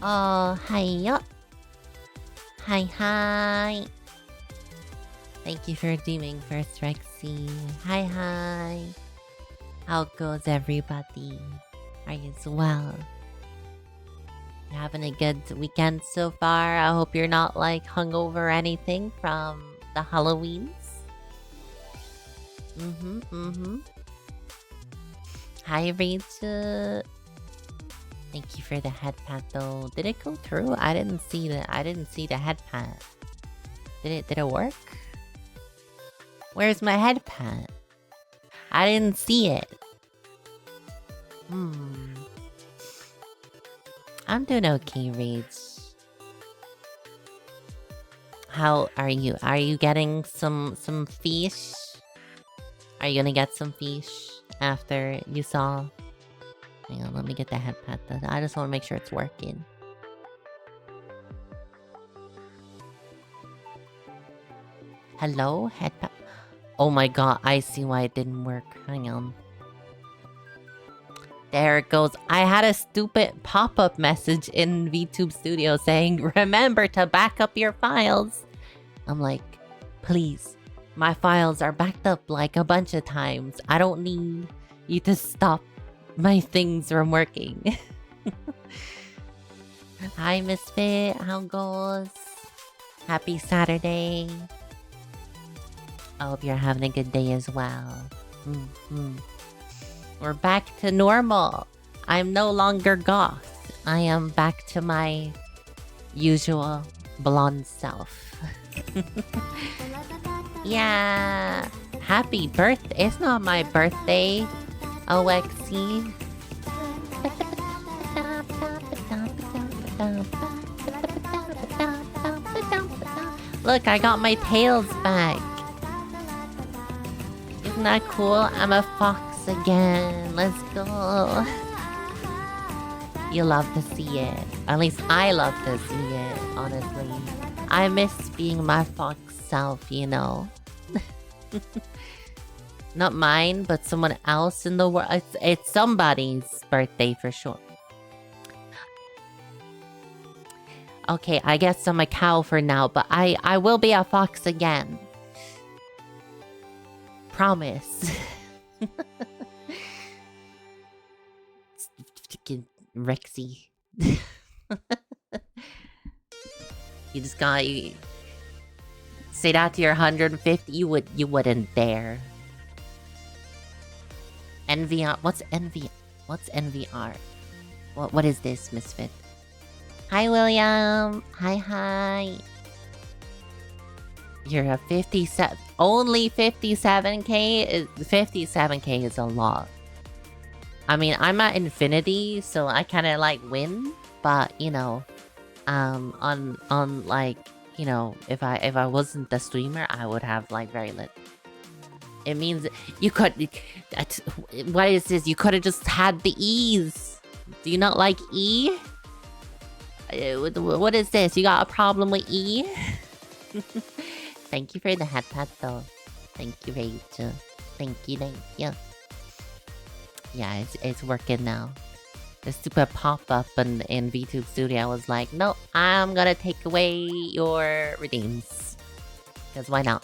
Oh, hiya. Hi, hi. Thank you for doing first, Rexy. Hi, hi. How goes everybody? Are you well? You having a good weekend so far? I hope you're not like hungover or anything from the Halloweens. Hi, Rachel. Thank you for the head pat though. Did it go through? I didn't see the head pat. Did it work? Where's my head pat? I didn't see it. I'm doing okay, Rage. How are you? Are you getting some fish? Are you gonna get some fish after you saw? Hang on, let me get the head pat done. I just want to make sure it's working. Hello, head pat. Oh my god, I see why it didn't work. Hang on. There it goes. I had a stupid pop-up message in VTube Studio saying, remember to back up your files. I'm like, please, my files are backed up like a bunch of times. I don't need you to stop my things from working. Hi, Misfit. How goes? Happy Saturday. I hope you're having a good day as well. We're back to normal. I'm no longer goth. I am back to my usual blonde self. Yeah. Happy birthday. It's not my birthday. OXC. Look, I got my tails back. Isn't that cool? I'm a fox again. Let's go. You love to see it. At least I love to see it, honestly. I miss being my fox self, you know. Not mine, but someone else in the world. It's somebody's birthday for sure. Okay, I guess I'm a cow for now, but I will be a fox again. Promise. Rexy. You just got you say that to your 150. You wouldn't dare. NVR. What's NV? What's NVR? What is this, Misfit? Hi, William. Hi. You're a 57. Only 57k? 57k is a lot. I mean, I'm at infinity, so I kind of like win. But, you know, on like, you know, if I wasn't the streamer, I would have like very lit. It means you could... What is this? You could have just had the E's. Do you not like E? What is this? You got a problem with E? Thank you for the hat pat though. Thank you, Rachel. Thank you, thank you. Yeah, it's working now. The stupid pop-up in VTube Studio was like, no, I'm gonna take away your redeems. Because why not?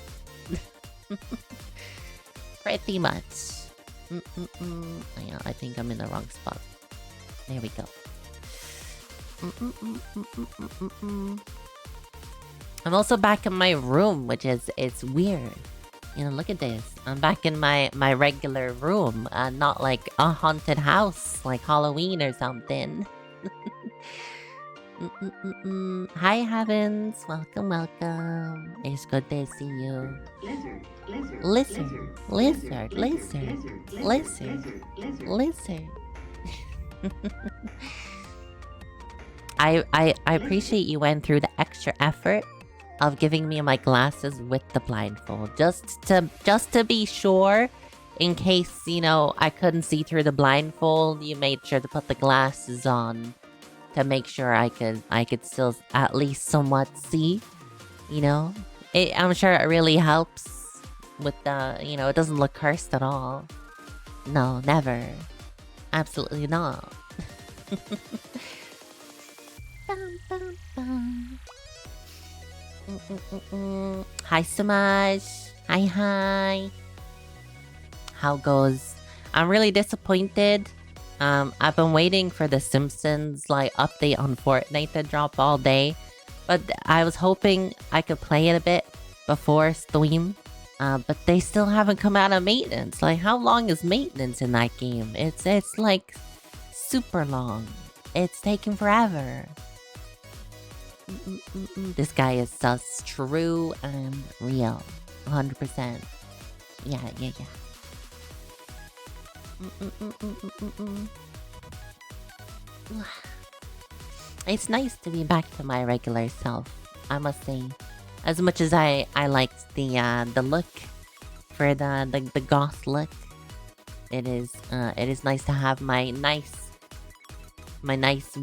Pretty much. Yeah, I think I'm in the wrong spot. There we go. I'm also back in my room, which is it's weird. You know, look at this. I'm back in my regular room, not like a haunted house, like Halloween or something. Hi, Heavens. Welcome, welcome. It's good to see you. Lizard. I appreciate you went through the extra effort of giving me my glasses with the blindfold. Just to be sure, in case, you know, I couldn't see through the blindfold, you made sure to put the glasses on to make sure I could still at least somewhat see, you know? I'm sure it really helps with the, you know, it doesn't look cursed at all. No, never. Absolutely not. Hi, Samaj. Hi. How goes? I'm really disappointed. I've been waiting for the Simpsons like update on Fortnite to drop all day, but I was hoping I could play it a bit before stream. But they still haven't come out of maintenance. Like, how long is maintenance in that game? It's like super long. It's taking forever. This guy is sus, true and real. 100%. Yeah. It's nice to be back to my regular self, I must say. As much as I liked the look for the goth look, it is nice to have my nice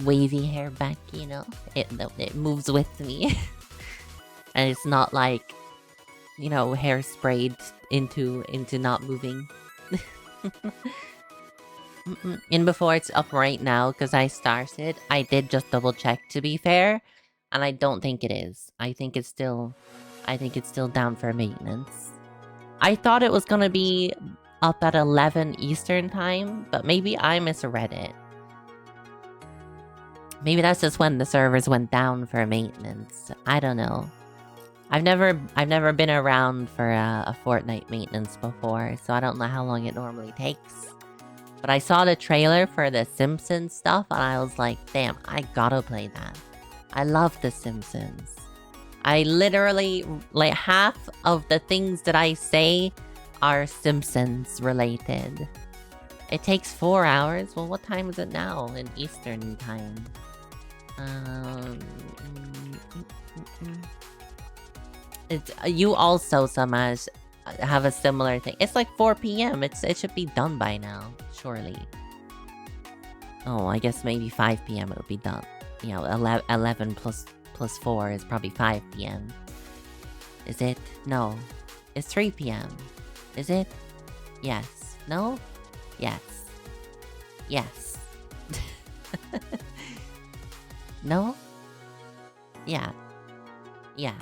wavy hair back, you know? It moves with me. And it's not like, you know, hair sprayed into not moving. And before it's up right now, because I started, I did just double check to be fair. And I don't think it is. I think it's still down for maintenance. I thought it was gonna be up at 11 Eastern time, but maybe I misread it. Maybe that's just when the servers went down for maintenance. I don't know. I've never been around for a Fortnite maintenance before, so I don't know how long it normally takes. But I saw the trailer for the Simpsons stuff, and I was like, damn, I gotta play that. I love The Simpsons. I literally, like, half of the things that I say are Simpsons related. It takes 4 hours. Well, what time is it now in Eastern time? You also, Samaj, have a similar thing. It's like 4 p.m. It should be done by now, surely. Oh, I guess maybe 5 p.m. it would be done. You know, 11 plus 4 is probably 5 p.m. Is it? No. It's 3 p.m. Is it? Yes. No? Yes. Yes. No? Yeah. Yeah.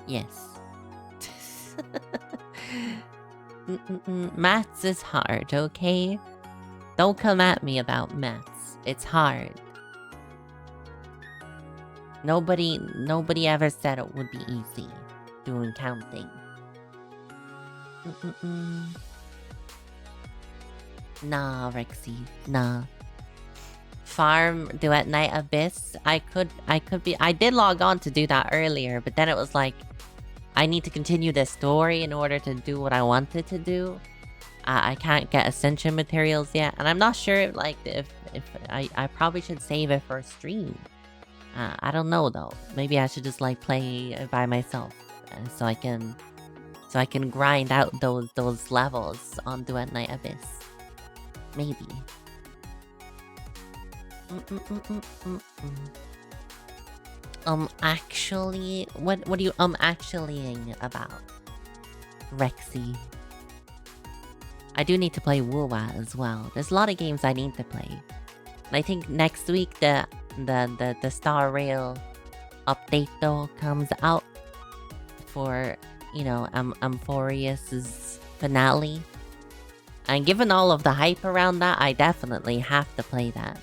Yes. Maths is hard, okay? Don't come at me about maths. It's hard. Nobody ever said it would be easy doing counting. Nah, Rexy, nah. Farm, do at night abyss. I did log on to do that earlier, but then it was like I need to continue the story in order to do what I wanted to do. I can't get Ascension materials yet, and I'm not sure like if I probably should save it for a stream. I don't know though. Maybe I should just like play it by myself, so I can grind out those levels on Duet Night Abyss. Maybe. Actually, what are you actuallying about, Rexy? I do need to play Woowa as well. There's a lot of games I need to play. And I think next week the Star Rail update though comes out for, you know, Amphorius's finale. And given all of the hype around that, I definitely have to play that.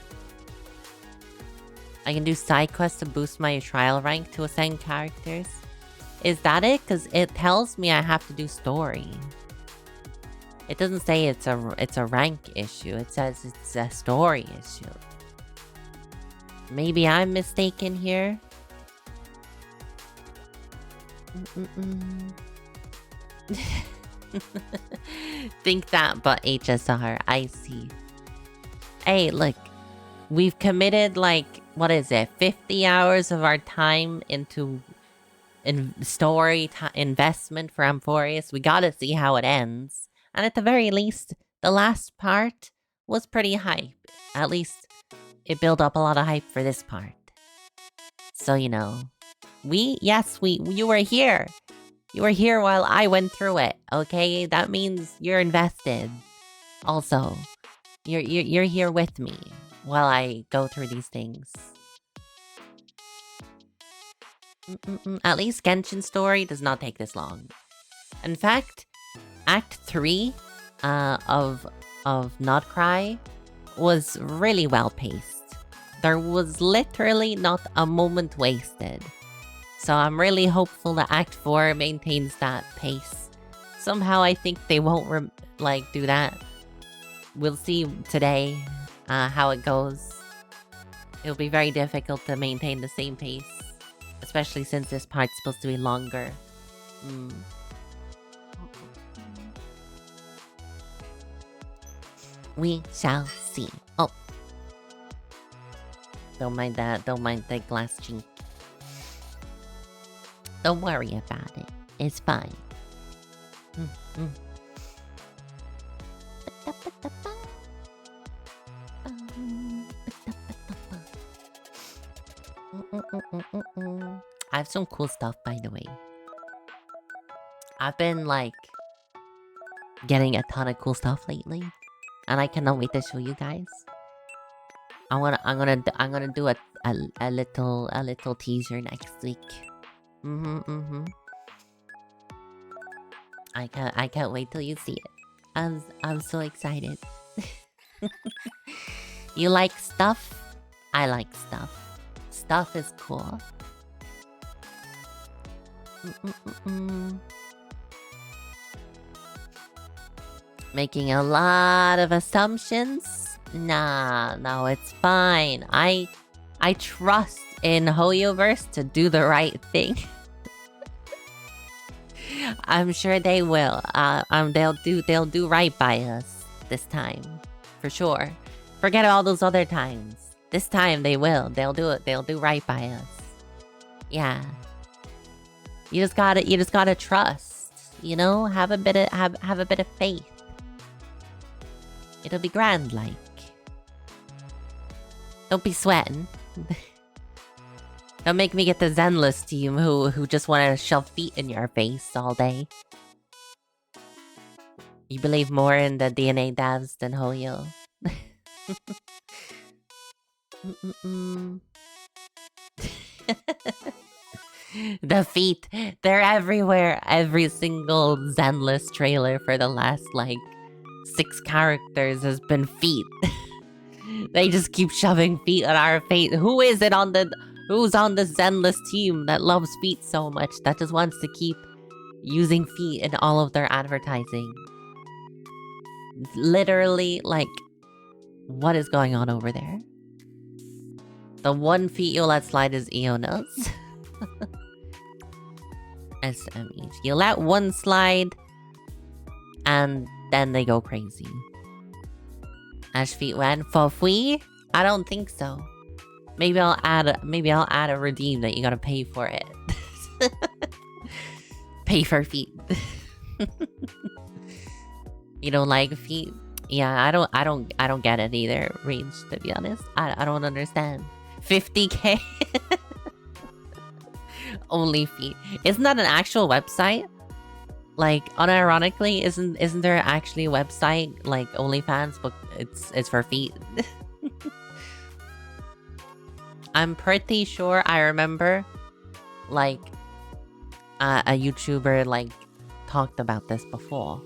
I can do side quests to boost my trial rank to ascend characters. Is that it? Because it tells me I have to do story. It doesn't say it's a rank issue. It says it's a story issue. Maybe I'm mistaken here. Think that, but HSR. I see. Hey, look. We've committed, like, what is it? 50 hours of our time into story investment for Amphorius. We gotta see how it ends. And at the very least, the last part was pretty hype. At least, it built up a lot of hype for this part. So, you know, you were here. You were here while I went through it, okay? That means you're invested. Also, you're here with me while I go through these things. At least Genshin story does not take this long. In fact, Act 3 of Not Cry was really well paced. There was literally not a moment wasted. So I'm really hopeful that Act 4 maintains that pace. Somehow I think they won't do that. We'll see today how it goes. It'll be very difficult to maintain the same pace. Especially since this part's supposed to be longer. We shall see. Oh. Don't mind that. Don't mind the glass chink. Don't worry about it. It's fine. I have some cool stuff, by the way. I've been, like, getting a ton of cool stuff lately. And I cannot wait to show you guys. I'm gonna do a little teaser next week. I can't wait till you see it. I'm so excited. You like stuff? I like stuff. Stuff is cool. Making a lot of assumptions? Nah, no, it's fine. I trust in Hoyoverse to do the right thing. I'm sure they will. They'll do right by us this time, for sure. Forget all those other times. This time they will. They'll do it. They'll do right by us. Yeah. You just gotta trust. You know, have a bit of faith. It'll be grand, like. Don't be sweating. Don't make me get the Zenless team who just want to shove feet in your face all day. You believe more in the DNA devs than Hoyo. The feet, they're everywhere. Every single Zenless trailer for the last, like, 6 characters has been feet. They just keep shoving feet on our face. Who's on the Zenless team that loves feet so much, that just wants to keep using feet in all of their advertising? Literally, like, what is going on over there? The one feet you'll let slide is Iona's. SMEs. You let one slide, and then they go crazy. Ash feet when for free? I don't think so. Maybe I'll add a redeem that you gotta pay for it. Pay for feet. You don't like feet? Yeah, I don't get it either, Range, to be honest. I don't understand. 50k? Only feet. Isn't that an actual website? Like, unironically, isn't there actually a website like OnlyFans, but it's for feet? I'm pretty sure I remember, like, a YouTuber like talked about this before.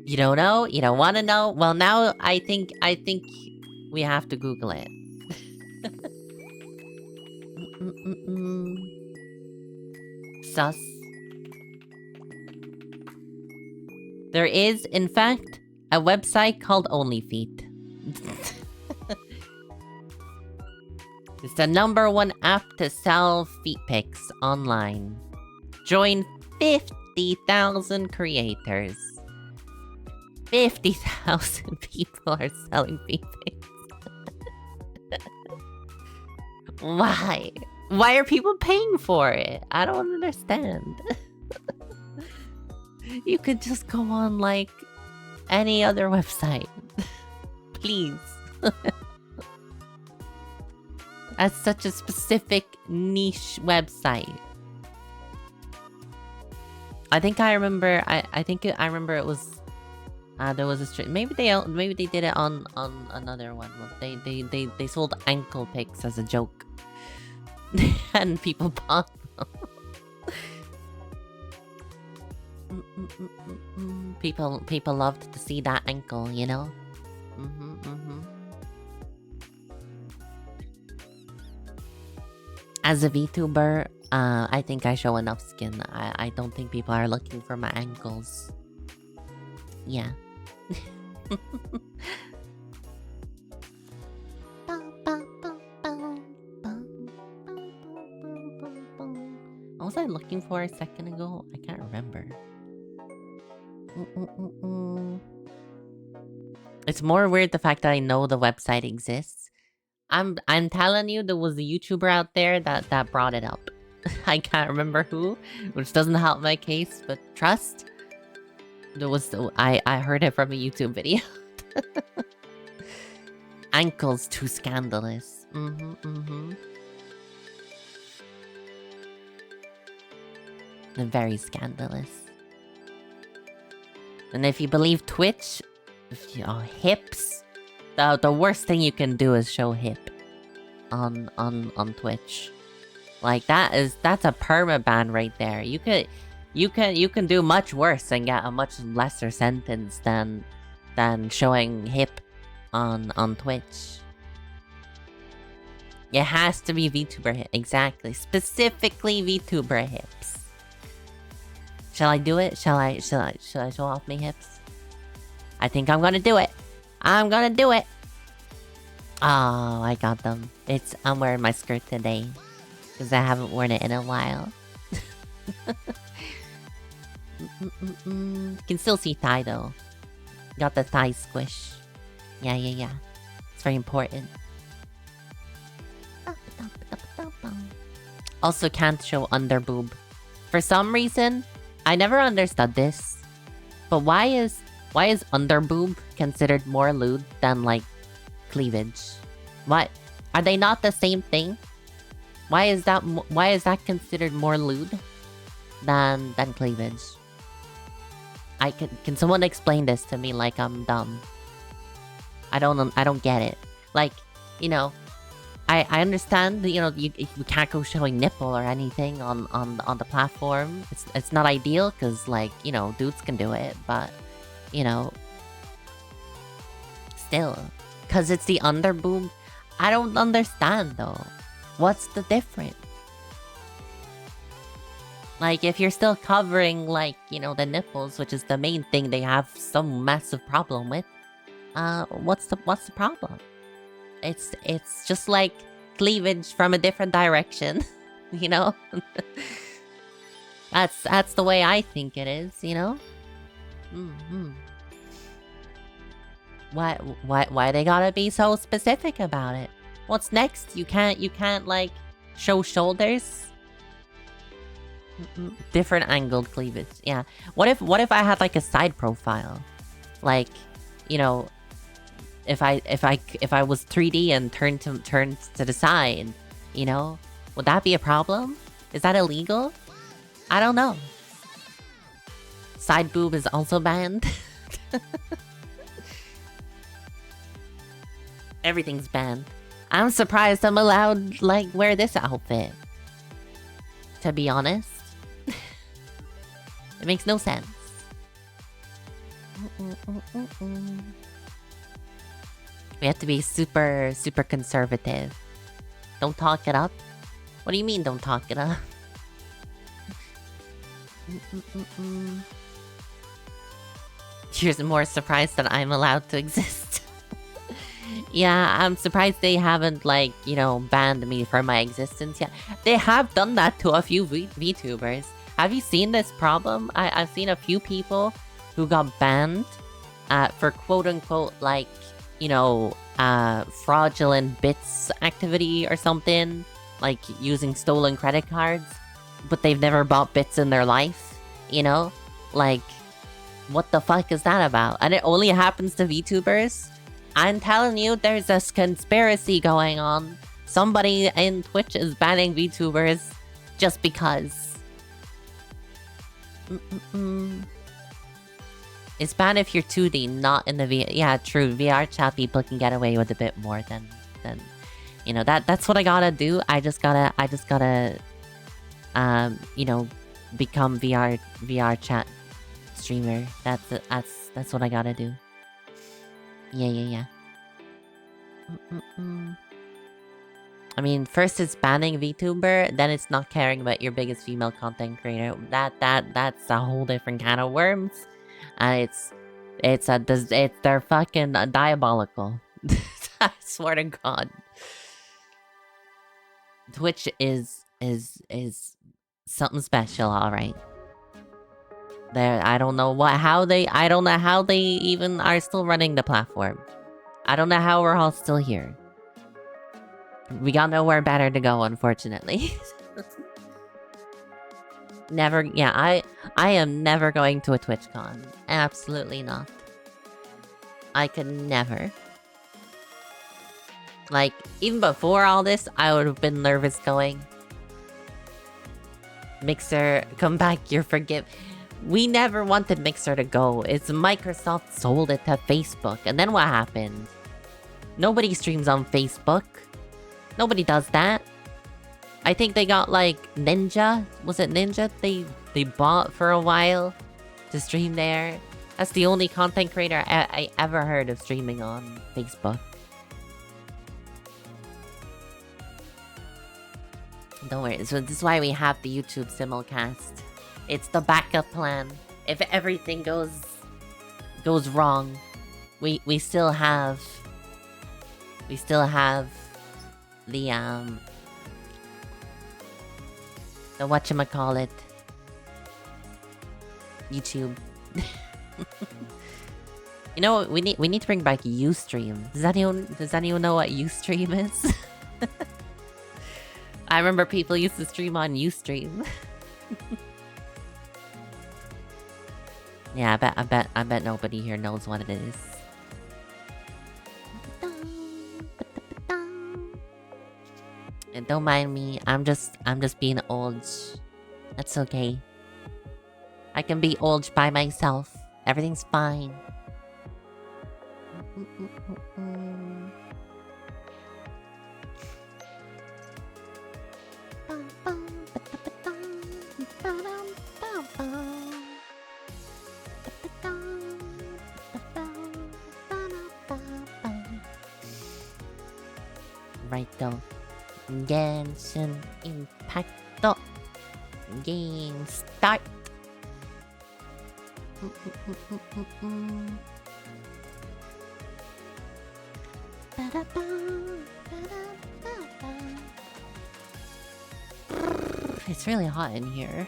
You don't know? You don't want to know? Well, now I think we have to Google it. Sus. There is, in fact, a website called OnlyFeet. It's the #1 app to sell feet pics online. Join 50,000 creators. 50,000 people are selling feet pics. Why? Why are people paying for it? I don't understand. You could just go on, like, any other website. Please. That's such a specific niche website. I think I remember. I remember it was. There was a stream. Maybe they did it on another one. They sold ankle pics as a joke, and people bought them. People loved to see that ankle, you know. As a VTuber, I think I show enough skin. I don't think people are looking for my ankles. Yeah. What was I looking for a second ago? I can't remember. It's more weird the fact that I know the website exists. I'm telling you, there was a YouTuber out there that brought it up. I can't remember who, which doesn't help my case, but trust. There was I heard it from a YouTube video. Ankles too scandalous. And very scandalous. And if you believe Twitch, hips. The worst thing you can do is show hip on Twitch. Like that's a permaban right there. You can do much worse and get a much lesser sentence than showing hip on Twitch. It has to be VTuber hip. Exactly. Specifically VTuber hips. Shall I do it? Shall I show off my hips? I think I'm gonna do it. I'm gonna do it. Oh, I got them. I'm wearing my skirt today because I haven't worn it in a while. You can still see thigh though. Got the thigh squish. Yeah. It's very important. Also can't show under boob. For some reason, I never understood this. But why is under boob considered more lewd than like cleavage? What? Are they not the same thing? Why is that considered more lewd than cleavage? Can someone explain this to me like I'm dumb? I don't get it. Like, you know, I understand that, you know, you can't go showing nipple or anything on the platform. It's not ideal because, like, you know, dudes can do it, but you know, still, because it's the under boob. I don't understand though. What's the difference? Like, if you're still covering, like, you know, the nipples, which is the main thing they have some massive problem with, what's the problem? It's just like cleavage from a different direction. You know? That's the way I think it is, you know? Mm-hmm. Why they gotta be so specific about it? What's next? You can't like show shoulders? Different angled cleavage. Yeah. What if I had like a side profile? Like, you know, if I was 3D and turned to the side, you know? Would that be a problem? Is that illegal? I don't know. Side boob is also banned. Everything's banned. I'm surprised I'm allowed, like, wear this outfit. To be honest. It makes no sense. We have to be super conservative. Don't talk it up. What do you mean, don't talk it up? You're more surprised that I'm allowed to exist. Yeah, I'm surprised they haven't, like, you know, banned me for my existence yet. They have done that to a few VTubers. Have you seen this problem? I've seen a few people who got banned for quote-unquote, like, you know, fraudulent bits activity or something. Like, using stolen credit cards. But they've never bought bits in their life, you know? Like, what the fuck is that about? And it only happens to VTubers? I'm telling you, there's this conspiracy going on. Somebody in Twitch is banning VTubers just because. It's banned if you're 2D, not in the VR. Yeah, true. VR chat people can get away with a bit more than you know, that's what I gotta do. I just gotta you know, become VR chat streamer. That's what I gotta do. Yeah. I mean, first it's banning VTuber, then it's not caring about your biggest female content creator. That's a whole different can of worms. They're fucking diabolical. I swear to God. Twitch is something special, alright. I don't know how they even are still running the platform. I don't know how we're all still here. We got nowhere better to go, unfortunately. Never, yeah, I am never going to a TwitchCon. Absolutely not. I could never. Like, even before all this, I would have been nervous going. Mixer, come back, you're forgiven. We never wanted Mixer to go. It's Microsoft sold it to Facebook. And then what happened? Nobody streams on Facebook. Nobody does that. I think they got, like, Ninja. Was it Ninja they bought for a while to stream there? That's the only content creator I ever heard of streaming on Facebook. Don't worry. So this is why we have the YouTube simulcast. It's the backup plan. If everything goes wrong, we still have the whatchamacallit YouTube. You know, we need to bring back Ustream. Does anyone know what Ustream is? I remember people used to stream on Ustream. Yeah, I bet nobody here knows what it is. And don't mind me. I'm just being old. That's okay. I can be old by myself. Everything's fine. Right though. Genshin Impacto. Game start. It's really hot in here.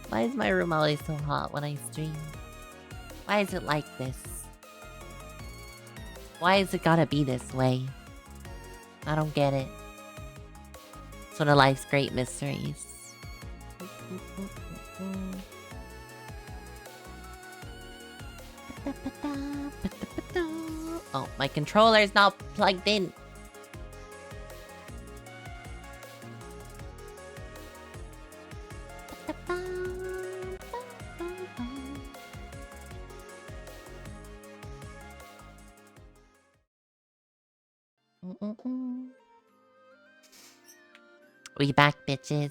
Why is my room always so hot when I stream? Why is it like this? Why is it gotta be this way? I don't get it. It's one of life's great mysteries. Oh, my controller's not plugged in. We back, bitches.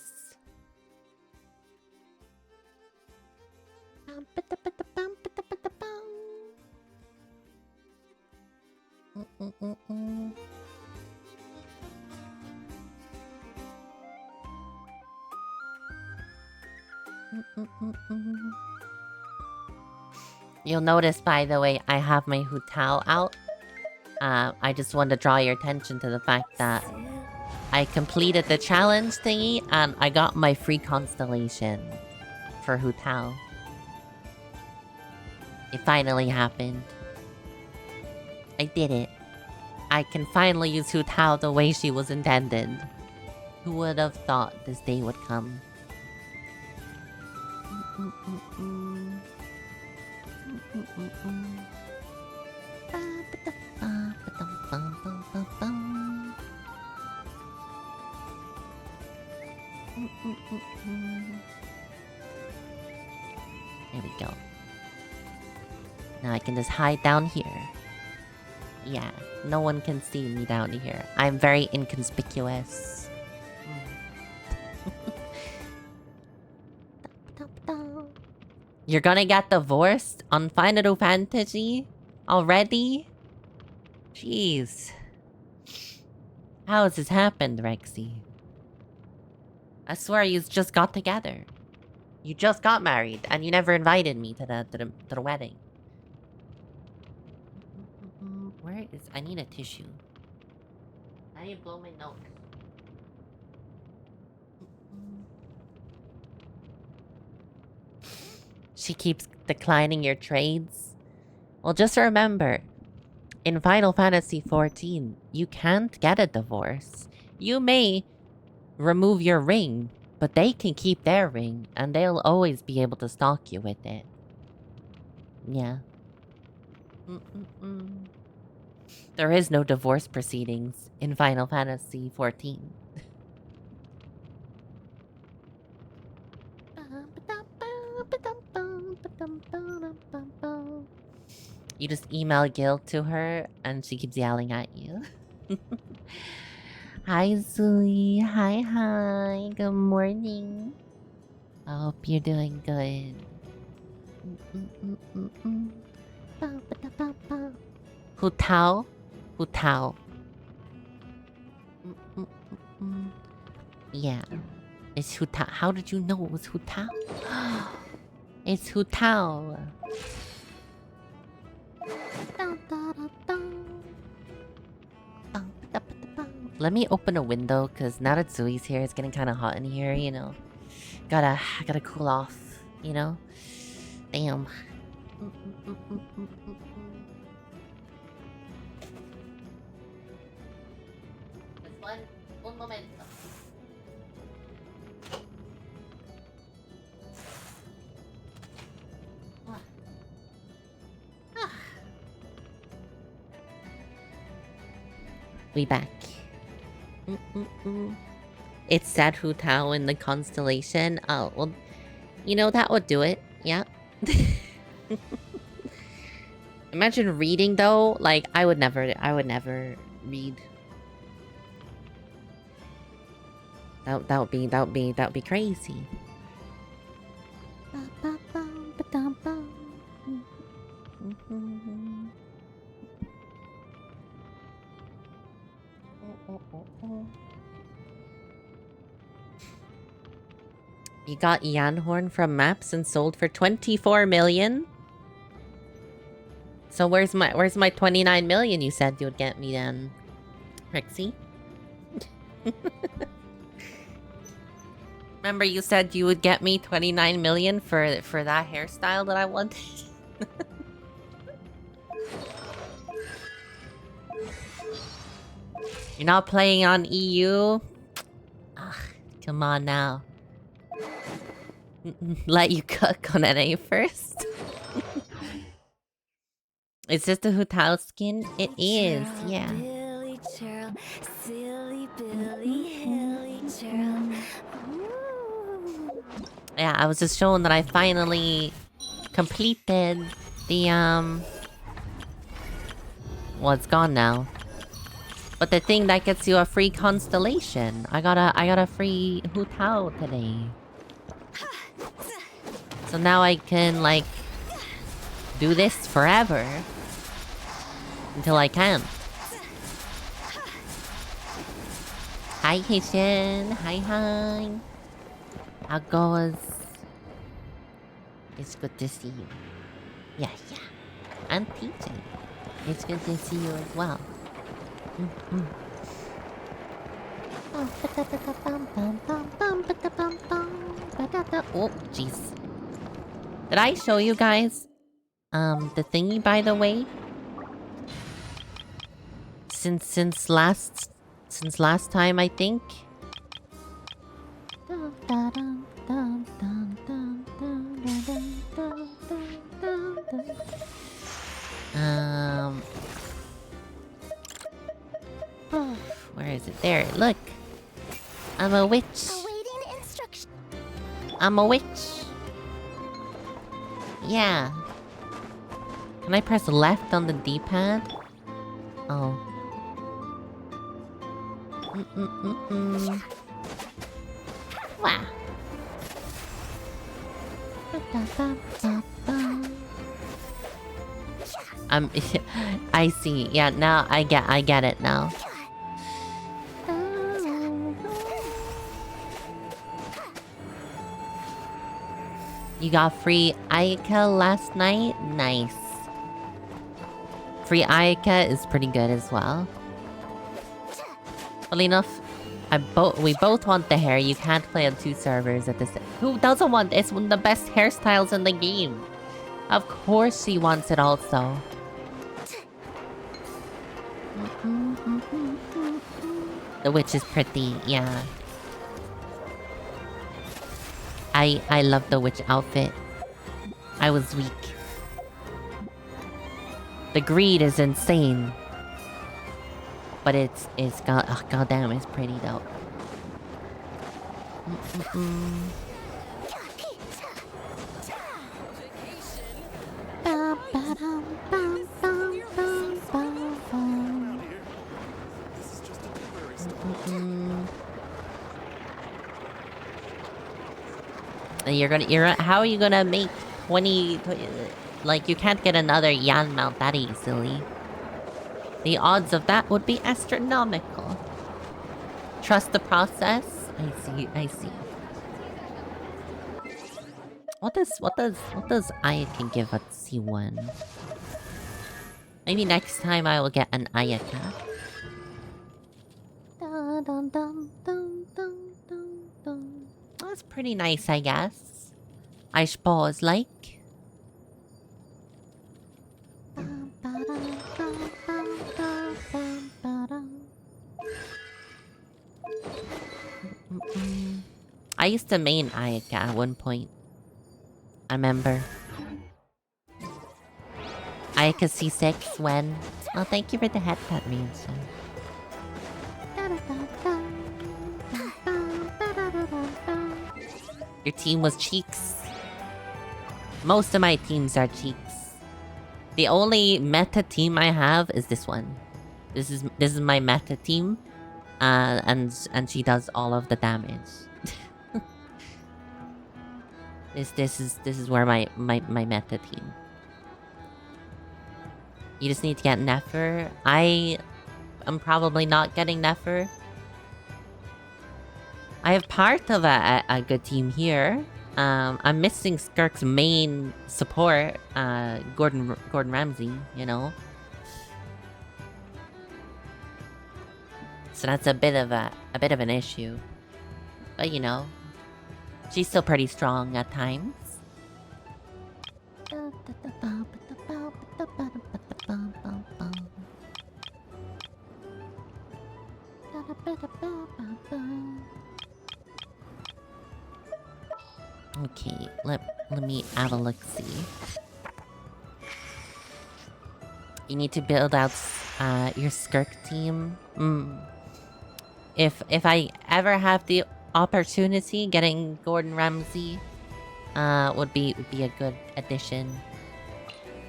You'll notice, by the way, I have my Hu Tao out. I just wanted to draw your attention to the fact that I completed the challenge thingy and I got my free constellation for Hu Tao. It finally happened. I did it. I can finally use Hu Tao the way she was intended. Who would have thought this day would come? There we go. Now I can just hide down here. Yeah, no one can see me down here. I'm very inconspicuous. You're gonna get divorced on Final Fantasy? Already? Jeez. How has this happened, Rexy? I swear you just got together. You just got married, and you never invited me to the wedding. Where is... I need a tissue. I need to blow my nose. She keeps declining your trades. Well, just remember, in Final Fantasy XIV, you can't get a divorce. You may remove your ring, but they can keep their ring, and they'll always be able to stalk you with it. Yeah. There is no divorce proceedings in Final Fantasy XIV. You just email guilt to her, and she keeps yelling at you. Hi, Zooey. Hi. Good morning. I hope you're doing good. Hu Tao? Hu Tao. Yeah. It's Hu Tao. How did you know it was Hu Tao? It's Hu Tao. Let me open a window, because now that Zooey's here, it's getting kind of hot in here, you know. Gotta cool off, you know? Damn. One moment. We back. It said Hu Tao in the constellation. Oh, well, you know, that would do it. Yeah. Imagine reading, though. Like, I would never read. That would be crazy. You got Yanhorn from Maps and sold for 24 million? So where's my 29 million you said you would get me then, Rixie? Remember you said you would get me 29 million for that hairstyle that I wanted? You're not playing on EU? Ugh, come on now. Let you cook on NA first? Is this the Hu Tao skin? It is, yeah. Billy churl, silly Billy, hilly churl. Yeah, I was just showing that I finally completed the well, it's gone now. But the thing that gets you a free constellation. I got a free Hu Tao today. So now I can like do this forever. Until I can't. Hi Haitian. Hi. How goes? It's good to see you. Yeah. And PJ. It's good to see you as well. Oh, jeez. Did I show you guys the thingy, by the way? Since last time, I think. Where is it? There, look. I'm a witch. Awaiting instruction. I'm a witch. Yeah. Can I press left on the D-pad? Oh. Wow. I see. Yeah, now I get it now. You got free Ayaka last night? Nice. Free Ayaka is pretty good as well. Well enough, we both want the hair. You can't play on 2 servers at the same. Who doesn't want? It's one of the best hairstyles in the game. Of course she wants it also. The witch is pretty, yeah. I love the witch outfit. I was weak. The greed is insane. But it's got goddamn, it's pretty though. How are you gonna make 20 like you can't get another Yan mount that easily. The odds of that would be astronomical. Trust the process? I see. What does Ayaka give at C1? Maybe next time I will get an Ayaka. That's pretty nice, I guess. I suppose, like. I used to main Ayaka at one point. I remember. Ayaka C6 when... Oh, thank you for the headset, Manson. Your team was Cheeks. Most of my teams are Cheeks. The only meta team I have is this one. This is my meta team. And she does all of the damage. This is where my meta team. You just need to get Nefer. I am probably not getting Nefer. I have part of a good team here. I'm missing Skirk's main support, Gordon Ramsay, you know. So that's a bit of an issue. But you know, She's still pretty strong at times. Okay, let me have a look-see. You need to build out your Skirk team. If I ever have the opportunity, getting Gordon Ramsay would be a good addition.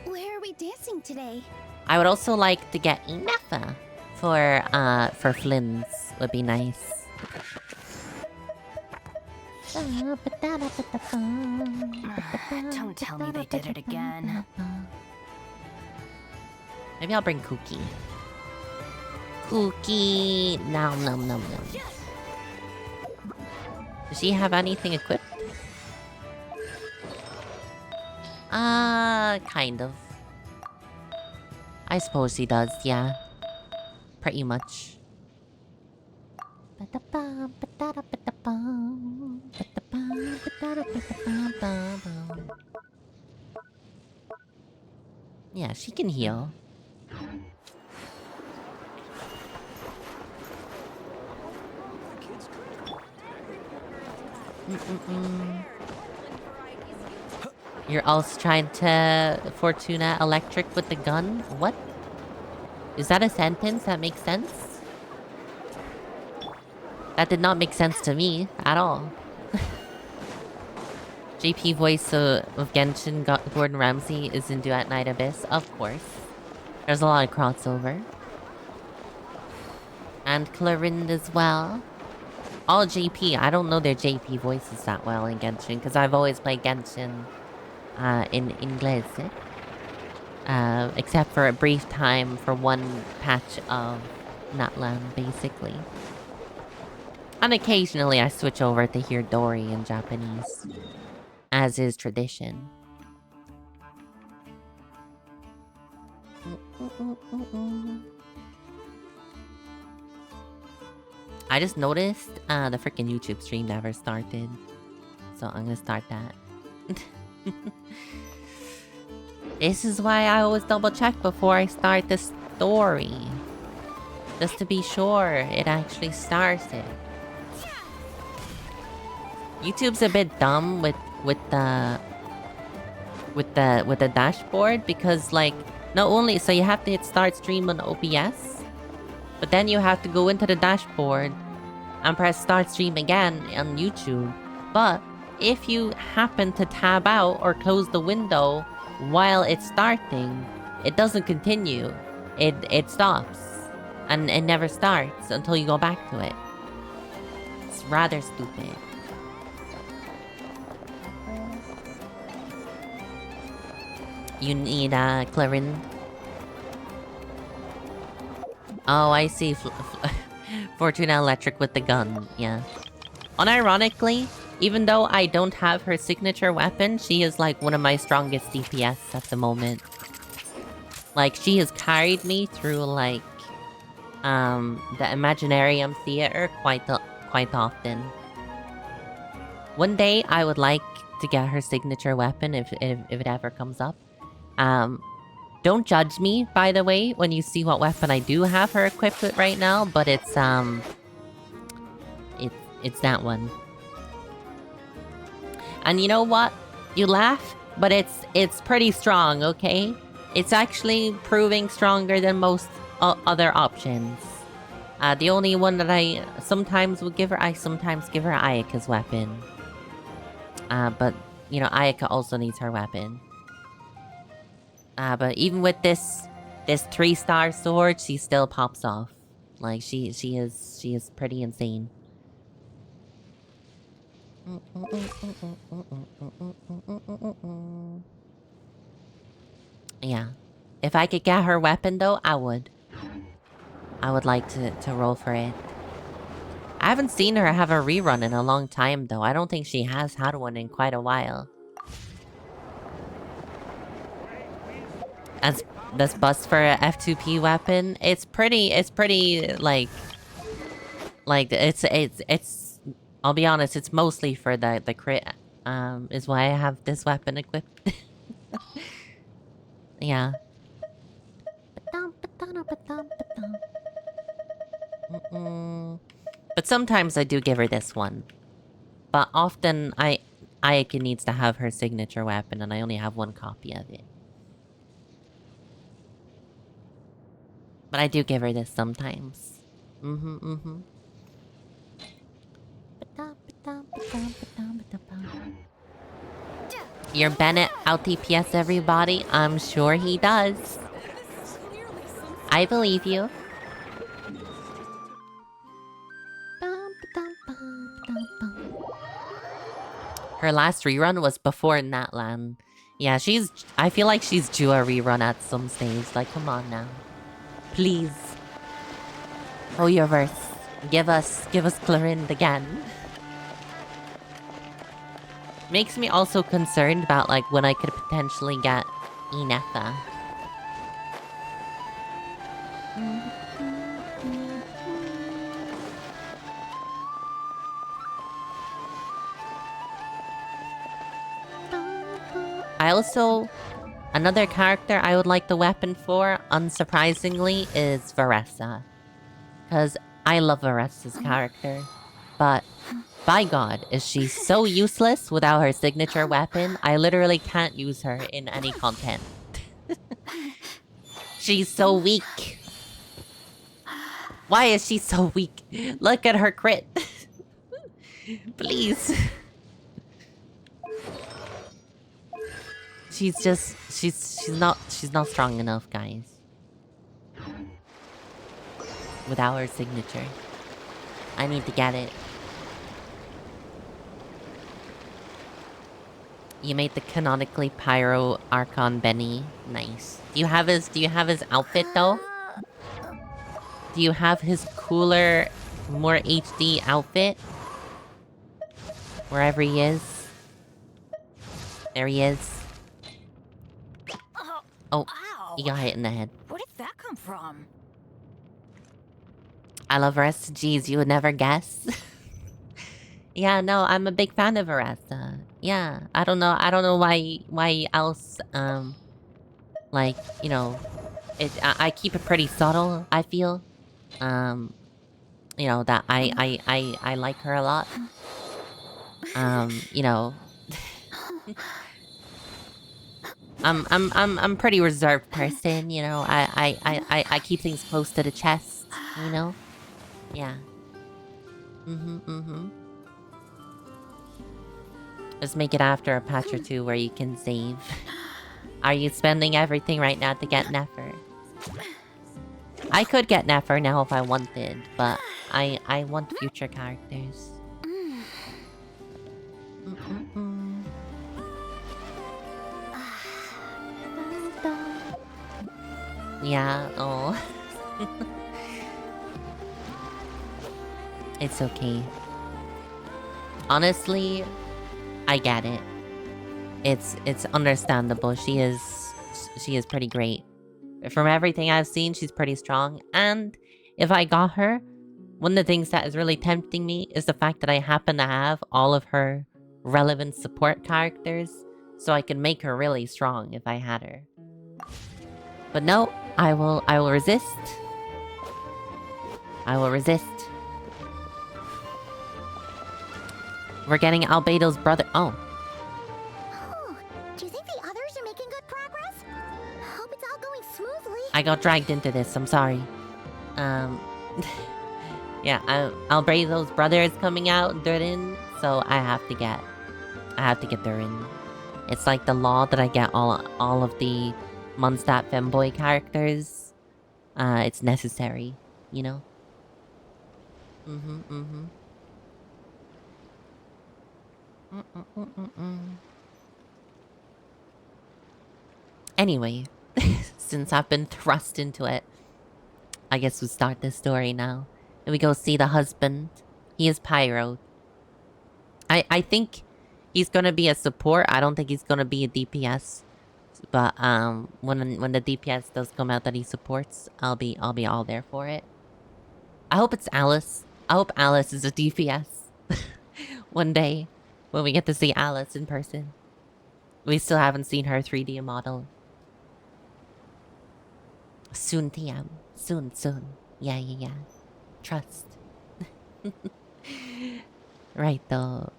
Where are we dancing today? I would also like to get Inefa for Flynn's. Would be nice. Don't tell me they did it again. Maybe I'll bring Cookie. Cookie! Nom nom nom nom. Does she have anything equipped? Kind of. I suppose she does, yeah. Pretty much. Yeah, she can heal. You're also trying to Fortuna electric with the gun? What? Is that a sentence that makes sense? That did not make sense to me at all. JP voice of Genshin Gordon Ramsay is in Duet Night Abyss, of course. There's a lot of crossover. And Clarind as well. All JP. I don't know their JP voices that well in Genshin, because I've always played Genshin in English. Except for a brief time for one patch of Natlan, basically. And occasionally I switch over to hear Dory in Japanese, as is tradition. I just noticed the freaking YouTube stream never started. So I'm gonna start that. This is why I always double check before I start the story. Just to be sure it actually started. YouTube's a bit dumb with the dashboard, because like not only so you have to hit start stream on OBS, but then you have to go into the dashboard and press start stream again on YouTube. But if you happen to tab out or close the window while it's starting, it doesn't continue. It stops and it never starts until you go back to it. It's rather stupid. You need Clarin. Oh, I see. Fortuna Electric with the gun. Yeah. Unironically, even though I don't have her signature weapon, she is like one of my strongest DPS at the moment. Like, she has carried me through like the Imaginarium Theater quite often. One day I would like to get her signature weapon if it ever comes up. Don't judge me, by the way, when you see what weapon I do have her equipped with right now, but it's that one. And you know what? You laugh, but it's pretty strong, okay? It's actually proving stronger than most other options. The only one that I sometimes give her Ayaka's weapon. But, you know, Ayaka also needs her weapon. But even with this 3-star sword, she still pops off. Like, she is pretty insane. Yeah. If I could get her weapon, though, I would. I would like to roll for it. I haven't seen her have a rerun in a long time, though. I don't think she has had one in quite a while. As this bust for a F2P weapon, it's pretty like it's I'll be honest, it's mostly for the crit. Is why I have this weapon equipped. Yeah. But sometimes I do give her this one. But often Ayaka needs to have her signature weapon, and I only have one copy of it. But I do give her this sometimes. Your Bennett out TPS everybody? I'm sure he does. I believe you. Her last rerun was before Natlan. Yeah, I feel like she's due a rerun at some stage. Like, come on now. Please. Oh, your verse. Give us Clorind again. Makes me also concerned about, like, when I could potentially get Inetha. I also... Another character I would like the weapon for, unsurprisingly, is Varessa. Because I love Varessa's character. But, by God, is she so useless without her signature weapon? I literally can't use her in any content. She's so weak. Why is she so weak? Look at her crit. Please. She's not strong enough, guys. Without her signature. I need to get it. You made the canonically pyro Archon Benny. Nice. Do you have his outfit though? Do you have his cooler, more HD outfit? Wherever he is. There he is. Oh, he got hit in the head. Where did that come from? I love Arresta. Jeez, you would never guess. Yeah, no, I'm a big fan of Arresta. Yeah, I don't know why else, like, you know, I keep it pretty subtle, I feel. You know, that I like her a lot. You know. I'm pretty reserved person, you know. I keep things close to the chest, you know? Yeah. Just make it after a patch or two where you can save. Are you spending everything right now to get Nefer? I could get Nefer now if I wanted, but I want future characters. Yeah, oh. It's okay. Honestly, I get it. It's understandable. She is pretty great. From everything I've seen, she's pretty strong. And if I got her, one of the things that is really tempting me is the fact that I happen to have all of her relevant support characters, so I can make her really strong if I had her. But no, I will resist. I will resist. We're getting Albedo's brother. Oh. Do you think the others are making good progress? Hope it's all going smoothly. I got dragged into this. I'm sorry. Yeah, Albedo's brother is coming out, Durin, so I have to get Durin. It's like the law that I get all of the Mondstadt femboy characters. It's necessary, you know? Anyway, since I've been thrust into it, I guess we'll start this story now. And we go see the husband. He is Pyro. I think he's gonna be a support. I don't think he's gonna be a DPS. But when the DPS does come out that he supports, I'll be all there for it. I hope it's Alice. I hope Alice is a DPS. One day, when we get to see Alice in person. We still haven't seen her 3D model. Soon, TM. Soon, soon. Yeah, yeah, yeah. Trust. Right, though.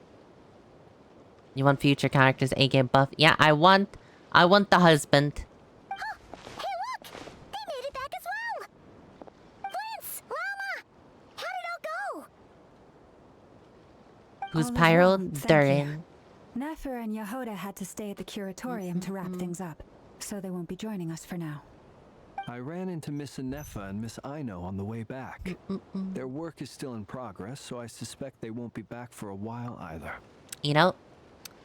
You want future characters, aka buff? Yeah, I want the husband. Hey, look! They made it back as well! Vince! Llama! How did it all go? Who's All is Pyro? well, thank you. Durin. Nefer and Yehoda had to stay at the curatorium to wrap things up, so they won't be joining us for now. I ran into Miss Anefa and Miss Aino on the way back. Their work is still in progress, so I suspect they won't be back for a while either. You know,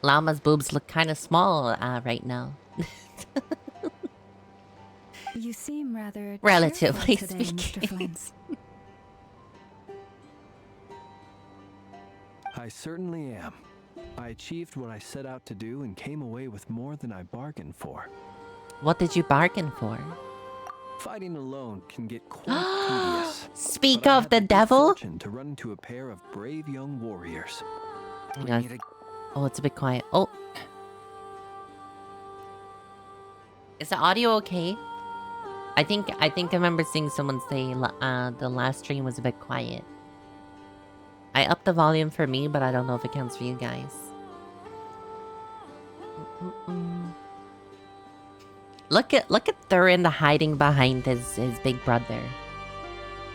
Llama's boobs look kind of small right now. You seem rather Relatively cheerful today, speaking. Mr. Flint's. I certainly am. I achieved what I set out to do and came away with more than I bargained for. What did you bargain for? Fighting alone can get quite tedious. Speak but I of had the good devil. fortune to run into a pair of brave young warriors. Yeah. Oh, it's a bit quiet. Oh. Is the audio okay? I think I remember seeing someone say the last stream was a bit quiet. I upped the volume for me, but I don't know if it counts for you guys. Look at Thurin hiding behind his big brother.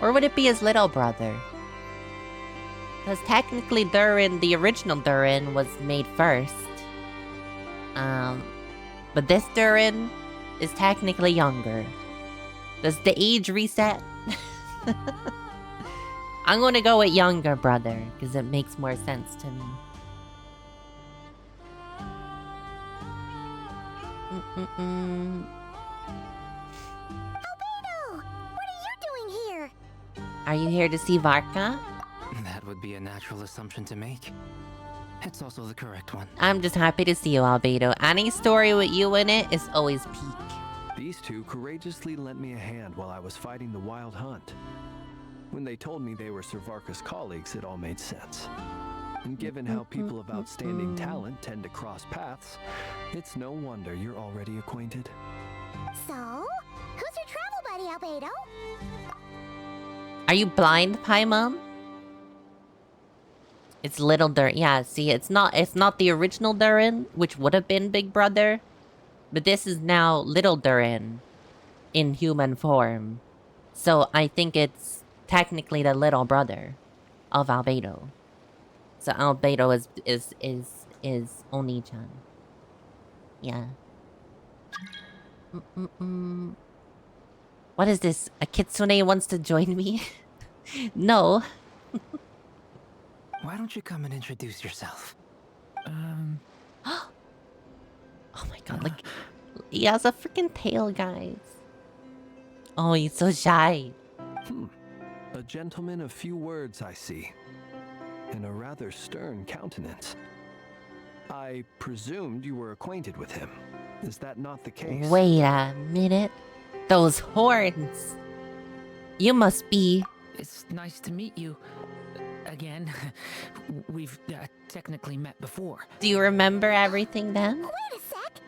Or would it be his little brother? Because technically Thurin, the original Thurin, was made first. But this Thurin is technically younger. Does the age reset? I'm gonna go with younger brother, because it makes more sense to me. Albedo! What are you doing here? Are you here to see Varka? That would be a natural assumption to make. It's also the correct one. I'm just happy to see you, Albedo. Any story with you in it is always peak. These two courageously lent me a hand while I was fighting the wild hunt. When they told me they were Sir Varka's colleagues, it all made sense. And given how people of outstanding talent tend to cross paths, it's no wonder you're already acquainted. So, who's your travel buddy, Albedo? Are you blind, Paimon? It's little Durin. Yeah, see, it's not the original Durin, which would have been Big Brother. But this is now little Durin in human form. So I think it's technically the little brother of Albedo. So Albedo is Oni-chan. Yeah. What is this? A kitsune wants to join me? No. Why don't you come and introduce yourself? Oh my god, like he has a freaking tail, guys. Oh, he's so shy. A gentleman of few words, I see. And a rather stern countenance. I presumed you were acquainted with him. Is that not the case? Wait a minute. Those horns. You must be... It's nice to meet you. Again. We've technically met before. Do you remember everything then? Wait a sec!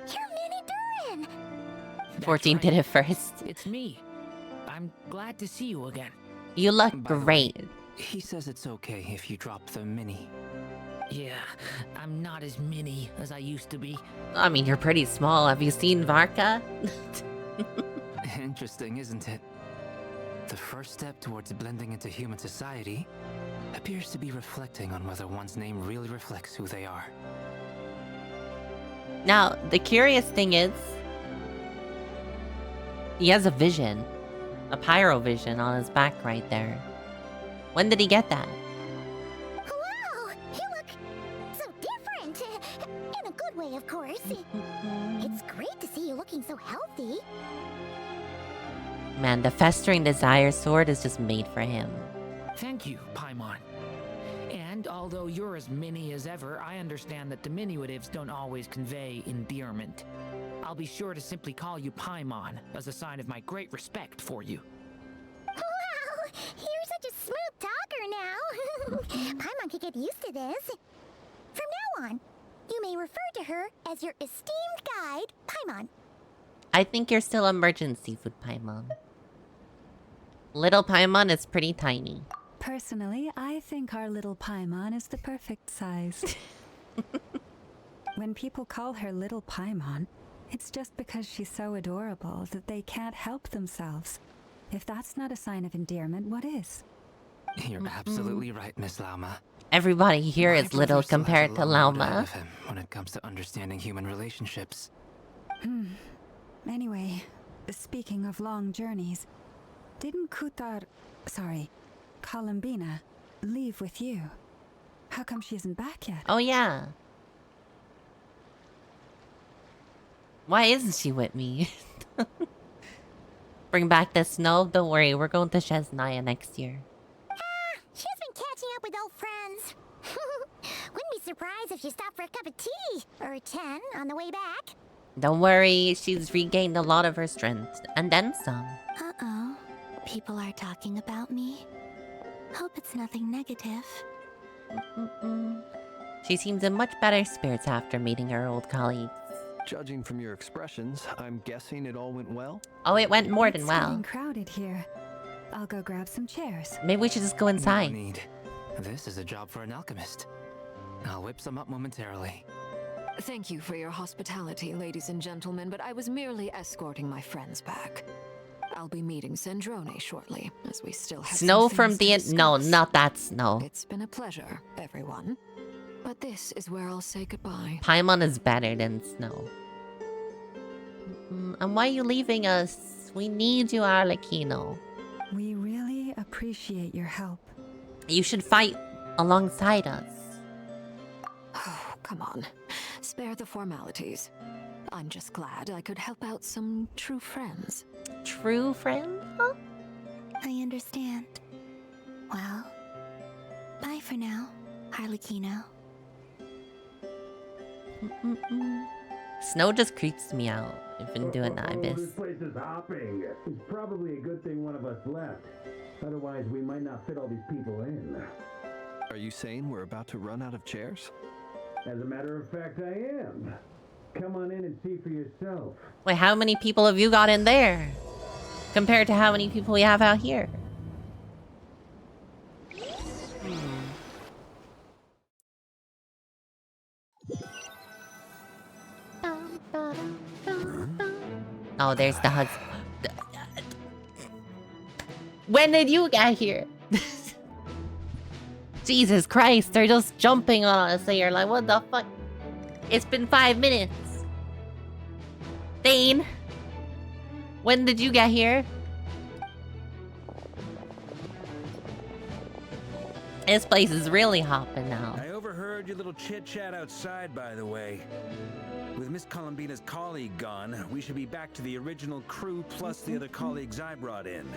You're Mini Durin! That's 14 right. did it first. It's me. I'm glad to see you again. You look By the way, great. He says it's okay if you drop the mini. Yeah, I'm not as mini as I used to be. I mean, you're pretty small. Have you seen Varka? Interesting, isn't it? The first step towards blending into human society appears to be reflecting on whether one's name really reflects who they are. Now, the curious thing is... he has a vision. A pyro vision on his back right there. When did he get that? Wow! You look so different! In a good way, of course. It's great to see you looking so healthy. Man, the Festering Desire sword is just made for him. Thank you, Paimon. And although you're as mini as ever, I understand that diminutives don't always convey endearment. I'll be sure to simply call you Paimon as a sign of my great respect for you. Wow! You're such a smooth talker now! Paimon could get used to this. From now on, you may refer to her as your esteemed guide, Paimon. I think you're still emergency food Paimon. Little Paimon is pretty tiny. Personally, I think our little Paimon is the perfect size. When people call her Little Paimon, it's just because she's so adorable that they can't help themselves. If that's not a sign of endearment, what is? You're absolutely right, Miss Lauma. Everybody here My is little brother still has compared a to long road ahead Lauma. of him when it comes to understanding human relationships. Anyway, speaking of long journeys, didn't Columbina, leave with you? How come she isn't back yet? Oh yeah. Why isn't she with me? Bring back the snow? Don't worry, we're going to Chesnaya next year. She's been catching up with old friends. Wouldn't be surprised if she stopped for a cup of tea or 10 on the way back. Don't worry, she's regained a lot of her strength. And then some. Uh-oh. People are talking about me. Hope it's nothing negative. She seems in much better spirits after meeting her old colleagues. Judging from your expressions, I'm guessing it all went well? Oh, it went more than It's well. getting crowded here. I'll go grab some chairs. Maybe we should just go No inside. need. This is a job for an alchemist. I'll whip some up momentarily. Thank you for your hospitality, ladies and gentlemen, but I was merely escorting my friends back. I'll be meeting Sandrone shortly, as we still have Snow some from things the... to No, discuss. not that snow. It's been a pleasure, everyone. But this is where I'll say goodbye. Paimon is better than snow. And why are you leaving us? We need you, Arlecchino. We really appreciate your help. You should fight alongside us. Oh, come on. Spare the formalities. I'm just glad I could help out some true friends. True friend? Huh? I understand. Well, bye for now, Harlequino. Snow just creeps me out. I've been doing that, This Ibis. place is hopping. It's probably a good thing one of us left. Otherwise, we might not fit all these people in. Are you saying we're about to run out of chairs? As a matter of fact, I am. Come on in and see for yourself. Wait, how many people have you got in there? Compared to how many people we have out here? Oh, there's the husband. When did you get here? Jesus Christ, they're just jumping on us. So you're like, what the fuck? It's been 5 minutes. Dane, when did you get here? This place is really hopping now. I overheard your little chit-chat outside, by the way. With Miss Columbina's colleague gone, we should be back to the original crew plus the other colleagues I brought in.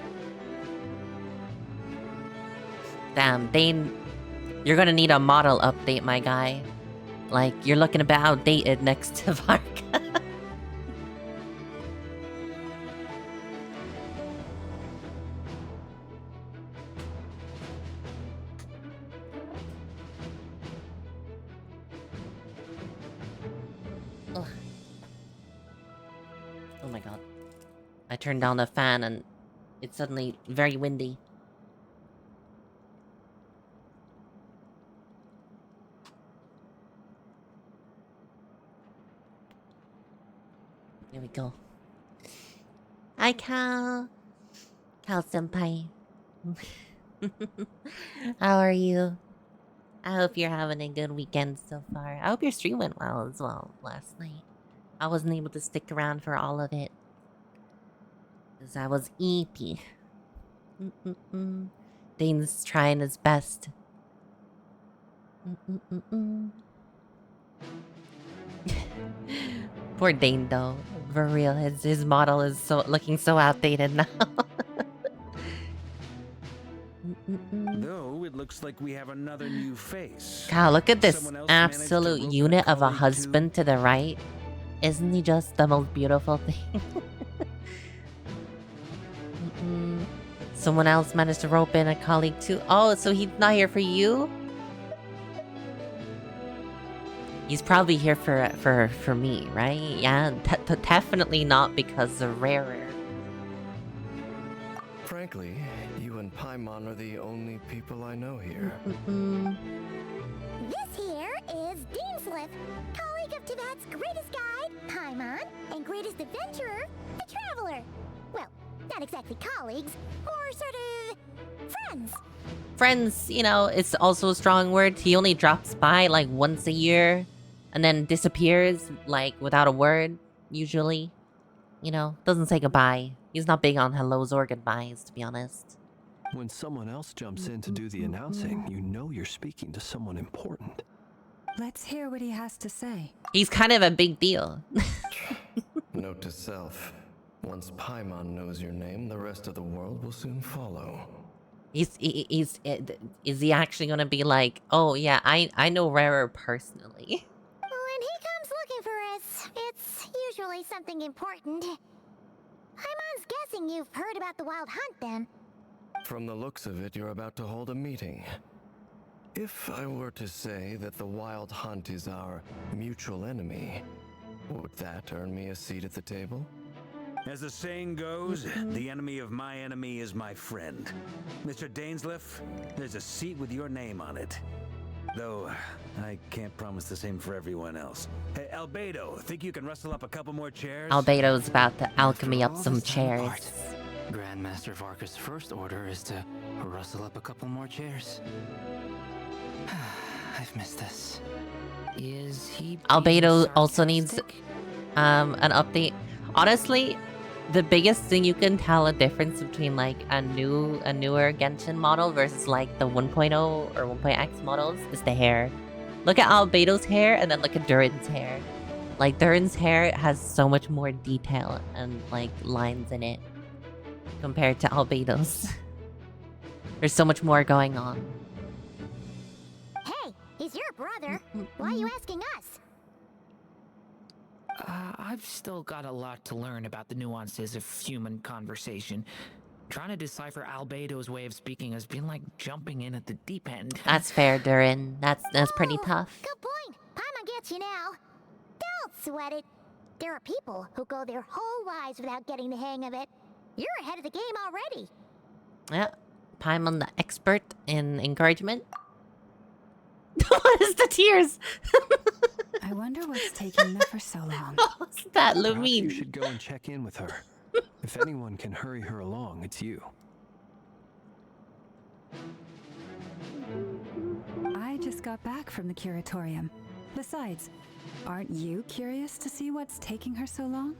Damn, Dane, you're gonna need a model update, my guy. Like, you're looking a bit outdated next to Varka. Ugh. Oh my god. I turned down the fan and it's suddenly very windy. Here we go. Hi, Cal. Cal senpai. How are you? I hope you're having a good weekend so far. I hope your stream went well as well last night. I wasn't able to stick around for all of it. Because I was EP. Dane's trying his best. Poor Dane though. For real, his model is looking so outdated now. Though it looks like we have another new face. God, look at this Someone else managed to absolute rope unit that of a colleague husband to the right. Isn't he just the most beautiful thing? Someone else managed to rope in a colleague too. Oh, so he's not here for you? He's probably here for me, right? Yeah, definitely not because of Rarer. Frankly, you and Paimon are the only people I know here. This here is Deansliff, colleague of Tibet's greatest guide, Paimon, and greatest adventurer, the Traveler. Well, not exactly colleagues, or sort of friends. Friends, you know, it's also a strong word. He only drops by like once a year and then disappears like without a word, usually. You know, doesn't say goodbye. He's not big on hellos or goodbyes, to be honest. When someone else jumps in to do the announcing, you know you're speaking to someone important. Let's hear what he has to say. He's kind of a big deal. Note to self. Once Paimon knows your name, the rest of the world will soon follow. Is he actually gonna be like, oh yeah, I know Rarer personally? When he comes looking for us, it's usually something important. Paimon's guessing you've heard about the Wild Hunt, then. From the looks of it, you're about to hold a meeting. If I were to say that the Wild Hunt is our mutual enemy, would that earn me a seat at the table? As the saying goes, the enemy of my enemy is my friend. Mr. Dainsliff, there's a seat with your name on it. Though, I can't promise the same for everyone else. Hey, Albedo, think you can rustle up a couple more chairs? Albedo's about to alchemy up some chairs. Grandmaster Varka's first order is to rustle up a couple more chairs. I've missed this. Is he Albedo also needs an update. Honestly, the biggest thing you can tell a difference between like a newer Genshin model versus like the 1.0 or 1.x models is the hair. Look at Albedo's hair and then look at Durin's hair. Like Durin's hair has so much more detail and like lines in it compared to Albedo's. There's so much more going on. Hey, he's your brother. Why are you asking us? I've still got a lot to learn about the nuances of human conversation. Trying to decipher Albedo's way of speaking has been like jumping in at the deep end. That's fair, Durin. That's pretty tough. Good point. Paimon gets you now. Don't sweat it. There are people who go their whole lives without getting the hang of it. You're ahead of the game already. Yeah, Paimon the expert in encouragement. What is the tears? I wonder what's taking her so long. What's that, Perhaps Lumine? you should go and check in with her. If anyone can hurry her along, it's you. I just got back from the curatorium. Besides, aren't you curious to see what's taking her so long?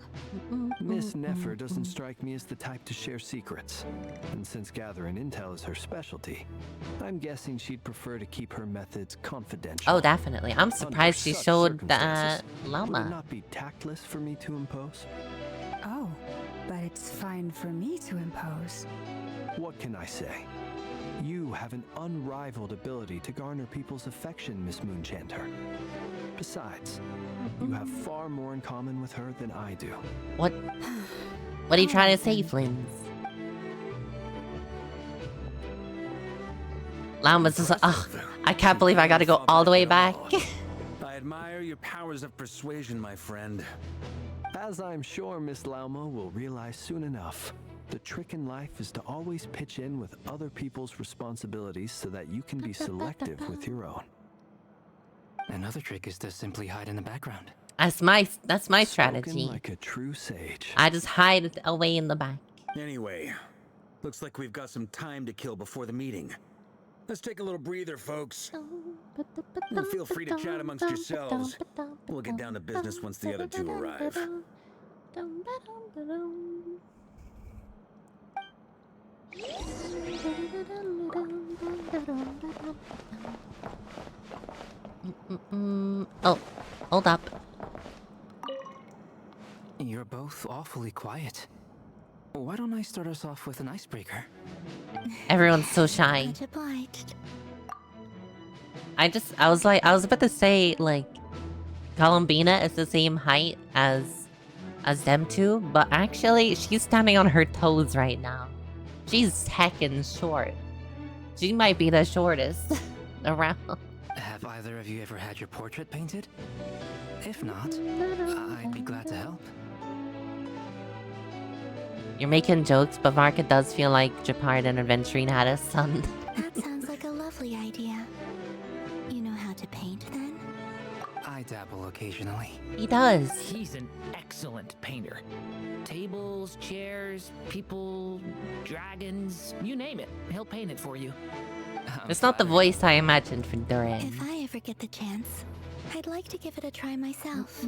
Miss Nefer doesn't strike me as the type to share secrets. And since gathering intel is her specialty, I'm guessing she'd prefer to keep her methods confidential. Oh, definitely. I'm surprised she such showed the circumstances, Would it llama. not be tactless for me to impose? Oh, but it's fine for me to impose. What can I say? You have an unrivaled ability to garner people's affection, Miss Moonchanter. Besides, you have far more in common with her than I do. What are you trying to say, Flins? Llama's just like, ugh, I can't believe I gotta go all the way back. I admire your powers of persuasion, my friend. As I'm sure Miss Lauma will realize soon enough, the trick in life is to always pitch in with other people's responsibilities so that you can be selective with your own. Another trick is to simply hide in the background. That's my Spoken strategy. like a true sage. I just hide away in the back. Anyway, looks like we've got some time to kill before the meeting. Let's take a little breather, folks. And feel free to chat amongst yourselves. We'll get down to business once the other two arrive. Oh, hold up. You're both awfully quiet. Why don't I start us off with an icebreaker? Everyone's so shy. Much obliged. I was about to say, like, Columbina is the same height as them two, but actually, she's standing on her toes right now. She's heckin' short. She might be the shortest around. Have either of you ever had your portrait painted? If not, I'd be glad to help. You're making jokes, but Varka does feel like Japard and Adventurine had a son. That sounds like a lovely idea. You know how to paint then? I dabble occasionally. He does. He's an excellent painter. Tables, chairs, people, dragons, you name it. He'll paint it for you. It's not the voice I imagined for Duran. If I ever get the chance, I'd like to give it a try myself.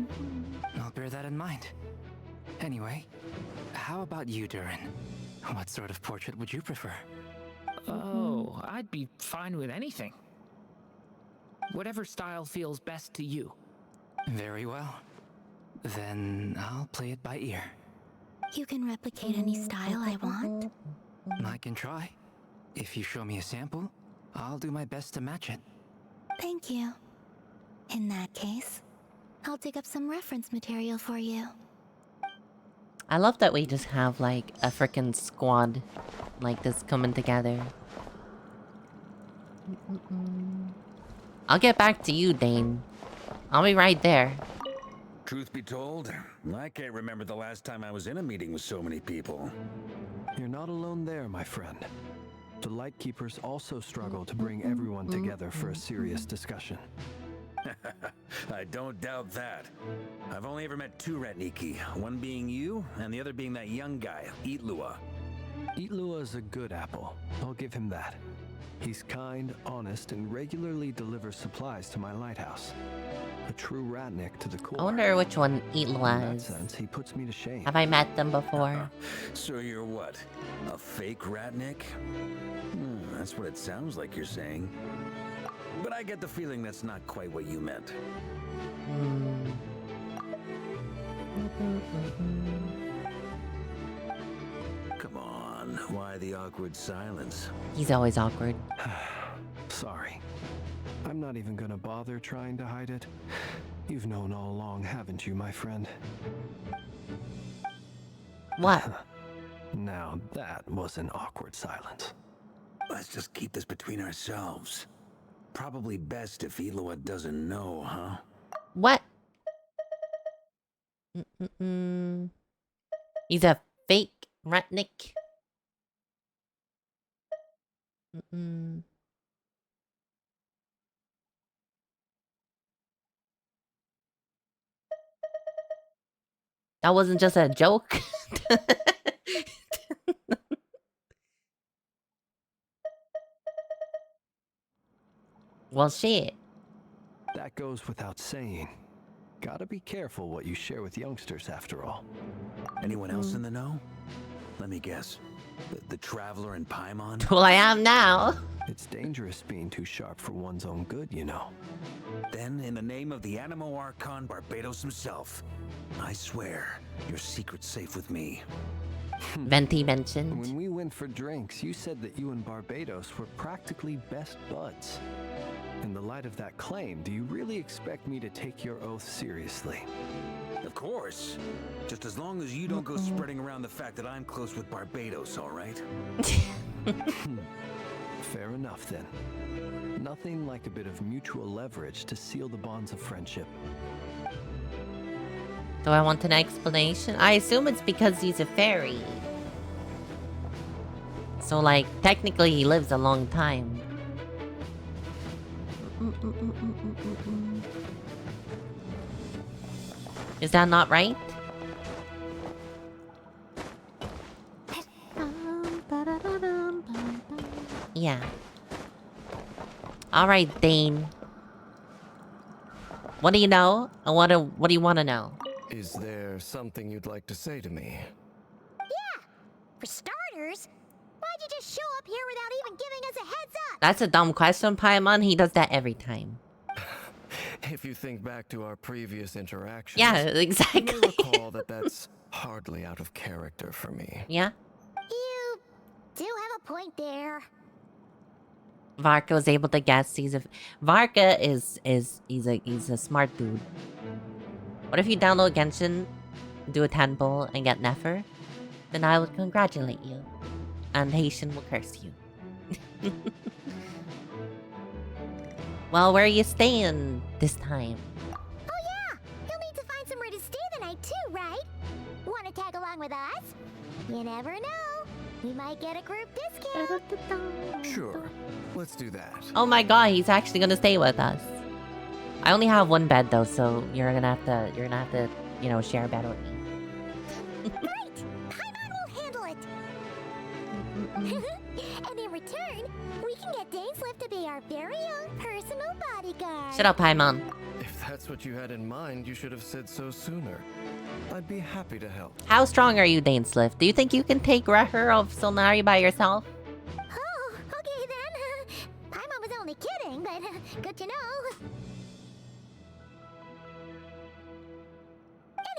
I'll bear that in mind. Anyway, how about you, Duran? What sort of portrait would you prefer? Oh, I'd be fine with anything. Whatever style feels best to you. Very well. Then I'll play it by ear. You can replicate any style I want? I can try. If you show me a sample, I'll do my best to match it. Thank you. In that case, I'll dig up some reference material for you. I love that we just have like a freaking squad like this coming together. I'll get back to you, Dane. I'll be right there. Truth be told, I can't remember the last time I was in a meeting with so many people. You're not alone there, my friend. The Lightkeepers also struggle to bring everyone together for a serious discussion. I don't doubt that. I've only ever met two Ratniki, one being you, and the other being that young guy, Eatlua. Eatlua is a good apple. I'll give him that. He's kind, honest, and regularly delivers supplies to my lighthouse. A true Ratnik to the core. I wonder which one In Eatlua that is. sense, he puts me to shame. Have I met them before? So you're what? A fake Ratnik? That's what it sounds like you're saying. But I get the feeling that's not quite what you meant. Come on, why the awkward silence? He's always awkward. Sorry. I'm not even gonna bother trying to hide it. You've known all along, haven't you, my friend? What? Now that was an awkward silence. Let's just keep this between ourselves. Probably best if Eloa doesn't know, huh? What? He's a fake Ratnik. That wasn't just a joke. Well, shit. That goes without saying. Gotta be careful what you share with youngsters, after all. Anyone else in the know? Let me guess. The Traveler and Paimon? Well, I am now. It's dangerous being too sharp for one's own good, you know. Then, in the name of the Animo Archon Barbados himself, I swear your secret's safe with me. Venti mentioned. When we went for drinks, you said that you and Barbados were practically best buds. In the light of that claim, do you really expect me to take your oath seriously? Of course. Just as long as you don't go spreading around the fact that I'm close with Barbados, all right? Fair enough, then. Nothing like a bit of mutual leverage to seal the bonds of friendship. Do I want an explanation? I assume it's because he's a fairy. So, like, technically he lives a long time. Is that not right? Yeah. Alright, Dane. What do you know? What do you want to know? Is there something you'd like to say to me? Yeah! For starters, why'd you just show up here without even giving us a heads up? That's a dumb question, Paimon. He does that every time. If you think back to our previous interactions, Yeah, exactly. you may recall that that's hardly out of character for me. Yeah? You do have a point there. Varka was able to guess Varka is he's a smart dude. What if you download Genshin, do a 10 pull, and get Nefer? Then I would congratulate you. and Haitian will curse you. Well, where are you staying this time? Oh yeah! You'll need to find somewhere to stay the night too, right? Wanna tag along with us? You never know. We might get a group discount. Sure, let's do that. Oh my god, he's actually gonna stay with us. I only have one bed though, so you're gonna have to, you know, share a bed with me. Great! Paimon will handle it! And in return, we can get Dainslift to be our very own personal bodyguard. Shut up, Paimon. If that's what you had in mind, you should have said so sooner. I'd be happy to help. How strong are you, Dainslift? Do you think you can take Reher of Solnari by yourself? Oh, okay then. Paimon was only kidding, but good to know.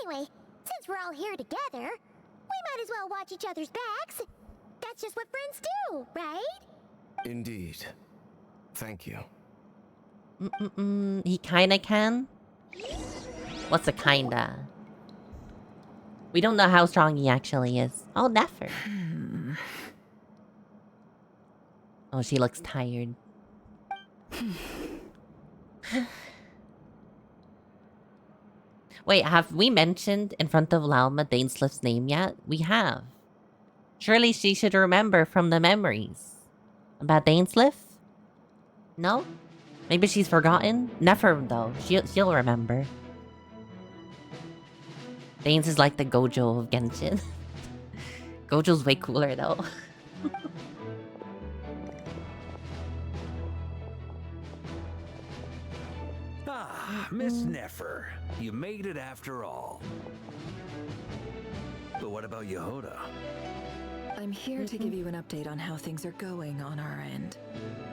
Anyway, since we're all here together, we might as well watch each other's backs. That's just what friends do, right? Indeed. Thank you. He kinda can? What's a kinda? We don't know how strong he actually is. Oh, Nefer. Oh, she looks tired. Wait, have we mentioned in front of Lauma Dainslift's name yet? We have. Surely she should remember from the memories. About Dainslift? No? Maybe she's forgotten? Never though. She'll remember. Danes is like the Gojo of Genshin. Gojo's way cooler though. Ah, Miss Nefer. You made it after all. But what about Yehoda? I'm here to give you an update on how things are going on our end.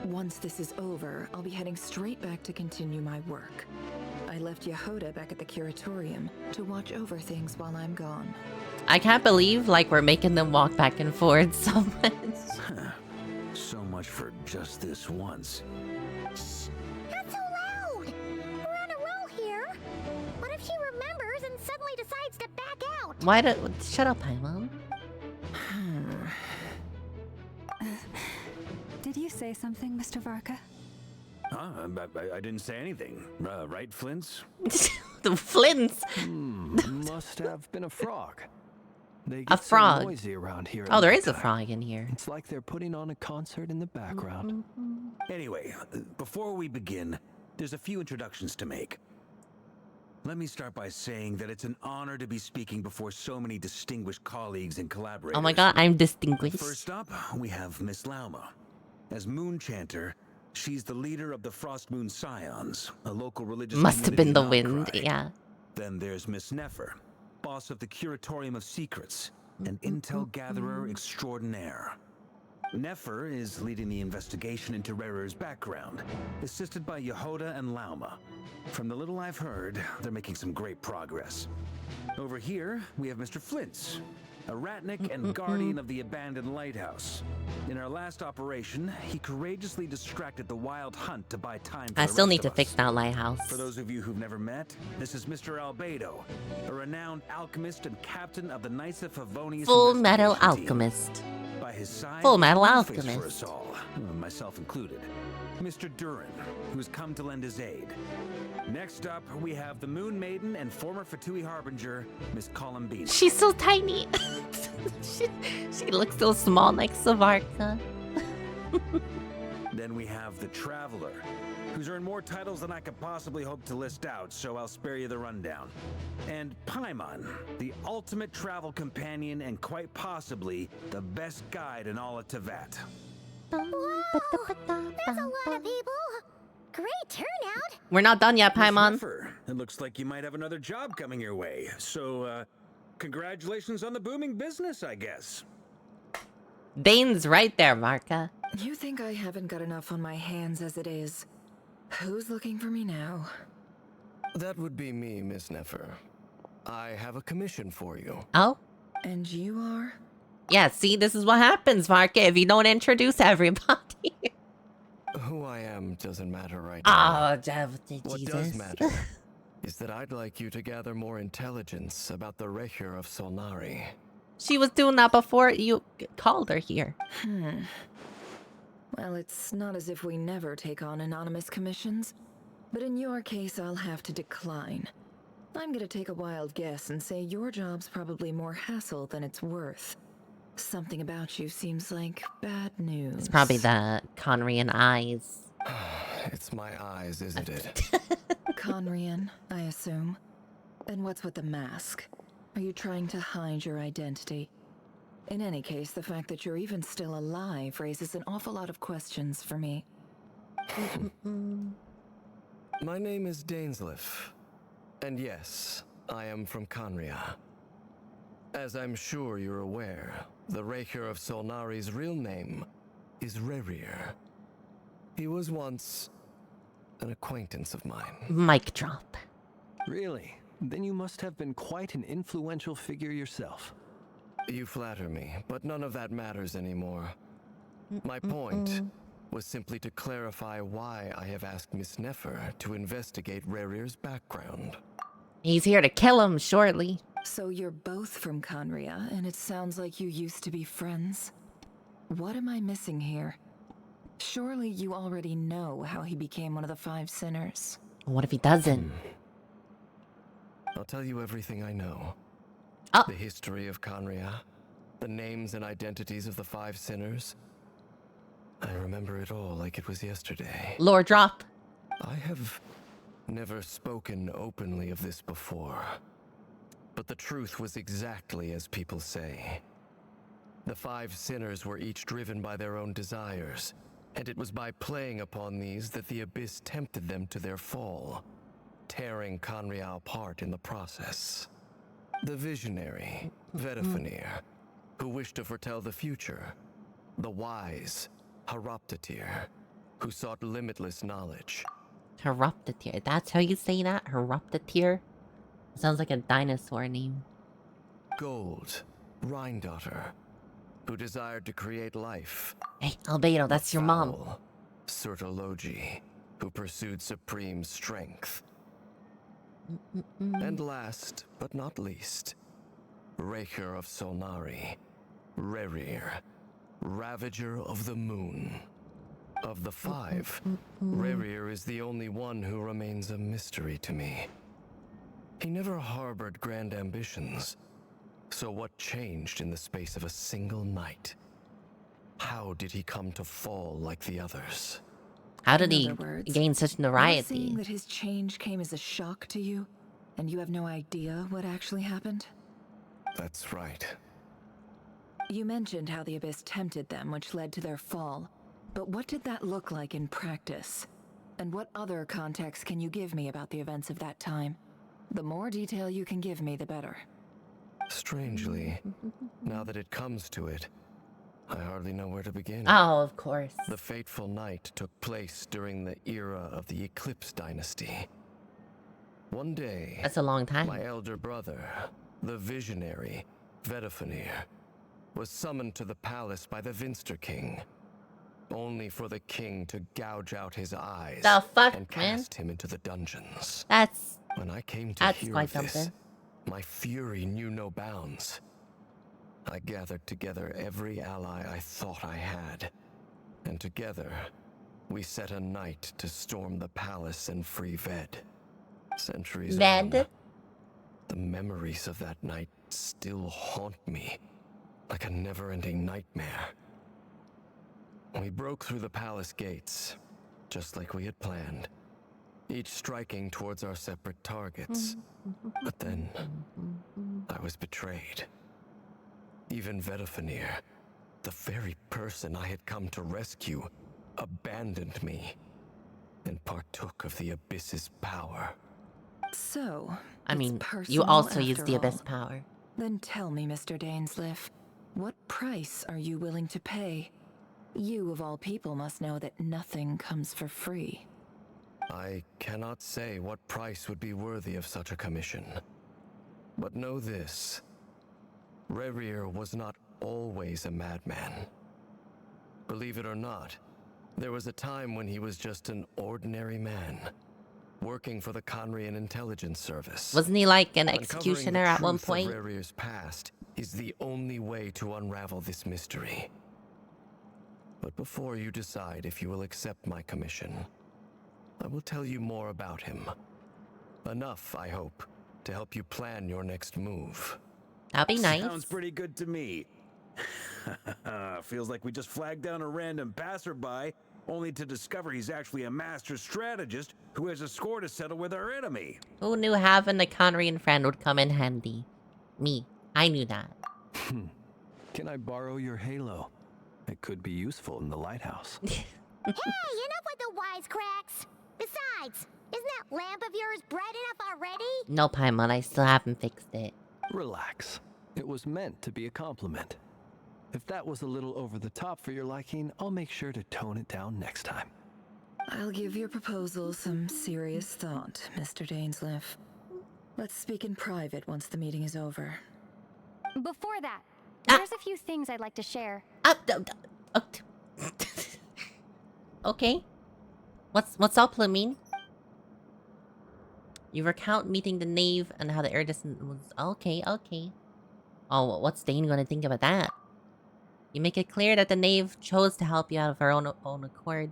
Once this is over, I'll be heading straight back to continue my work. I left Yehoda back at the curatorium to watch over things while I'm gone. I can't believe like we're making them walk back and forth so much. So much for just this once. Shh! Not so loud! We're on a roll here. What if she remembers and suddenly decides to back out? Why do... Shut up, Paimon. Did you say something, Mr. Varka? I didn't say anything. Right, Flints? The Flints? Must have been a frog. They A get frog? so noisy around here. Oh, at there night is a time. frog in here. It's like they're putting on a concert in the background. Anyway, before we begin, there's a few introductions to make. Let me start by saying that it's an honor to be speaking before so many distinguished colleagues and collaborators. Oh my god, I'm distinguished. First up, we have Miss Lauma. As Moon Chanter, she's the leader of the Frost Moon Scions, a local religious Must have been the community in wind, Outcry. yeah. Then there's Miss Nefer, boss of the Curatorium of Secrets, an intel gatherer extraordinaire. Nefer is leading the investigation into Rerer's background, assisted by Yehoda and Lauma. From the little I've heard, they're making some great progress. Over here, we have Mr. Flintz, a Ratnik and guardian of the abandoned lighthouse. In our last operation, he courageously distracted the wild hunt to buy time for I the still rest need to of us. fix that lighthouse. For those of you who've never met, this is Mr. Albedo, a renowned alchemist and captain of the Knights of Favonius Full Metal investigation team. Alchemist. By his side, Full Metal there's a new face for Alchemist. us all, myself included. Mr. Durin, who's come to lend his aid. Next up, we have the Moon Maiden and former Fatui Harbinger, Miss Columbine. She's so tiny. she looks so small like Savarka. Then we have the Traveler, who's earned more titles than I could possibly hope to list out, so I'll spare you the rundown. And Paimon, the ultimate travel companion and quite possibly the best guide in all of Tevat. Wow! That's a lot of people! Great turnout! We're not done yet, Miss Paimon. Nefer, it looks like you might have another job coming your way, so congratulations on the booming business, I guess. Dane's right there, Marka. You think I haven't got enough on my hands as it is? Who's looking for me now? That would be me, Miss Nefer. I have a commission for you. Oh? And you are? Yeah, see, this is what happens, Marka, if you don't introduce everybody. Who I am doesn't matter right now. Oh, Jesus. What does matter is that I'd like you to gather more intelligence about the Recher of Solnari. She was doing that before you called her here. Well, it's not as if we never take on anonymous commissions, but in your case, I'll have to decline. I'm gonna take a wild guess and say your job's probably more hassle than it's worth. Something about you seems like bad news. It's probably the Conrian eyes. It's my eyes, isn't it? Conrian, I assume. And what's with the mask? Are you trying to hide your identity? In any case, the fact that you're even still alive raises an awful lot of questions for me. My name is Dainsleif. And yes, I am from Conria. As I'm sure you're aware, the Raker of Solnari's real name is Rerir. He was once an acquaintance of mine. Mic drop. Really? Then you must have been quite an influential figure yourself. You flatter me, but none of that matters anymore. My point was simply to clarify why I have asked Miss Nefer to investigate Rerir's background. He's here to kill him shortly. So you're both from Conria, and it sounds like you used to be friends. What am I missing here? Surely you already know how he became one of the Five Sinners. What if he doesn't? I'll tell you everything I know. Oh. The history of Conria, the names and identities of the Five Sinners. I remember it all like it was yesterday. Lore drop. I have never spoken openly of this before. But the truth was exactly as people say. The Five Sinners were each driven by their own desires, and it was by playing upon these that the Abyss tempted them to their fall, tearing Conria apart in the process. The visionary, Vedifenir, who wished to foretell the future. The wise, Haroptatir, who sought limitless knowledge. Haroptatir. That's how you say that? Haroptatir? Sounds like a dinosaur name. Gold, Rhindaughter, who desired to create life. Hey, Albedo, that's your mom. Sertologi, who pursued supreme strength. And last, but not least, Raker of Solnari, Rerir, Ravager of the Moon. Of the five, Rerir is the only one who remains a mystery to me. He never harbored grand ambitions. So what changed in the space of a single night? How did he come to fall like the others? How did he gain such You're notoriety? saying that his change came as a shock to you, and you have no idea what actually happened? That's right. You mentioned how the Abyss tempted them, which led to their fall. But what did that look like in practice? And what other context can you give me about the events of that time? The more detail you can give me, the better. Strangely, now that it comes to it, I hardly know where to begin. Oh, of course. The fateful night took place during the era of the Eclipse Dynasty. One day, That's a long time. my elder brother, the visionary, Vedifenir, was summoned to the palace by the Vinster King, only for the king to gouge out his eyes The fuck, and man? cast him into the dungeons. That's When I came to hear quite of this, something. my fury knew no bounds. I gathered together every ally I thought I had, and together we set a night to storm the palace and free Ved. Centuries on, Ved? the memories of that night still haunt me like a never-ending nightmare. We broke through the palace gates, just like we had planned, each striking towards our separate targets. But then, I was betrayed. Even Vedifenir, the very person I had come to rescue, abandoned me and partook of the Abyss's power. So, I it's mean, you personal also use after the all. Abyss power. Then tell me, Mr. Dainsleif, what price are you willing to pay? You, of all people, must know that nothing comes for free. I cannot say what price would be worthy of such a commission. But know this. Rerir was not always a madman. Believe it or not, there was a time when he was just an ordinary man. working for the Conrian Intelligence Service. Wasn't he like an Uncovering executioner the at one truth point? of Rerir's past is the only way to unravel this mystery. But before you decide if you will accept my commission, I will tell you more about him. Enough, I hope, to help you plan your next move. That'd be nice. Sounds pretty good to me. Feels like we just flagged down a random passerby, only to discover he's actually a master strategist who has a score to settle with our enemy. Who knew having a Conrian friend would come in handy? Me. I knew that. Can I borrow your halo? It could be useful in the lighthouse. Hey, enough with the wisecracks! Besides, isn't that lamp of yours bright enough already? No, Paimon, I still haven't fixed it. Relax. It was meant to be a compliment. If that was a little over the top for your liking, I'll make sure to tone it down next time. I'll give your proposal some serious thought, Mr. Dainsleif. Let's speak in private once the meeting is over. Before that, there's a few things I'd like to share. Okay. What's up, Lamine? You recount meeting the knave and how the iridescent was... Okay. Oh, what's Dane gonna think about that? You make it clear that the knave chose to help you out of her own accord.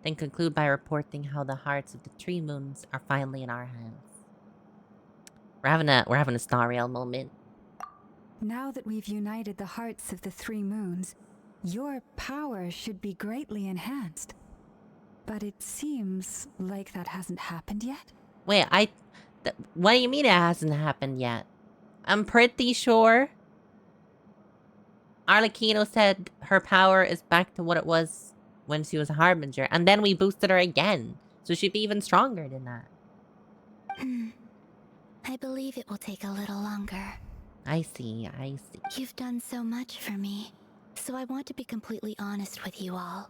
Then conclude by reporting how the hearts of the 3 moons are finally in our hands. We're having a Stariel moment. Now that we've united the hearts of the 3 moons, your power should be greatly enhanced. But it seems like that hasn't happened yet. Wait, what do you mean it hasn't happened yet? I'm pretty sure Arlecchino said her power is back to what it was when she was a Harbinger. And then we boosted her again. So she'd be even stronger than that. I believe it will take a little longer. I see. You've done so much for me, so I want to be completely honest with you all.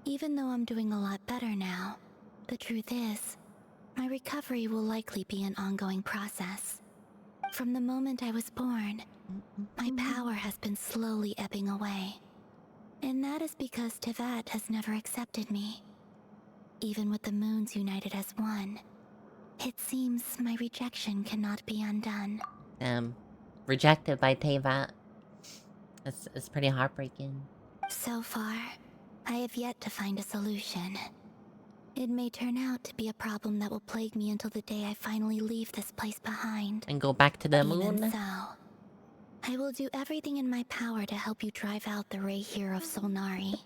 Even though I'm doing a lot better now, the truth is, my recovery will likely be an ongoing process. From the moment I was born, my power has been slowly ebbing away. And that is because Tevat has never accepted me. Even with the moons united as one, it seems my rejection cannot be undone. Rejected by Tevat. It's pretty heartbreaking. So far, I have yet to find a solution. It may turn out to be a problem that will plague me until the day I finally leave this place behind. And go back to the Even moon? so, I will do everything in my power to help you drive out the Ray here of Solnari.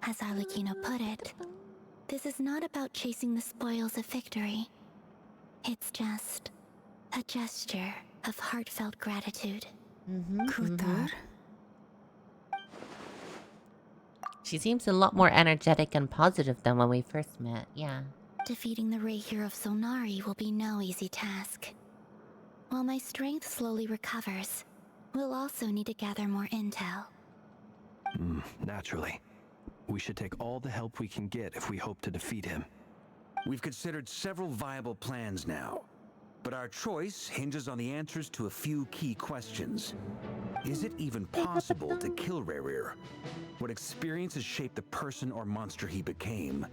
As Arlecchino put it, this is not about chasing the spoils of victory. It's just a gesture of heartfelt gratitude. Kutar. She seems a lot more energetic and positive than when we first met, yeah. Defeating the Ray here of Solnari will be no easy task. While my strength slowly recovers, we'll also need to gather more intel. Naturally. We should take all the help we can get if we hope to defeat him. We've considered several viable plans now, but our choice hinges on the answers to a few key questions. Is it even possible to kill Rerir? What experiences shaped the person or monster he became?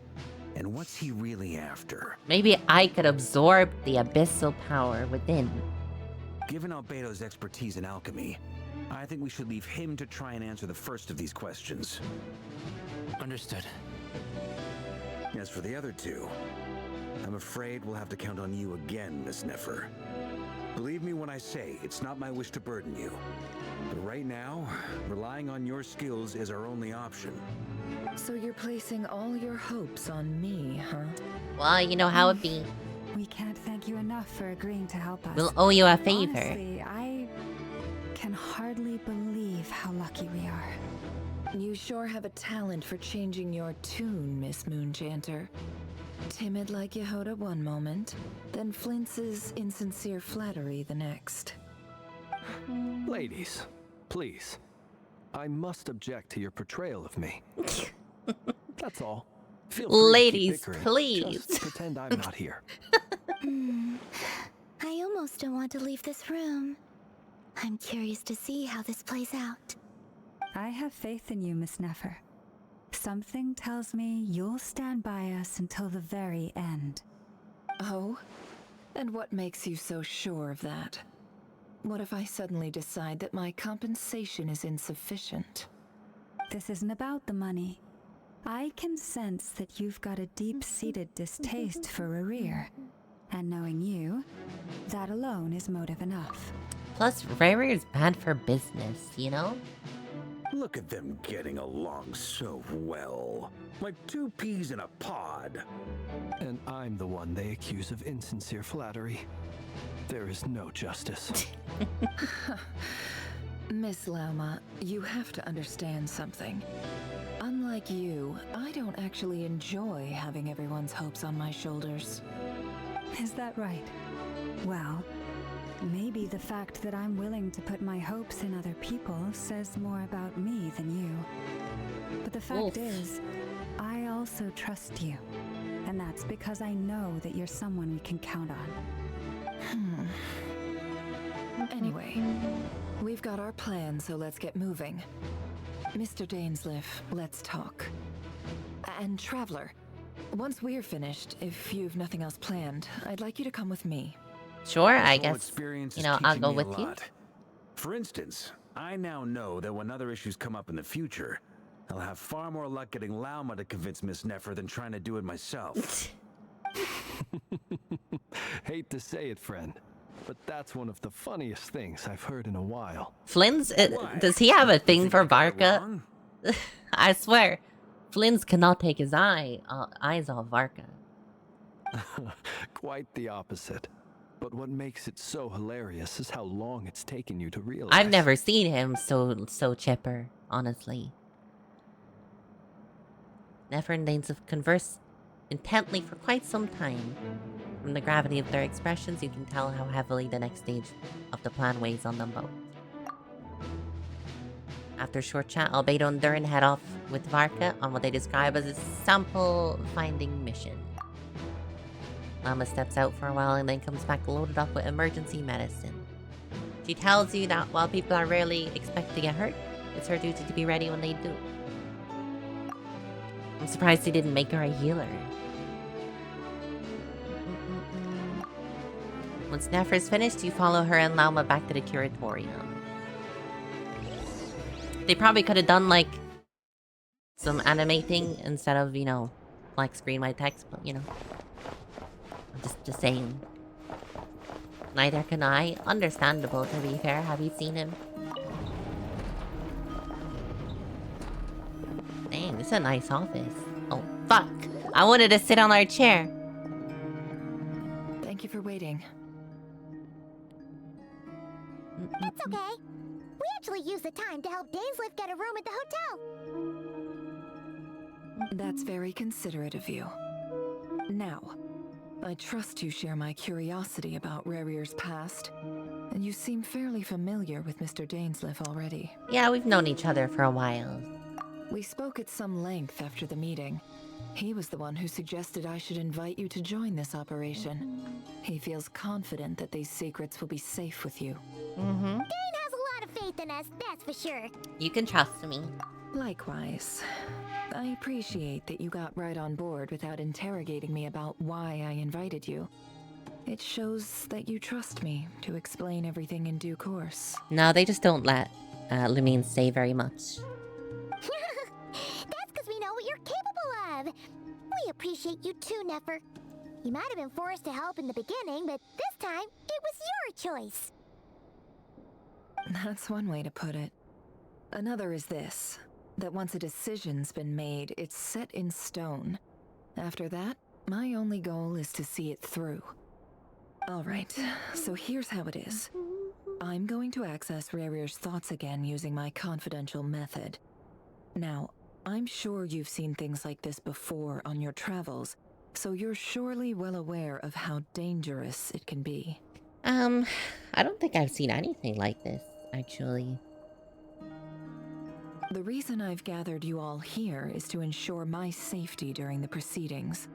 And what's he really after? Maybe I could absorb the abyssal power within. Given Albedo's expertise in alchemy, I think we should leave him to try and answer the first of these questions. Understood. As for the other two, I'm afraid we'll have to count on you again, Miss Nefer. Believe me when I say it's not my wish to burden you. But right now, relying on your skills is our only option. So you're placing all your hopes on me, huh? Well, you know how it be. We can't thank you enough for agreeing to help us. We'll owe you a favor. Honestly, I can hardly believe how lucky we are. You sure have a talent for changing your tune, Miss Moonchanter. Timid like Yehoda one moment, then flinches insincere flattery the next. Ladies, please. I must object to your portrayal of me. That's all. Feel free to keep Ladies, bickering. please. Just pretend I'm not here. I almost don't want to leave this room. I'm curious to see how this plays out. I have faith in you, Miss Nefer. Something tells me you'll stand by us until the very end. Oh? And what makes you so sure of that? What if I suddenly decide that my compensation is insufficient? This isn't about the money. I can sense that you've got a deep-seated distaste for Rerir. And knowing you, that alone is motive enough. Plus, Rerir is bad for business, you know? Look at them getting along so well. Like two peas in a pod. And I'm the one they accuse of insincere flattery. There is no justice. Miss Lauma, you have to understand something. Unlike you, I don't actually enjoy having everyone's hopes on my shoulders. Is that right? Well, maybe the fact that I'm willing to put my hopes in other people says more about me than you. But the fact is, I also trust you. And that's because I know that you're someone we can count on. Anyway, we've got our plan, so let's get moving. Mr. Dainsleif, let's talk. And Traveler, once we're finished, if you've nothing else planned, I'd like you to come with me. Sure, I This whole guess, experience you is know, I'll teaching go me with a you. lot. For instance, I now know that when other issues come up in the future, I'll have far more luck getting Lauma to convince Miss Nefer than trying to do it myself. Hate to say it, friend, but that's one of the funniest things I've heard in a while. Flynn's, does he have a thing for Varka? I swear, Flynn's cannot take his eyes off Varka. Quite the opposite. But what makes it so hilarious is how long it's taken you to realize. I've never seen him so chipper, honestly. Nefer and Dainsleif converse intently for quite some time. From the gravity of their expressions, you can tell how heavily the next stage of the plan weighs on them both. After a short chat, Albedo and Durin head off with Varka on what they describe as a sample finding mission. Lauma steps out for a while and then comes back loaded up with emergency medicine. She tells you that while people are rarely expected to get hurt, it's her duty to be ready when they do. I'm surprised they didn't make her a healer. Once Nefer's finished, you follow her and Lauma back to the curatorium. They probably could have done, like, some animating instead of, you know, black screen white text, but, you know. I'm just saying. Neither can I. Understandable, to be fair. Have you seen him? Dang, this is a nice office. Oh, fuck. I wanted to sit on our chair. Thank you for waiting. That's okay. We actually used the time to help Dainsleif get a room at the hotel. That's very considerate of you. Now, I trust you share my curiosity about Rerir's past, and you seem fairly familiar with Mr. Dainsleif already. Yeah, we've known each other for a while. We spoke at some length after the meeting. He was the one who suggested I should invite you to join this operation. He feels confident that these secrets will be safe with you. Mm-hmm. Dane has a lot of faith in us, that's for sure. You can trust me. Likewise. I appreciate that you got right on board without interrogating me about why I invited you. It shows that you trust me to explain everything in due course. No, they just don't let Lumine say very much. That's because we know what you're capable of. We appreciate you too, Nefer. You might have been forced to help in the beginning, but this time, it was your choice. That's one way to put it. Another is this, that once a decision's been made, it's set in stone. After that, my only goal is to see it through. Alright, so here's how it is. I'm going to access Rerir's thoughts again using my confidential method. Now, I'm sure you've seen things like this before on your travels, so you're surely well aware of how dangerous it can be. I don't think I've seen anything like this, actually. The reason I've gathered you all here is to ensure my safety during the proceedings.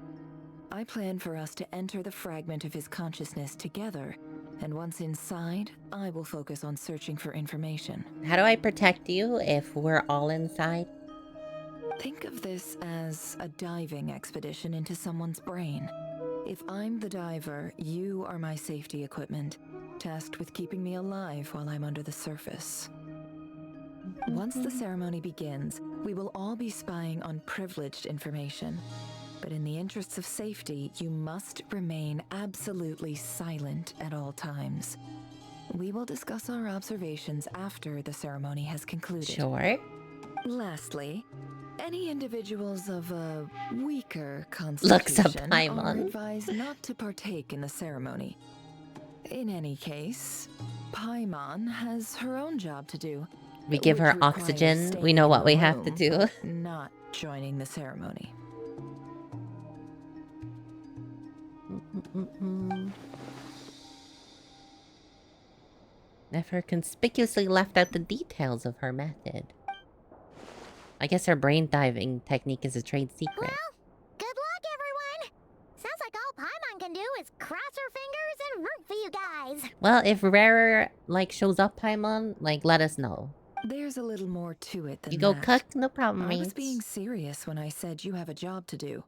I plan for us to enter the fragment of his consciousness together, and once inside, I will focus on searching for information. How do I protect you if we're all inside? Think of this as a diving expedition into someone's brain. If I'm the diver, you are my safety equipment, tasked with keeping me alive while I'm under the surface. Once the ceremony begins, we will all be spying on privileged information. But in the interests of safety, you must remain absolutely silent at all times. We will discuss our observations after the ceremony has concluded. Sure. Lastly, any individuals of a weaker Looks up constitution are Paimon. advised not to partake in the ceremony. In any case, Paimon has her own job to do. We give which her requires oxygen. We staying know in what the we have to room, do. not joining the ceremony. Nefer conspicuously left out the details of her method. I guess her brain diving technique is a trade secret. Well, good luck, everyone. Sounds like all Paimon can do is cross her fingers and root for you guys. Well, if Rarer, like, shows up, Paimon, like, let us know. There's a little more to it than You go that. cook? No problem, I was mates. being serious when I said you have a job to do.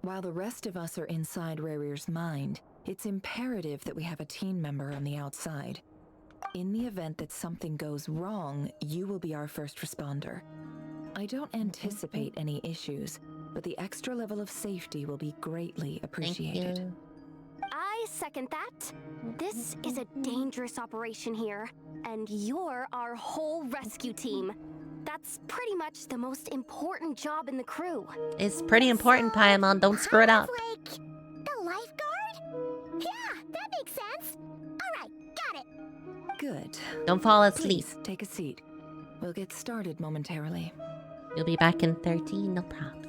While the rest of us are inside Rarier's mind, it's imperative that we have a team member on the outside. In the event that something goes wrong, you will be our first responder. I don't anticipate any issues, but the extra level of safety will be greatly appreciated. Thank you. I second that. This is a dangerous operation here, and you're our whole rescue team. That's pretty much the most important job in the crew. It's pretty important, Paimon. Don't screw it up. Like, the lifeguard? Yeah, that makes sense. All right, got it. Good. Don't fall asleep. Please, take a seat. We'll get started momentarily. You'll be back in 13, no props.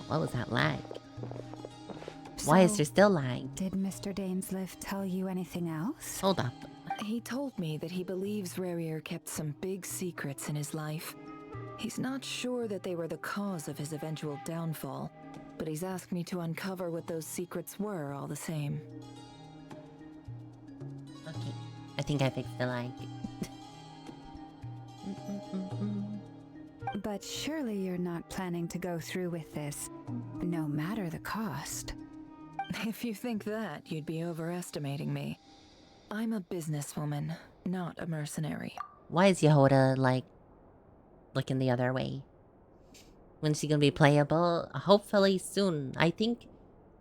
What was that lag? Why is So, there still lag? Did Mr. Dainsliff tell you anything else? Hold up. He told me that he believes Rarier kept some big secrets in his life. He's not sure that they were the cause of his eventual downfall, but he's asked me to uncover what those secrets were all the same. Okay. I think I fixed the lag. But surely you're not planning to go through with this, no matter the cost. If you think that, you'd be overestimating me. I'm a businesswoman, not a mercenary. Why is Yehoda, like, looking the other way? When's she gonna be playable? Hopefully soon. I think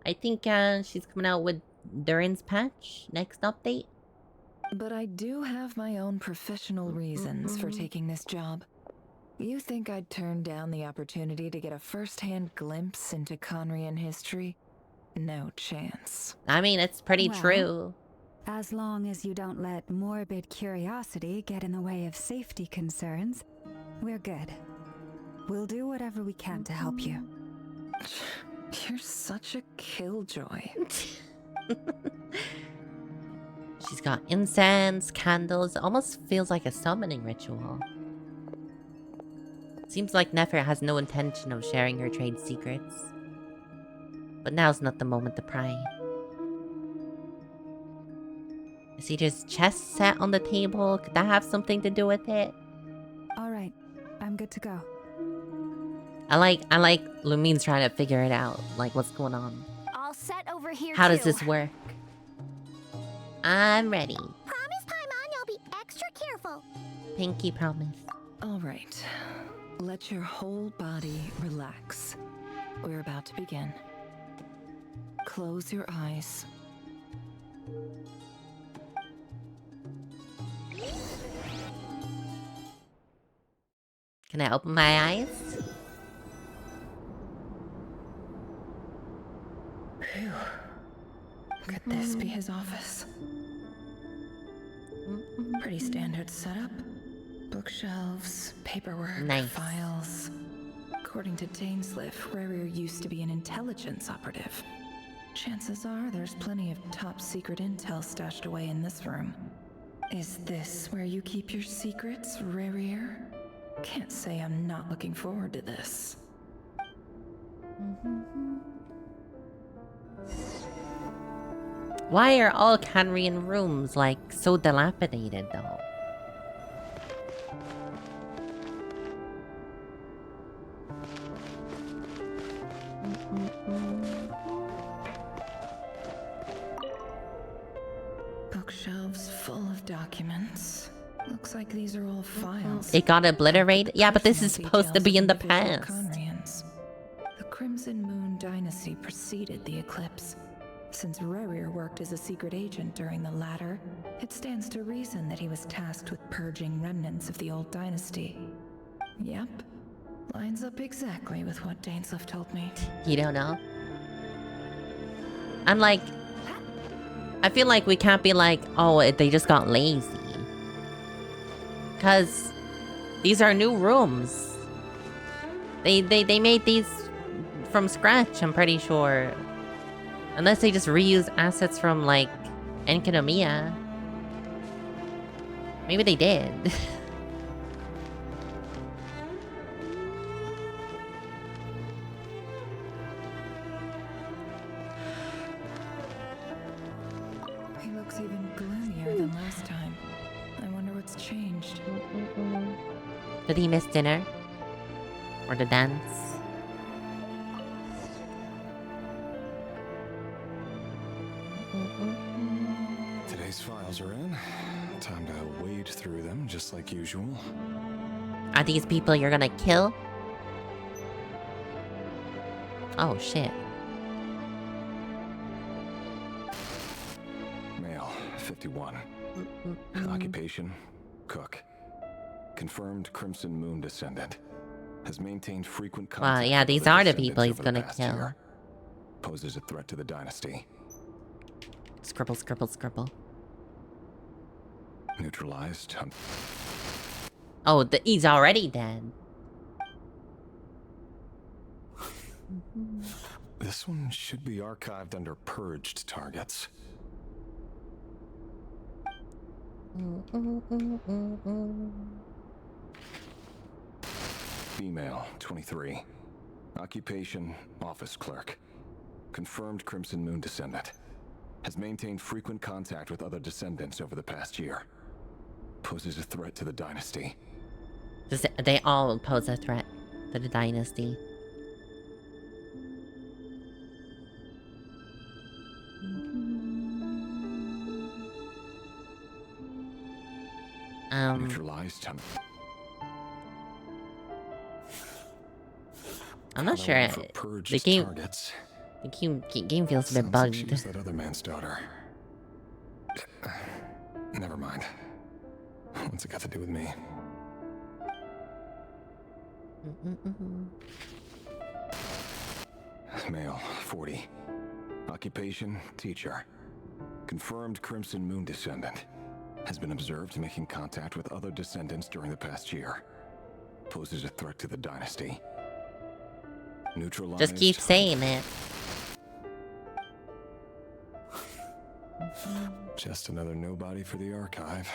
she's coming out with Durin's patch next update. But I do have my own professional reasons for taking this job. You think I'd turn down the opportunity to get a first-hand glimpse into Conrian history? No chance. I mean, it's pretty Well, true. As long as you don't let morbid curiosity get in the way of safety concerns, we're good. We'll do whatever we can to help you. You're such a killjoy. She's got incense, candles. Almost feels like a summoning ritual. Seems like Nefer has no intention of sharing her trade secrets. But now's not the moment to pry. I see there's chest set on the table. Could that have something to do with it? All right, I'm good to go. I like Lumine's trying to figure it out. Like, what's going on? All set over here. How does too. this work? I'm ready. Promise, Paimon, you'll be extra careful. Pinky promise. All right. Let your whole body relax. We're about to begin. Close your eyes. Can I open my eyes? Phew. Could this be his office? Pretty standard setup. Bookshelves, paperwork, Nice. files. According to Dainsliff, Rarier used to be an intelligence operative. Chances are there's plenty of top secret intel stashed away in this room. Is this where you keep your secrets, Rarier? Can't say I'm not looking forward to this. Why are all Canrian rooms, like, so dilapidated, though? Bookshelves full of documents. Looks like these are all files. It got obliterated? Yeah, but this is supposed to be in the past. The Crimson Moon Dynasty preceded the eclipse. Since Rerir worked as a secret agent during the latter, it stands to reason that he was tasked with purging remnants of the old dynasty. Yep. Lines up exactly with what Dainsleif told me. You don't know? I'm like... I feel like we can't be like, oh, they just got lazy. Because these are new rooms. They made these from scratch, I'm pretty sure. Unless they just reuse assets from, like, Enkanomiya. Maybe they did. He looks even gloomier than last time. I wonder what's changed. Did he miss dinner? Or the dance? Today's files are in. Time to wade through them just like usual. Are these people you're gonna kill? Oh, shit. Male, 51. Occupation, cook. Confirmed Crimson Moon descendant. Has maintained frequent contact. Wow, yeah, with these other are the descendants people he's over the gonna past kill. year. Poses a threat to the dynasty. Scribble, scribble, scribble. Neutralized. Oh, he's already dead. This one should be archived under purged targets. Female, 23. Occupation, office clerk. Confirmed Crimson Moon descendant. Has maintained frequent contact with other descendants over the past year. Poses a threat to the dynasty. They all pose a threat to the dynasty. Neutralized. I'm not sure. The game feels a bit bugged. She was that other man's daughter. Never mind. What's it got to do with me? Male, 40. Occupation, teacher. Confirmed Crimson Moon descendant. Has been observed making contact with other descendants during the past year. Poses a threat to the dynasty. Neutralized. Just keep saying it. Just another nobody for the archive.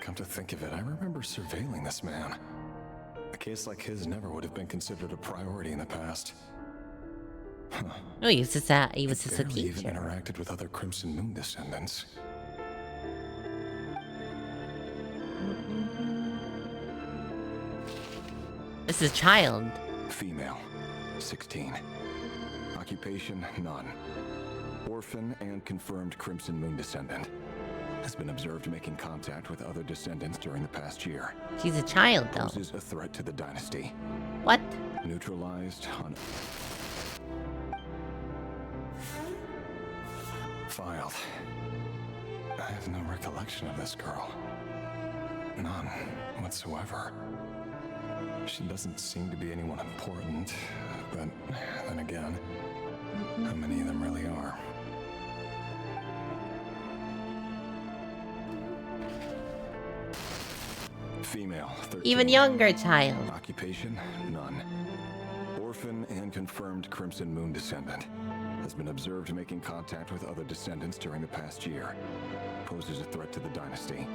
Come to think of it, I remember surveilling this man. A case like his never would have been considered a priority in the past. Huh. Oh, he was just a Barely teacher. even interacted with other Crimson Moon descendants. This is a child. Female, 16. Occupation, none. Orphan and confirmed Crimson Moon descendant. Has been observed making contact with other descendants during the past year. She's a child, though. Poses a threat to the dynasty. What? Neutralized on... Filed. I have no recollection of this girl. None whatsoever. She doesn't seem to be anyone important, but then again, how many of them really are? Female, 13. Even younger child. Occupation, none. Orphan and confirmed Crimson Moon descendant. Has been observed making contact with other descendants during the past year. Poses a threat to the dynasty.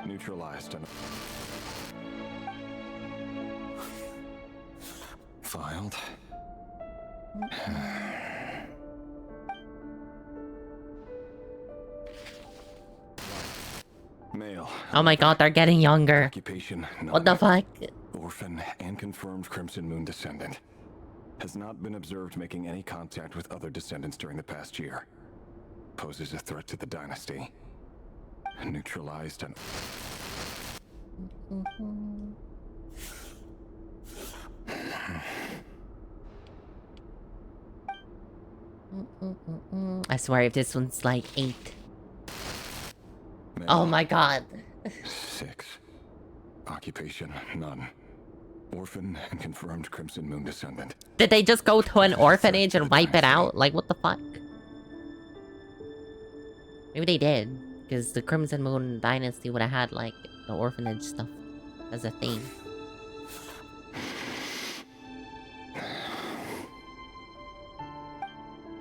Neutralized on... Filed. Male. Oh my god, they're getting younger. Occupation, none. What the fuck? Orphan and confirmed Crimson Moon descendant. Has not been observed making any contact with other descendants during the past year. poses a threat to the dynasty. Neutralized and... I swear if this one's like 8. Male, Oh my god. 6. Occupation, none. Orphan and confirmed Crimson Moon descendant. Did they just go to an orphanage and wipe it out? Like, what the fuck? Maybe they did. Because the Crimson Moon Dynasty would have had, like, the orphanage stuff as a thing.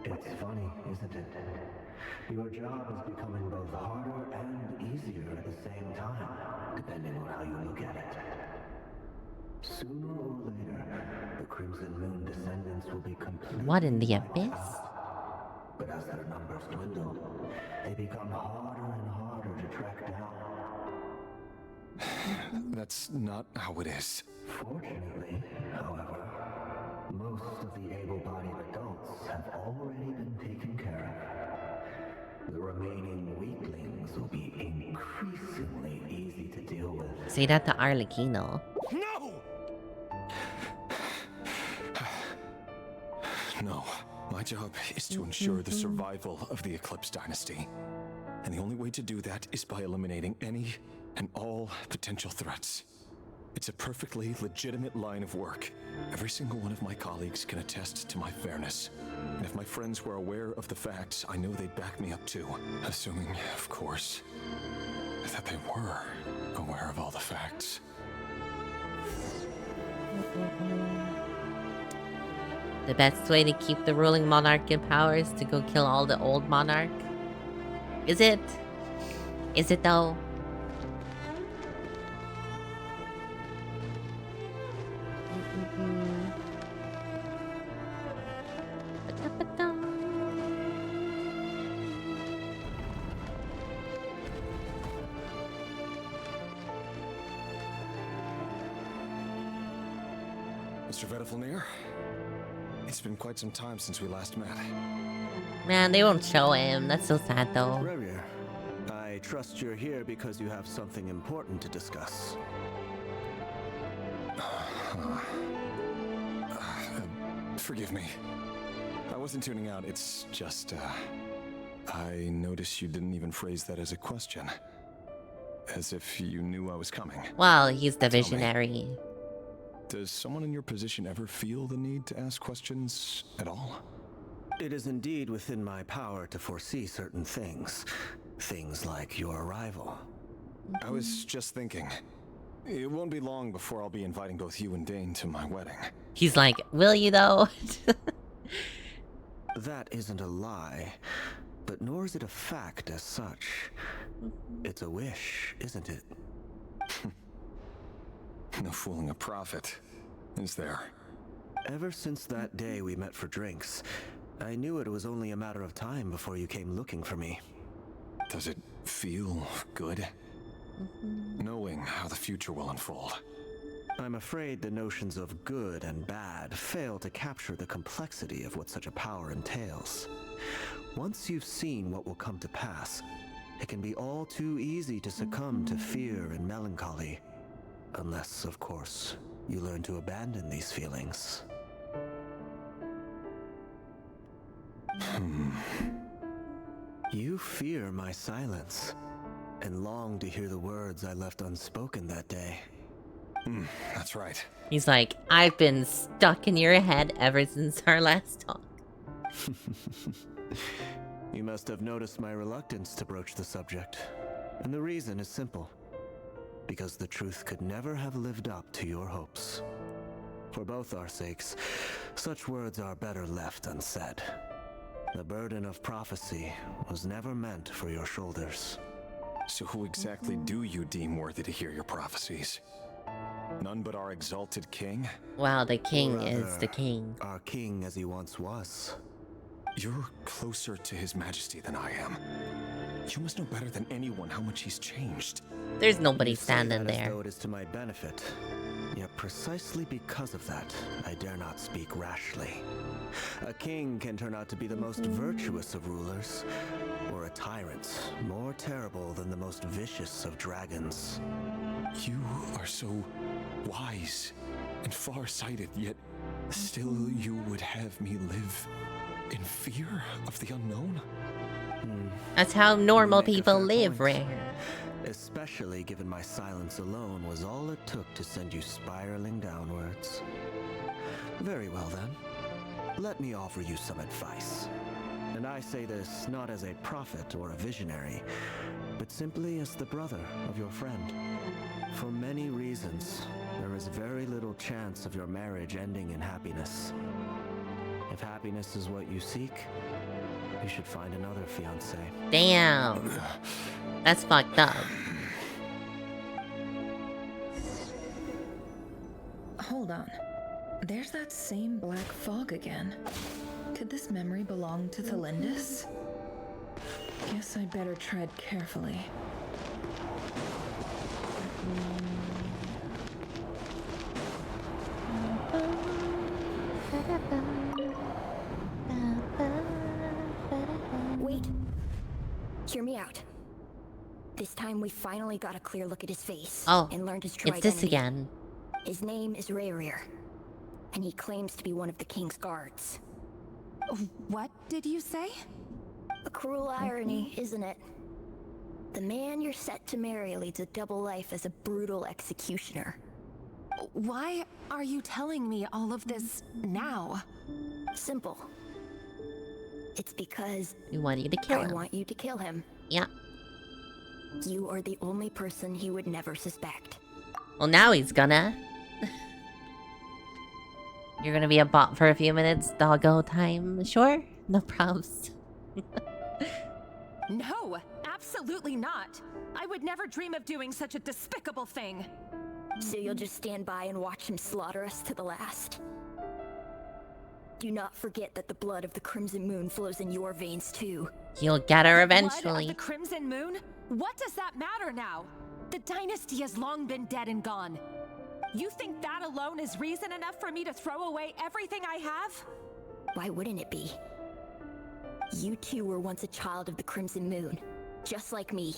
It's funny, isn't it? Your job is becoming both harder and easier at the same time, depending on how you look at it. Sooner or later, the Crimson Moon descendants will be completely... What in the abyss? But as their numbers dwindle, they become harder and harder to track down. That's not how it is. Fortunately, however, most of the able-bodied adults have already been taken care of. The remaining weaklings will be increasingly easy to deal with. Say that to Arlecchino. No! No. My job is to ensure the survival of the Eclipse Dynasty. And the only way to do that is by eliminating any and all potential threats. It's a perfectly legitimate line of work. Every single one of my colleagues can attest to my fairness. And if my friends were aware of the facts, I know they'd back me up too. Assuming, of course, that they were aware of all the facts. The best way to keep the ruling monarch in power is to go kill all the old monarch. Is it? Is it though? Mr. Vedafilnir, it's been quite some time since we last met. Man, they won't show him. That's so sad though. Revier, I trust you're here because you have something important to discuss. Forgive me. I wasn't tuning out. It's just, I noticed you didn't even phrase that as a question. As if you knew I was coming. Well, he's the visionary. Does someone in your position ever feel the need to ask questions at all? It is indeed within my power to foresee certain things. Things like your arrival. I was just thinking. It won't be long before I'll be inviting both you and Dane to my wedding. He's like, will you though? That isn't a lie, but nor is it a fact as such. It's a wish, isn't it? No fooling a prophet, is there? Ever since that day we met for drinks, I knew it was only a matter of time before you came looking for me. Does it feel good? Knowing how the future will unfold. I'm afraid the notions of good and bad fail to capture the complexity of what such a power entails. Once you've seen what will come to pass, it can be all too easy to succumb to fear and melancholy. Unless, of course, you learn to abandon these feelings. You fear my silence, and long to hear the words I left unspoken that day. That's right. He's like, I've been stuck in your head ever since our last talk. You must have noticed my reluctance to broach the subject. And the reason is simple. Because the truth could never have lived up to your hopes. For both our sakes, such words are better left unsaid. The burden of prophecy was never meant for your shoulders. So who exactly do you deem worthy to hear your prophecies? None but our exalted king? Wow, the king is the king. Our king as he once was. You're closer to his majesty than I am. You must know better than anyone how much he's changed. There's nobody You say standing that as there. though it is to my benefit. Yet precisely because of that, I dare not speak rashly. A king can turn out to be the most virtuous of rulers, or a tyrant more terrible than the most vicious of dragons. You are so wise and far-sighted, yet still you would have me live in fear of the unknown? That's how normal You make a people fair live, point. Rare. Especially given my silence alone was all it took to send you spiraling downwards. Very well then. Let me offer you some advice. And I say this not as a prophet or a visionary, but simply as the brother of your friend. For many reasons, there is very little chance of your marriage ending in happiness. If happiness is what you seek, you should find another fiancé. Damn. That's fucked up. Hold on. There's that same black fog again. Could this memory belong to Thelindis? Guess I'd better tread carefully. Wait. Hear me out. This time we finally got a clear look at his face. Oh, and learned his true it's this identity. again. His name is Rayrir, and he claims to be one of the king's guards. What did you say? A cruel irony, isn't it? The man you're set to marry leads a double life as a brutal executioner. Why are you telling me all of this now? Simple. It's because We want you to kill I him. want you to kill him. Yeah. You are the only person he would never suspect. Well, now he's gonna. You're gonna be a bot for a few minutes, doggo time. Sure? No probs. No, absolutely not. I would never dream of doing such a despicable thing. So you'll just stand by and watch him slaughter us to the last? Do not forget that the blood of the Crimson Moon flows in your veins too. You'll get her Blood of eventually. the Crimson Moon? What does that matter now? The dynasty has long been dead and gone. You think that alone is reason enough for me to throw away everything I have? Why wouldn't it be? You two were once a child of the Crimson Moon, just like me.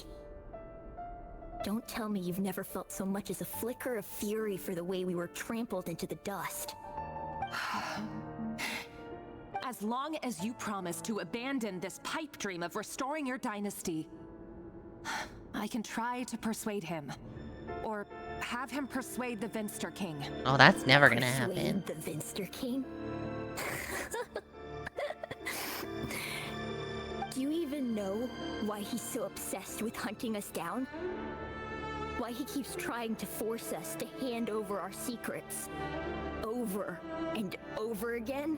Don't tell me you've never felt so much as a flicker of fury for the way we were trampled into the dust. As long as you promise to abandon this pipe dream of restoring your dynasty, I can try to persuade him. Or have him persuade the Vinster King. Oh, that's never gonna Persuade happen. the Vinster King? Do you even know why he's so obsessed with hunting us down? Why he keeps trying to force us to hand over our secrets over and over again?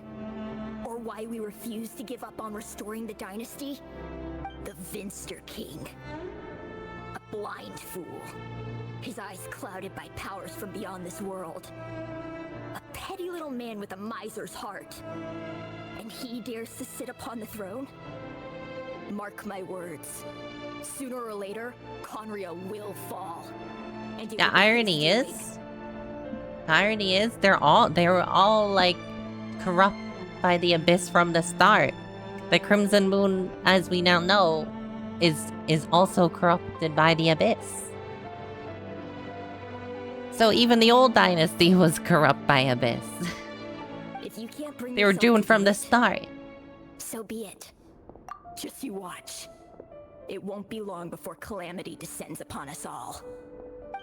Or why we refuse to give up on restoring the dynasty? The Vinster King. A blind fool. His eyes clouded by powers from beyond this world. A petty little man with a miser's heart. And he dares to sit upon the throne? Mark my words. Sooner or later, Conria will fall. And it The will be irony his doing. is, they were all like corrupt by the abyss from the start. The Crimson Moon, as we now know, is also corrupted by the abyss. So even the old dynasty was corrupt by abyss. If you can't bring They were yourself doomed to from do the it, start. So be it. Just you watch. It won't be long before calamity descends upon us all.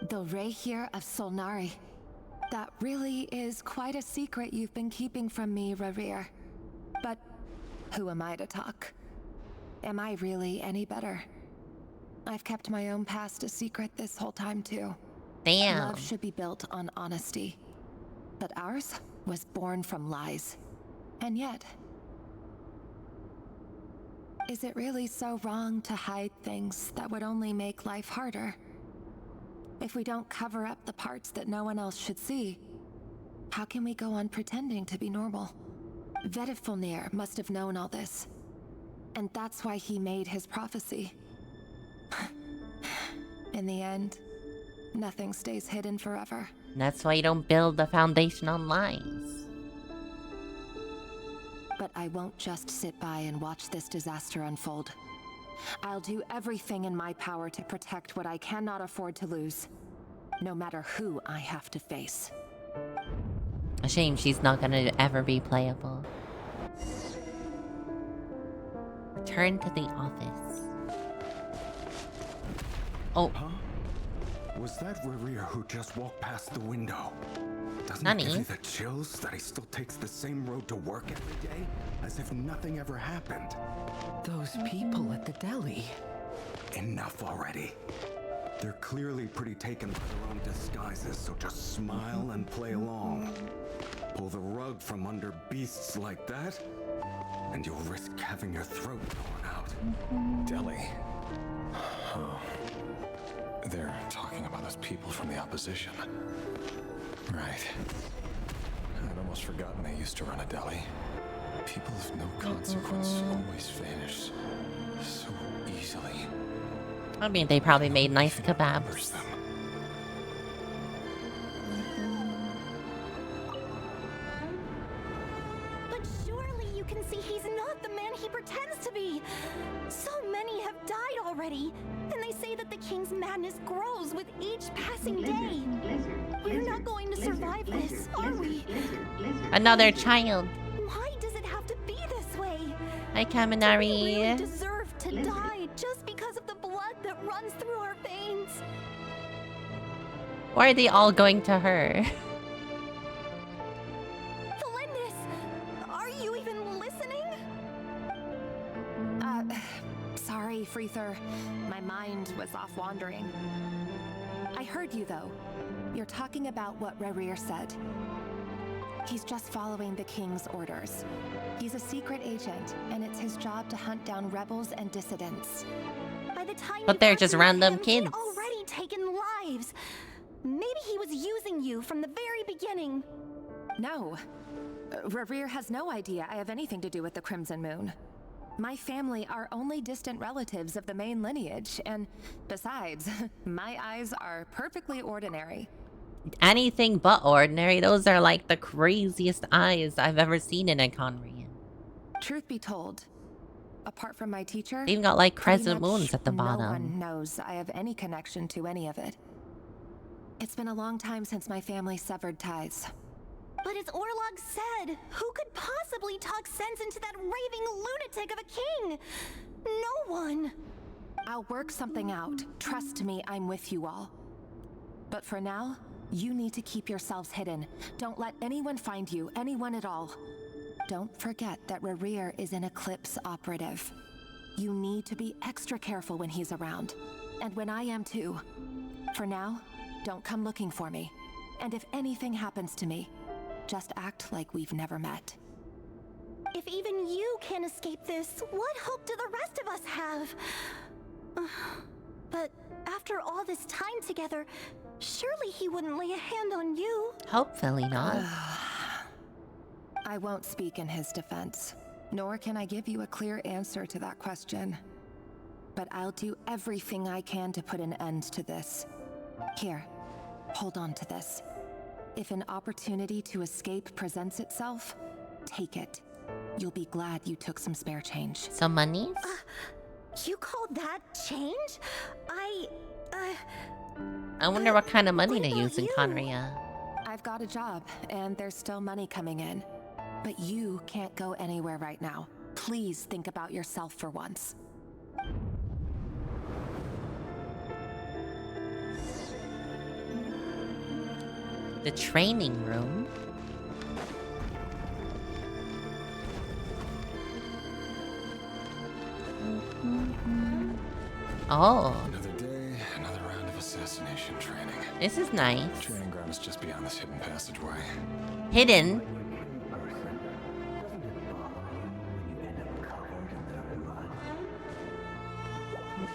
The Rayhir of Solnari. That really is quite a secret you've been keeping from me, Rayhir. But who am I to talk? Am I really any better? I've kept my own past a secret this whole time too. Damn. Love should be built on honesty. But ours was born from lies. And yet, is it really so wrong to hide things that would only make life harder? If we don't cover up the parts that no one else should see, how can we go on pretending to be normal? Vedifulnir must have known all this. And that's why he made his prophecy. In the end, nothing stays hidden forever. That's why you don't build the foundation on lies. But I won't just sit by and watch this disaster unfold. I'll do everything in my power to protect what I cannot afford to lose, no matter who I have to face. A shame she's not gonna ever be playable. Return to the office. Oh. Huh? Was that Rerir who just walked past the window? Doesn't Honey. it give you the chills that he still takes the same road to work every day? As if nothing ever happened. Those people at the deli. Enough already. They're clearly pretty taken by their own disguises, so just smile and play along. Pull the rug from under beasts like that, and you'll risk having your throat torn out. Deli. Oh. They're talking about us people from the opposition. Right. I'd almost forgotten they used to run a deli. People of no consequence always vanish so easily. I mean, they probably made nice kebabs. But surely you can see he's not the man he pretends to be. So many have died already, and they say that the king's madness grows with each passing day. We're not going to survive this, are we? Another child. Why does it have to be this way? Hi, Do we really Kaminari. deserve to die just because of the blood that runs through our veins? Why are they all going to her? Felindis, are you even listening? Sorry, Freether. My mind was off wandering. I heard you, though. You're talking about what Rerir said. He's just following the king's orders. He's a secret agent, and it's his job to hunt down rebels and dissidents. By the time But you they're got just to know random him, kids. he'd already taken lives. Maybe he was using you from the very beginning. No. Rerir has no idea I have anything to do with the Crimson Moon. My family are only distant relatives of the main lineage, and besides, my eyes are perfectly ordinary. Anything but ordinary. Those are like the craziest eyes I've ever seen in a Conrian. Truth be told, apart from my teacher, They've got like pretty crescent much moons at the no bottom. one knows I have any connection to any of it. It's been a long time since my family severed ties. But as Orlog said, who could possibly talk sense into that raving lunatic of a king? No one. I'll work something out. Trust me, I'm with you all. But for now, you need to keep yourselves hidden. Don't let anyone find you, anyone at all. Don't forget that Rerir is an Eclipse operative. You need to be extra careful when he's around. And when I am too. For now, don't come looking for me. And if anything happens to me, just act like we've never met. If even you can't escape this, what hope do the rest of us have? But after all this time together, surely he wouldn't lay a hand on you. Hopefully not. I won't speak in his defense, nor can I give you a clear answer to that question. But I'll do everything I can to put an end to this. Here, hold on to this. If an opportunity to escape presents itself, take it. You'll be glad you took some spare change. Some monies? You call that change? I wonder what kind of money they use in Conria. I've got a job, and there's still money coming in. But you can't go anywhere right now. Please think about yourself for once. The training room. Oh. Another day, another round of assassination training. This is nice. Training ground is just beyond this hidden passageway. Hidden.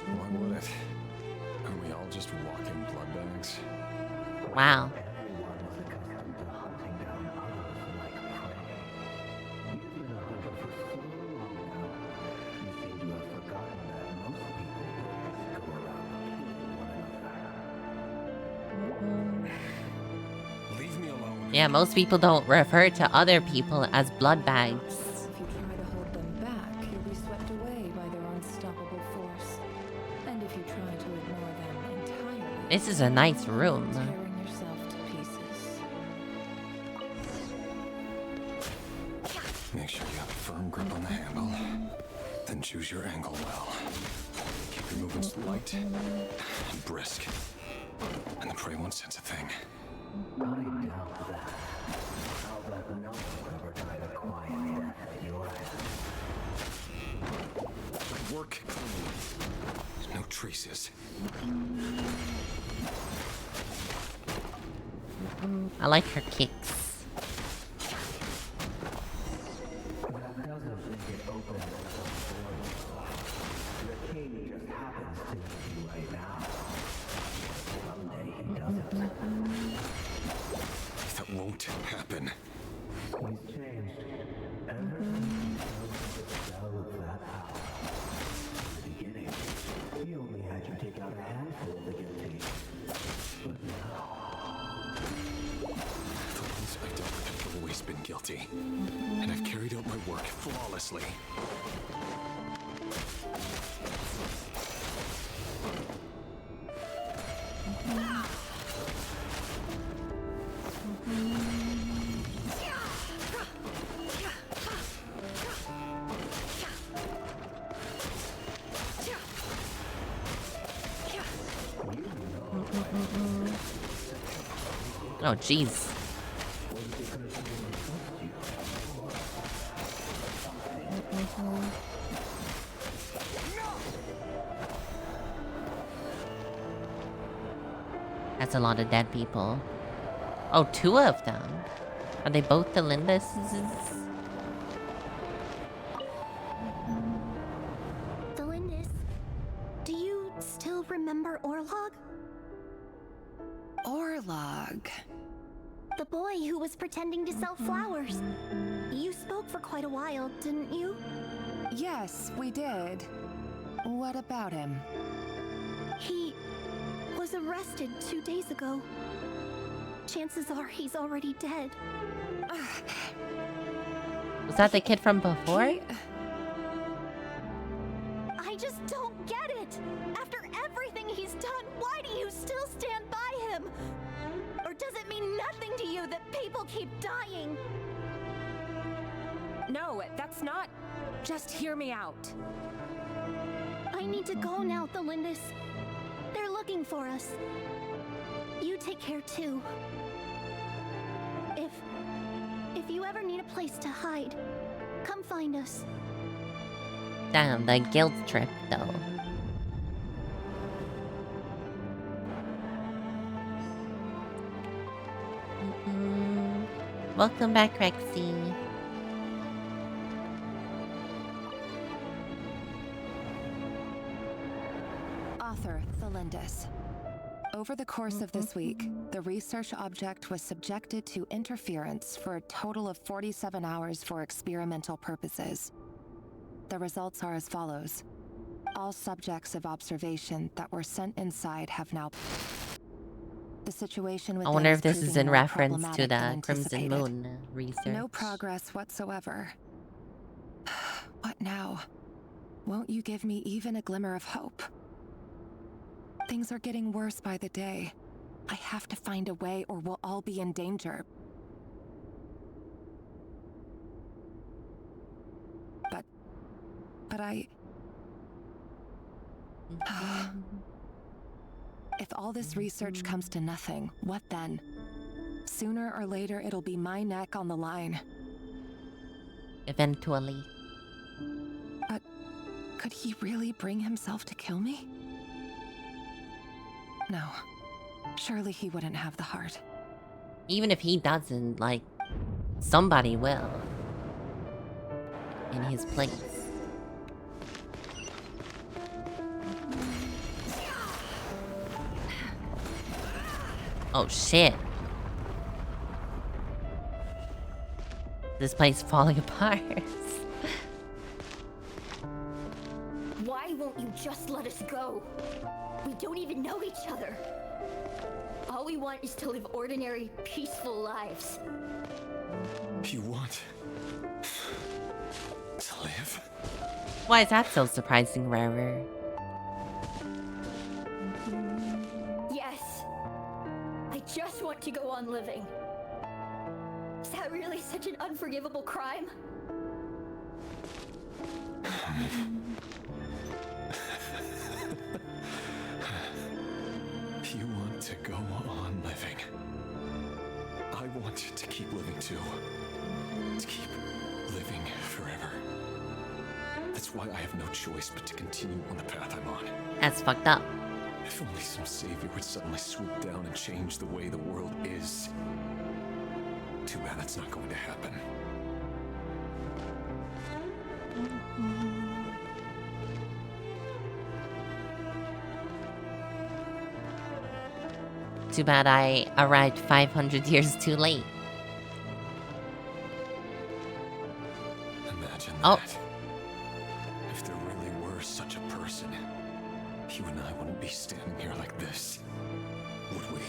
Why would it? Are we all just walking blood bags? Wow. Leave me alone. Yeah, most people don't refer to other people as blood bags. If you try to hold them back, you'll be swept away by their unstoppable force. This is a nice room. Tearing yourself to pieces. Make sure you have a firm grip on the handle. Then choose your angle well. Keep your movements light and brisk. And the prey won't sense a thing. I doubt that. I'll bet no one ever died a quiet death at your hands. Work clean. No traces. I like her kicks. That doesn't make it open as a door. The king just happens to be you right now. Someday he doesn't. That won't happen. He's changed. Ever since he chose the spell of that house. In the beginning, he only had you take out a handful of the guilty. But now... The ones I've dealt with have always been guilty. And I've carried out my work flawlessly. Oh, jeez. That's a lot of dead people. Oh, two of them. Are they both the Linduses? The Lindus, do you still remember Orlog? Orlog. The boy who was pretending to sell flowers. You spoke for quite a while, didn't you? Yes, we did. What about him? He was arrested 2 days ago. Chances are he's already dead. Was that the kid from before? I just don't get it! After everything he's done, why do you still stand by him? Or does it mean nothing to you that people keep dying? No, that's not... Just hear me out. I need to go now, Thelindis. They're looking for us. You take care too. If you ever need a place to hide, come find us. Damn, the guilt trip though. Welcome back, Rexy. Author Thelindis. Over the course of this week, the research object was subjected to interference for a total of 47 hours for experimental purposes. The results are as follows. All subjects of observation that were sent inside have now... The situation with I wonder them if this is proving in more reference to problematic than the Crimson anticipated. Moon research. No progress whatsoever. What now? Won't you give me even a glimmer of hope? Things are getting worse by the day. I have to find a way or we'll all be in danger. But I... If all this research comes to nothing, what then? Sooner or later, it'll be my neck on the line. Eventually. But could he really bring himself to kill me? No. Surely he wouldn't have the heart. Even if he doesn't, like, somebody will. In his place. Oh shit. This place falling apart. Why won't you just let us go? We don't even know each other. All we want is to live ordinary, peaceful lives. You want to live? Why is that so surprising, Rare? Yes, just want to go on living. Is that really such an unforgivable crime? You want to go on living. I want you to keep living too. To keep living forever. That's why I have no choice but to continue on the path I'm on. That's fucked up. If only some savior would suddenly swoop down and change the way the world is. Too bad that's not going to happen. Too bad I arrived 500 years too late. Imagine Oh. that. If there really were such a person, you and I wouldn't be standing here like this, would we?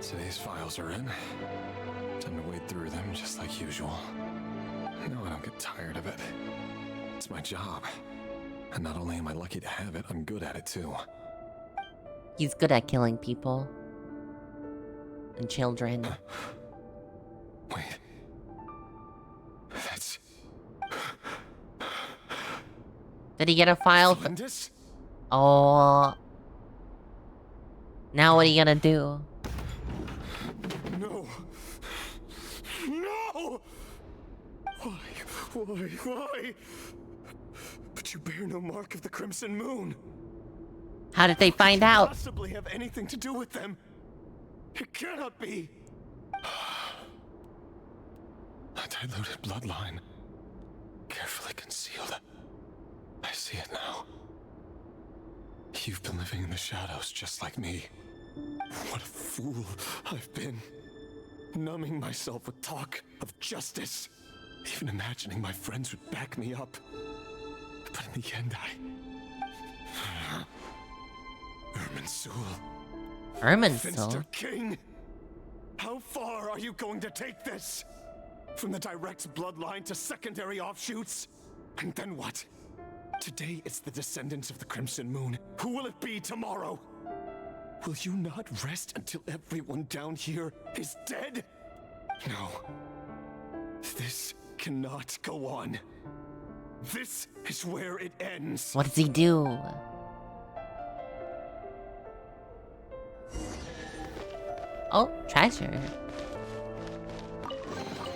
Today's files are in. Time to wade through them just like usual. No, I don't get tired of it. It's my job. And not only am I lucky to have it, I'm good at it too. He's good at killing people. And children. Wait. That's... Did he get a file? Flinders? Oh. Now what are you gonna do? No! No! Why? But you bear no mark of the Crimson Moon. How did they find out? Possibly have anything to do with them? It cannot be. A diluted bloodline, carefully concealed. I see it now. You've been living in the shadows just like me. What a fool I've been. Numbing myself with talk of justice. Even imagining my friends would back me up. But in the end, Irminsul. Irminsul? Finster King! How far are you going to take this? From the direct bloodline to secondary offshoots? And then what? Today it's the descendants of the Crimson Moon. Who will it be tomorrow? Will you not rest until everyone down here is dead? No. This cannot go on. This is where it ends. What does he do? Oh, treasure.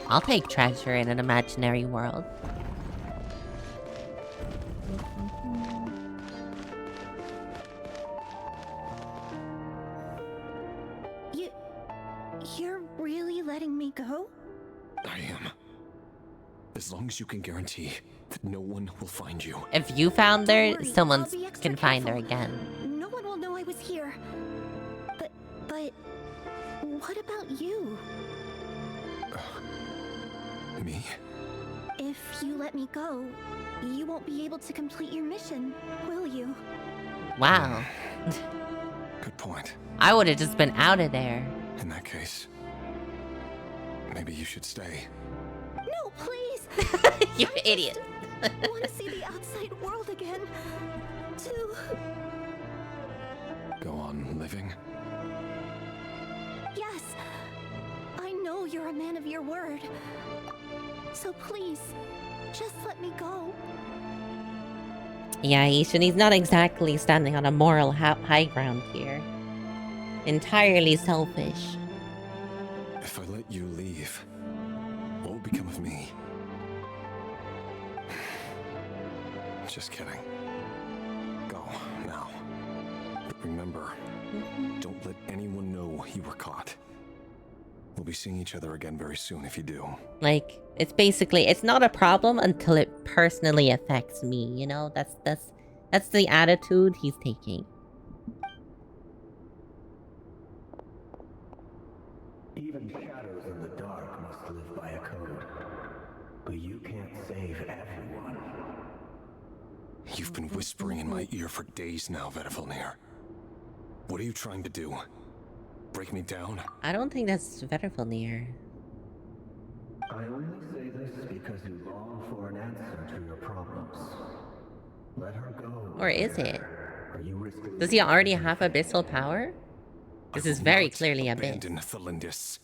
I'll take treasure in an imaginary world. You're really letting me go? I am. As long as you can guarantee that no one will find you. If you found her, Don't worry, someone I'll be extra can find her careful. again. No one will know I was here. But what about you? Me? If you let me go, you won't be able to complete your mission, will you? Wow. Good point. I would have just been out of there. In that case, maybe you should stay. No, please! You idiot. I want to see the outside world again. To... Go on living? Yes. I know you're a man of your word. So please, just let me go. Yeah, Ishan, he's not exactly standing on a moral high ground here. Entirely selfish. If I let you leave, what will become of me? Just kidding. Go, now. But remember, don't let anyone know you were caught. We'll be seeing each other again very soon if you do. Like, it's basically, it's not a problem until it personally affects me, you know? That's the attitude he's taking. Even shadows in the dark must live by a code. But you can't save everyone. You've been whispering in my ear for days now, Vedifilnir. What are you trying to do? Break me down? I don't think that's Vedifilnir. I only say this because you long for an answer to your problems. Let her go. Or is it? Or you risk Does he already have abyssal power? This is very clearly abyss. Abandon Thalindis.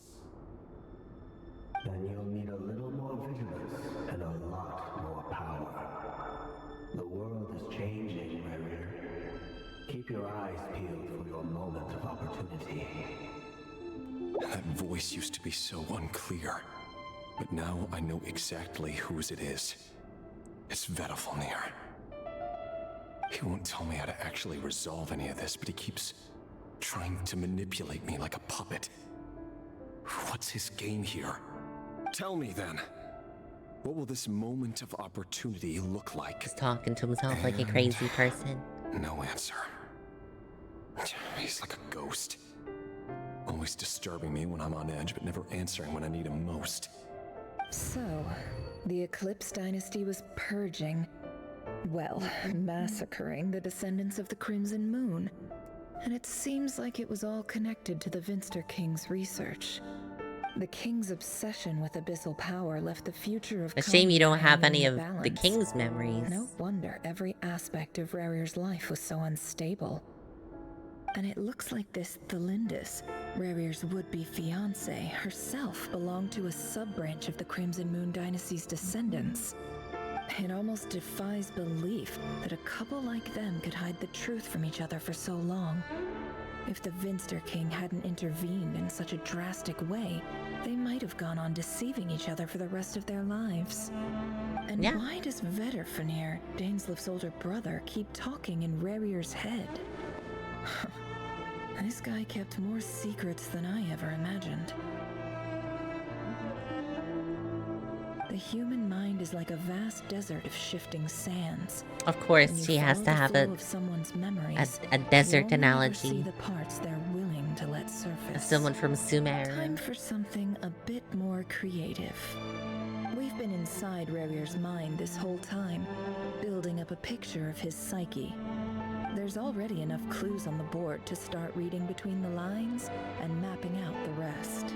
Then you'll need a little more vigilance and a lot more power. The world is changing, Rarier. Keep your eyes peeled for your moment of opportunity. That voice used to be so unclear. But now I know exactly whose it is. It's Vedalfonir. He won't tell me how to actually resolve any of this, but he keeps trying to manipulate me like a puppet. What's his game here? Tell me then. What will this moment of opportunity look like? He's talking to himself like a crazy person. No answer. He's like a ghost. Always disturbing me when I'm on edge, but never answering when I need him most. So, the Eclipse Dynasty was purging, well, massacring the descendants of the Crimson Moon. And it seems like it was all connected to the Vinster King's research. The King's obsession with abyssal power left the future of A shame you don't have any of balance. the King's memories. No wonder every aspect of Rarir's life was so unstable. And it looks like this Thalindis, Rarir's would-be fiancée, herself belonged to a sub-branch of the Crimson Moon Dynasty's descendants. It almost defies belief that a couple like them could hide the truth from each other for so long. If the Vinster King hadn't intervened in such a drastic way, they might have gone on deceiving each other for the rest of their lives. And why does Vedalfonir, Daneslif's older brother, keep talking in Rarir's head? This guy kept more secrets than I ever imagined. The human mind is like a vast desert of shifting sands. Of course, she has to have a desert analogy. See the parts they're willing to let surface. Someone from Sumer. Time for something a bit more creative. We've been inside Rarir's mind this whole time, building up a picture of his psyche. There's already enough clues on the board to start reading between the lines and mapping out the rest.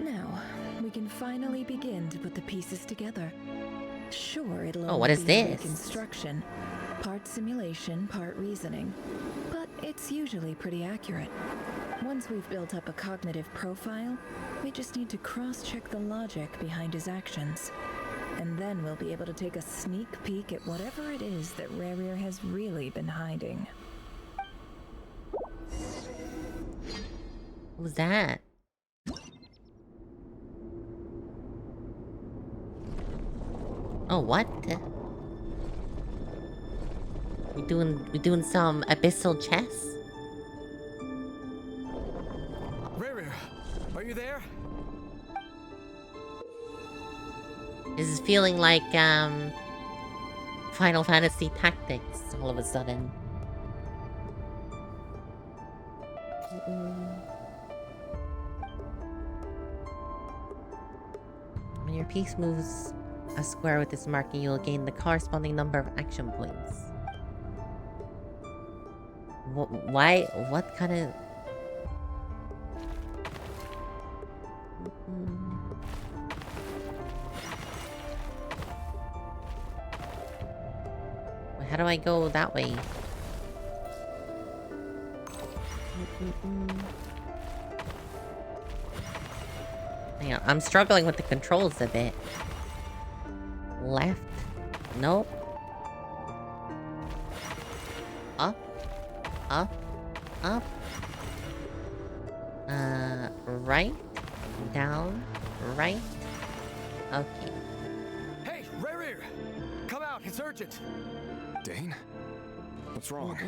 Now, we can finally begin to put the pieces together. Sure, it'll what is be this? reconstruction, part simulation, part reasoning, but it's usually pretty accurate. Once we've built up a cognitive profile, we just need to cross-check the logic behind his actions. And then we'll be able to take a sneak peek at whatever it is that Rarir has really been hiding. What was that? Oh, what? We doing some abyssal chess? Rarir, are you there? This is feeling like Final Fantasy Tactics all of a sudden. When your piece moves a square with this marking, you'll gain the corresponding number of action points. Why? What kind of... How do I go that way? Hang on, I'm struggling with the controls a bit. Left. Nope. Up. Up. Up. Right. Down. Right. Okay. Hey, Rarir! Come out, it's urgent! Dane? What's wrong?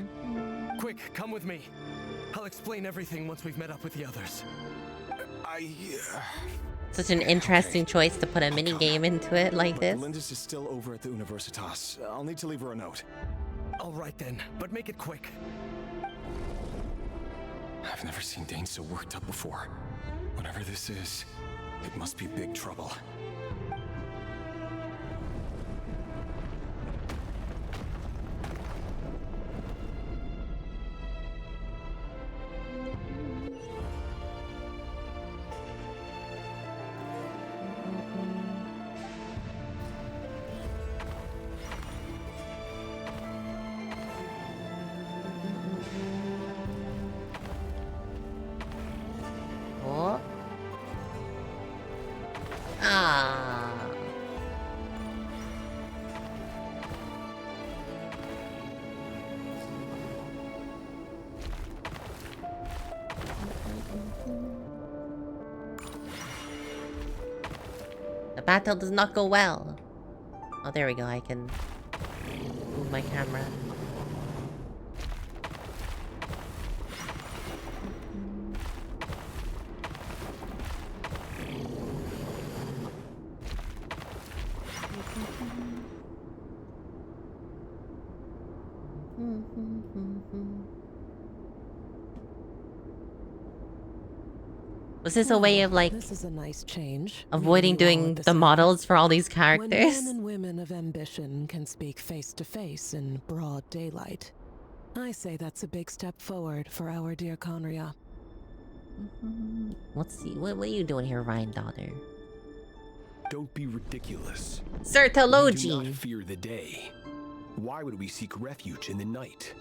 Quick, come with me. I'll explain everything once we've met up with the others. Such an interesting choice to put a mini game into it like this. Lindis is still over at the Universitas. I'll need to leave her a note. All right then, but make it quick. I've never seen Dane so worked up before. Whatever this is, it must be big trouble. battle does not go well. Oh, there we go. I can move my camera. Was this a way of like This is a nice change. avoiding doing the models for all these When characters? men and women of ambition can speak face to face in broad daylight, I say that's a big step forward for our dear Conria. Let's see. What are you doing here, Ryan daughter? Don't be ridiculous. Sertology. We do not fear the day. Why would we seek refuge in the night?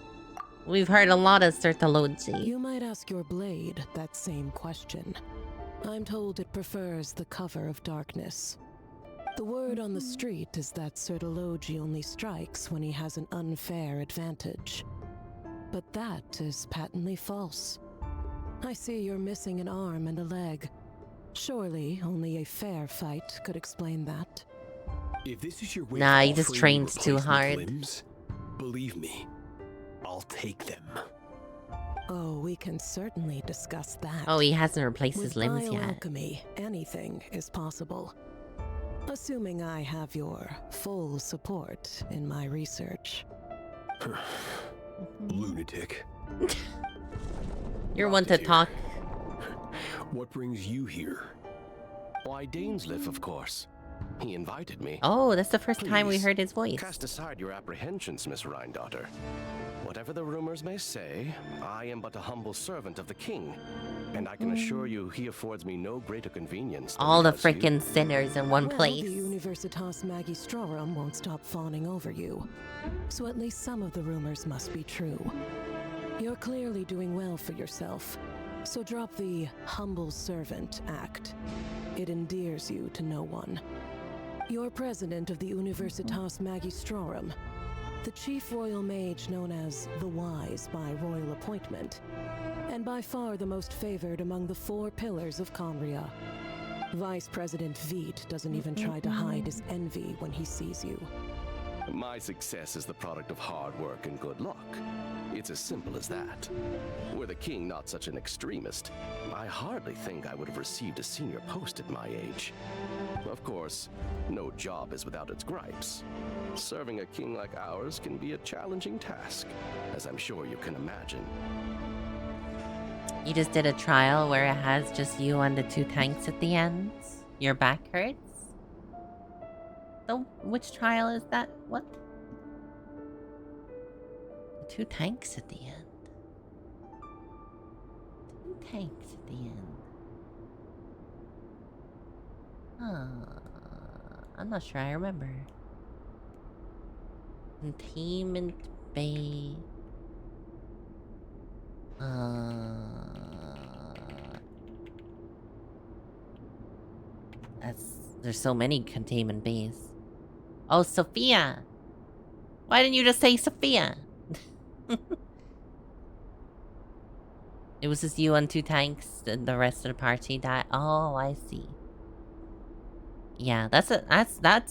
We've heard a lot of Sertology. You might ask your blade that same question. I'm told it prefers the cover of darkness. The word on the street is that Sertology only strikes when he has an unfair advantage. But that is patently false. I see you're missing an arm and a leg. Surely only a fair fight could explain that. If this is your way Nah, of he just offering trains too replacement hard. limbs, believe me, I'll take them. Oh, we can certainly discuss that. Oh, he hasn't replaced his With limbs yet. bioalchemy, anything is possible. Assuming I have your full support in my research. Lunatic. You're one to talk. What brings you here? Why, Dainsleif, of course. He invited me. Oh, that's the first time we Please, heard his voice. Cast aside your apprehensions, Miss Rhindaughter. Whatever the rumors may say, I am but a humble servant of the king, and I can assure you he affords me no greater convenience than All the he does you. freaking sinners in one Well, place. the Universitas Magistrorum won't stop fawning over you. So at least some of the rumors must be true. You're clearly doing well for yourself. So drop the humble servant act. It endears you to no one. You're president of the Universitas Magistrorum, the chief royal mage known as the Wise by royal appointment, and by far the most favored among the 4 pillars of Conria. Vice President Veet doesn't even try to hide his envy when he sees you. My success is the product of hard work and good luck. It's as simple as that. Were the king not such an extremist, I hardly think I would have received a senior post at my age. Of course, no job is without its gripes. Serving a king like ours can be a challenging task, as I'm sure you can imagine. You just did a trial where it has just you and the 2 tanks at the end. Your back hurts? So, which trial is that? What? 2 tanks at the end. 2 tanks at the end. I'm not sure I remember. Containment Bay. There's so many containment bays. Oh, Sophia! Why didn't you just say Sophia? It was just you and 2 tanks, and the rest of the party died. Oh, I see. Yeah, that's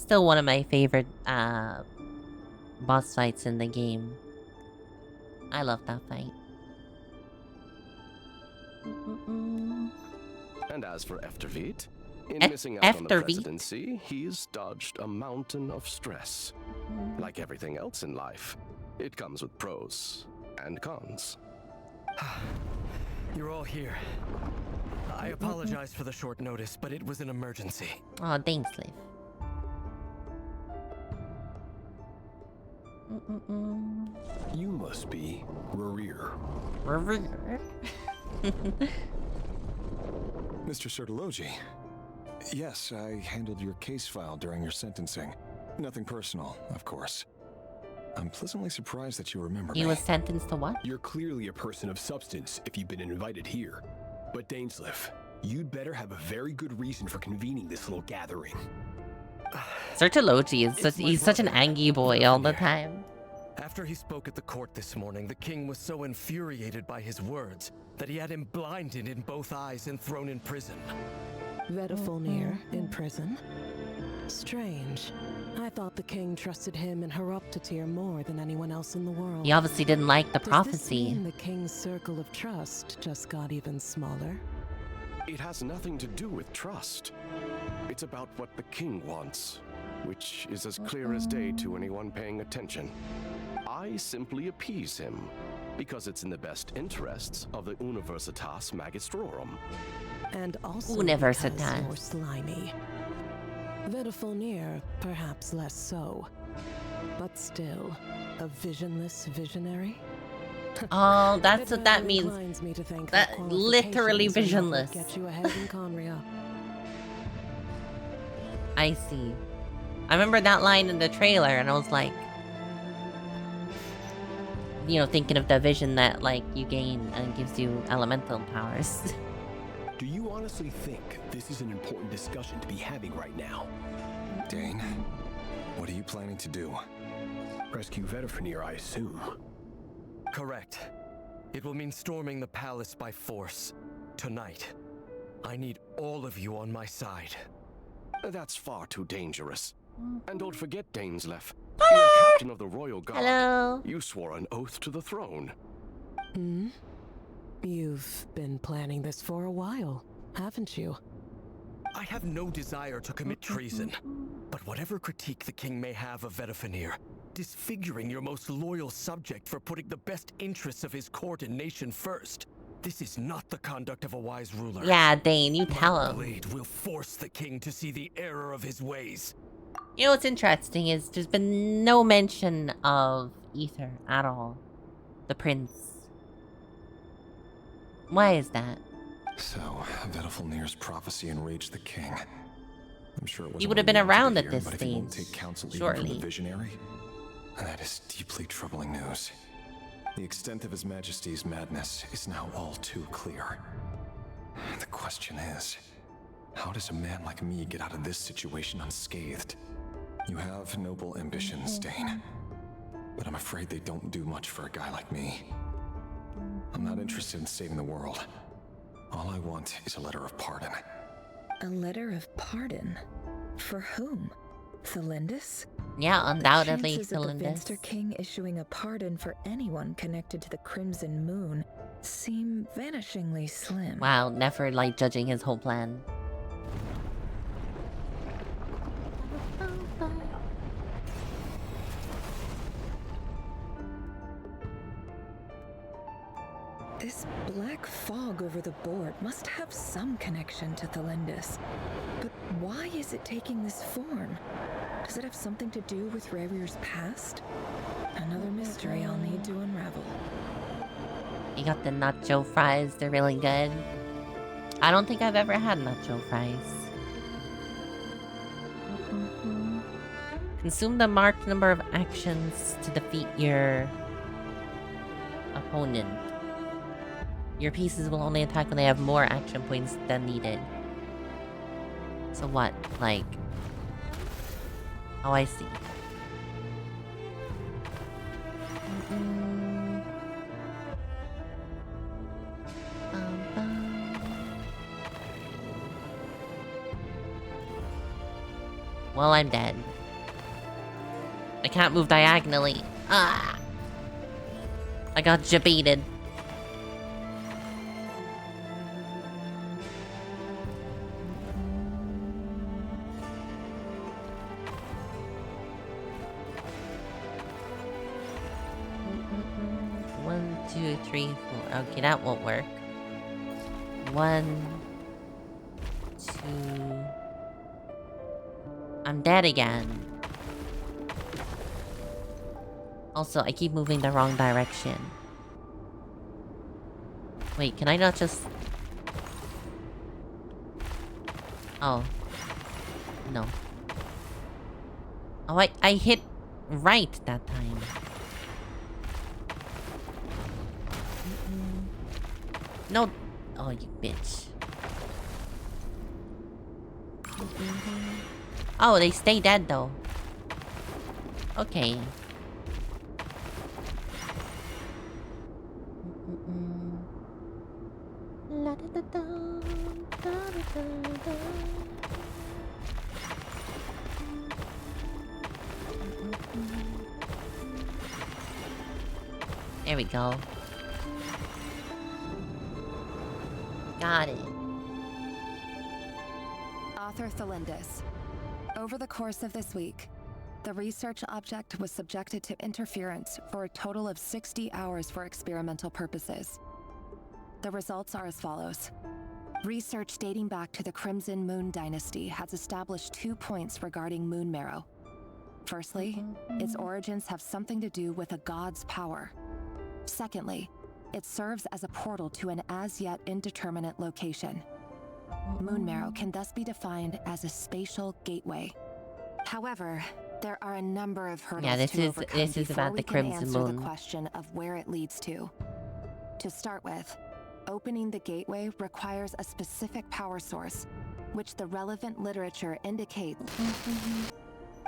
still one of my favorite boss fights in the game. I love that fight. And as for Efterveet, in missing out on the presidency, he's dodged a mountain of stress. Like everything else in life, it comes with pros and cons. You're all here. I apologize for the short notice, but it was an emergency. Oh, thanks, Liv. You must be Rarir. Rarir? Mr. Sertology. Yes, I handled your case file during your sentencing. Nothing personal, of course. I'm pleasantly surprised that you remember me. He was sentenced to what? You're clearly a person of substance if you've been invited here. But Dainsleif, you'd better have a very good reason for convening this little gathering. Sertology is he's such an angry boy all the time. After he spoke at the court this morning, the king was so infuriated by his words that he had him blinded in both eyes and thrown in prison. Vedafolnir in prison? Strange. I thought the king trusted him and Heroptatir more than anyone else in the world. He obviously didn't like the Does this prophecy. mean the king's circle of trust just got even smaller? It has nothing to do with trust. It's about what the king wants, which is as clear as day to anyone paying attention. I simply appease him, because it's in the best interests of the Universitas Magistrorum. And also Universitas. because you're slimy. Vedafilnir, perhaps less so. But still, a visionless visionary? Oh, that's It what that rather means. inclines me to think That your literally qualifications are not what visionless. Get you ahead in Conria. I see. I remember that line in the trailer, and I was like, you know, thinking of the vision that like you gain and gives you elemental powers. Do you honestly think this is an important discussion to be having right now? Dane, what are you planning to do? Rescue Vedafilnir, I assume. Correct. It will mean storming the palace by force. Tonight. I need all of you on my side. That's far too dangerous. And don't forget, Dainsleif. You're captain of the Royal Guard. Hello. You swore an oath to the throne. Hmm? You've been planning this for a while, haven't you? I have no desire to commit treason. But whatever critique the king may have of Vedafilnir, disfiguring your most loyal subject for putting the best interests of his court and nation first, this is not the conduct of a wise ruler. Yeah, Dane, you tell My him. blade will force the king to see the error of his ways. You know what's interesting is there's been no mention of Ether at all. The prince. Why is that? So, Vedafilnir's prophecy enraged the king. I'm sure it wasn't He would what have been wanted to around at hear, this but if he won't stage, take counsel even from surely. the visionary, that is deeply troubling news. The extent of His Majesty's madness is now all too clear. The question is, how does a man like me get out of this situation unscathed? You have noble ambitions, Dane, but I'm afraid they don't do much for a guy like me. I'm not interested in saving the world. All I want is a letter of pardon. A letter of pardon? For whom? Thelindis? Yeah, undoubtedly The chances of the Thelindis. Vinster King issuing a pardon for anyone connected to the Crimson Moon seem vanishingly slim. Wow, never like judging his whole plan. This black fog over the board must have some connection to Thelindis. But why is it taking this form? Does it have something to do with Revir's past? Another mystery I'll need to unravel. You got the nacho fries, they're really good. I don't think I've ever had nacho fries. Consume the marked number of actions to defeat your opponent. Your pieces will only attack when they have more action points than needed. So what? Like... Oh, I see. Well, I'm dead. I can't move diagonally. Ah! I got jebaited. One, two, three, four. Okay, that won't work. 1, 2. I'm dead again. Also, I keep moving the wrong direction. Wait, can I not just... Oh. No. Oh, I hit right that time. No. Oh, you bitch. Oh, they stay dead though. Okay. There we go. Got it. Author Thelindis. Over the course of this week, the research object was subjected to interference for a total of 60 hours for experimental purposes. The results are as follows. Research dating back to the Crimson Moon Dynasty has established 2 points regarding moon marrow. Firstly, its origins have something to do with a god's power. Secondly, it serves as a portal to an as-yet indeterminate location. Moon marrow can thus be defined as a spatial gateway. However, there are a number of hurdles to overcome this is before about we the can Crimson answer Moon. the question of where it leads to. To start with, opening the gateway requires a specific power source, which the relevant literature indicates.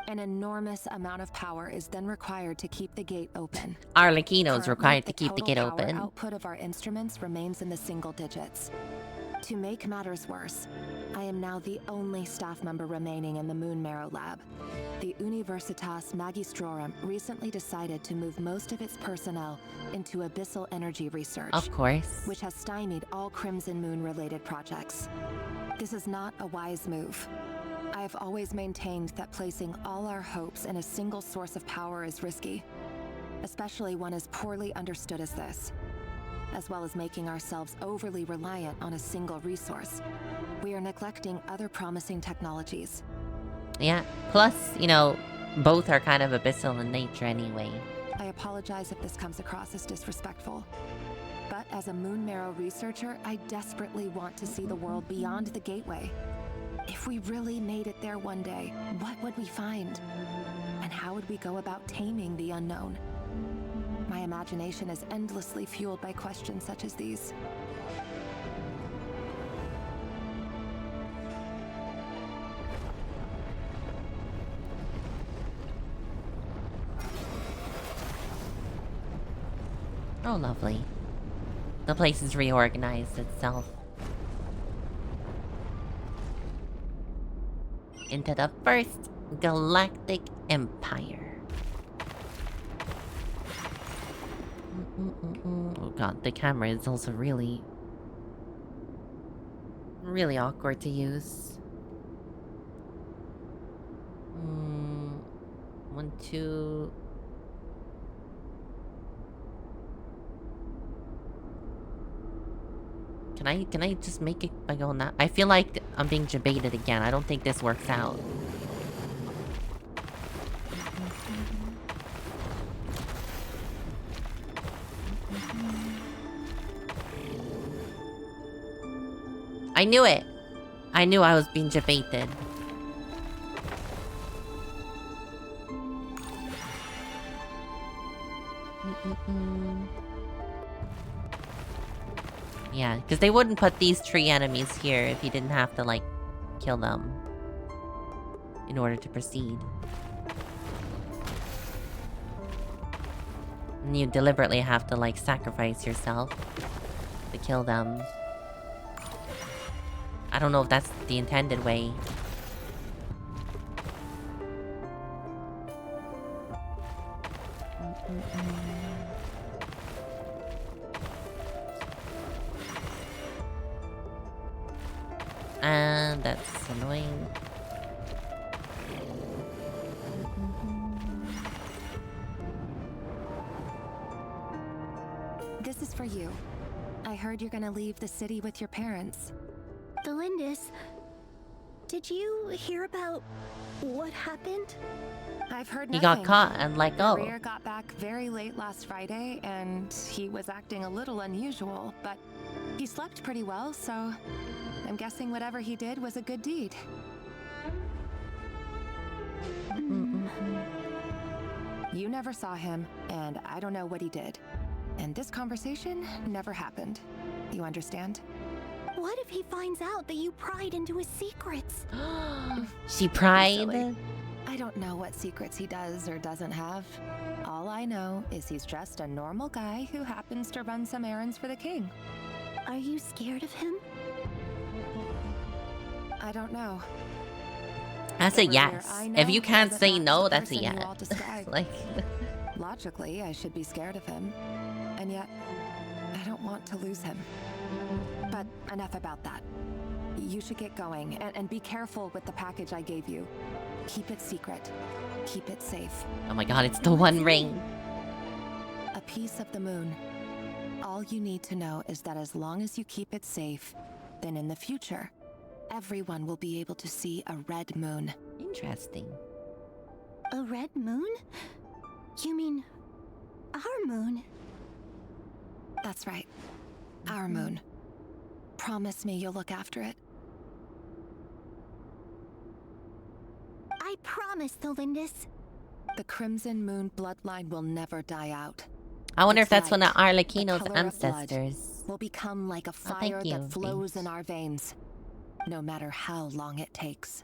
An enormous amount of power is then required to keep the gate open. Arlecchino's Currently, required to keep the total gate power open. Output of our instruments remains in the single digits. To make matters worse, I am now the only staff member remaining in the Moon Marrow lab. The Universitas Magistrorum recently decided to move most of its personnel into abyssal energy research. Of course. Which has stymied all Crimson Moon-related projects. This is not a wise move. I have always maintained that placing all our hopes in a single source of power is risky, especially one as poorly understood as this. As well as making ourselves overly reliant on a single resource, we are neglecting other promising technologies. Yeah. Plus, you know, both are kind of abyssal in nature anyway. I apologize if this comes across as disrespectful, but as a Moon Marrow researcher, I desperately want to see the world beyond the gateway. If we really made it there one day, what would we find? And how would we go about taming the unknown? My imagination is endlessly fueled by questions such as these. Oh, lovely. The place has reorganized itself into the First Galactic Empire. Oh god, the camera is also really awkward to use. 1, 2. Can I just make it by going that? I feel like I'm being debated again. I don't think this works out. I knew it. I knew I was being debated. Yeah, because they wouldn't put these 3 enemies here if you didn't have to, like, kill them in order to proceed. And you deliberately have to, like, sacrifice yourself to kill them. I don't know if that's the intended way. And that's annoying. This is for you. I heard you're gonna leave the city with your parents. Thelindis, did you hear about what happened? I've heard He nothing. got caught and let go. Rear got back very late last Friday, and he was acting a little unusual, but he slept pretty well, so I'm guessing whatever he did was a good deed. You never saw him, and I don't know what he did. And this conversation never happened. You understand? What if he finds out that you pried into his secrets? She pried? Silly. I don't know what secrets he does or doesn't have. All I know is he's just a normal guy who happens to run some errands for the king. Are you scared of him? I don't know. That's a Over here, yes. I know If you can't doesn't say match no, the that's a person you yes. all described. Like, Logically, I should be scared of him. And yet, I don't want to lose him. But enough about that. You should get going, and be careful with the package I gave you. Keep it secret. Keep it safe. Oh my god, it's the One Ring. A piece of the moon. All you need to know is that as long as you keep it safe, then in the future, everyone will be able to see a red moon. Interesting. A red moon? You mean our moon? That's right. Our moon. Promise me you'll look after it. I promise, Tholindis. The Crimson Moon bloodline will never die out. I wonder if Its that's one of light, the Arlecchino's color of blood, ancestors. will become like a Oh, thank fire you, that flows Beans. in our veins, no matter how long it takes.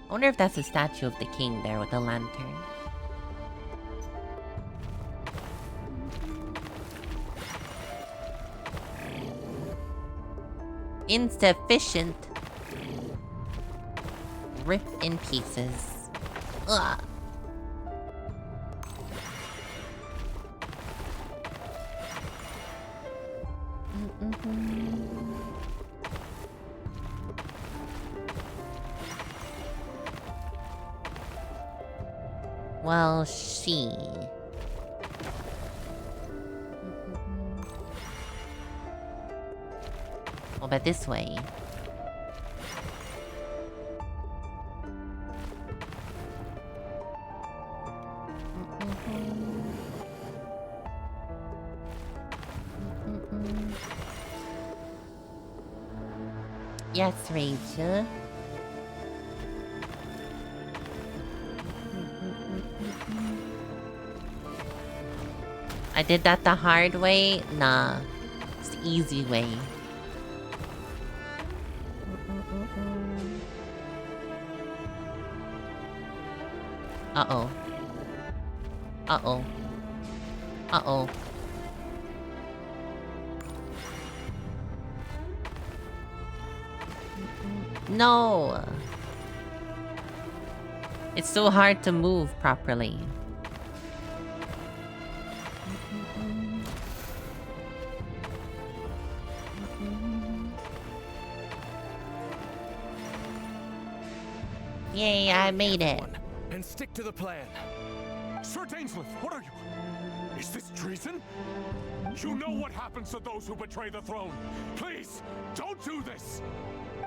I wonder if that's a statue of the king there with the lantern. Insufficient. Rip in pieces. Ugh. Well, she. Well, but this way. Yes, Rachel. I did that the hard way? Nah. It's the easy way. Uh-oh. Uh-oh. Uh-oh. No! It's so hard to move properly. Yay, I made it. And stick to the plan. Sir Dainsleif, what are you? Is this treason? You know what happens to those who betray the throne. Please, don't do this.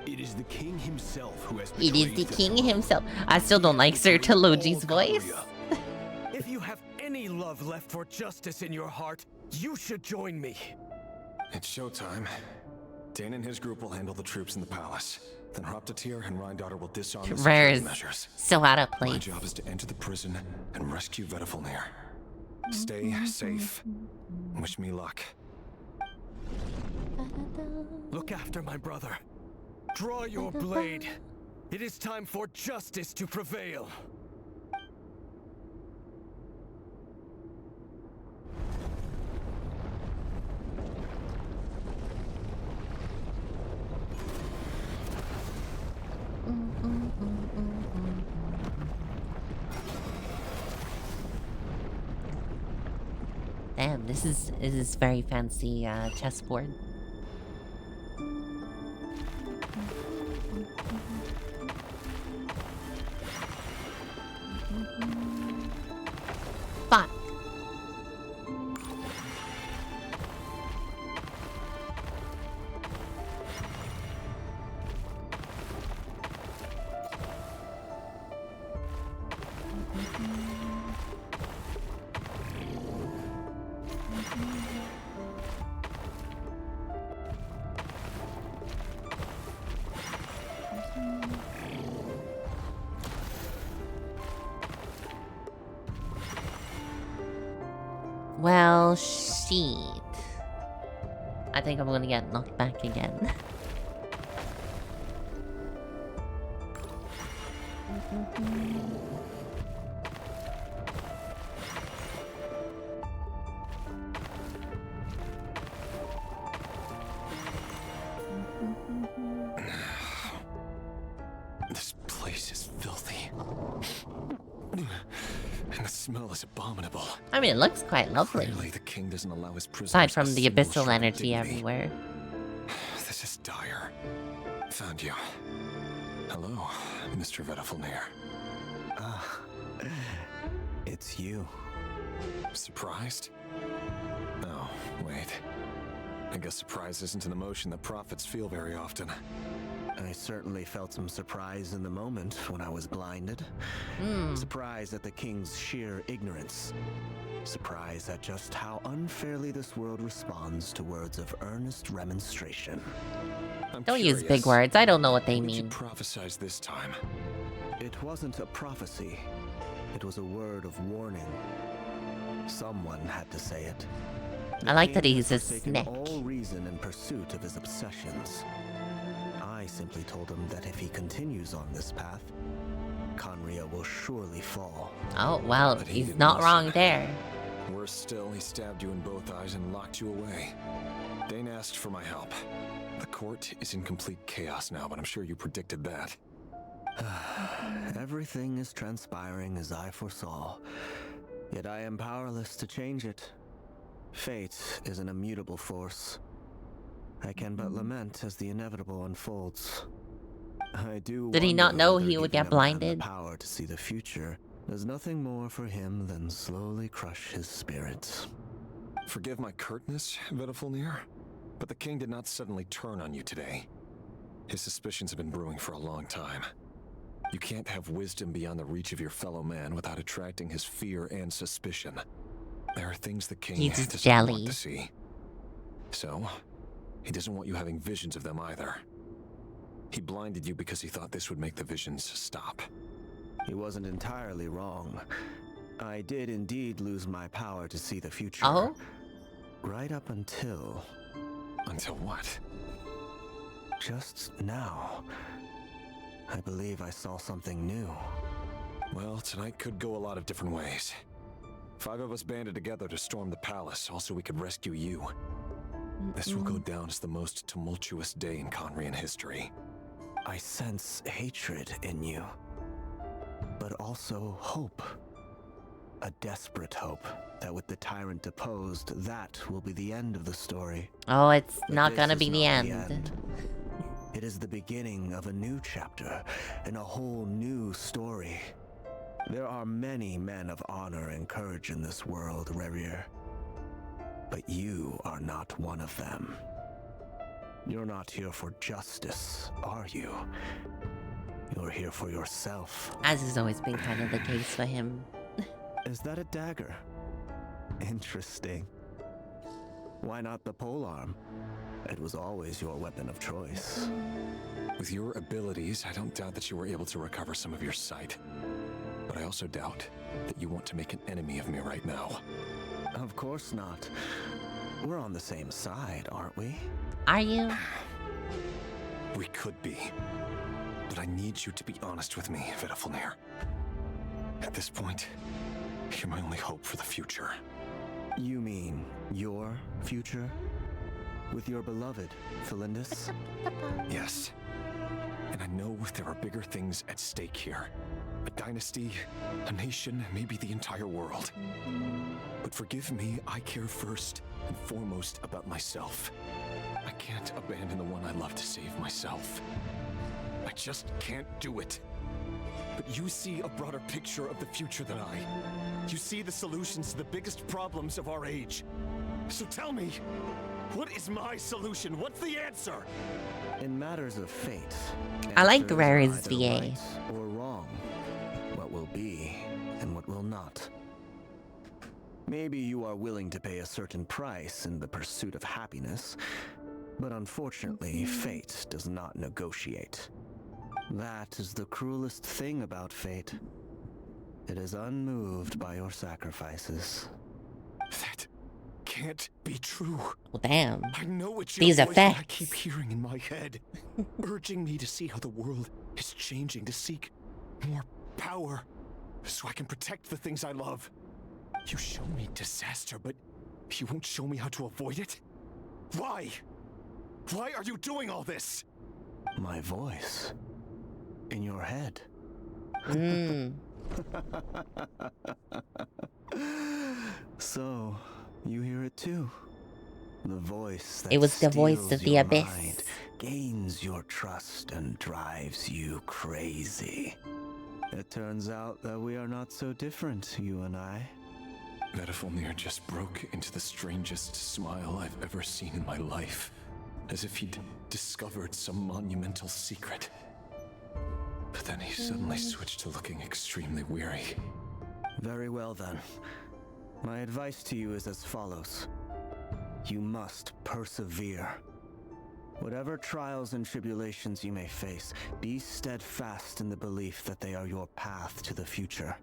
It is the king himself who has It is betrayed the king himself. I still don't like Sir Telogi's voice. If you have any love left for justice in your heart, you should join me. It's showtime. Dane and his group will handle the troops in the palace. Then Hraptatir and Rhindaughter will disarm the Rare's security measures. so out of My place. job is to enter the prison and rescue Vedafilnir. Stay safe. Wish me luck. Look after my brother. Draw your blade. It is time for justice to prevail. Damn, this is very fancy chessboard. Fuck. Well, shit. I think I'm gonna get knocked back again. This place is filthy. And the smell is abominable. I mean, it looks quite lovely. Clearly, the king doesn't allow his prisoners Aside from a the single abyssal shred of energy dignity. everywhere. This is dire. Found you. Hello, Mr. Vedafalnir. Ah, it's you. Surprised? Oh, wait. I guess surprise isn't an emotion that prophets feel very often. I certainly felt some surprise in the moment when I was blinded. Surprise at the king's sheer ignorance. Surprise at just how unfairly this world responds to words of earnest remonstration. Don't use big words. I don't know what they What did you mean. prophesize this time? It wasn't a prophecy. It was a word of warning. Someone had to say it. I like that The he's king a has forsaken snake. all reason in pursuit of his obsessions. I simply told him that if he continues on this path, Conria will surely fall. Oh, well, But he he's didn't not listen. wrong there. Worse still, he stabbed you in both eyes and locked you away. Dane asked for my help. The court is in complete chaos now, but I'm sure you predicted that. Everything is transpiring as I foresaw, yet I am powerless to change it. Fate is an immutable force. I can but lament as the inevitable unfolds. I do. Did he not wonder know whether he would giving get a man blinded? The power to see the future does nothing more for him than slowly crush his spirit. Forgive my curtness, Vedafalnir, but the king did not suddenly turn on you today. His suspicions have been brewing for a long time. You can't have wisdom beyond the reach of your fellow man without attracting his fear and suspicion. There are things the king He's doesn't jelly. want to see. So, he doesn't want you having visions of them either. He blinded you because he thought this would make the visions stop. He wasn't entirely wrong. I did indeed lose my power to see the future. Oh? Right up until... Until what? Just now. I believe I saw something new. Well, tonight could go a lot of different ways. 5 of us banded together to storm the palace, also we could rescue you. This will go down as the most tumultuous day in Conrian history. I sense hatred in you, but also hope. A desperate hope that with the tyrant deposed, that will be the end of the story. Oh, it's But not this gonna is be the not end. It is the beginning of a new chapter and a whole new story. There are many men of honor and courage in this world, Rerir. But you are not one of them. You're not here for justice, are you? You're here for yourself. As has always been kind of the case for him. Is that a dagger? Interesting. Why not the polearm? It was always your weapon of choice. With your abilities, I don't doubt that you were able to recover some of your sight. But I also doubt that you want to make an enemy of me right now. Of course not. We're on the same side, aren't we? Are you? We could be. But I need you to be honest with me, Vedafalnir. At this point, you're my only hope for the future. You mean your future? With your beloved, Felindus? Yes. And I know there are bigger things at stake here. A dynasty, a nation, maybe the entire world. But forgive me, I care first and foremost about myself. I can't abandon the one I love to save myself. I just can't do it. But you see a broader picture of the future than I. You see the solutions to the biggest problems of our age. So tell me, what is my solution? What's the answer? In matters of fate, I like answers are Rari's either VA. right or wrong. What will be and what will not. Maybe you are willing to pay a certain price in the pursuit of happiness, but unfortunately, fate does not negotiate. That is the cruelest thing about fate. It is unmoved by your sacrifices. That can't be true. Well, damn. I know it's These your voice that I effects. keep hearing in my head, urging me to see how the world is changing, to seek more power, so I can protect the things I love. You show me disaster, but you won't show me how to avoid it? Why? Why are you doing all this? My voice. In your head. So, you hear it too? The voice that It was the voice steals of the your abyss. mind, gains your trust and drives you crazy. It turns out that we are not so different, you and I. Vedifulnir just broke into the strangest smile I've ever seen in my life, as if he'd discovered some monumental secret. But then he suddenly switched to looking extremely weary. Very well then. My advice to you is as follows. You must persevere. Whatever trials and tribulations you may face, be steadfast in the belief that they are your path to the future.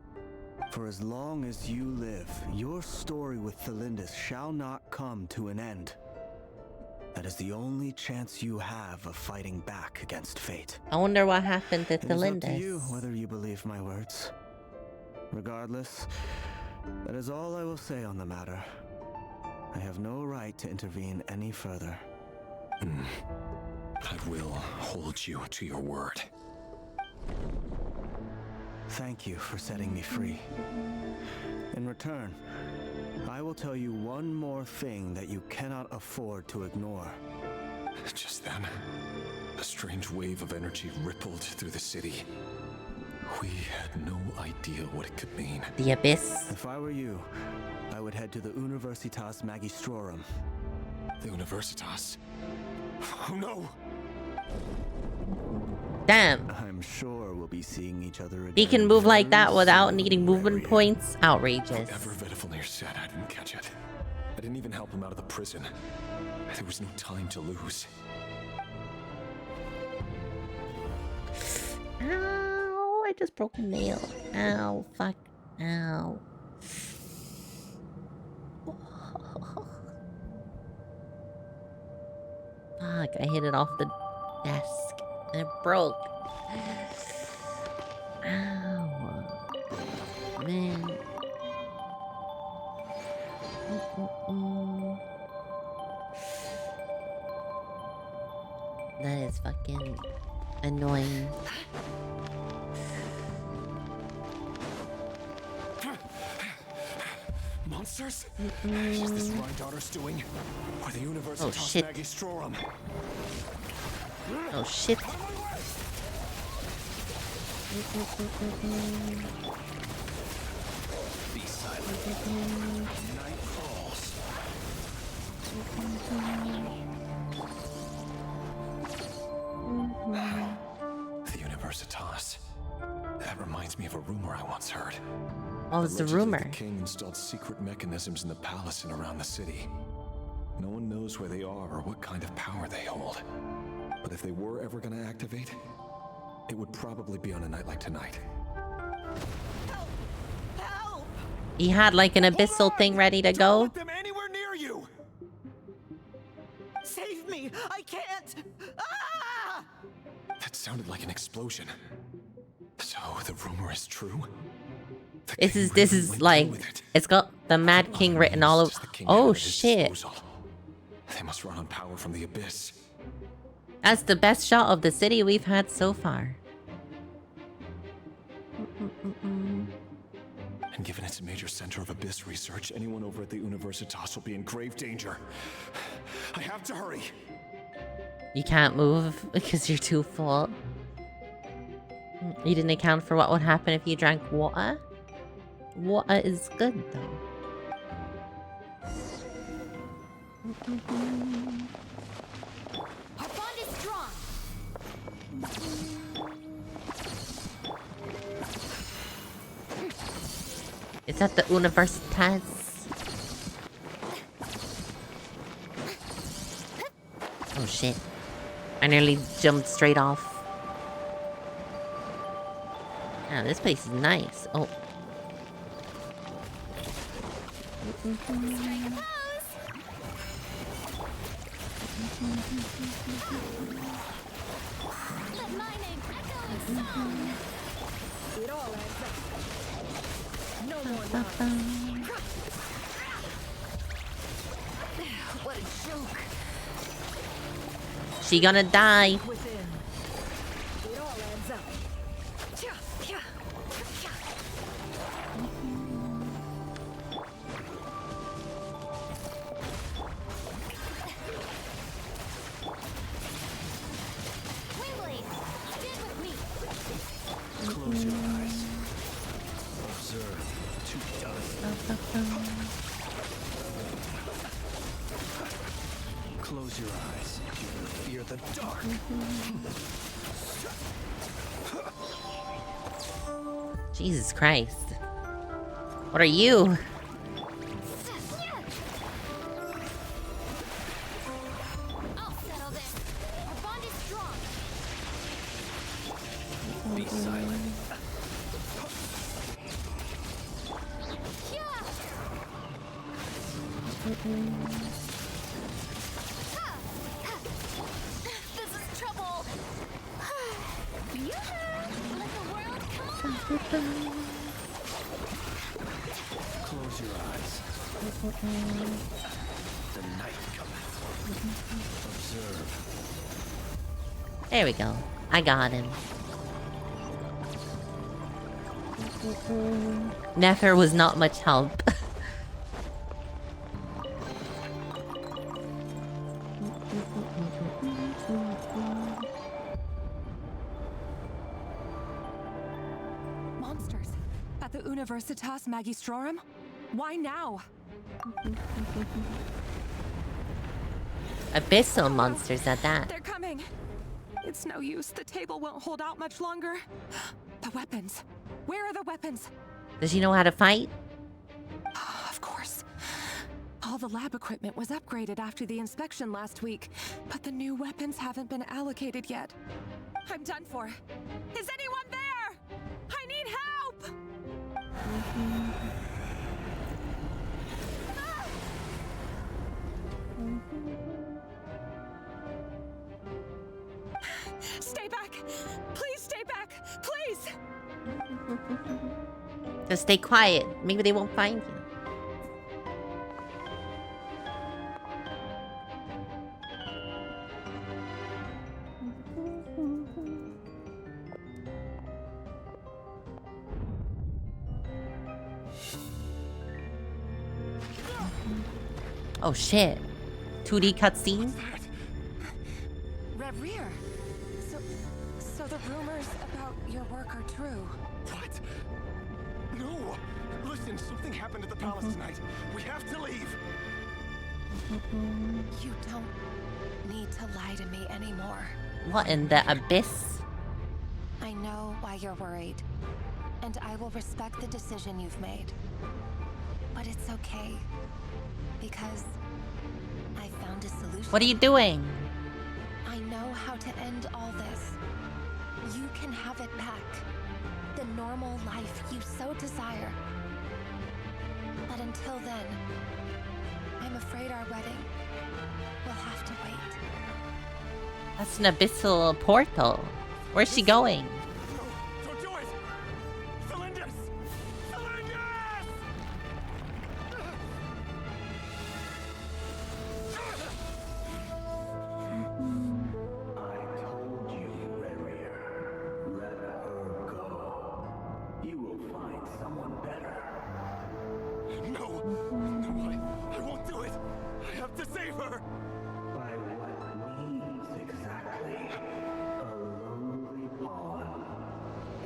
For as long as you live, your story with Thelindis shall not come to an end. That is the only chance you have of fighting back against fate. I wonder what happened to It is up to Thelindis. you whether you believe my words. Regardless, that is all I will say on the matter. I have no right to intervene any further. I will hold you to your word. Thank you for setting me free. In return, I will tell you one more thing that you cannot afford to ignore. Just then, a strange wave of energy rippled through the city. We had no idea what it could mean. The abyss. If I were you, I would head to the Universitas Magistrorum. The Universitas? Oh no! Damn. I'm sure we'll be seeing each other again. He can move like that without needing movement points. Outrageous. Whatever Vedifulnir said, I didn't catch it. I didn't even help him out of the prison. There was no time to lose. Ow, I just broke a nail. Ow, fuck. Ow. Fuck, I hit it off the desk. And it broke. Ow. Man. That is fucking annoying. Monsters? Is this what my daughter's doing? Or the Universitas shit. Magistrorum? Oh shit. Be silent. Night falls. The Universitas. That reminds me of a rumor I once heard. What was the Allegedly, rumor? The king installed secret mechanisms in the palace and around the city. No one knows where they are or what kind of power they hold. But if they were ever going to activate, it would probably be on a night like tonight. He had like an abyssal thing ready to go. Them anywhere near you! Save me! I can't! Ah! That sounded like an explosion. So the rumor is true? This is like, it's got the Mad King written all over. Oh shit. They must run on power from the abyss. That's the best shot of the city we've had so far. And given it's a major center of abyss research, anyone over at the Universitas will be in grave danger. I have to hurry. You can't move because you're too full. You didn't account for what would happen if you drank water? Water is good though. Our bond is strong. Is that the Universitas? Oh shit. I nearly jumped straight off. Yeah, this place is nice. Oh. Let my name echo in song. It all adds up. No more lies. What a joke. She gonna die. Within. It all adds up. Wingblade, stand with me. Close your eyes. Observe to dust. Close your eyes. You fear the dark. Jesus Christ. What are you? I'll settle this. Our bond is strong. Be silent. This is trouble. Let the world come on. Close your eyes. The night cometh. Observe. There we go. I got him. Nefer was not much help. Monsters. At the Universitas Magistrorum? Why now? Abyssal monsters at that. They're coming. It's no use. The table won't hold out much longer. The weapons. Where are the weapons? Does she know how to fight? Of course. All the lab equipment was upgraded after the inspection last week, but the new weapons haven't been allocated yet. I'm done for. Is anyone there? I need help! Stay back! Please stay back! Please! Just stay quiet. Maybe they won't find you. Oh shit. 2D cutscene? Reverie. So the rumors about your work are true. What? No! Listen, something happened at the palace tonight. We have to leave. You don't need to lie to me anymore. What in the abyss? I know why you're worried, and I will respect the decision you've made. But it's okay, because I found a solution. What are you doing? I know how to end all this. You can have it back. The normal life you so desire. But until then, I'm afraid our wedding will have to wait. That's an abyssal portal. Where's she going? Don't do it! Cylinders! I told you, Reverie. Let her go. You will find someone better. No! No, I won't do it! I have to save her! By what means exactly? A lonely pawn.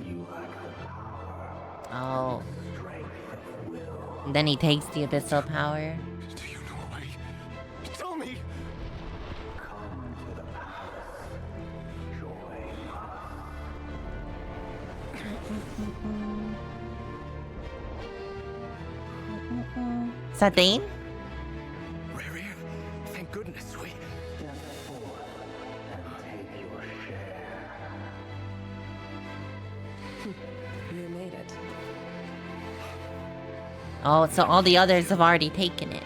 You lack the power. Oh. Strength of will. And then he takes the abyssal power. Do you know a way? Tell me! Come to the palace. Join Is that Dane? Reverie, thank goodness we... Step forth and take your share. You made it. Oh, so all the others have already taken it.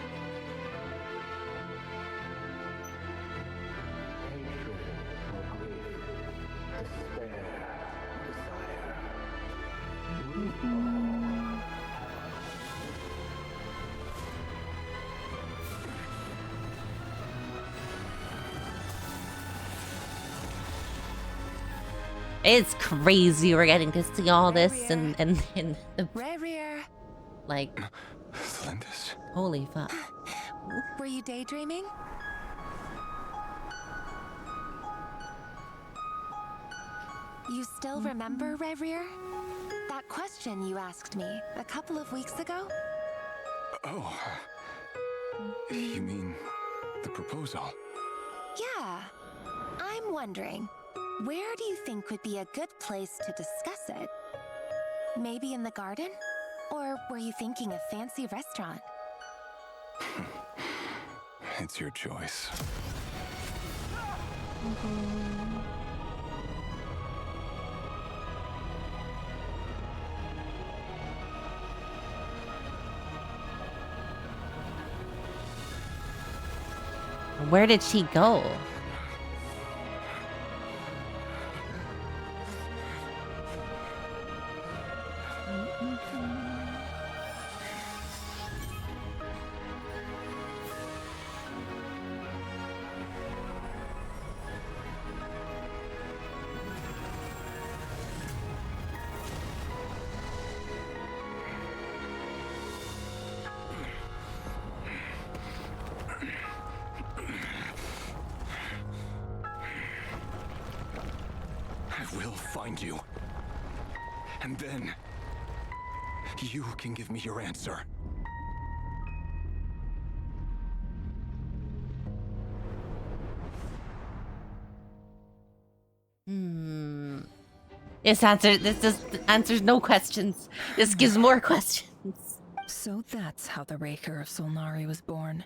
It's crazy we're getting to see all this and the like holy fuck. Were you daydreaming? You still remember, Rerir? That question you asked me a couple of weeks ago? Oh. You mean the proposal? Yeah. I'm wondering, where do you think would be a good place to discuss it? Maybe in the garden? Or were you thinking a fancy restaurant? It's your choice. Where did she go? I will find you. And then you can give me your answer. This just answers no questions. This gives more questions. So that's how the Raker of Solnari was born.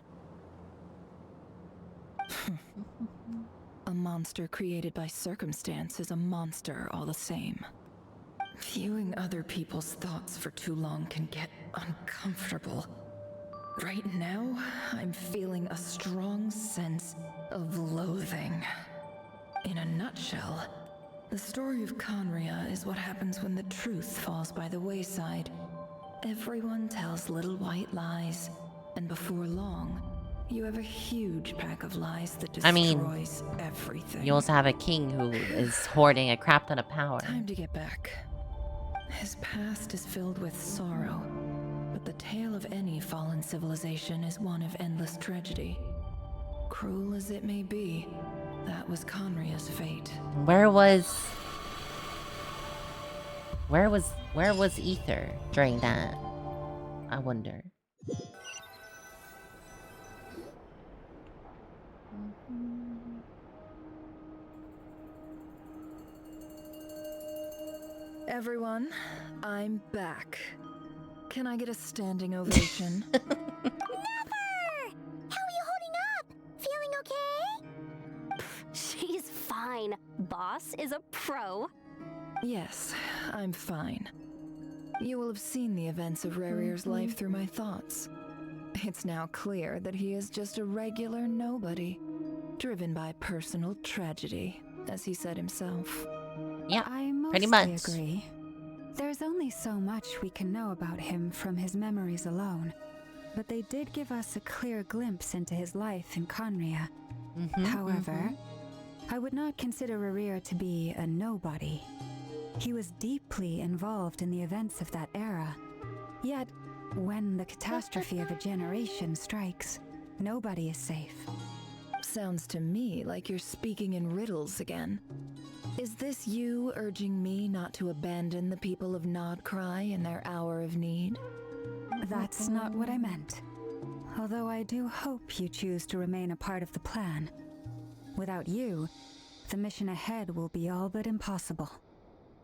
A monster created by circumstance is a monster all the same. Viewing other people's thoughts for too long can get uncomfortable. Right now, I'm feeling a strong sense of loathing. In a nutshell, the story of Conria is what happens when the truth falls by the wayside. Everyone tells little white lies, and before long, you have a huge pack of lies that destroys everything. You also have a king who is hoarding a crap ton of power. Time to get back. His past is filled with sorrow, but the tale of any fallen civilization is one of endless tragedy. Cruel as it may be, that was Conria's fate. Where was Ether during that? I wonder. Everyone, I'm back. Can I get a standing ovation? Never! How are you holding up? Feeling okay? She's fine. Boss is a pro. Yes, I'm fine. You will have seen the events of Rerir's life through my thoughts. It's now clear that he is just a regular nobody, driven by personal tragedy, as he said himself. Yeah, I pretty mostly much. agree. There's only so much we can know about him from his memories alone, but they did give us a clear glimpse into his life in Conria. However, I would not consider Rerir to be a nobody. He was deeply involved in the events of that era. Yet, when the catastrophe of a generation strikes, nobody is safe. Sounds to me like you're speaking in riddles again. Is this you urging me not to abandon the people of Nodcry in their hour of need? That's not what I meant. Although I do hope you choose to remain a part of the plan. Without you, the mission ahead will be all but impossible.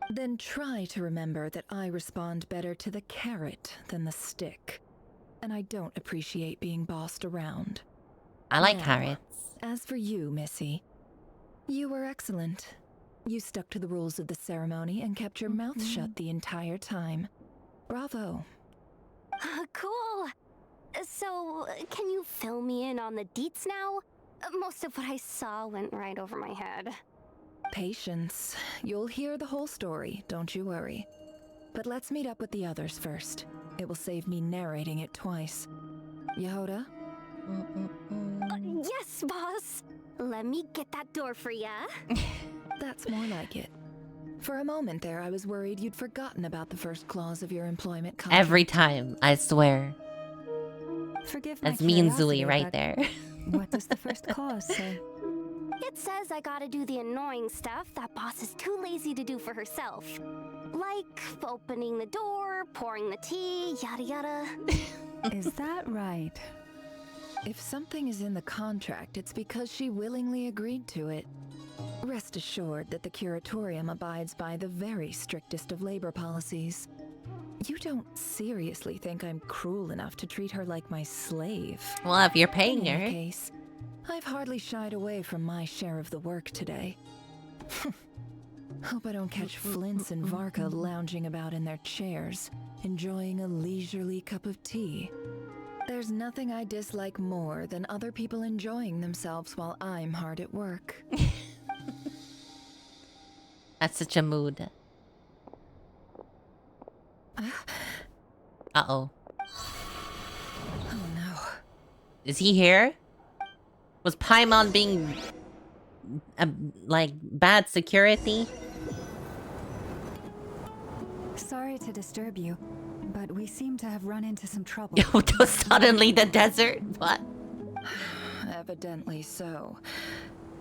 Then try to remember that I respond better to the carrot than the stick. And I don't appreciate being bossed around. I like Now, carrots. As for you, Missy, you were excellent. You stuck to the rules of the ceremony and kept your mouth shut the entire time. Bravo. Cool. So, can you fill me in on the deets now? Most of what I saw went right over my head. Patience. You'll hear the whole story, don't you worry. But let's meet up with the others first. It will save me narrating it twice. Yehoda? Yes, boss. Let me get that door for ya. That's more like it. For a moment there, I was worried you'd forgotten about the first clause of your employment contract. Every time, I swear. Forgive my That's me and curiosity, Zooey right but there. What does the first clause say? It says I gotta do the annoying stuff that boss is too lazy to do for herself. Like opening the door, pouring the tea, yada yada. Is that right? If something is in the contract, it's because she willingly agreed to it. Rest assured that the Curatorium abides by the very strictest of labor policies. You don't seriously think I'm cruel enough to treat her like my slave? Well, if you're paying In her. any case, I've hardly shied away from my share of the work today. Hope I don't catch Flintz and Varka lounging about in their chairs, enjoying a leisurely cup of tea. There's nothing I dislike more than other people enjoying themselves while I'm hard at work. That's such a mood. Uh-oh. Oh no. Is he here? Was Paimon being... like, bad security? Sorry to disturb you, but we seem to have run into some trouble. Yo, suddenly the desert? What? Evidently so.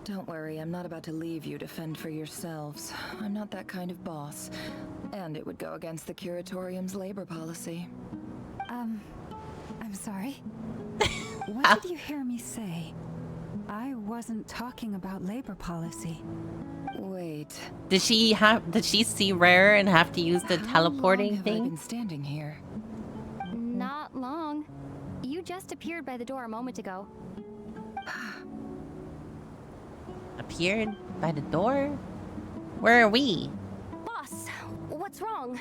Don't worry, I'm not about to leave you to fend for yourselves. I'm not that kind of boss. And it would go against the Curatorium's labor policy. I'm sorry. What did you hear me say? I wasn't talking about labor policy. Wait. Did she see Rare and have to use the teleporting I've thing? been standing here. Not long. You just appeared by the door a moment ago. Appeared by the door? Where are we? Boss, what's wrong?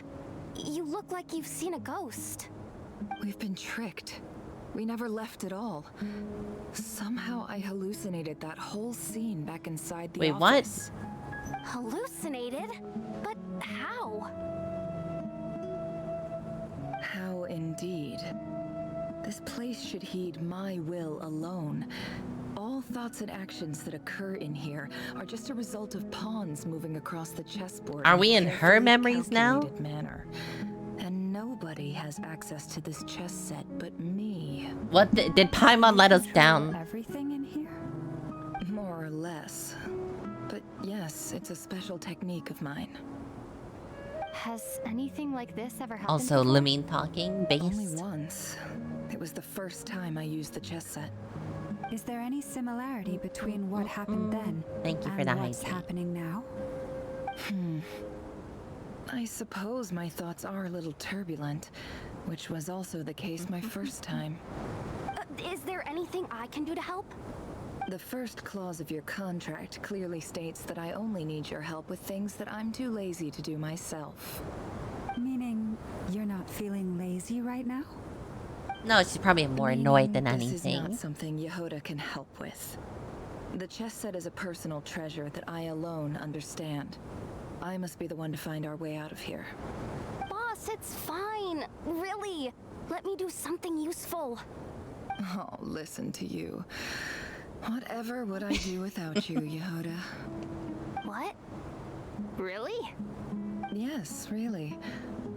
You look like you've seen a ghost. We've been tricked. We never left at all. Somehow I hallucinated that whole scene back inside the Wait, office. What? Hallucinated? But how? How indeed. This place should heed my will alone. All thoughts and actions that occur in here are just a result of pawns moving across the chessboard. Are we in her carefully memories now? calculated manner. And nobody has access to this chess set but me. What did Paimon let us down? Everything in here? More or less. But yes, it's a special technique of mine. Has anything like this ever happened Also, before? Lumine talking based. Only once. It was the first time I used the chess set. Is there any similarity between what happened then Thank you for and the what's hydrate. happening now? I suppose my thoughts are a little turbulent, which was also the case my first time. Is there anything I can do to help? The first clause of your contract clearly states that I only need your help with things that I'm too lazy to do myself. Meaning, you're not feeling lazy right now? No, she's probably more annoyed than This anything. is not something Yehoda can help with. The chess set is a personal treasure that I alone understand. I must be the one to find our way out of here. Boss, it's fine. Really. Let me do something useful. Oh, listen to you. Whatever would I do without you, Yehoda? What? Really? Yes, really.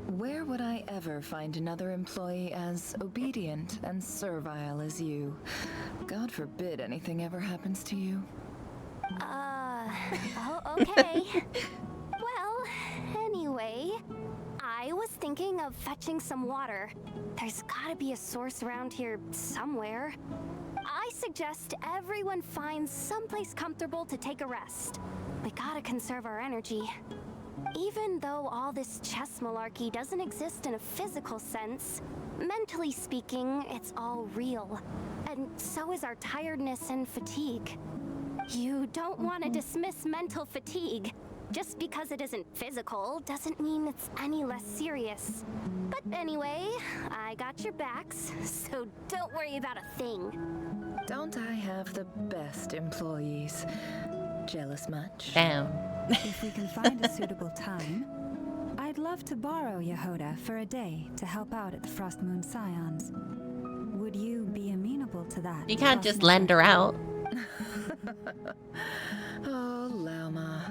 Where would I ever find another employee as obedient and servile as you? God forbid anything ever happens to you. Oh, okay. Well, anyway, I was thinking of fetching some water. There's gotta be a source around here somewhere. I suggest everyone finds someplace comfortable to take a rest. We gotta conserve our energy. Even though all this chess malarkey doesn't exist in a physical sense, mentally speaking, it's all real. And so is our tiredness and fatigue. You don't want to dismiss mental fatigue. Just because it isn't physical doesn't mean it's any less serious. But anyway, I got your backs, so don't worry about a thing. Don't I have the best employees? Jealous much? Damn. If we can find a suitable time, I'd love to borrow Yehoda for a day to help out at the Frost Moon Scions. Would you be amenable to that? You can't just lend her out. Oh, Lauma.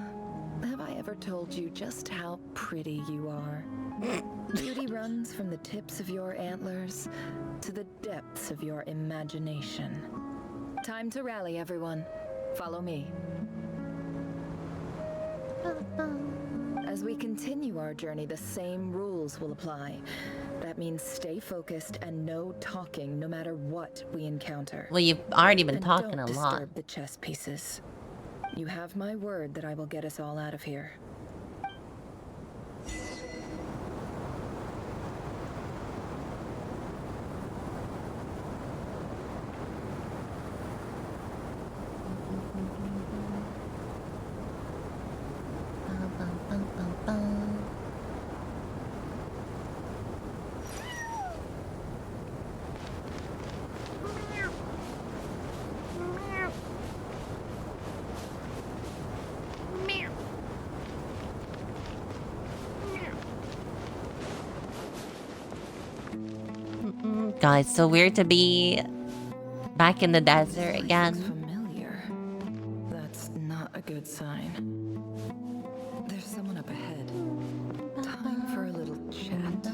Have I ever never told you just how pretty you are. Beauty runs from the tips of your antlers to the depths of your imagination. Time to rally, everyone. Follow me. As we continue our journey, the same rules will apply. That means stay focused and no talking no matter what we encounter. Well, you've already been And talking don't a lot. disturb the chess pieces. You have my word that I will get us all out of here. God, it's so weird to be back in the desert Looks again. familiar. That's not a good sign. There's someone up ahead. Time for a little chat.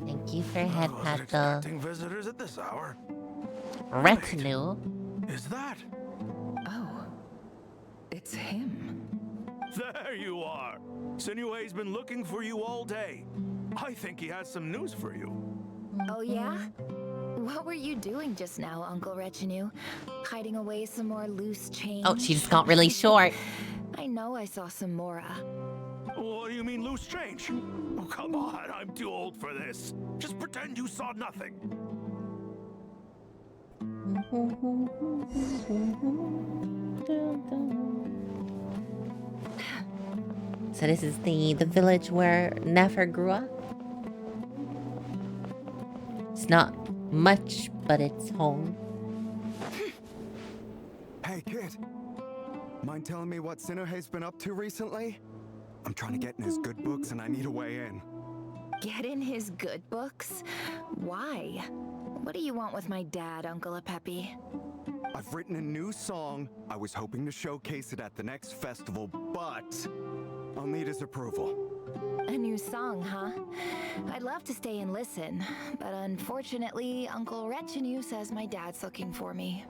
Thank you for head pat the Visitors at this hour. retinue. Is that? Oh, it's him. There you are. Sinue's been looking for you all day. I think he has some news for you. Oh yeah? What were you doing just now, Uncle Retinue? Hiding away some more loose change? Oh, she just got really short. I know I saw some Mora. What do you mean loose change? Oh, come on, I'm too old for this. Just pretend you saw nothing. So this is the village where Nefer grew up. It's not much, but it's home. Hey, kid. Mind telling me what Sinuhe's been up to recently? I'm trying to get in his good books and I need a way in. Get in his good books? Why? What do you want with my dad, Uncle Apepi? I've written a new song. I was hoping to showcase it at the next festival, but I'll need his approval. A new song, huh? I'd love to stay and listen, but unfortunately, Uncle Retinue says my dad's looking for me.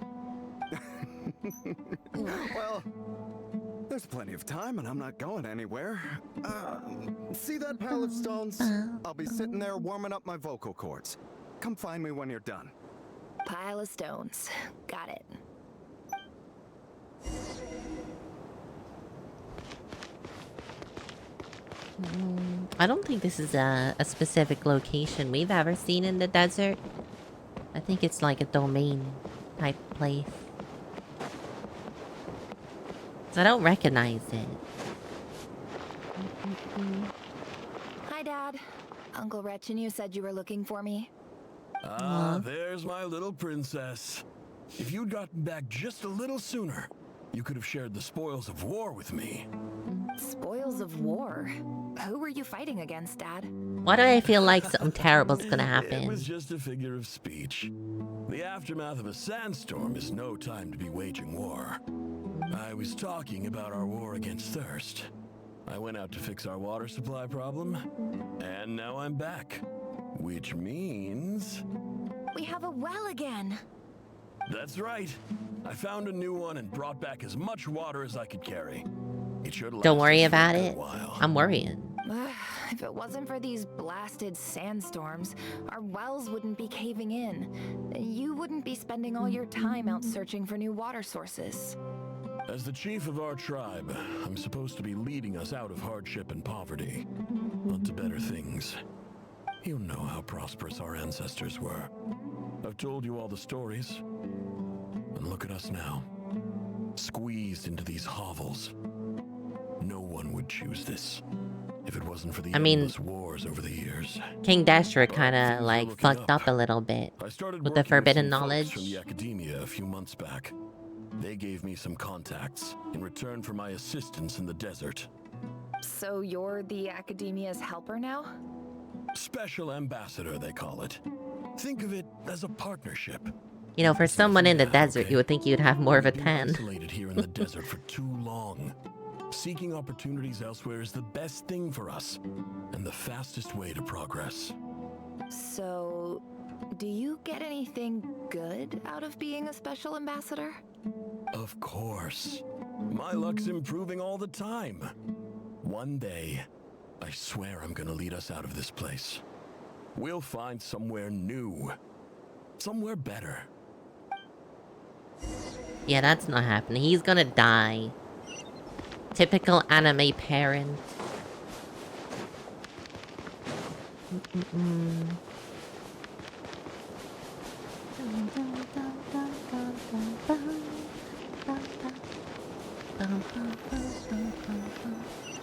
Well, there's plenty of time and I'm not going anywhere. See that pile of stones? I'll be sitting there warming up my vocal cords. Come find me when you're done. Pile of stones. Got it. I don't think this is a specific location we've ever seen in the desert. I think it's like a domain type place. So I don't recognize it. Hi, Dad. Uncle Retinue said you were looking for me. Ah, there's my little princess. If you'd gotten back just a little sooner, you could have shared the spoils of war with me. Spoils of war? Who were you fighting against, Dad? Why do I feel like something terrible's gonna It happen? was just a figure of speech. The aftermath of a sandstorm is no time to be waging war. I was talking about our war against thirst. I went out to fix our water supply problem, and now I'm back. Which means... We have a well again! That's right. I found a new one and brought back as much water as I could carry. It should last Don't worry us for a about good it. while. I'm worrying. If it wasn't for these blasted sandstorms, our wells wouldn't be caving in. You wouldn't be spending all your time out searching for new water sources. As the chief of our tribe, I'm supposed to be leading us out of hardship and poverty, onto better things. You know how prosperous our ancestors were. I've told you all the stories. And look at us now. Squeezed into these hovels. No one would choose this if it wasn't for the endless wars over the years. King Dashra kind of like fucked up a little bit I started with the working forbidden some folks knowledge. from the academia a few months back. They gave me some contacts in return for my assistance in the desert. So you're the Academia's helper now? Special ambassador, they call it. Think of it as a partnership. You know, for someone in the desert, you would think you'd have more of a tan. Isolated here in the desert for too long. Seeking opportunities elsewhere is the best thing for us, and the fastest way to progress. So, do you get anything good out of being a special ambassador? Of course. My luck's improving all the time. One day, I swear I'm gonna lead us out of this place. We'll find somewhere new. Somewhere better. Yeah, that's not happening. He's gonna die. Typical anime parent.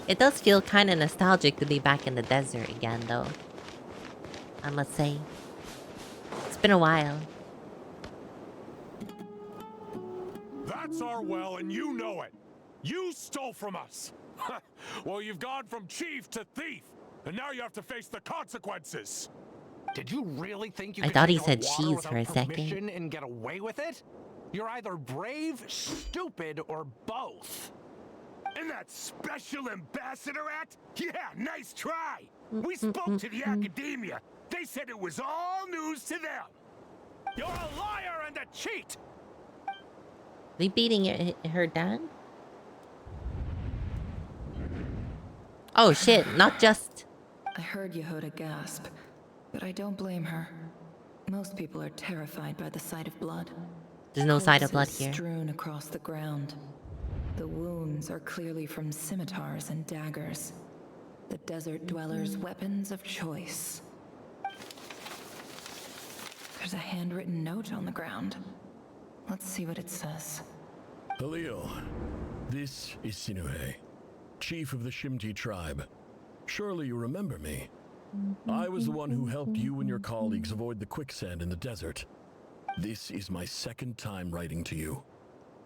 It does feel kind of nostalgic to be back in the desert again, though. I must say. It's been a while. That's our well, and you know it. You stole from us. Well, you've gone from chief to thief, and now you have to face the consequences. Did you really think you I could thought take he said our water cheese without for a second. permission and get away with it? You're either brave, stupid, or both. And that special ambassador act? Yeah, nice try. We spoke to the academia. They said it was all news to them. You're a liar and a cheat. We beating her down? Oh shit, not just... I heard Yehoda gasp, but I don't blame her. Most people are terrified by the sight of blood. There's no sight of blood Corpses here. strewn across the ground. The wounds are clearly from scimitars and daggers. The desert dwellers' weapons of choice. There's a handwritten note on the ground. Let's see what it says. Halil, this is Sinuhe, chief of the Shimti tribe. Surely you remember me. I was the one who helped you and your colleagues avoid the quicksand in the desert. This is my second time writing to you.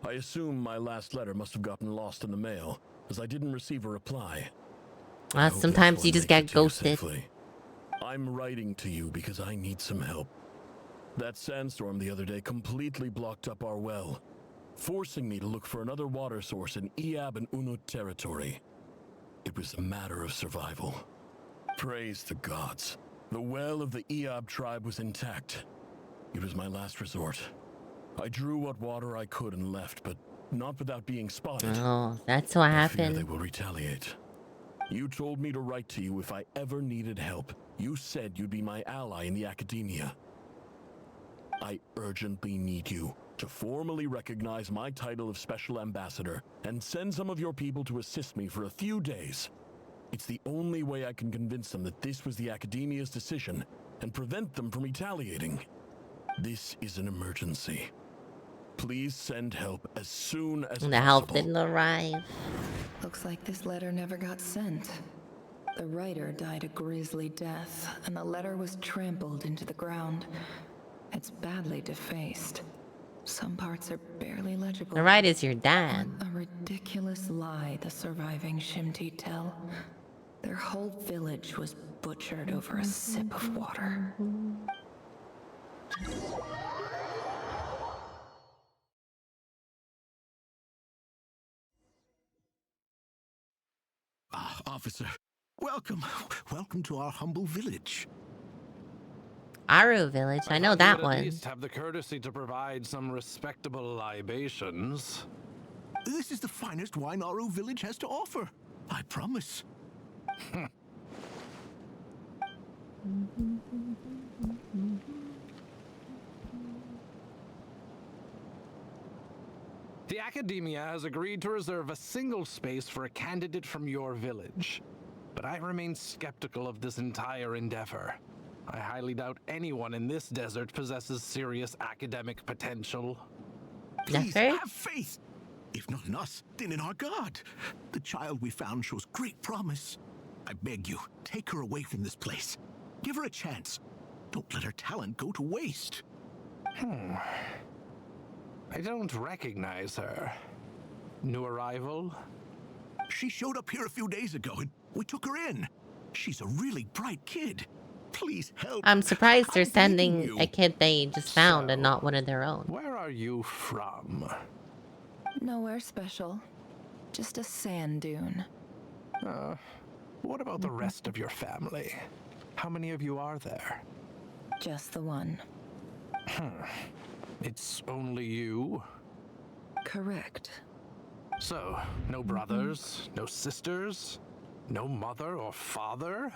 I assume my last letter must have gotten lost in the mail, as I didn't receive a reply. Sometimes you just get ghosted. I'm writing to you because I need some help. That sandstorm the other day completely blocked up our well, forcing me to look for another water source in Iab and Unut territory. It was a matter of survival. Praise the gods. The well of the Iab tribe was intact. It was my last resort. I drew what water I could and left, but not without being spotted. Oh, that's what I fear happened. they will retaliate. You told me to write to you if I ever needed help. You said you'd be my ally in the academia. I urgently need you to formally recognize my title of Special Ambassador and send some of your people to assist me for a few days. It's the only way I can convince them that this was the academia's decision and prevent them from retaliating. This is an emergency. Please send help as soon as possible. The help didn't arrive. Looks like this letter never got sent. The writer died a grisly death, and the letter was trampled into the ground. It's badly defaced. Some parts are barely legible. The right is your dad. A ridiculous lie the surviving Shimti tell. Their whole village was butchered over a sip of water. Ah, officer, welcome. Welcome to our humble village. Aru village, I know that At one. least have the courtesy to provide some respectable libations. This is the finest wine Aru village has to offer. I promise. The Academia has agreed to reserve a single space for a candidate from your village. But I remain skeptical of this entire endeavor. I highly doubt anyone in this desert possesses serious academic potential. Please have faith. If not in us, then in our God. The child we found shows great promise. I beg you, take her away from this place. Give her a chance. Don't let her talent go to waste. I don't recognize her. New arrival? She showed up here a few days ago and we took her in. She's a really bright kid. Please help. I'm surprised they're I'm begging sending you. a kid they just found and not one of their own. Where are you from? Nowhere special. Just a sand dune. What about the rest of your family? How many of you are there? Just the one. It's only you? Correct. So, no brothers, no sisters, no mother or father?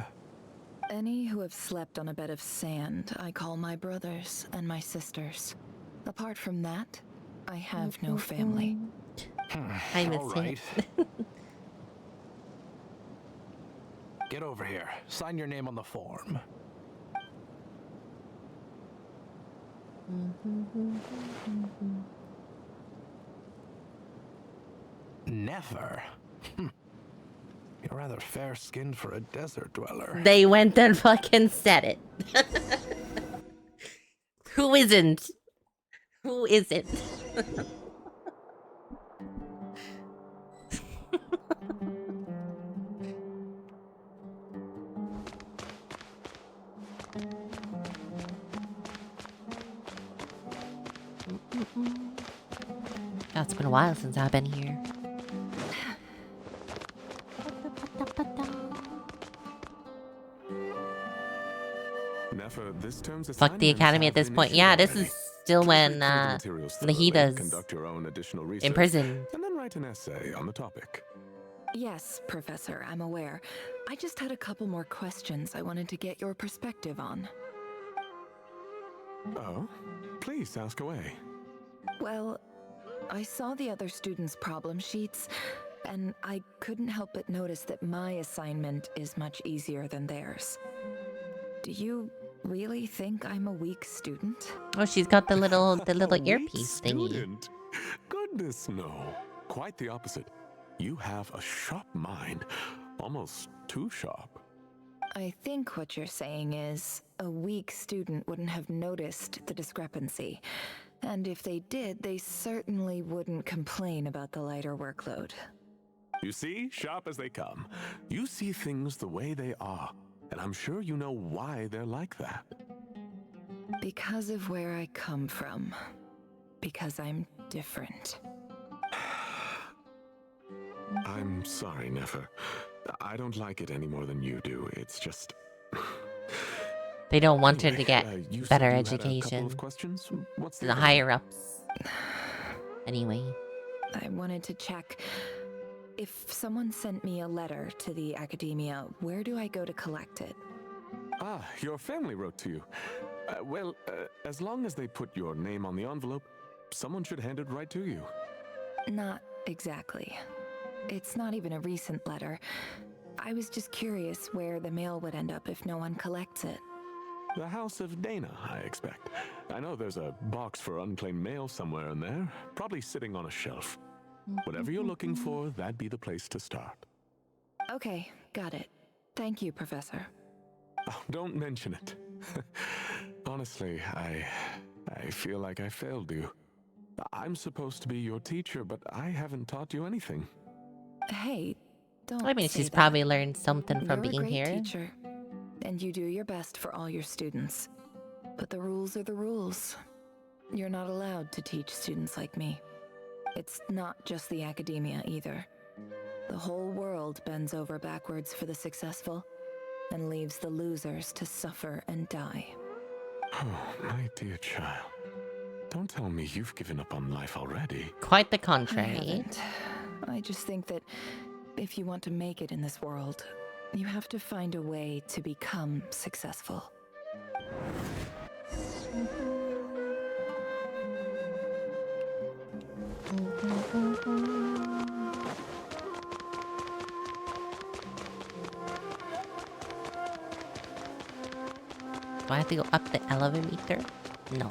Any who have slept on a bed of sand, I call my brothers and my sisters. Apart from that, I have no family. I miss All right. Get over here. Sign your name on the form. Never. You're rather fair-skinned for a desert dweller. They went and fucking said it. Who isn't? Who isn't? It's been a while since I've been here. Nefer, this term's Fuck the academy at this point. Yeah, this is still when Nahida's conduct your own additional research, in prison. and then write an essay on the topic. Yes, Professor, I'm aware. I just had a couple more questions I wanted to get your perspective on. Oh, please ask away. Well, I saw the other students' problem sheets, and I couldn't help but notice that my assignment is much easier than theirs. Do you really think I'm a weak student? Oh, she's got the little earpiece thingy. Student? Goodness, no. Quite the opposite. You have a sharp mind, almost too sharp. I think what you're saying is a weak student wouldn't have noticed the discrepancy. And if they did, they certainly wouldn't complain about the lighter workload. You see, sharp as they come. You see things the way they are, and I'm sure you know why they're like that. Because of where I come from. Because I'm different. I'm sorry, Nefer. I don't like it any more than you do. It's just... They don't want her to Anyway, get you said better you had a couple education. of questions? What's The other higher one? ups. Anyway. I wanted to check. If someone sent me a letter to the academia, where do I go to collect it? Ah, your family wrote to you. Well, as long as they put your name on the envelope, someone should hand it right to you. Not exactly. It's not even a recent letter. I was just curious where the mail would end up if no one collects it. The House of Dana, I expect. I know there's a box for unclaimed mail somewhere in there, probably sitting on a shelf. Whatever you're looking for, that'd be the place to start. Okay, got it. Thank you, Professor. Oh, don't mention it. Honestly, I feel like I failed you. I'm supposed to be your teacher, but I haven't taught you anything. Hey, don't I mean, say she's that. probably learned something from You're being a great here. teacher, and you do your best for all your students. But the rules are the rules. You're not allowed to teach students like me. It's not just the academia either. The whole world bends over backwards for the successful and leaves the losers to suffer and die. Oh, my dear child. Don't tell me you've given up on life already. Quite the I contrary. haven't. I just think that if you want to make it in this world, you have to find a way to become successful. Do I have to go up the elevator? No.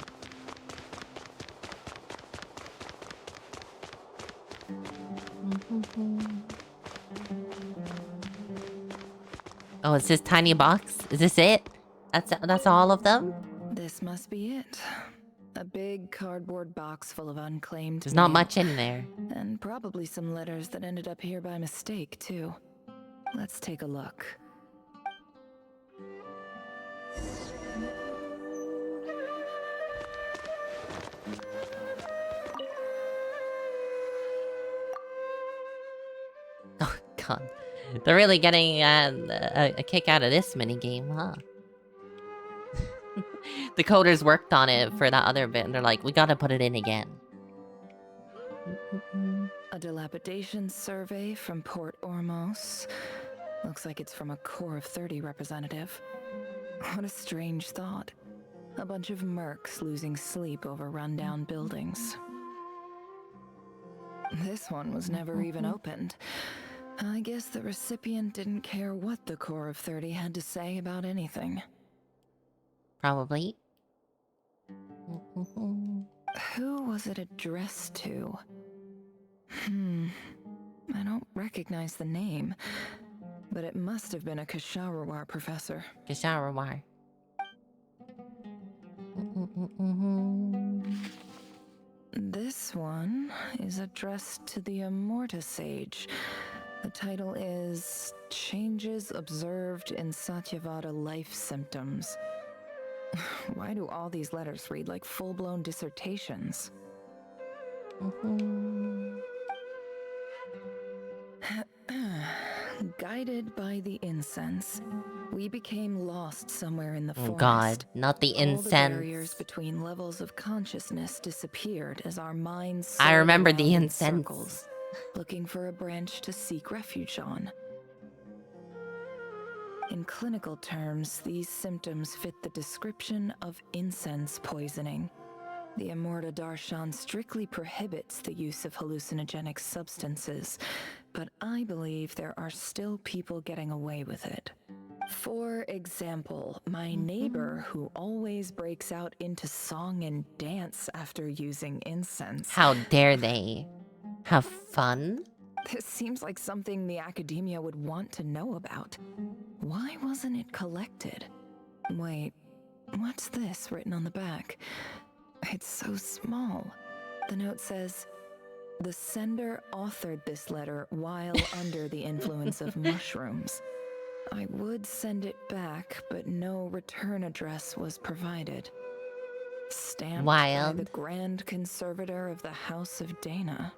Oh, it's this tiny box? Is this it? That's all of them? This must be it. A big cardboard box full of unclaimed There's not mail. much in there. And probably some letters that ended up here by mistake, too. Let's take a look. Oh god. They're really getting a kick out of this minigame, huh? The coders worked on it for that other bit, and they're like, we gotta put it in again. A dilapidation survey from Port Ormos. Looks like it's from a Core of 30 representative. What a strange thought. A bunch of mercs losing sleep over rundown buildings. This one was never even opened. I guess the recipient didn't care what the Core of 30 had to say about anything. Probably. Who was it addressed to? I don't recognize the name, but it must have been a Kasharawar professor. Kasharawar. This one is addressed to the Immorta Sage. The title is Changes Observed in Satyavada Life Symptoms. Why do all these letters read like full-blown dissertations? Guided by the incense, we became lost somewhere in the forest. Oh god, not the All the incense. barriers between levels of consciousness disappeared as our minds I soared remember the around in incense. circles, looking for a branch to seek refuge on. In clinical terms, these symptoms fit the description of incense poisoning. The Immorta Darshan strictly prohibits the use of hallucinogenic substances, but I believe there are still people getting away with it. For example, my neighbor who always breaks out into song and dance after using incense. How dare they? Have fun? This seems like something the academia would want to know about. Why wasn't it collected? Wait, what's this written on the back? It's so small. The note says, the sender authored this letter while under the influence of mushrooms. I would send it back, but no return address was provided. Stamped by the Grand Conservator of the House of Dana.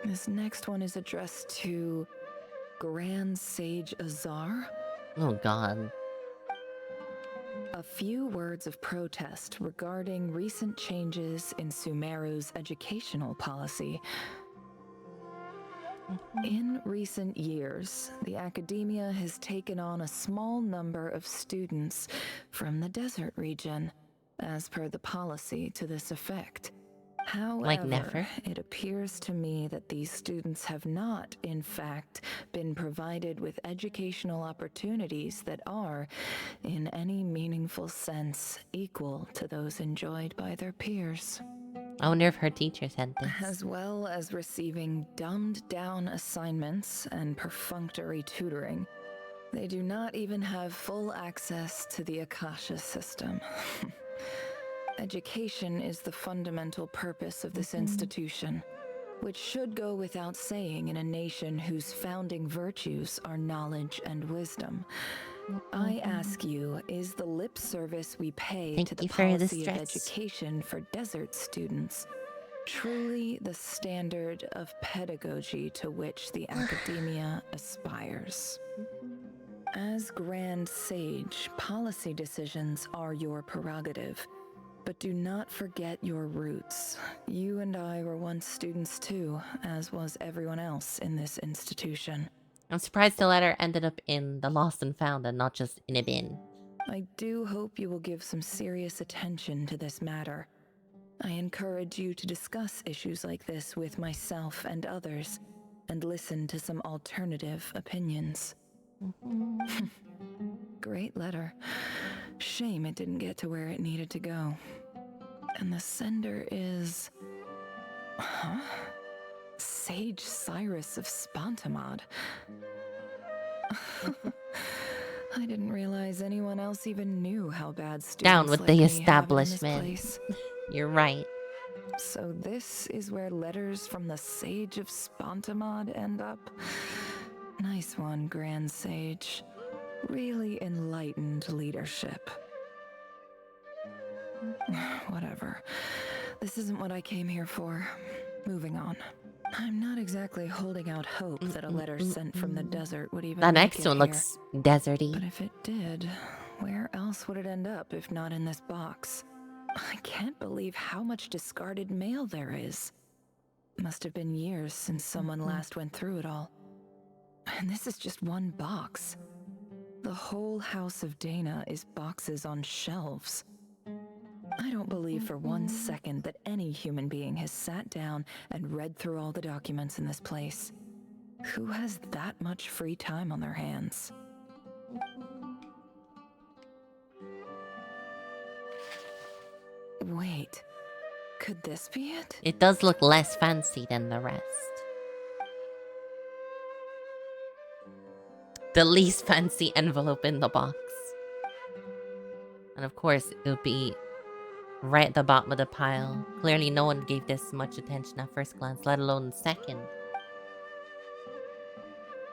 This next one is addressed to Grand Sage Azar. Oh god. A few words of protest regarding recent changes in Sumeru's educational policy. In recent years, the academia has taken on a small number of students from the desert region, as per the policy to this effect. However, it appears to me that these students have not, in fact, been provided with educational opportunities that are, in any meaningful sense, equal to those enjoyed by their peers. I wonder if her teacher said this. As well as receiving dumbed-down assignments and perfunctory tutoring, they do not even have full access to the Akasha system. Education is the fundamental purpose of this institution, which should go without saying in a nation whose founding virtues are knowledge and wisdom. I ask you, is the lip service we pay to the policy of education for desert students truly the standard of pedagogy to which the academia aspires? As Grand Sage, policy decisions are your prerogative. But do not forget your roots. You and I were once students too, as was everyone else in this institution. I'm surprised the letter ended up in the Lost and Found and not just in a bin. I do hope you will give some serious attention to this matter. I encourage you to discuss issues like this with myself and others, and listen to some alternative opinions. Great letter. Shame it didn't get to where it needed to go. And the sender is... Huh? Sage Cyrus of Spontamod. I didn't realize anyone else even knew how bad students Down with like the me have it in this establishment. place. You're right. So this is where letters from the Sage of Spontamod end up? Nice one, Grand Sage. Really enlightened leadership. Whatever. This isn't what I came here for. Moving on. I'm not exactly holding out hope that a letter sent from the desert would even That make next it one here. looks deserty. But if it did, where else would it end up if not in this box? I can't believe how much discarded mail there is. Must have been years since someone last went through it all. And this is just one box. The whole house of Dana is boxes on shelves. I don't believe for one second that any human being has sat down and read through all the documents in this place. Who has that much free time on their hands? Wait, could this be it? It does look less fancy than the rest. The least fancy envelope in the box. And of course, it'll be right at the bottom of the pile. Clearly, no one gave this much attention at first glance, let alone second.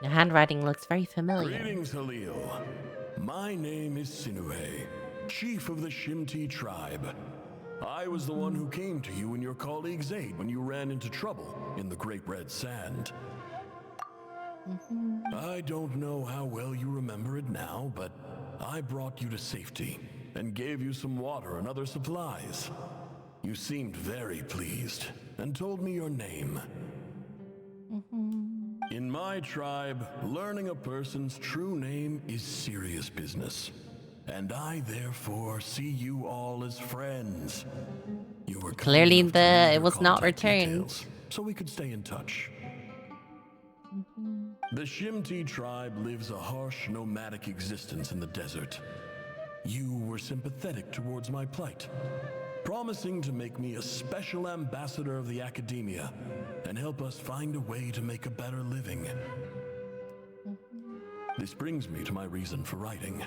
The handwriting looks very familiar. Greetings, Halil. My name is Sinuhe, chief of the Shimti tribe. I was the one who came to you and your colleagues' aid when you ran into trouble in the Great Red Sand. I don't know how well you remember it now, but I brought you to safety and gave you some water and other supplies. You seemed very pleased and told me your name. In my tribe, learning a person's true name is serious business, and I therefore see you all as friends. You were clearly it was not returned, so we could stay in touch. The Shimti tribe lives a harsh, nomadic existence in the desert. You were sympathetic towards my plight, promising to make me a special ambassador of the academia and help us find a way to make a better living. This brings me to my reason for writing.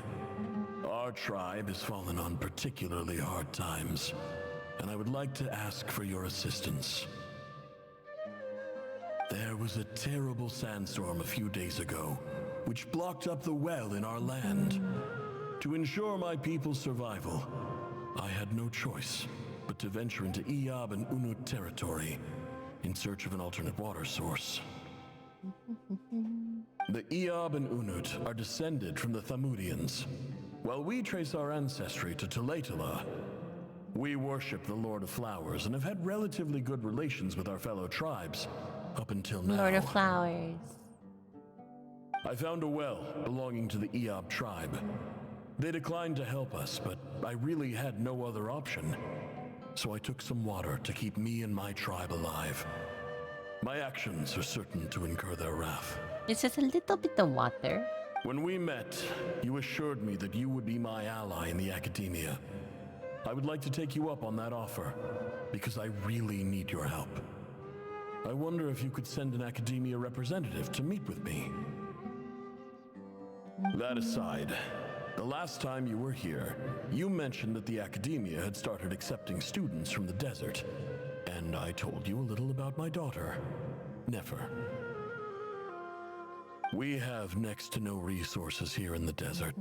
Our tribe has fallen on particularly hard times, and I would like to ask for your assistance. There was a terrible sandstorm a few days ago, which blocked up the well in our land. To ensure my people's survival, I had no choice but to venture into Iyab and Unut territory in search of an alternate water source. The Iyab and Unut are descended from the Thamudians. While we trace our ancestry to Tulatala, we worship the Lord of Flowers and have had relatively good relations with our fellow tribes up until now. Lord of Flowers. I found a well belonging to the Iyab tribe. They declined to help us, but I really had no other option. So I took some water to keep me and my tribe alive. My actions are certain to incur their wrath. It's just a little bit of water. When we met, you assured me that you would be my ally in the academia. I would like to take you up on that offer, because I really need your help. I wonder if you could send an academia representative to meet with me. That aside, the last time you were here, you mentioned that the academia had started accepting students from the desert, and I told you a little about my daughter, Nefer. We have next to no resources here in the desert,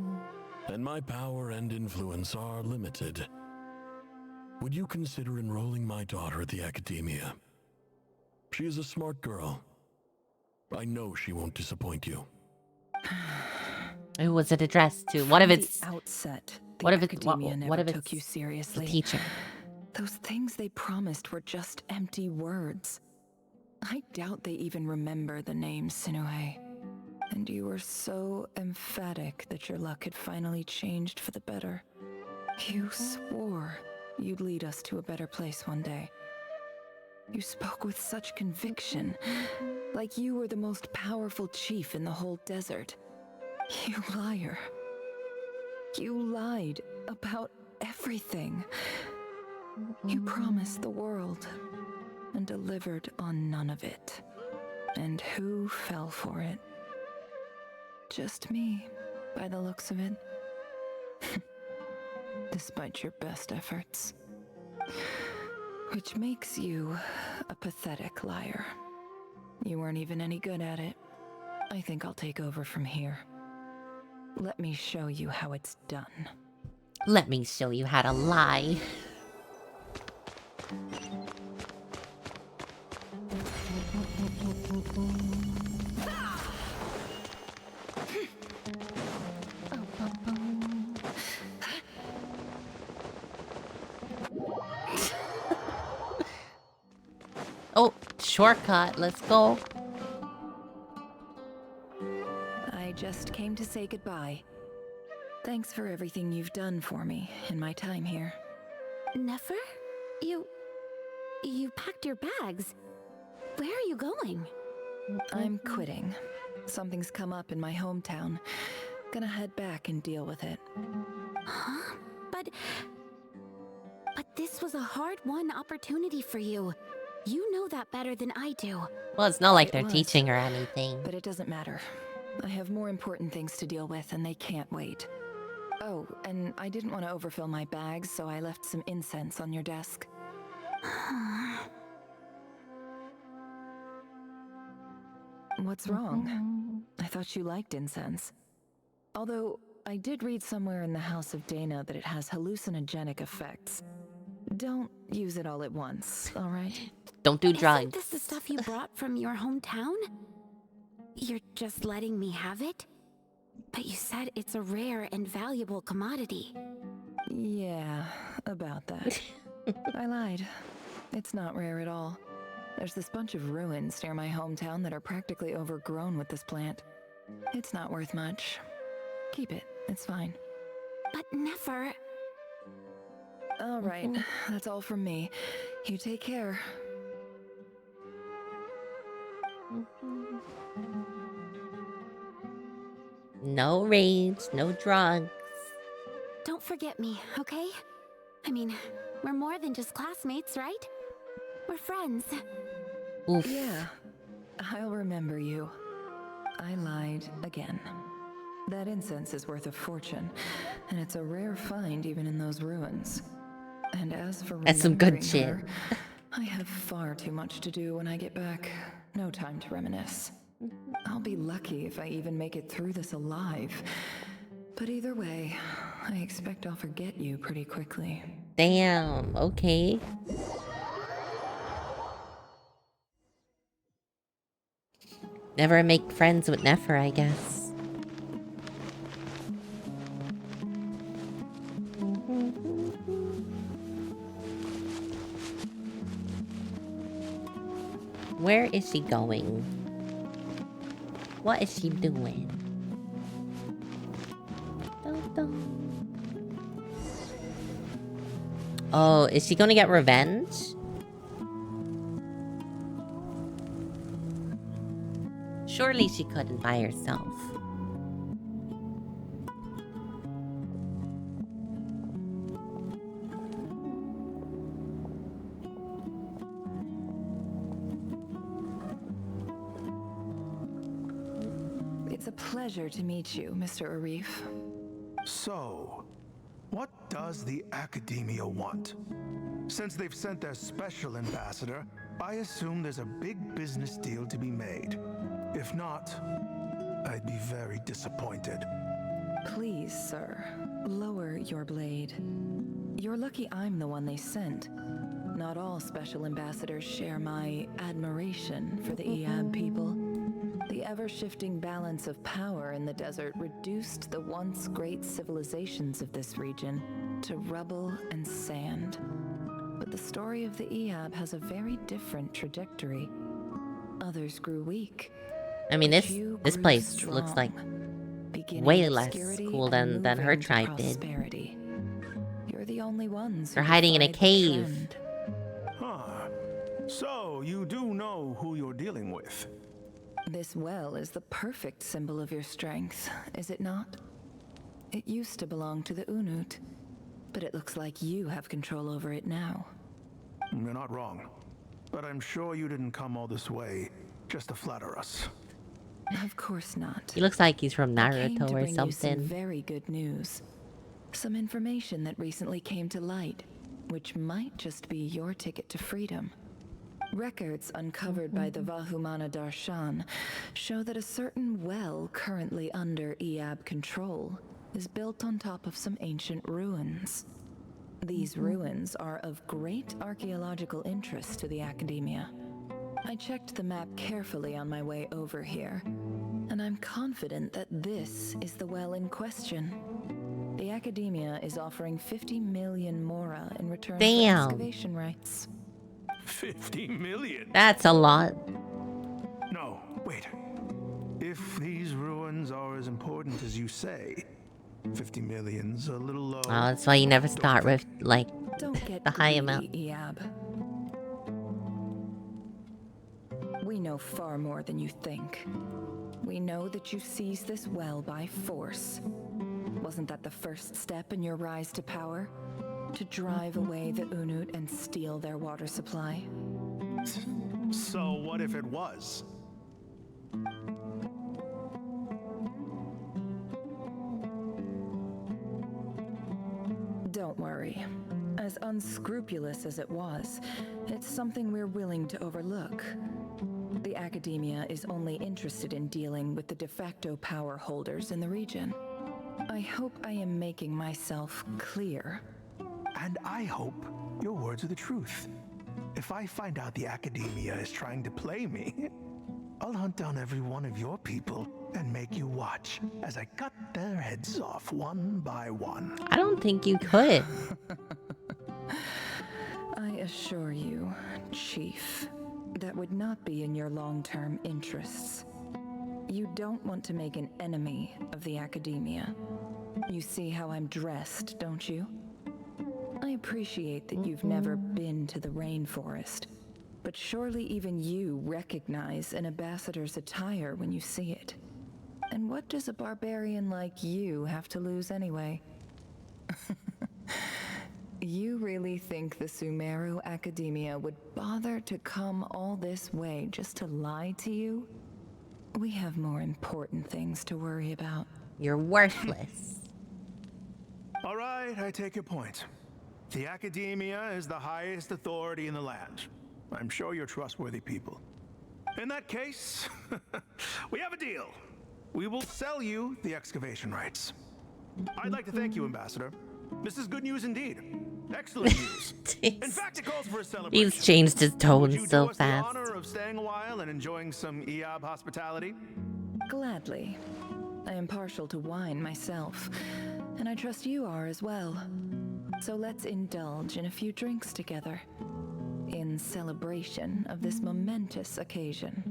and my power and influence are limited. Would you consider enrolling my daughter at the academia? She is a smart girl. I know she won't disappoint you. Who was it addressed to? What if it's the outset? What if it's academia never what if took it's you seriously? the teacher? Those things they promised were just empty words. I doubt they even remember the name Sinuhe. And you were so emphatic that your luck had finally changed for the better. You swore you'd lead us to a better place one day. You spoke with such conviction, like you were the most powerful chief in the whole desert. You liar. You lied about everything. You promised the world and delivered on none of it. And who fell for it? Just me, by the looks of it. Despite your best efforts. Which makes you a pathetic liar. You weren't even any good at it. I think I'll take over from here. Let me show you how it's done. Let me show you how to lie. Oh, shortcut. Let's go. I just came to say goodbye. Thanks for everything you've done for me in my time here. Nefer? You packed your bags. Where are you going? I'm quitting. Something's come up in my hometown. Gonna head back and deal with it. Huh? But this was a hard-won opportunity for you. You know that better than I do. Well, it's not like they're was, teaching her anything. But it doesn't matter. I have more important things to deal with, and they can't wait. Oh, and I didn't want to overfill my bags, so I left some incense on your desk. What's wrong? I thought you liked incense. Although, I did read somewhere in the House of Dana that it has hallucinogenic effects. Don't use it all at once, alright? Don't do drugs. Isn't this the stuff you brought from your hometown? You're just letting me have it? But you said it's a rare and valuable commodity. Yeah, about that. I lied. It's not rare at all. There's this bunch of ruins near my hometown that are practically overgrown with this plant. It's not worth much. Keep it. It's fine. But Nefer... All right. That's all from me. You take care. No rage, no drugs. Don't forget me, okay? I mean, we're more than just classmates, right? We're friends. Oof. Yeah, I'll remember you. I lied again. That incense is worth a fortune, and it's a rare find even in those ruins. And as for That's some good remembering shit. her, I have far too much to do when I get back. No time to reminisce. I'll be lucky if I even make it through this alive. But either way, I expect I'll forget you pretty quickly. Damn, okay. Never make friends with Nefer, I guess. Where is she going? What is she doing? Oh, is she gonna get revenge? Surely she couldn't by herself. It's a pleasure to meet you, Mr. Arif. So, what does the Academia want? Since they've sent their special ambassador, I assume there's a big business deal to be made. If not, I'd be very disappointed. Please, sir, lower your blade. You're lucky I'm the one they sent. Not all special ambassadors share my admiration for the Eab people. The ever-shifting balance of power in the desert reduced the once great civilizations of this region to rubble and sand. But the story of the Eab has a very different trajectory. Others grew weak. I mean, but this you this grew place looks strong, like beginning way in less obscurity cool and than her moving to tribe did. prosperity. You're the only ones who They're hiding in a defied the cave. trend. Huh. So, you do know who you're dealing with. This well is the perfect symbol of your strength, is it not? It used to belong to the Unut, but it looks like you have control over it now. You're not wrong. But I'm sure you didn't come all this way just to flatter us. Of course not. He looks like he's from I came to Naruto or bring you some something. very good news. Some information that recently came to light, which might just be your ticket to freedom. Records uncovered by the Vahumana Darshan show that a certain well currently under Eab control is built on top of some ancient ruins. These ruins are of great archaeological interest to the Academia. I checked the map carefully on my way over here, and I'm confident that this is the well in question. The Academia is offering 50 million mora in return for excavation rights. 50 million? That's a lot. No, wait. If these ruins are as important as you say, 50 million's a little low. Oh, that's why you never start with, like, the high amount. Eab. We know far more than you think. We know that you seized this well by force. Wasn't that the first step in your rise to power? To drive away the Unut and steal their water supply? So what if it was? Don't worry. As unscrupulous as it was, it's something we're willing to overlook. The Academia is only interested in dealing with the de facto power holders in the region. I hope I am making myself clear. And I hope your words are the truth. If I find out the Academia is trying to play me, I'll hunt down every one of your people and make you watch as I cut their heads off one by one. I don't think you could. I assure you, Chief, that would not be in your long-term interests. You don't want to make an enemy of the Academia. You see how I'm dressed, don't you? I appreciate that you've never been to the rainforest, but surely even you recognize an ambassador's attire when you see it. And what does a barbarian like you have to lose anyway? You really think the Sumeru Academia would bother to come all this way just to lie to you? We have more important things to worry about. You're worthless. All right, I take your point. The Academia is the highest authority in the land. I'm sure you're trustworthy people. In that case, we have a deal. We will sell you the excavation rights. I'd like to thank you, Ambassador. This is good news indeed. Excellent news. In fact, it calls for a celebration. He's changed his tone Would you so do us fast. the honor of staying a while and enjoying some Eab hospitality? Gladly. I am partial to wine myself, and I trust you are as well. So let's indulge in a few drinks together, in celebration of this momentous occasion.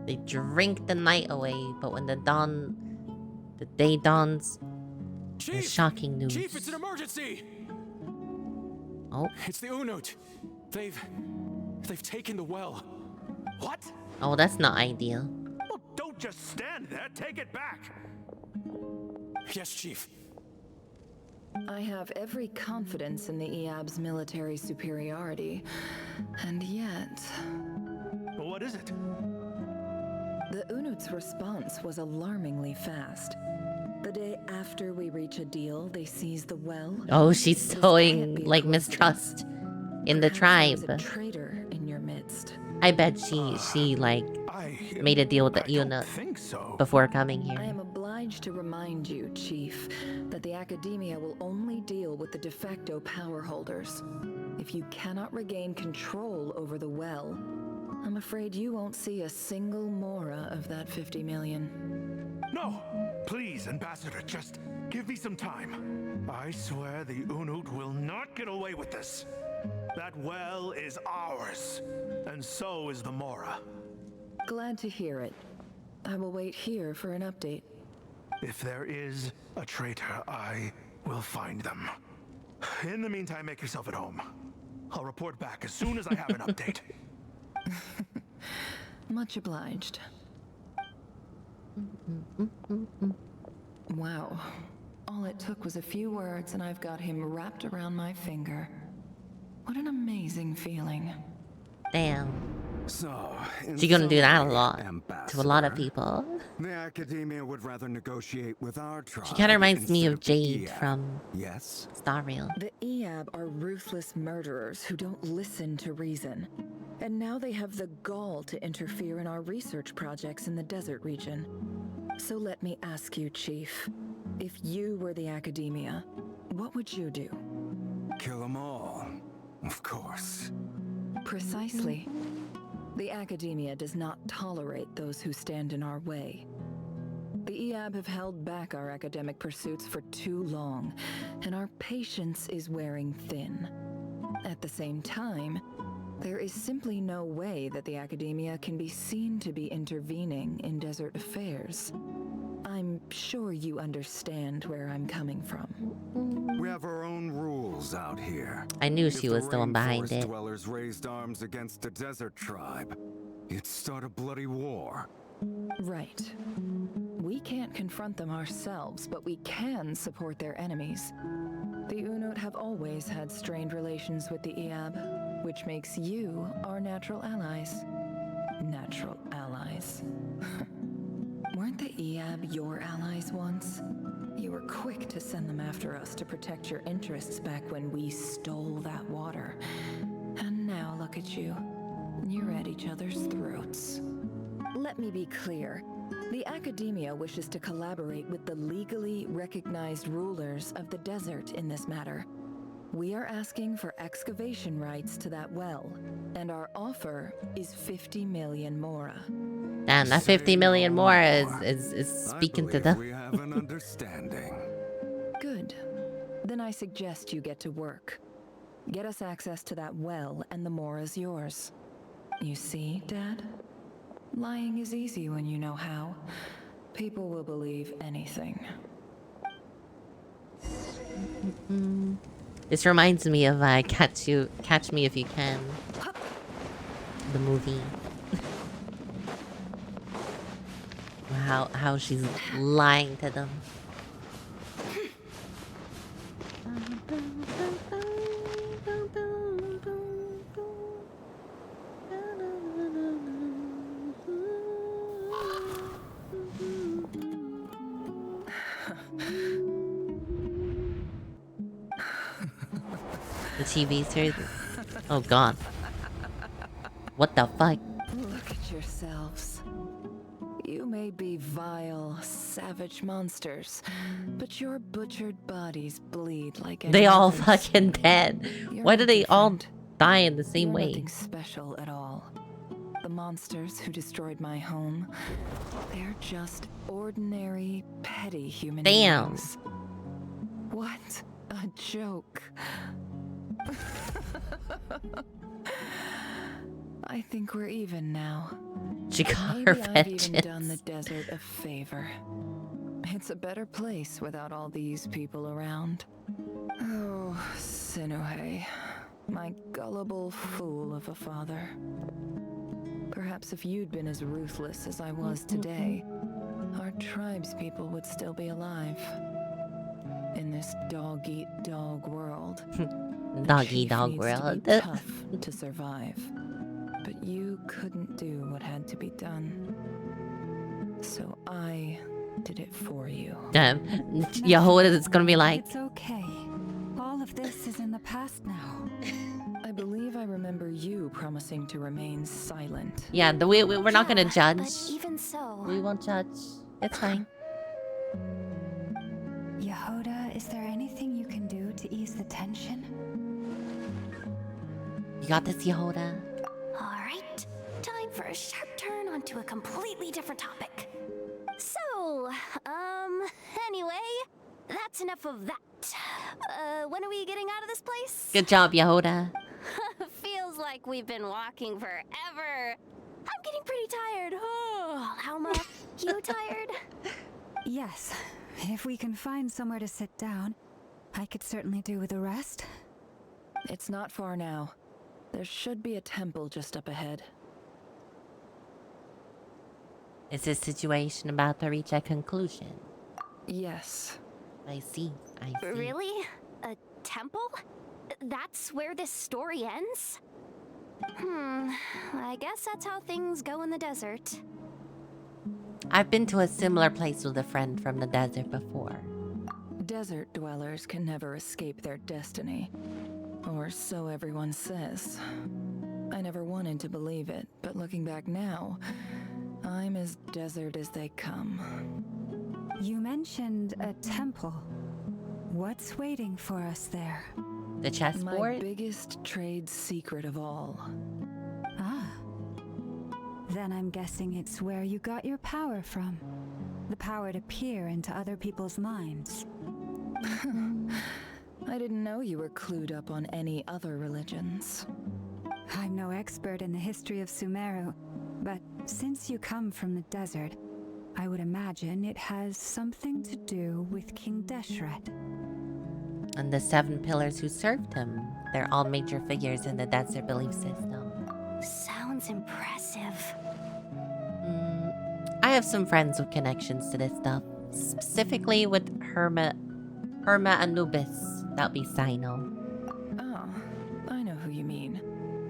They drink the night away, but when the day dawns, there's shocking news. Chief, it's an emergency! Oh. It's the Unut. They've taken the well. What? Oh, that's not ideal. Well, don't just stand there. Take it back. Yes, Chief. I have every confidence in the Eab's military superiority, and yet... Well, what is it? The Unut's response was alarmingly fast. The day after we reach a deal, they seize the well. Oh, she's sowing, like, mistrust in the tribe. There's a traitor in your midst. I bet she like, made a deal with the Unut before coming here. I am obliged to remind you, Chief, that the Academia will only deal with the de facto power holders. If you cannot regain control over the well, I'm afraid you won't see a single mora of that 50 million. No! Please, Ambassador, just give me some time. I swear the Unut will not get away with this. That well is ours, and so is the mora. Glad to hear it. I will wait here for an update. If there is a traitor, I will find them. In the meantime, make yourself at home. I'll report back as soon as I have an update. Much obliged. Wow. All it took was a few words and I've got him wrapped around my finger. What an amazing feeling. Damn. So, in She's gonna do that a summary, lot to a lot of Ambassador, people. the Academia would rather negotiate with our tribe. She kind of reminds me instead of the Jade EAB. from Yes. Star Rail. The EAB are ruthless murderers who don't listen to reason. And now they have the gall to interfere in our research projects in the desert region. So let me ask you, Chief. If you were the Academia, what would you do? Kill them all, of course. Precisely. The Academia does not tolerate those who stand in our way. The EAB have held back our academic pursuits for too long, and our patience is wearing thin. At the same time, there is simply no way that the Academia can be seen to be intervening in desert affairs. I'm sure you understand where I'm coming from. We have our own rules out here. I knew she If was the one behind rainforest it. dwellers raised arms against a desert tribe, it'd start a bloody war. Right. We can't confront them ourselves, but we can support their enemies. The Unut have always had strained relations with the EAB, which makes you our natural allies. Natural allies. Weren't the EAB your allies once? You were quick to send them after us to protect your interests back when we stole that water. And now look at you. You're at each other's throats. Let me be clear. The Academia wishes to collaborate with the legally recognized rulers of the desert in this matter. We are asking for excavation rights to that well, and our offer is 50 million mora. Damn, that 50 million more is speaking to them. We have an understanding. Good. Then I suggest you get to work. Get us access to that well, and the mora's yours. You see, Dad? Lying is easy when you know how. People will believe anything. This reminds me of Catch Me If You Can. The movie. How she's lying to them. The TV series. Oh god. What the fuck? Look at yourselves. You may be vile, savage monsters, but your butchered bodies bleed like They all others. fucking dead. Why do they all die in the same You're way? nothing special at all. The monsters who destroyed my home, they're just ordinary, petty human Damn. beings. What a joke. I think we're even now. She got Maybe her I've even vengeance. done the desert a favor. It's a better place without all these people around. Oh, Sinuhe, my gullible fool of a father. Perhaps if you'd been as ruthless as I was today, our tribespeople would still be alive. In this dog-eat-dog world. Dog-eat-dog Chief world. needs to be tough to survive. But you couldn't do what had to be done. So I did it for you. Damn. Yehoda is gonna be like, It's okay. All of this is in the past now. I believe I remember you promising to remain silent. yeah, we're not gonna judge. But even so, We won't judge. It's fine. Yehoda, is there anything you can do to ease the tension? You got this, Yehoda. Alright, time for a sharp turn onto a completely different topic. So, anyway, that's enough of that. When are we getting out of this place? Good job, Yehoda. Feels like we've been walking forever. I'm getting pretty tired. Oh, Alma, you tired? Yes. If we can find somewhere to sit down, I could certainly do with a rest. It's not far now. There should be a temple just up ahead. Is this situation about to reach a conclusion? Yes. I see. I see. Really? A temple? That's where this story ends? I guess that's how things go in the desert. I've been to a similar place with a friend from the desert before. Desert dwellers can never escape their destiny. Or so everyone says. I never wanted to believe it, but looking back now, I'm as desert as they come. You mentioned a temple. What's waiting for us there? The chessboard? My biggest trade secret of all. Ah. Then I'm guessing it's where you got your power from. The power to peer into other people's minds. I didn't know you were clued up on any other religions. I'm no expert in the history of Sumeru, but since you come from the desert, I would imagine it has something to do with King Deshret. And the 7 pillars who served him. They're all major figures in the desert belief system. Sounds impressive. I have some friends with connections to this stuff. Specifically with Herma Anubis. That'd be Sino. Oh, I know who you mean.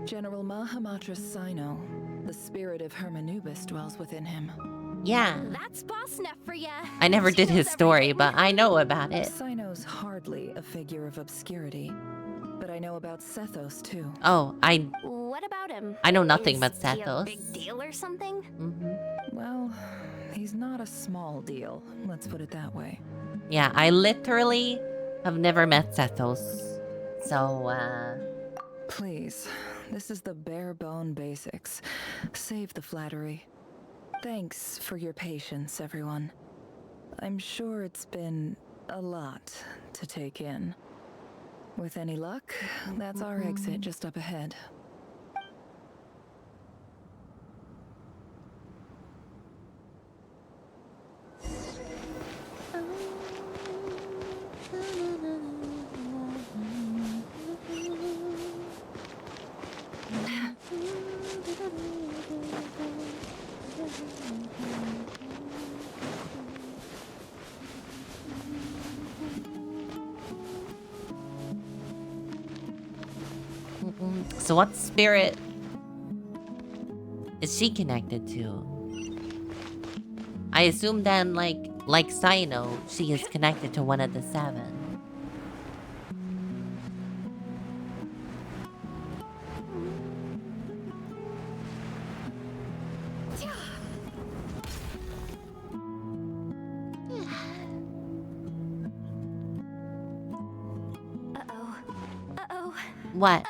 General Mahamatra Sino. The spirit of Hermanubis dwells within him. Yeah. That's boss enough for ya. I never did his story, but I know about it. Sino's hardly a figure of obscurity. But I know about Sethos, too. Oh, What about him? I know nothing Is about he a Sethos. big deal or something? Well, he's not a small deal. Let's put it that way. Yeah, I literally have never met Sethos. So, Please, this is the bare bone basics. Save the flattery. Thanks for your patience, everyone. I'm sure it's been a lot to take in. With any luck, that's our exit just up ahead. so what spirit is she connected to? I assume then, like Sino, she is connected to one of the 7. What?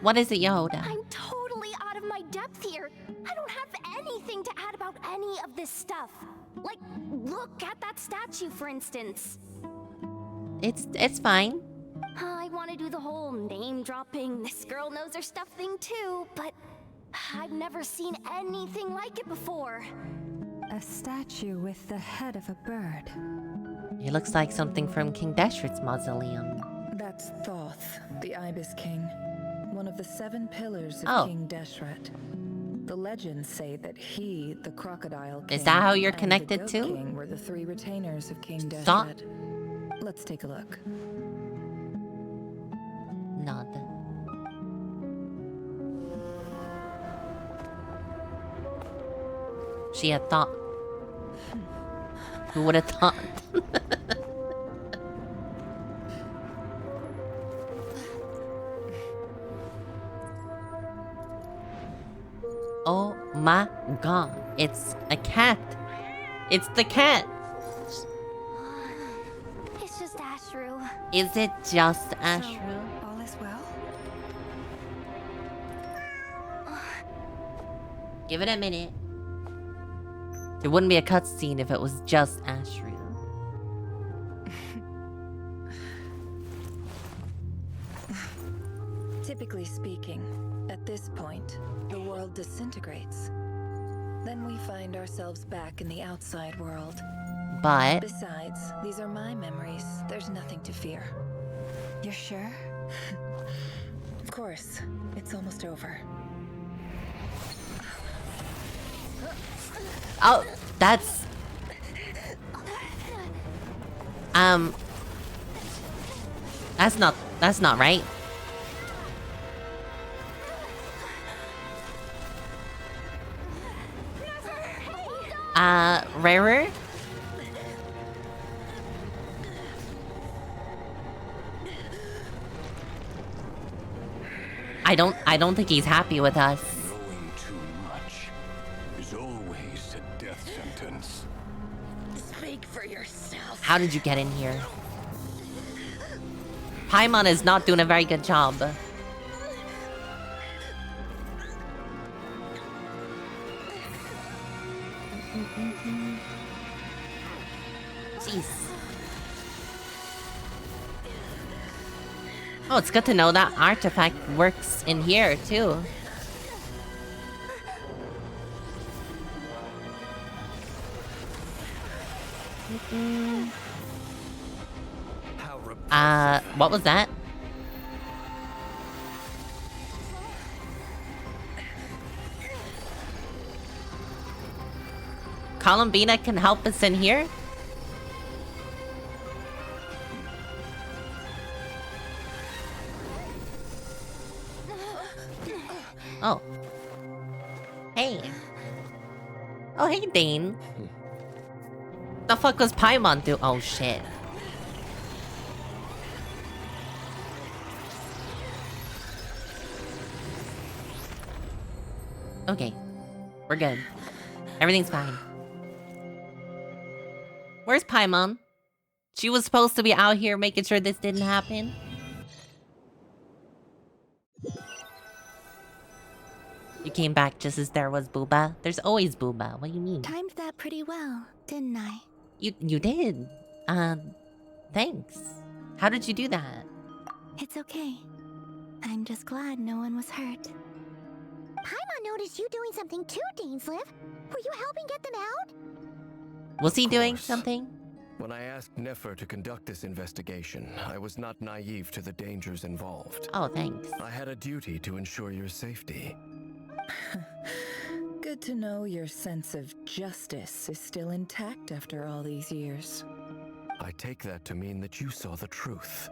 What is it, Yoda? I'm totally out of my depth here. I don't have anything to add about any of this stuff. Like, look at that statue, for instance. It's fine. I want to do the whole name-dropping, this girl knows her stuff thing too, but I've never seen anything like it before. A statue with the head of a bird. It looks like something from King Deshret's mausoleum. That's Thoth, the Ibis King. One of the 7 pillars of King Deshret. The legends say that he, the Crocodile King, is that how you're and connected the Goat to? King were the 3 retainers of King Stop. Deshret. Let's take a look. Nada. She had thought. Who would have thought? Oh my god. It's a cat. It's the cat. It's just Ashru. Is it just Ashru? All is well? Give it a minute. There wouldn't be a cutscene if it was just Ashru. Typically speaking, at this point, the world disintegrates. Then we find ourselves back in the outside world. But Besides, these are my memories. There's nothing to fear. You're sure? Of course. It's almost over. oh, that's that's not right. Rarer? I don't think he's happy with us. Knowing too much is always a death sentence. Speak for yourself. How did you get in here? Paimon is not doing a very good job. Jeez. Oh, it's good to know that artifact works in here, too. What was that? Columbina can help us in here? Oh. Hey. Oh, hey, Dane. The fuck was Paimon do? Oh, shit. Okay. We're good. Everything's fine. Where's Paimon? She was supposed to be out here making sure this didn't happen. You came back just as there was Booba. There's always Booba. What do you mean? Timed that pretty well, didn't I? You did. Thanks. How did you do that? It's okay. I'm just glad no one was hurt. Paimon noticed you doing something too, Dainsleif. Were you helping get them out? Was he doing something? When I asked Nefer to conduct this investigation, I was not naive to the dangers involved. Oh, thanks. I had a duty to ensure your safety. Good to know your sense of justice is still intact after all these years. I take that to mean that you saw the truth.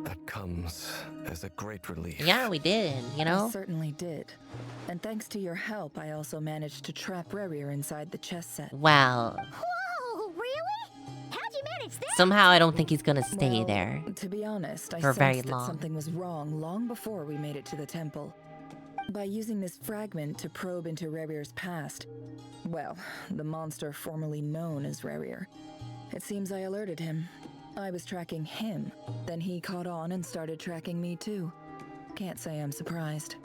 That comes as a great relief. Yeah, we did, you know? I certainly did. And thanks to your help, I also managed to trap Rerir inside the chess set. Wow. Whoa, really? How'd you manage that? Somehow I don't think he's gonna stay Well, there. To be honest, I for very sensed that long. something was wrong long before we made it to the temple. By using this fragment to probe into Rerir's past, well, the monster formerly known as Rerir, it seems I alerted him. I was tracking him, then he caught on and started tracking me too. Can't say I'm surprised.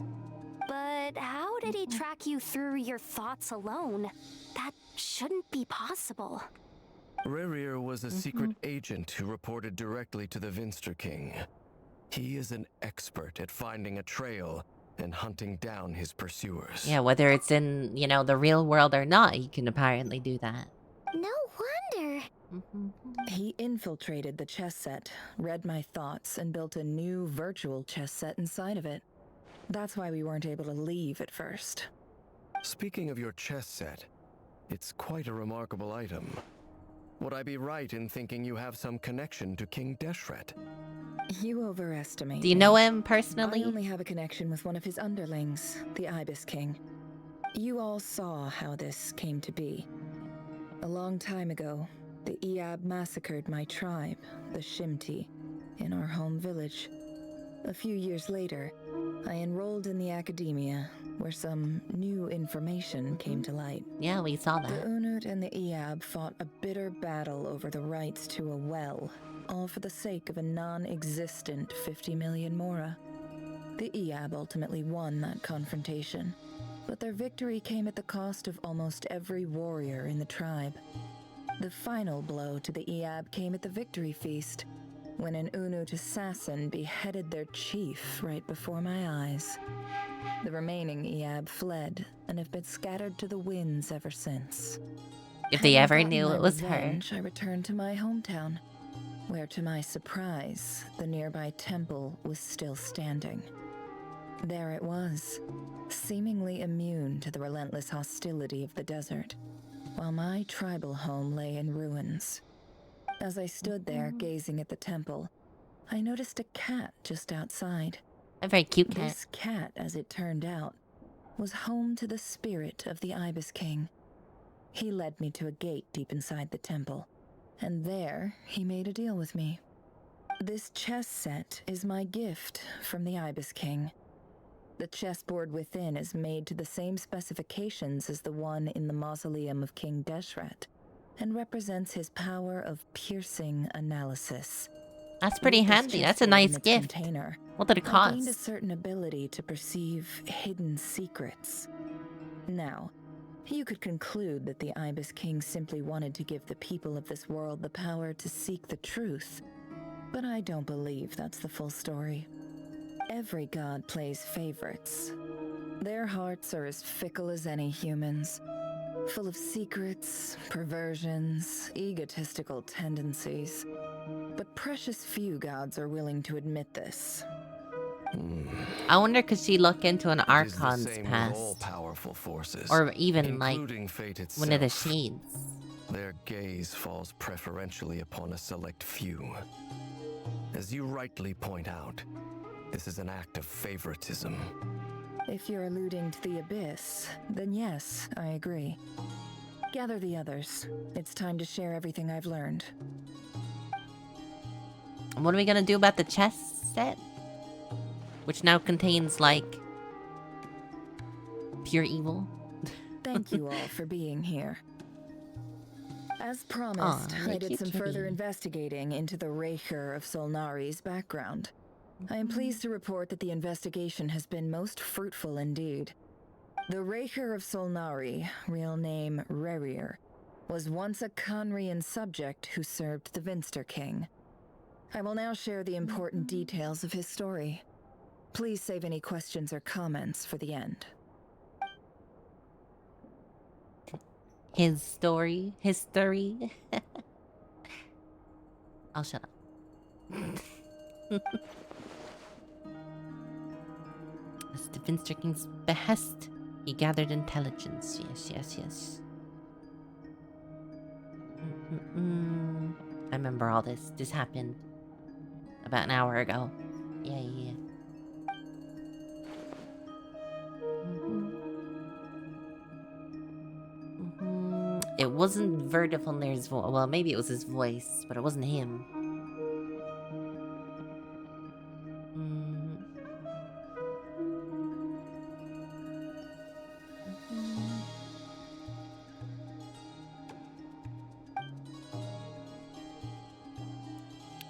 But how did he track you through your thoughts alone? That shouldn't be possible. Rerir was a secret agent who reported directly to the Vinster King. He is an expert at finding a trail and hunting down his pursuers. Yeah, whether it's in, you know, the real world or not, he can apparently do that. No wonder. He infiltrated the chess set, read my thoughts, and built a new virtual chess set inside of it. That's why we weren't able to leave at first. Speaking of your chess set, it's quite a remarkable item. Would I be right in thinking you have some connection to King Deshret? You overestimate Do you me. know him personally? I only have a connection with one of his underlings, the Ibis King. You all saw how this came to be. A long time ago, the Eab massacred my tribe, the Shimti, in our home village. A few years later, I enrolled in the academia, where some new information came to light. Yeah, we saw The that. Unut and the Eab fought a bitter battle over the rights to a well, all for the sake of a non-existent 50 million Mora. The Eab ultimately won that confrontation, but their victory came at the cost of almost every warrior in the tribe. The final blow to the Eab came at the victory feast, when an Unut assassin beheaded their chief right before my eyes. The remaining Eab fled and have been scattered to the winds ever since. If they Having ever gotten knew my it was her. revenge, I returned to my hometown, where to my surprise, the nearby temple was still standing. There it was, seemingly immune to the relentless hostility of the desert, while my tribal home lay in ruins. As I stood there gazing at the temple, I noticed a cat just outside. A very cute cat. This cat, as it turned out, was home to the spirit of the Ibis King. He led me to a gate deep inside the temple, and there he made a deal with me. This chess set is my gift from the Ibis King. The chessboard within is made to the same specifications as the one in the mausoleum of King Deshret, and represents his power of piercing analysis. That's pretty handy. That's a nice gift. What did it I gained a cost? certain ability to perceive hidden secrets. Now, you could conclude that the Ibis King simply wanted to give the people of this world the power to seek the truth, but I don't believe that's the full story. Every god plays favorites. Their hearts are as fickle as any human's, full of secrets, perversions, egotistical tendencies. But precious few gods are willing to admit this. I wonder could she look into an It is the Archon's same with past? all powerful forces, Or even like including fate one of the itself. Shades. Their gaze falls preferentially upon a select few. As you rightly point out, this is an act of favoritism. If you're alluding to the Abyss, then yes, I agree. Gather the others. It's time to share everything I've learned. And what are we gonna do about the chess set? Which now contains, like, pure evil. Thank you all for being here. As promised, Aw, I did cute some further kitty. investigating into the Raker of Solnari's background. I am pleased to report that the investigation has been most fruitful indeed. The Raker of Solnari, real name Rerir, was once a Conrian subject who served the Vinster King. I will now share the important details of his story. Please save any questions or comments for the end. His story. History. I'll shut up. As the Vinster King's behest, he gathered intelligence. Yes. I remember all this. This happened about an hour ago. Yeah. It wasn't Verdifunder's voice. Well, maybe it was his voice, but it wasn't him.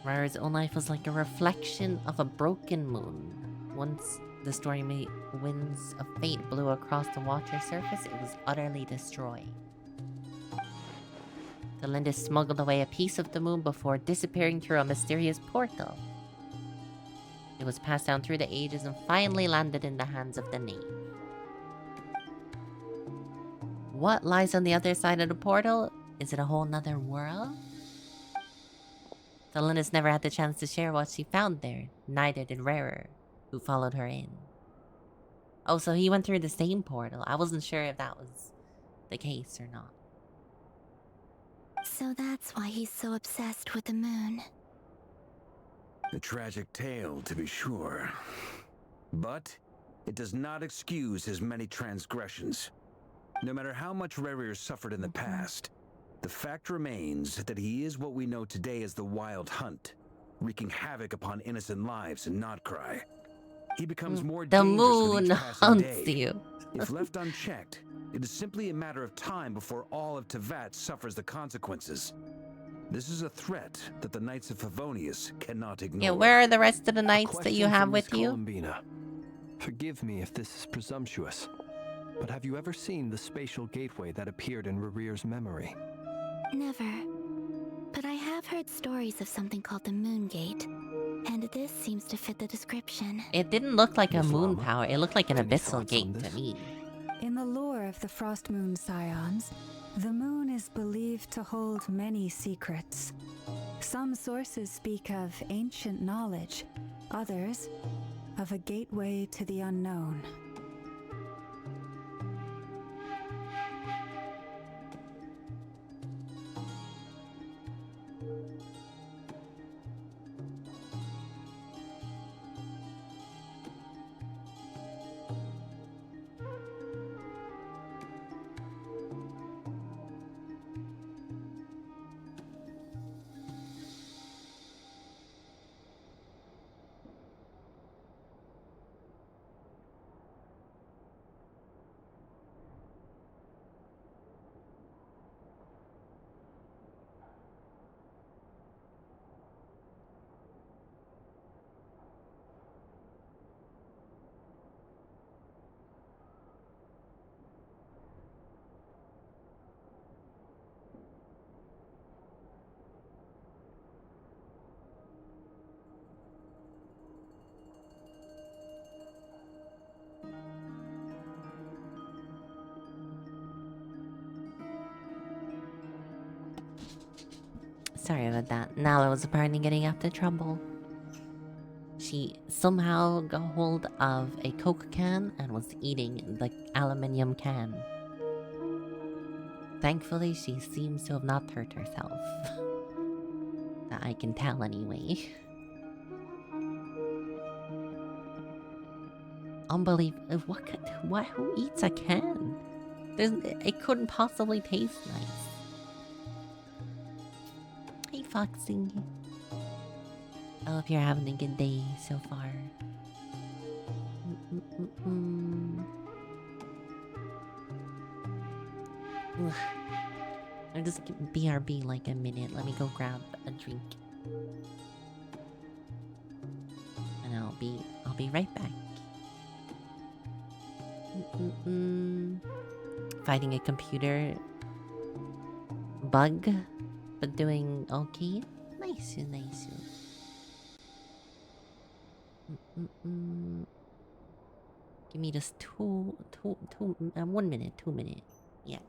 Rara's own life was like a reflection of a broken moon. Once the stormy winds of fate blew across the water surface, it was utterly destroyed. The Lindis smuggled away a piece of the moon before disappearing through a mysterious portal. It was passed down through the ages and finally landed in the hands of the knave. What lies on the other side of the portal? Is it a whole nother world? The Lindis never had the chance to share what she found there. Neither did Rarer, who followed her in. Oh, so he went through the same portal. I wasn't sure if that was the case or not. So that's why he's so obsessed with the moon. A tragic tale, to be sure. But it does not excuse his many transgressions. No matter how much Rerir suffered in the past, the fact remains that he is what we know today as the Wild Hunt, wreaking havoc upon innocent lives in Notcry. He becomes more The dangerous with moon each passing hunts day. you. If left unchecked, it is simply a matter of time before all of Tevat suffers the consequences. This is a threat that the Knights of Favonius cannot ignore. Yeah, where are the rest of the knights that you Question have for with Miss you? Columbina. Forgive me if this is presumptuous, but have you ever seen the spatial gateway that appeared in Rerir's memory? Never. But I have heard stories of something called the Moon Gate, and this seems to fit the description. It didn't look like a Miss moon Llama, tower. It looked like an any abyssal thoughts on gate to this? me. In the lore of the Frost Moon Scions, the moon is believed to hold many secrets. Some sources speak of ancient knowledge, others of a gateway to the unknown. Sorry about that. Nala was apparently getting after trouble. She somehow got hold of a Coke can and was eating the aluminium can. Thankfully, she seems to have not hurt herself. That I can tell anyway. Unbelievable. What? Who eats a can? It couldn't possibly taste nice. Hey, Foxy. I hope you're having a good day so far. Ugh. I'll just BRB like a minute. Let me go grab a drink. And I'll be right back. Fighting a computer bug, but doing okay. Nice. Give me just 1 minute, 2 minutes. Yeah.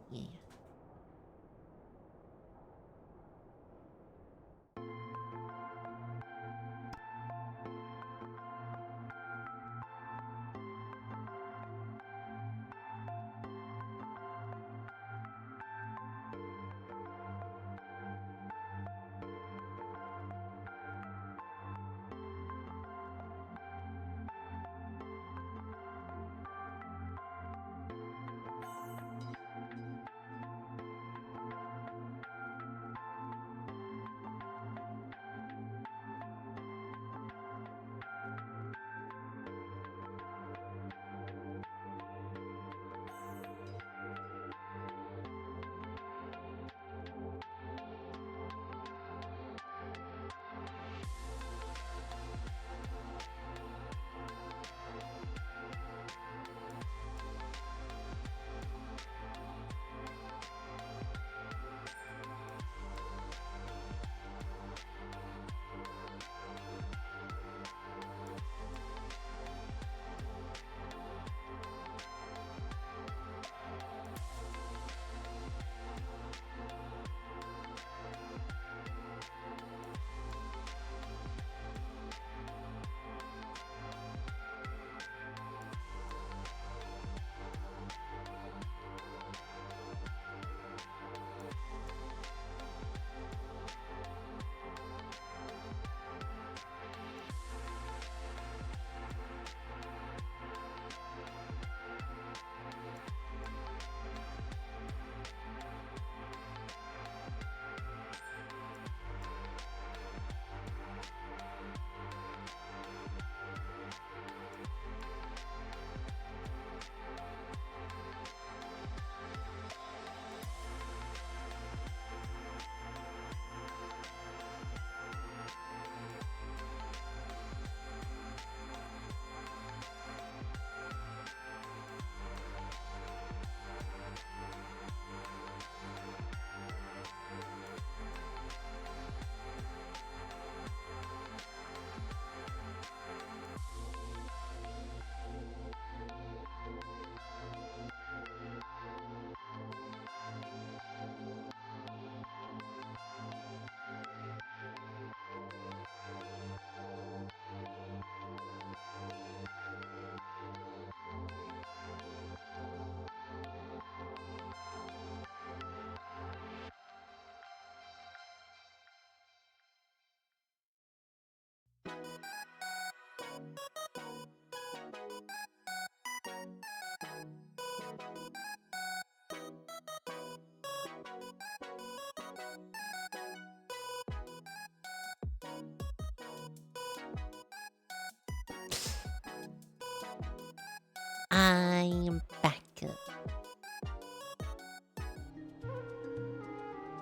I'm back.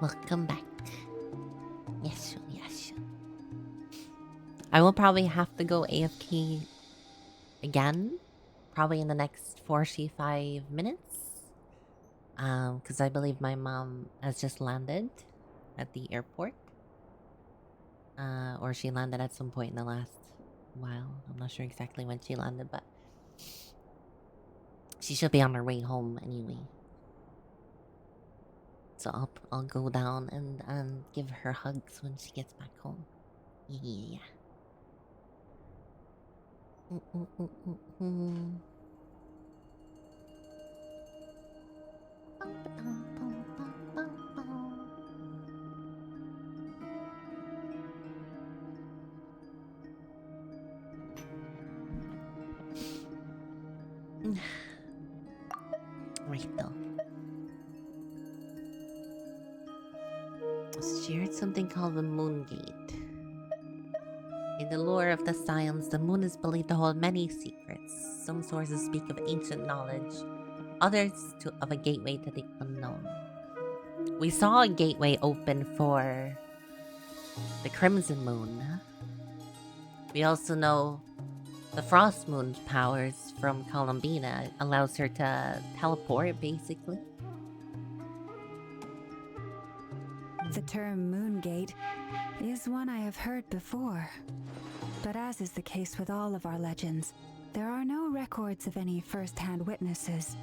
Welcome back. Yes. I will probably have to go AFK again, probably in the next 45 minutes. Because I believe my mom has just landed at the airport. Or she landed at some point in the last while. I'm not sure exactly when she landed, but she should be on her way home anyway. So I'll go down and give her hugs when she gets back home. Yeah. Right though. She heard something called the Moon Gate. In the lore of the Scions, the moon is believed to hold many secrets. Some sources speak of ancient knowledge, others of a gateway to the unknown. We saw a gateway open for the Crimson Moon. We also know the Frost Moon's powers from Columbina allows her to teleport, basically. The term Moongate is one I have heard before. But as is the case with all of our legends, there are no records of any first-hand witnesses.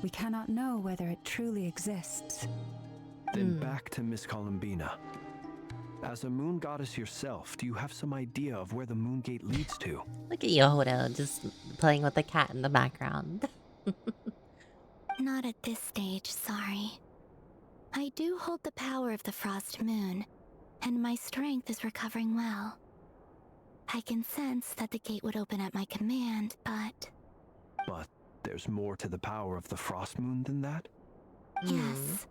We cannot know whether it truly exists. Then back to Miss Columbina. As a moon goddess yourself, do you have some idea of where the moon gate leads to? Look at Yoda just playing with the cat in the background. Not at this stage, sorry. I do hold the power of the Frost Moon, and my strength is recovering well. I can sense that the gate would open at my command, but... But there's more to the power of the Frost Moon than that? Yes.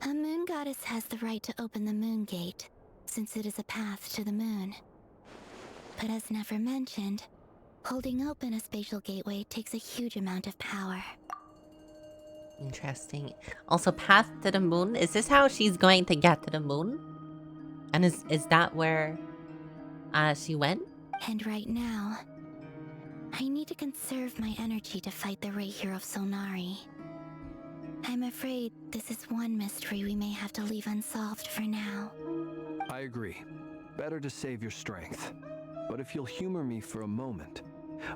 A moon goddess has the right to open the moon gate, since it is a path to the moon. But as never mentioned, holding open a spatial gateway takes a huge amount of power. Interesting. Also, path to the moon. Is this how she's going to get to the moon? And is that where she went? And right now, I need to conserve my energy to fight the Rahier of Solnari. I'm afraid this is one mystery we may have to leave unsolved for now. I agree. Better to save your strength. But if you'll humor me for a moment,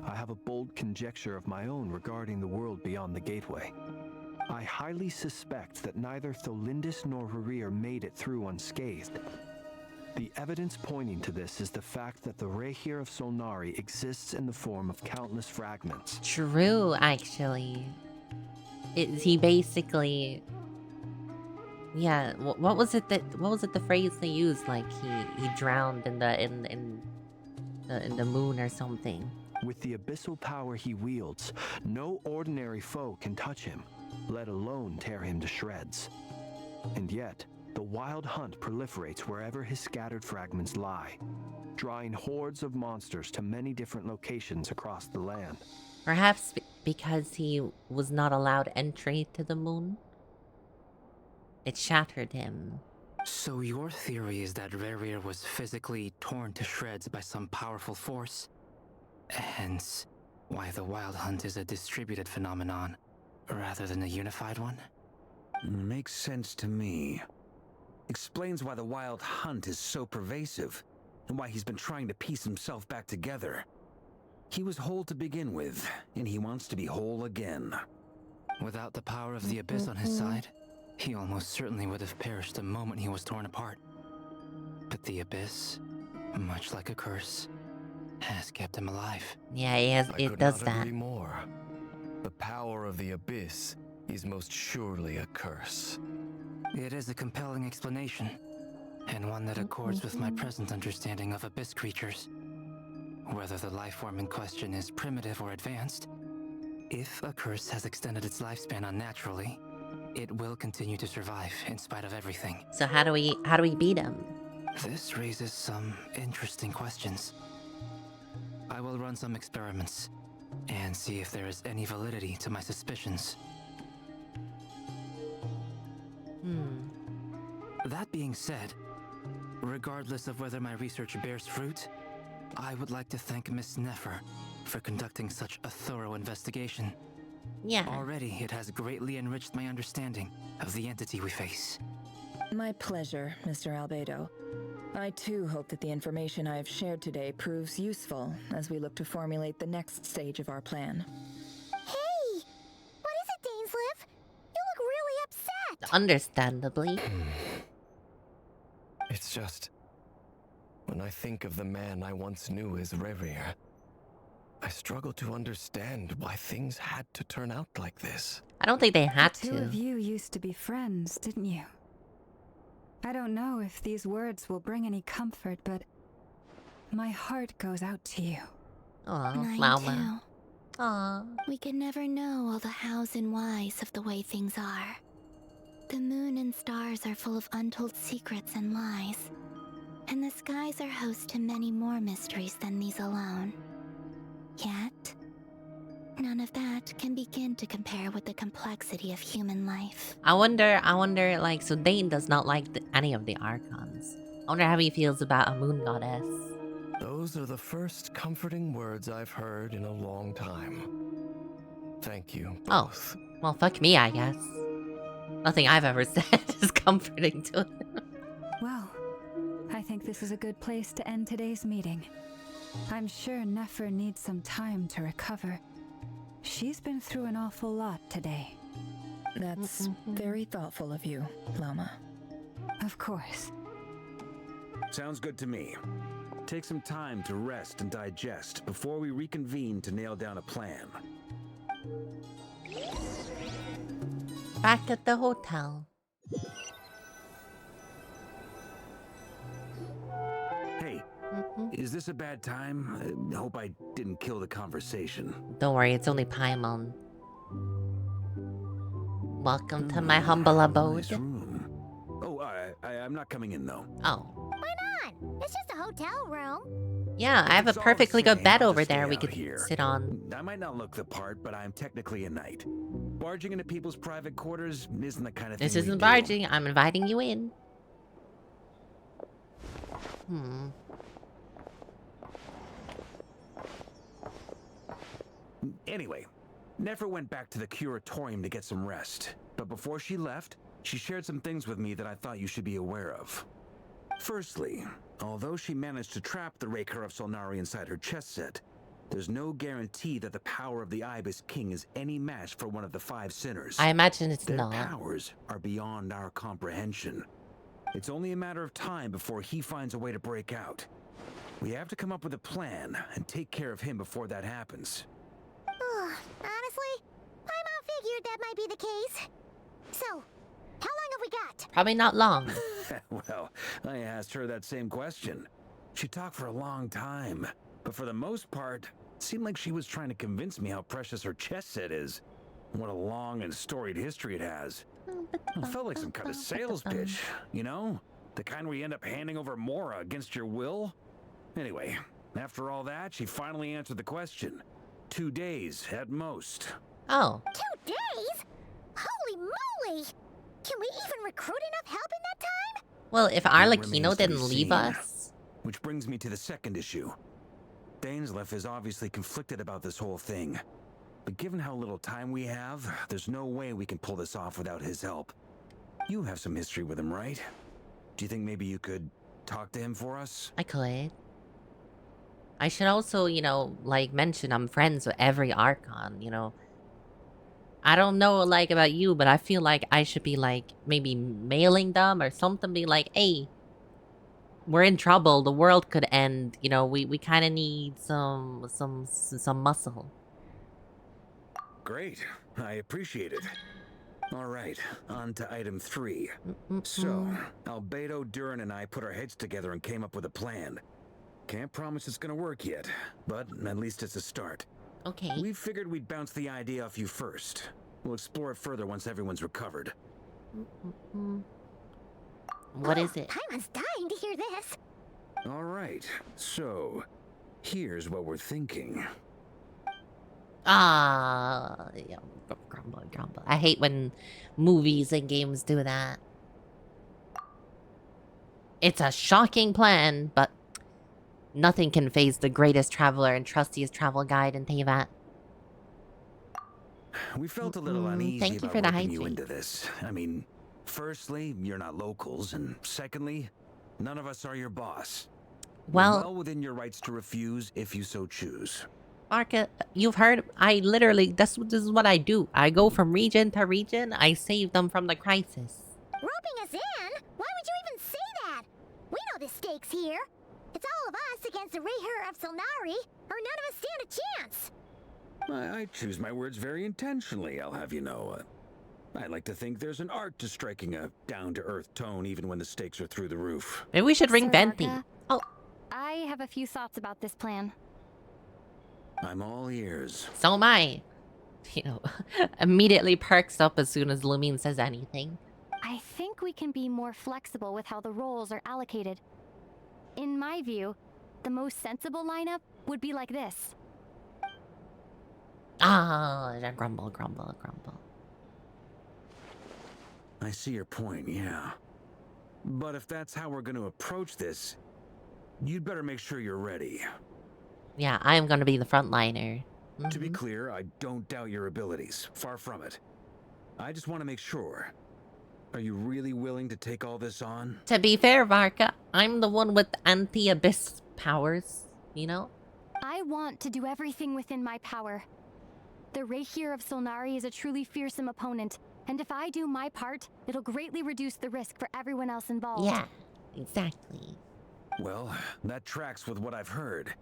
I have a bold conjecture of my own regarding the world beyond the gateway. I highly suspect that neither Tholindis nor Rarir made it through unscathed. The evidence pointing to this is the fact that the Rahier of Solnari exists in the form of countless fragments. True, actually. He basically... Yeah, what was it the phrase they used? Like he drowned in the moon or something. With the abyssal power he wields, no ordinary foe can touch him, let alone tear him to shreds. And yet, the Wild Hunt proliferates wherever his scattered fragments lie, drawing hordes of monsters to many different locations across the land. Perhaps because he was not allowed entry to the moon? It shattered him. So your theory is that Rarir was physically torn to shreds by some powerful force? Hence, why the Wild Hunt is a distributed phenomenon, rather than a unified one? Makes sense to me. Explains why the Wild Hunt is so pervasive, and why he's been trying to piece himself back together. He was whole to begin with, and he wants to be whole again. Without the power of the Abyss on his side, he almost certainly would have perished the moment he was torn apart. But the Abyss, much like a curse, has kept him alive. Yeah, it does that. I could not agree more. The power of the Abyss is most surely a curse. It is a compelling explanation, and one that accords with my present understanding of Abyss creatures. Whether the life form in question is primitive or advanced, if a curse has extended its lifespan unnaturally, it will continue to survive in spite of everything. So how do we beat him? This raises some interesting questions. I will run some experiments and see if there is any validity to my suspicions. That being said, regardless of whether my research bears fruit, I would like to thank Miss Nefer for conducting such a thorough investigation. Yeah. Already, it has greatly enriched my understanding of the entity we face. My pleasure, Mr. Albedo. I too hope that the information I have shared today proves useful as we look to formulate the next stage of our plan. Hey! What is it, Dainsleif? You look really upset! Understandably. It's just, when I think of the man I once knew as Rerir, I struggle to understand why things had to turn out like this. I don't think they had The two of you used to be friends, didn't you? I don't know if these words will bring any comfort, but my heart goes out to you. Aw, Mine Flauma. too. Aw. We can never know all the hows and whys of the way things are. The moon and stars are full of untold secrets and lies. And the skies are host to many more mysteries than these alone. Yet, none of that can begin to compare with the complexity of human life. I wonder, like, so Dane does not like any of the Archons. I wonder how he feels about a moon goddess. Those are the first comforting words I've heard in a long time. Thank you both. Oh, well, fuck me, I guess. Nothing I've ever said is comforting to him. Well, I think this is a good place to end today's meeting. I'm sure Nefer needs some time to recover. She's been through an awful lot today. That's very thoughtful of you, Lama. Of course. Sounds good to me. Take some time to rest and digest before we reconvene to nail down a plan. Back at the hotel. Hey, is this a bad time? I hope I didn't kill the conversation. Don't worry, it's only Paimon. Welcome to my humble abode. Nice room. Oh, I'm not coming in though. Oh. Why not? It's just a hotel room. Yeah, I have a It's all perfectly the good same, bed I'll over just there stay we out could here. sit on. I might not look the part, but I'm technically a knight. Barging into people's private quarters isn't the kind of This thing we isn't do. barging, I'm inviting you in. Anyway, Nefer went back to the curatorium to get some rest. But before she left, she shared some things with me that I thought you should be aware of. Firstly, although she managed to trap the Raker of Solnari inside her chess set, there's no guarantee that the power of the Ibis King is any match for one of the 5 sinners. I imagine it's Their not. powers are beyond our comprehension. It's only a matter of time before he finds a way to break out. We have to come up with a plan and take care of him before that happens. Honestly, Paimon figured that might be the case. So, how long have we got? Probably not long. Well, I asked her that same question. She talked for a long time, but for the most part, it seemed like she was trying to convince me how precious her chess set is. What a long and storied history it has. It felt like some kind of sales pitch, you know? The kind where you end up handing over Mora against your will? Anyway, after all that, she finally answered the question. 2 days, at most. Oh. 2 days? Holy moly! Can we even recruit enough help in that time? Well, if That Arlecchino remains to be didn't leave seen. us. Which brings me to the second issue. Dainsleif is obviously conflicted about this whole thing. But given how little time we have, there's no way we can pull this off without his help. You have some history with him, right? Do you think maybe you could talk to him for us? I could. I should also, you know, like, mention I'm friends with every Archon, you know. I don't know, like, about you, but I feel like I should be, like, maybe mailing them or something. Be like, hey, we're in trouble. The world could end. You know, we kind of need some muscle. Great. I appreciate it. All right, on to item 3. So, Albedo, Durin, and I put our heads together and came up with a plan. Can't promise it's gonna work yet, but at least it's a start. Okay. We figured we'd bounce the idea off you first. We'll explore it further once everyone's recovered. What is it? Paimon's dying to hear this. All right, so here's what we're thinking. Yeah, grumble. I hate when movies and games do that. It's a shocking plan, but nothing can faze the greatest traveler and trustiest travel guide in Teyvat. We felt a little uneasy Thank you about for the roping you hydrate. into this. I mean, firstly, you're not locals, and secondly, none of us are your boss. We're Well- well within your rights to refuse if you so choose. Marka, you've heard. I literally, this is what I do. I go from region to region. I save them from the crisis. Roping us in? Why would you even say that? We know the stakes here. It's all of us against the Rayher of Solnari, or none of us stand a chance. I choose my words very intentionally, I'll have you know. I like to think there's an art to striking a down-to-earth tone even when the stakes are through the roof. Maybe we should ring Sir Venti. Arca, Oh, I have a few thoughts about this plan. I'm all ears. so am I. You know, immediately perks up as soon as Lumine says anything. I think we can be more flexible with how the roles are allocated. In my view, the most sensible lineup would be like this. Ah, grumble. I see your point, yeah. But if that's how we're going to approach this, you'd better make sure you're ready. Yeah, I am gonna be the frontliner. To be clear, I don't doubt your abilities. Far from it. I just want to make sure. Are you really willing to take all this on? To be fair, Varka, I'm the one with anti-abyss powers, you know? I want to do everything within my power. The Rayher of Solnari is a truly fearsome opponent, and if I do my part, it'll greatly reduce the risk for everyone else involved. Yeah, exactly. Well, that tracks with what I've heard.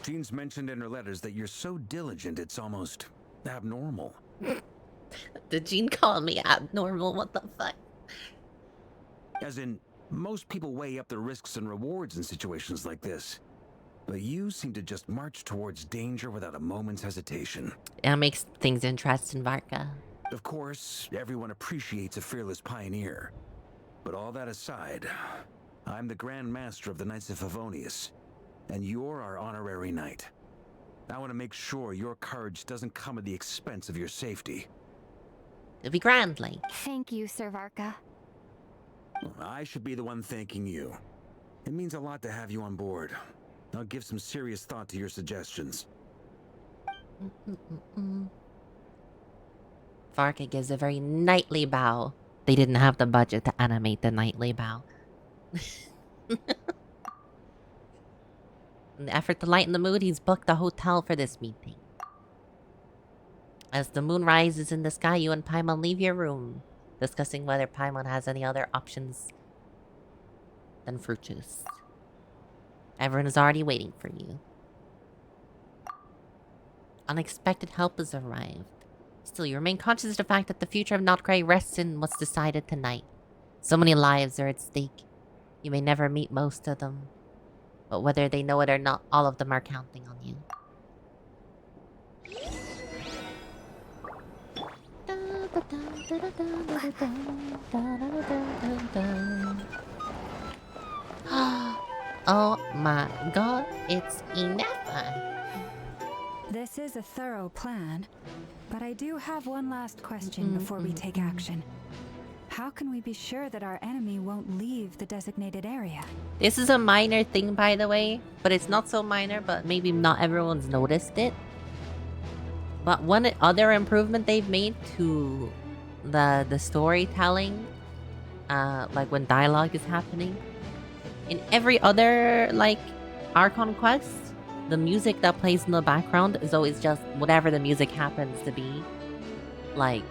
Jean's mentioned in her letters that you're so diligent it's almost abnormal. Did Jean call me abnormal? What the fuck? As in, most people weigh up the risks and rewards in situations like this. But you seem to just march towards danger without a moment's hesitation. It makes things interesting, Varka. Of course, everyone appreciates a fearless pioneer. But all that aside, I'm the Grand Master of the Knights of Favonius, and you're our honorary knight. I want to make sure your courage doesn't come at the expense of your safety. It'd be grand, like. Thank you, Sir Varka. I should be the one thanking you. It means a lot to have you on board. I'll give some serious thought to your suggestions. Varka gives a very knightly bow. They didn't have the budget to animate the knightly bow. In the effort to lighten the mood, he's booked a hotel for this meeting. As the moon rises in the sky, you and Paimon leave your room, discussing whether Paimon has any other options than fruit juice. Everyone is already waiting for you. Unexpected help has arrived. Still, you remain conscious of the fact that the future of Notgrey rests in what's decided tonight. So many lives are at stake. You may never meet most of them. But whether they know it or not, all of them are counting on you. Oh my god, it's enough. This is a thorough plan, but I do have one last question before we take action. How can we be sure that our enemy won't leave the designated area? This is a minor thing, by the way, but it's not so minor, but maybe not everyone's noticed it. But one other improvement they've made to the storytelling, like when dialogue is happening, in every other like Archon quest, the music that plays in the background is always just whatever the music happens to be, like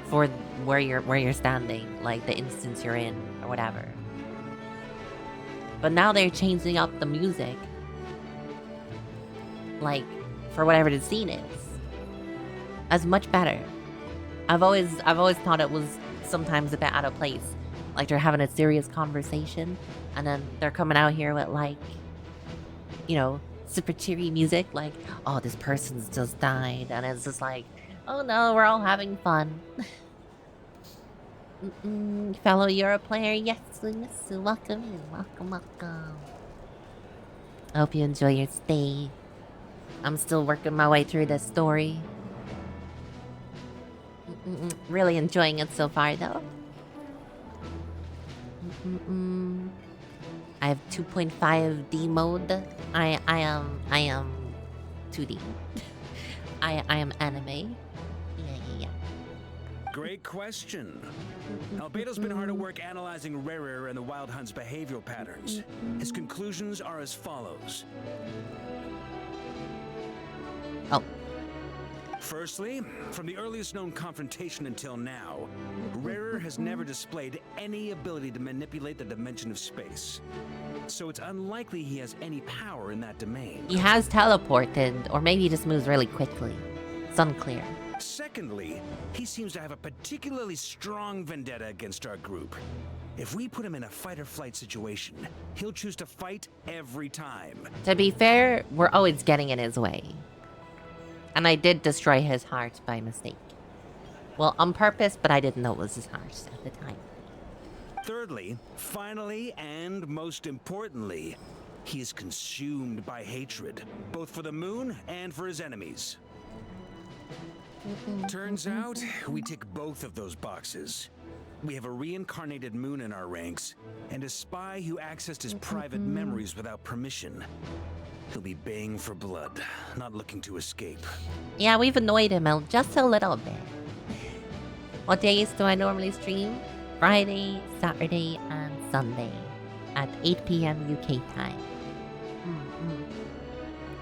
for where you're standing, like the instance you're in or whatever. But now they're changing up the music, like for whatever the scene is. That's much better. I've always thought it was sometimes a bit out of place. Like they're having a serious conversation and then they're coming out here with like, you know, super cheery music like, oh, this person's just died, and it's just like, oh no, we're all having fun. Fellow Euro player, yes, welcome in, welcome. I hope you enjoy your stay. I'm still working my way through this story. Really enjoying it so far, though. I have 2.5D mode. I am 2D. I am anime. Yeah. Great question. Albedo's been hard at work analyzing Rarer and the Wild Hunt's behavioral patterns. His conclusions are as follows. Oh. Firstly, from the earliest known confrontation until now, Rarer has never displayed any ability to manipulate the dimension of space. So it's unlikely he has any power in that domain. He has teleported, or maybe he just moves really quickly. It's unclear. Secondly, he seems to have a particularly strong vendetta against our group. If we put him in a fight-or-flight situation, he'll choose to fight every time. To be fair, we're always getting in his way. And I did destroy his heart by mistake. Well, on purpose, but I didn't know it was his heart at the time. Thirdly, finally, and most importantly, he is consumed by hatred, both for the moon and for his enemies. Turns out, we tick both of those boxes. We have a reincarnated moon in our ranks, and a spy who accessed his private memories without permission. He'll be baying for blood, not looking to escape. Yeah, we've annoyed him just a little bit. What days do I normally stream? Friday, Saturday, and Sunday at 8 p.m. UK time.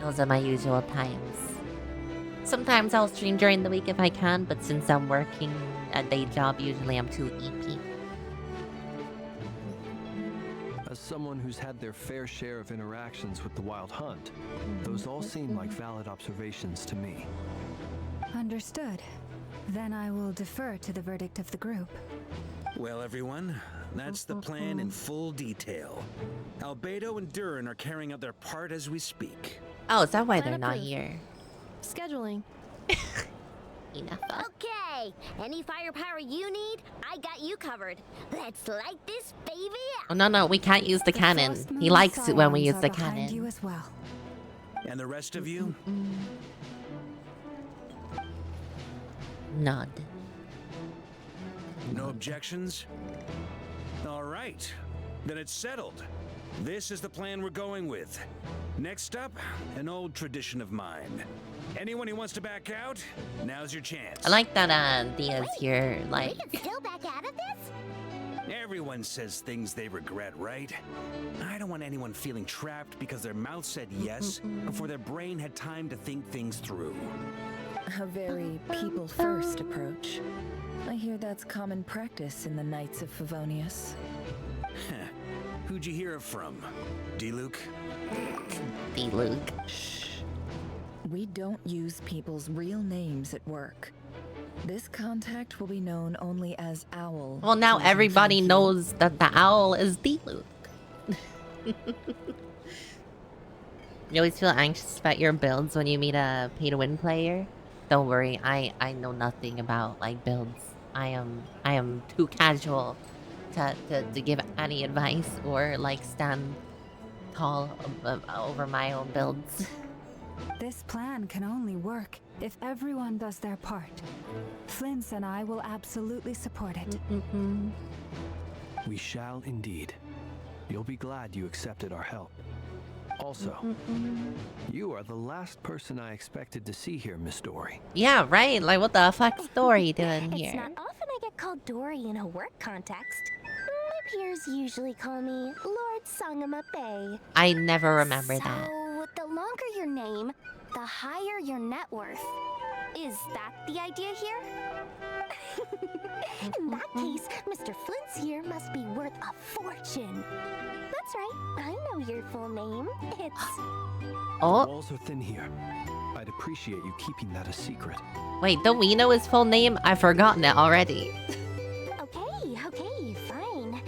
Those are my usual times. Sometimes I'll stream during the week if I can, but since I'm working a day job, usually I'm too EP. As someone who's had their fair share of interactions with the Wild Hunt, those all seem like valid observations to me. Understood. Then I will defer to the verdict of the group. Well, everyone, that's the plan in full detail. Albedo and Durin are carrying out their part as we speak. Oh, is that why Plan they're not approved. here? Scheduling. Enough. Okay, any firepower you need, I got you covered. Let's light this baby up. Oh, no, we can't use the cannon. He likes it when we use the cannon. You as well. And the rest of you? Nod. No objections? All right. Then it's settled. This is the plan we're going with. Next up, an old tradition of mine. Anyone who wants to back out, now's your chance. I like that Dia's here, like... We can still back out of this? Everyone says things they regret, right? I don't want anyone feeling trapped because their mouth said yes before their brain had time to think things through. A very people-first approach. I hear that's common practice in the Knights of Favonius. Who'd you hear it from? D-Luke? D-Luke. Shh. We don't use people's real names at work. This contact will be known only as Owl. Well, now everybody knows that the owl is D-Luke. You always feel anxious about your builds when you meet a pay-to-win player? Don't worry, I know nothing about like builds. I am too casual to give any advice or like stand tall over my own builds. This plan can only work if everyone does their part. Flints and I will absolutely support it. We shall indeed. You'll be glad you accepted our help. Also, you are the last person I expected to see here, Miss Dory. Yeah, right. Like, what the fuck's Dory doing here? It's not often I get called Dory in a work context. My peers usually call me Lord Sangamabe. I never remember that. So, the longer your name, the higher your net worth. Is that the idea here? In that case, Mr. Flint's here must be worth a fortune. That's right, I know your full name. It's... The walls are thin here. I'd appreciate you keeping that a secret. Wait, don't we know his full name? I've forgotten it already. Okay, fine.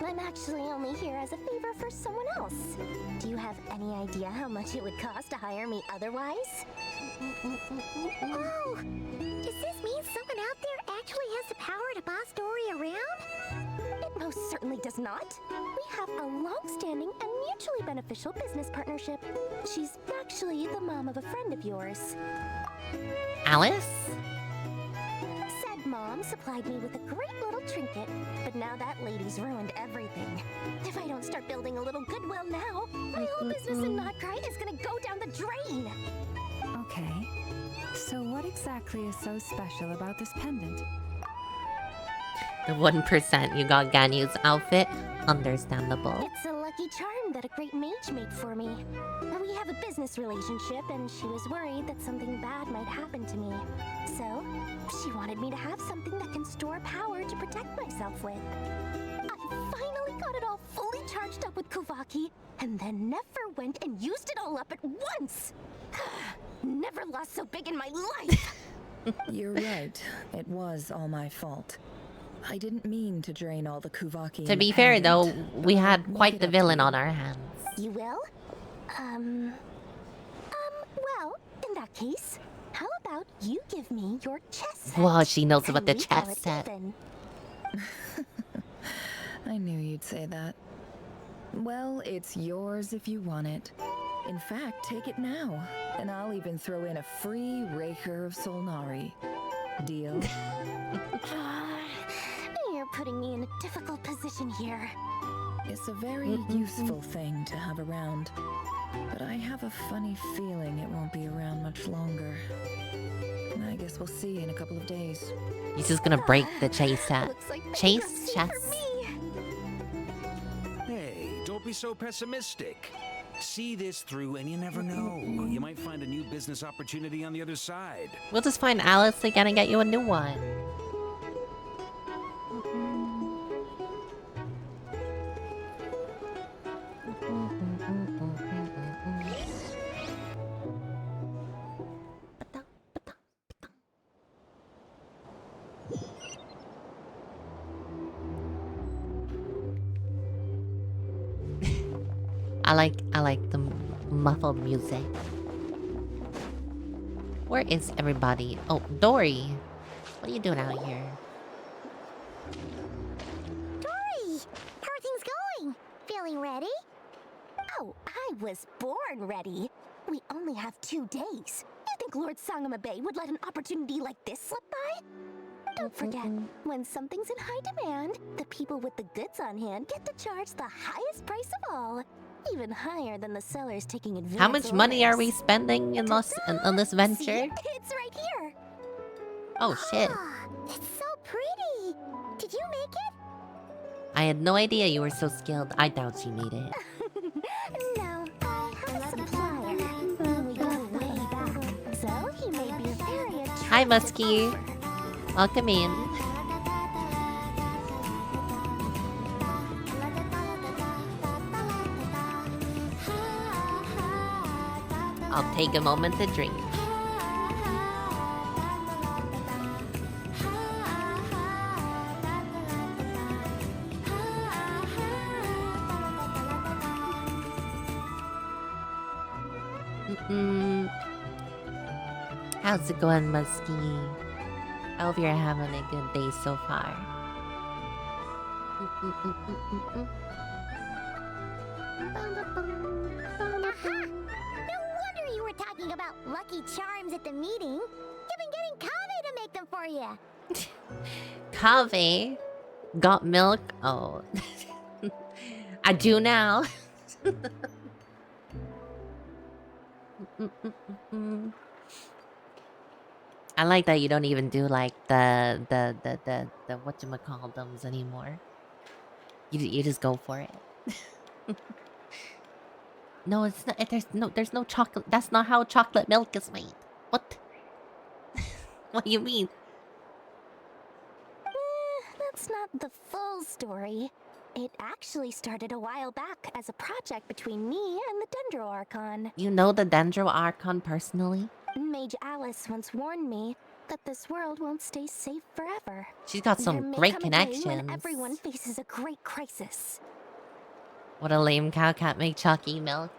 I'm actually only here as a favor for someone else. Do you have any idea how much it would cost to hire me otherwise? Oh, does this mean someone out there actually has the power to boss Dory around? It most certainly does not. We have a long-standing and mutually beneficial business partnership. She's actually the mom of a friend of yours. Alice? Said mom supplied me with a great little trinket, but now that lady's ruined everything. If I don't start building a little goodwill now, my whole business in Notcry is gonna go down the drain. Okay. So what exactly is so special about this pendant? The 1% you got Ganyu's outfit? Understandable. It's a lucky charm, that a great mage made for me. We have a business relationship, and she was worried that something bad might happen to me. So, she wanted me to have something that can store power to protect myself with. I finally got it all fully charged up with Kuvaki, and then never went and used it all up at once! Never lost so big in my life! You're right. It was all my fault. I didn't mean to drain all the Kuvaki. To be fair, though, we had quite the villain on our hands. You will? Well, in that case, how about you give me your chess set? Whoa, she knows about the And we call chess it set. even. I knew you'd say that. Well, it's yours if you want it. In fact, take it now, and I'll even throw in a free Raker of Solnari. Deal? You're putting me in a difficult position here. It's a very useful thing to have around, but I have a funny feeling it won't be around much longer. I guess we'll see in a couple of days. He's just gonna break the chase set. Chase chess. Hey, don't be so pessimistic. See this through and you never know. You might find a new business opportunity on the other side. We'll just find Alice again and get you a new one. I like the muffled music. Where is everybody? Oh, Dory. What are you doing out here? Dory! How are things going? Feeling ready? Oh, I was born ready. We only have 2 days. You think Lord Sangamabe would let an opportunity like this slip by? Don't forget, when something's in high demand, the people with the goods on hand get to charge the highest price of all. Even higher than the sellers taking advantage. How much money are we spending in this venture? See? It's right here. Oh shit. Ah, it's so pretty. Did you make it? I had no idea you were so skilled. I doubt she made it. No, I have a supplier. We go way back, so he may be very attractive. Hi, Muskie. Welcome in. I'll take a moment to drink. How's it going, Muskie? I hope you're having a good day so far. Aha! No wonder you were talking about Lucky Charms at the meeting. You've been getting Kave to make them for you. Kave got milk. Oh, I do now. I like that you don't even do like the whatchamacallums anymore. You just go for it. No, it's not. There's no chocolate. That's not how chocolate milk is made. What? What do you mean? That's not the full story. It actually started a while back as a project between me and the Dendro Archon. You know the Dendro Archon personally? Mage Alice once warned me that this world won't stay safe forever. She's got There some may great come a day when connections. everyone faces a great crisis. What a lame cow can't make chalky milk.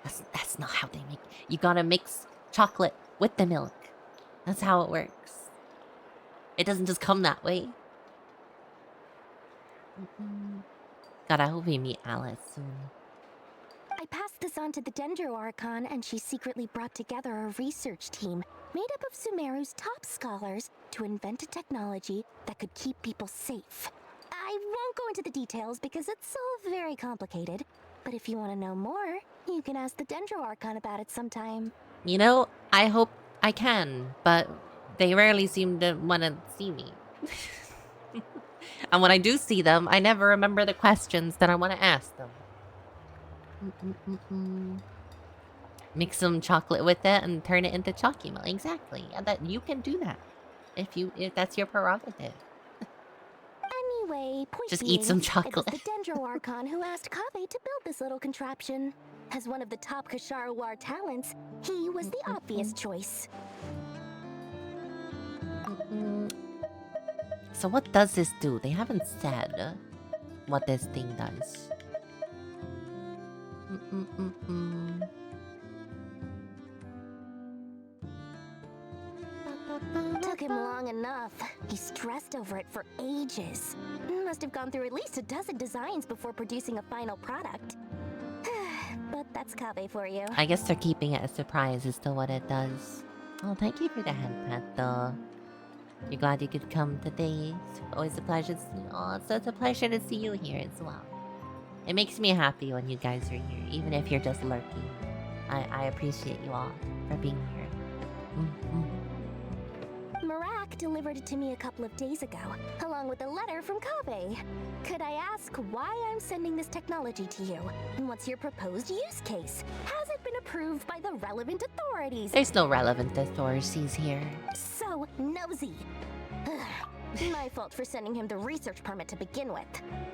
That's not how they make. You gotta mix chocolate with the milk. That's how it works. It doesn't just come that way. God, I hope we meet Alice soon. I passed this on to the Dendro Archon, and she secretly brought together a research team made up of Sumeru's top scholars to invent a technology that could keep people safe. I won't go into the details because it's all very complicated, but if you want to know more, you can ask the Dendro Archon about it sometime. You know, I hope I can, but they rarely seem to want to see me. And when I do see them, I never remember the questions that I want to ask them. Mix some chocolate with it and turn it into Chocumel. Exactly. Yeah, that you can do that if that's your prerogative. Anyway, point Just being, eat some it chocolate. was the Dendro Archon who asked Kaveh to build this little contraption. As one of the top Kasharawar talents, he was the obvious choice. So what does this do? They haven't said what this thing does. Took him long enough. He stressed over it for ages. Must have gone through at least a dozen designs before producing a final product. But that's Kaveh for you. I guess they're keeping it a surprise as to what it does. Oh, thank you for the hand pat, though. You're glad you could come today. It's always a pleasure to see you. Oh, it's such a pleasure to see you here as well. It makes me happy when you guys are here, even if you're just lurking. I appreciate you all for being here. Marak delivered it to me a couple of days ago, along with a letter from Kaveh. Could I ask why I'm sending this technology to you? And what's your proposed use case? Has it been approved by the relevant authorities? There's no relevant authorities here. So nosy. My fault for sending him the research permit to begin with.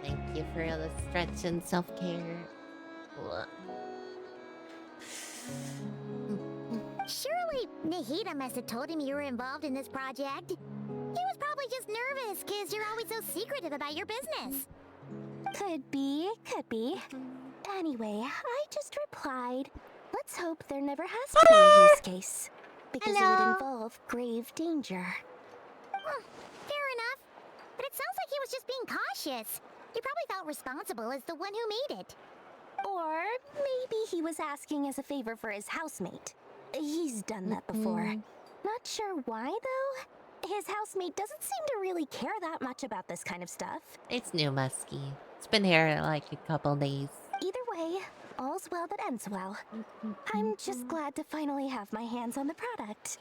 Thank you for the stretch and self-care. Surely Nahida must have told him you were involved in this project. He was probably just nervous because you're always so secretive about your business. Could be, could be. Anyway, I just replied, let's hope there never has to be a use case. Because it would involve grave danger. Well, fair enough. But it sounds like he was just being cautious. He probably felt responsible as the one who made it. Or maybe he was asking as a favor for his housemate. He's done that before. Not sure why, though. His housemate doesn't seem to really care that much about this kind of stuff. It's new, Musky. It's been here like a couple days. Either way, all's well that ends well. I'm just glad to finally have my hands on the product.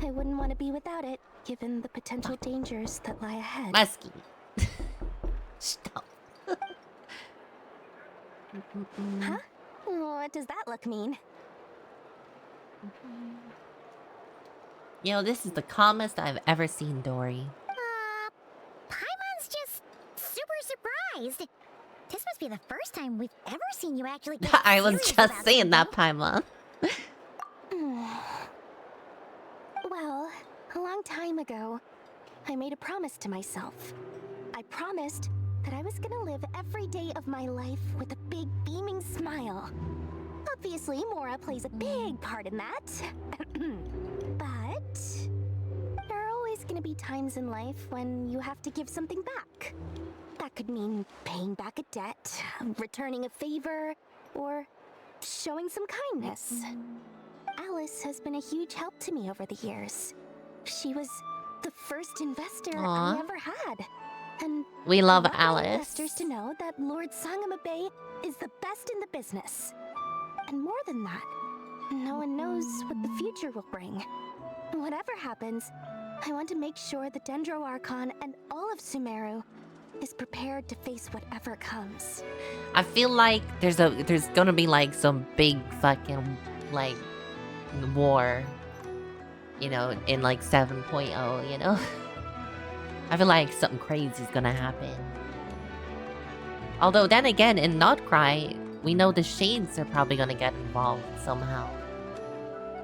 I wouldn't want to be without it, given the potential dangers that lie ahead. Musky. Stop. Huh? What does that look mean? You know, this is the calmest I've ever seen Dory. Paimon's just super surprised. This must be the first time we've ever seen you actually get I was serious just about saying that, something. Paimon. Well, a long time ago, I made a promise to myself. I promised that I was gonna live every day of my life with a big beaming smile. Obviously, Mora plays a big part in that. But there are always gonna be times in life when you have to give something back. That could mean paying back a debt, returning a favor, or showing some kindness. Alice has been a huge help to me over the years. She was the first investor Aw. I ever had. And We love I want my Alice. investors to know that Lord Sangama Bay is the best in the business. And more than that, no one knows what the future will bring. Whatever happens, I want to make sure the Dendro Archon and all of Sumeru is prepared to face whatever comes. I feel like there's gonna be like some big fucking like war, you know, in like 7.0, you know? I feel like something crazy is gonna happen. Although then again, in Notcry, we know the Shades are probably gonna get involved somehow.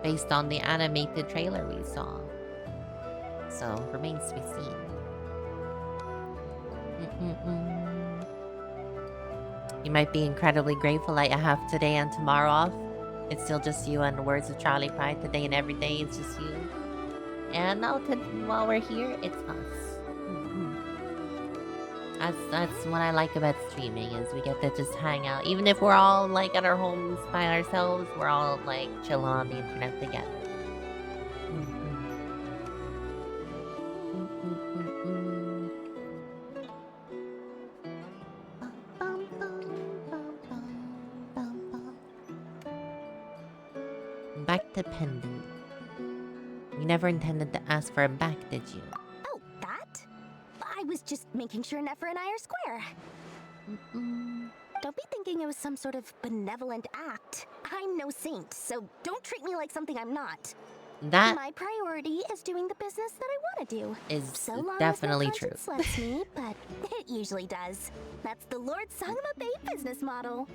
Based on the animated trailer we saw. So, remains to be seen. You might be incredibly grateful that you have today and tomorrow off. It's still just you, and the words of Charlie Pride, today and every day, it's just you. And now, while we're here, it's us. That's what I like about streaming, is we get to just hang out. Even if we're all like at our homes by ourselves, we're all like chilling on the internet together. Back to pendant. You never intended to ask for a back, did you? Oh, that? I was just making sure Nefer and I are square. Don't be thinking it was some sort of benevolent act. I'm no saint, so don't treat me like something I'm not. That My priority is doing the business that I want to do. is So long definitely as my true. conscience lets me, but it usually does. That's the Lord Sangama Bay business model.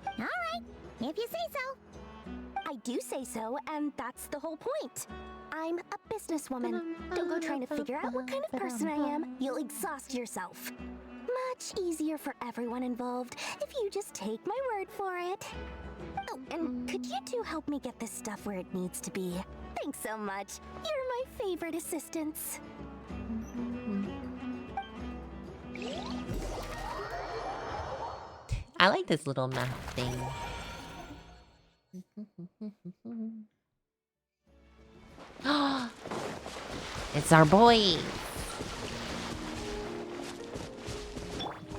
All right, if you say so. I do say so, and that's the whole point. I'm a businesswoman. Don't go trying to figure out what kind of person I am. You'll exhaust yourself. Much easier for everyone involved if you just take my word for it. Oh, and could you two help me get this stuff where it needs to be? Thanks so much. You're my favorite assistants. I like this little map thing. It's our boy.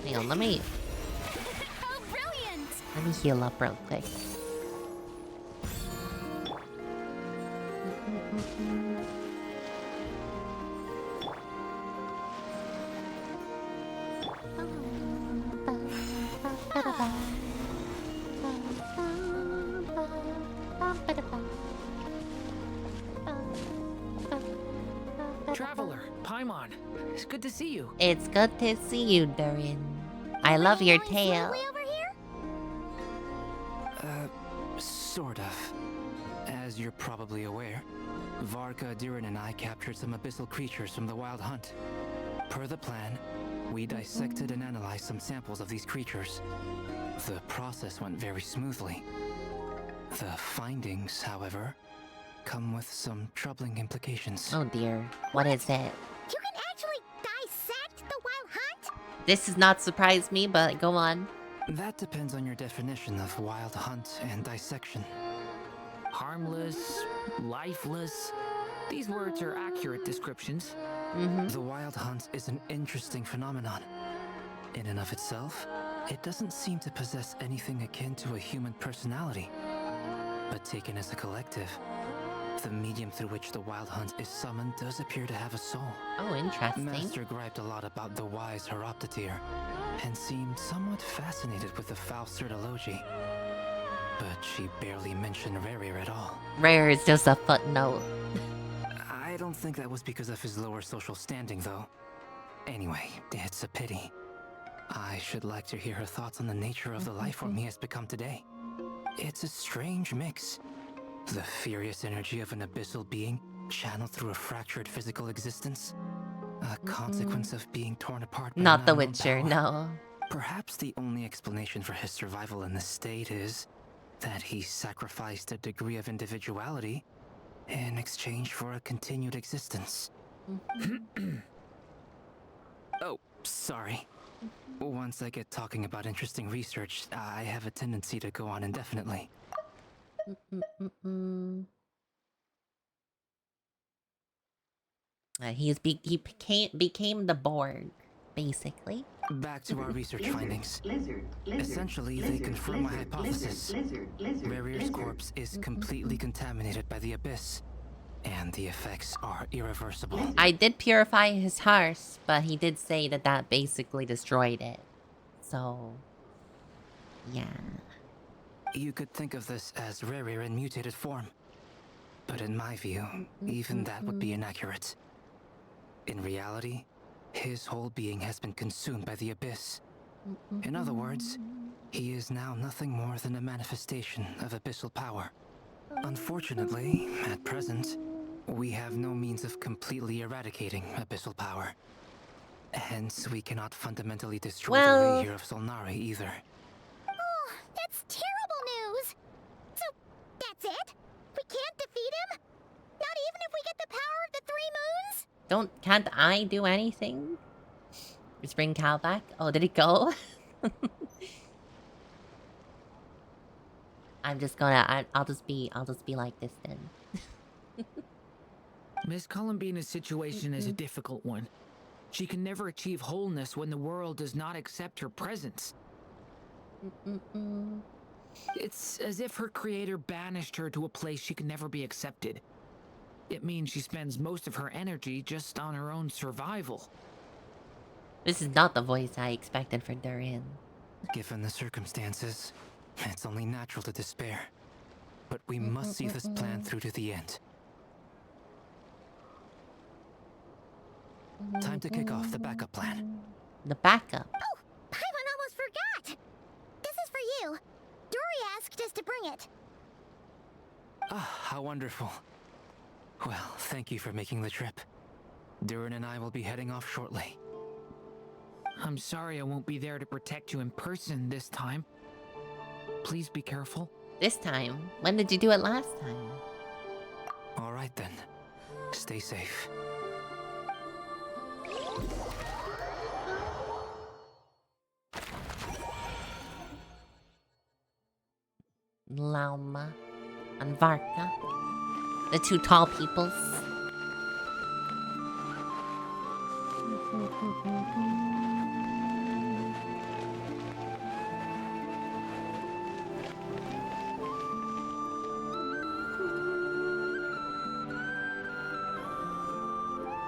Hang on, let me heal up real quick. Traveler, Paimon, it's good to see you. It's good to see you, Durian. I love your tail. Sort of. As you're probably aware, Varka, Durin, and I captured some abyssal creatures from the Wild Hunt. Per the plan, we dissected and analyzed some samples of these creatures. The process went very smoothly. The findings, however, come with some troubling implications. Oh dear. What is it? You can actually dissect the Wild Hunt? This does not surprise me, but go on. That depends on your definition of Wild Hunt and dissection. Harmless, lifeless. These words are accurate descriptions. The Wild Hunt is an interesting phenomenon. In and of itself, it doesn't seem to possess anything akin to a human personality. But taken as a collective, the medium through which the Wild Hunt is summoned does appear to have a soul. Oh, interesting. Master griped a lot about the wise Horoptetyr, and seemed somewhat fascinated with the Fausterdology. But she barely mentioned Rerir at all. Rare is just a footnote. I don't think that was because of his lower social standing, though. Anyway, it's a pity. I should like to hear her thoughts on the nature of the life form he has become today. It's a strange mix. The furious energy of an abyssal being channeled through a fractured physical existence. A consequence of being torn apart by Not The unknown Witcher, power. no. Perhaps the only explanation for his survival in this state is that he sacrificed a degree of individuality in exchange for a continued existence. Oh, sorry. Once I get talking about interesting research, I have a tendency to go on indefinitely. He became the Borg, basically. Back to our research findings. Essentially, they confirm my hypothesis. Rerir's corpse is completely contaminated by the Abyss, and the effects are irreversible. I did purify his hearth, but he did say that that basically destroyed it. So, yeah. You could think of this as Rerir in mutated form. But in my view, even that would be inaccurate. In reality, his whole being has been consumed by the Abyss. In other words, he is now nothing more than a manifestation of abyssal power. Unfortunately, at present, we have no means of completely eradicating abyssal power. Hence, we cannot fundamentally destroy the Reir of Solnari either. Oh, that's terrible news. So, that's it? We can't defeat him? Not even if we get the power of the Three Moons? Can't I do anything? Just bring Cal back? Oh, did it go? I'm just gonna, I'll just be like this then. Miss Columbina's situation is a difficult one. She can never achieve wholeness when the world does not accept her presence. It's as if her creator banished her to a place she can never be accepted. It means she spends most of her energy just on her own survival. This is not the voice I expected for Durian. Given the circumstances, it's only natural to despair. But we must see this plan through to the end. Time to kick off the backup plan. The backup? Oh, Paimon almost forgot! This is for you. Dory asked us to bring it. Ah, how wonderful. Well, thank you for making the trip. Durin and I will be heading off shortly. I'm sorry I won't be there to protect you in person this time. Please be careful. This time? When did you do it last time? All right then. Stay safe. Lauma and Varka, the two tall peoples.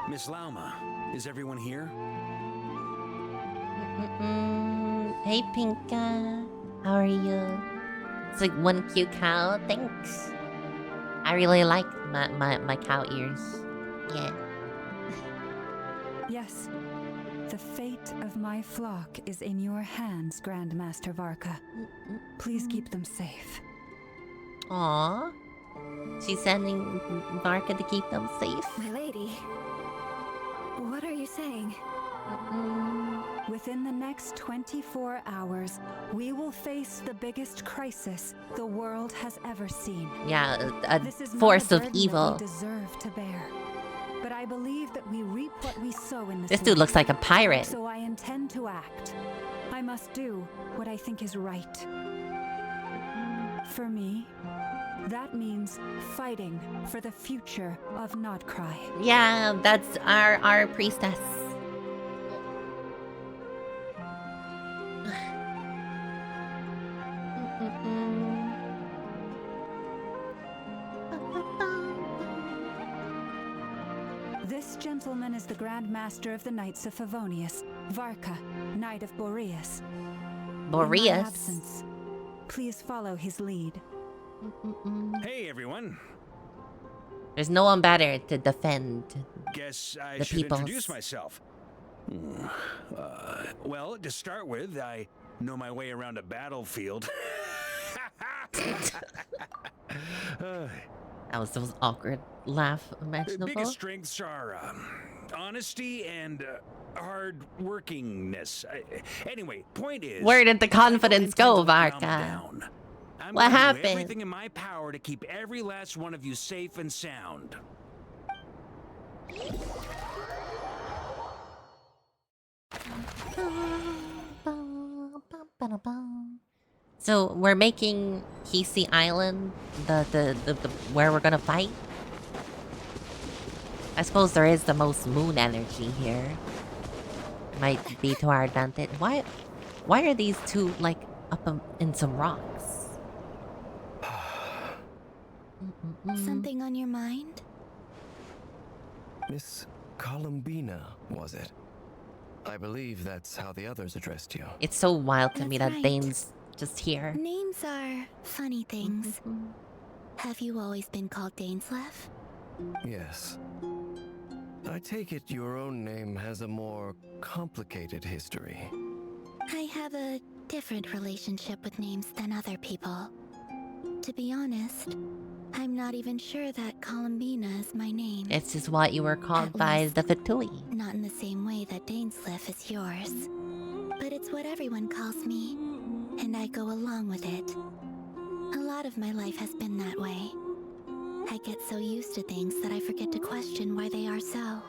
Miss Lauma, is everyone here? Hey Pinka, how are you? It's like one cute cow, thanks. I really like my cow ears. Yeah. Yes. The fate of my flock is in your hands, Grandmaster Varka. Please keep them safe. Aww. She's sending Varka to keep them safe. My lady, what are you saying? Within the next 24 hours, we will face the biggest crisis the world has ever seen. Yeah, a This is force not a of burden evil. that we deserve to bear. But I believe that we reap what we sow in This dude looks like a pirate. So I intend to act. I must do what I think is right. For me, that means fighting for the future of Notcry. Yeah, that's our priestess. This gentleman is the Grand Master of the Knights of Favonius, Varka, Knight of Boreas. In my Boreas? absence, please follow his lead. Hey, everyone. There's no one better to defend Guess I the should peoples. introduce myself. Well, to start with, I know my way around a battlefield. That was the most awkward laugh imaginable. Biggest strengths are honesty and hard workingness. Anyway, point is, Where did the confidence go, Varka? I'm What gonna do happened? everything in my power to keep every last one of you safe and sound. So we're making Hisi Island the where we're gonna fight. I suppose there is the most moon energy here. Might be to our advantage. Why are these two like up in some rocks? Something on your mind? Miss Columbina, was it? I believe that's how the others addressed you. It's so wild to me That's that right. Dane's just here. Names are funny things. Have you always been called Dainslev? Yes. I take it your own name has a more complicated history. I have a different relationship with names than other people. To be honest, I'm not even sure that Columbina is my name. It's just what you were called by the Fatui. Not in the same way that Dainslev is yours. But it's what everyone calls me, and I go along with it. A lot of my life has been that way. I get so used to things that I forget to question why they are so.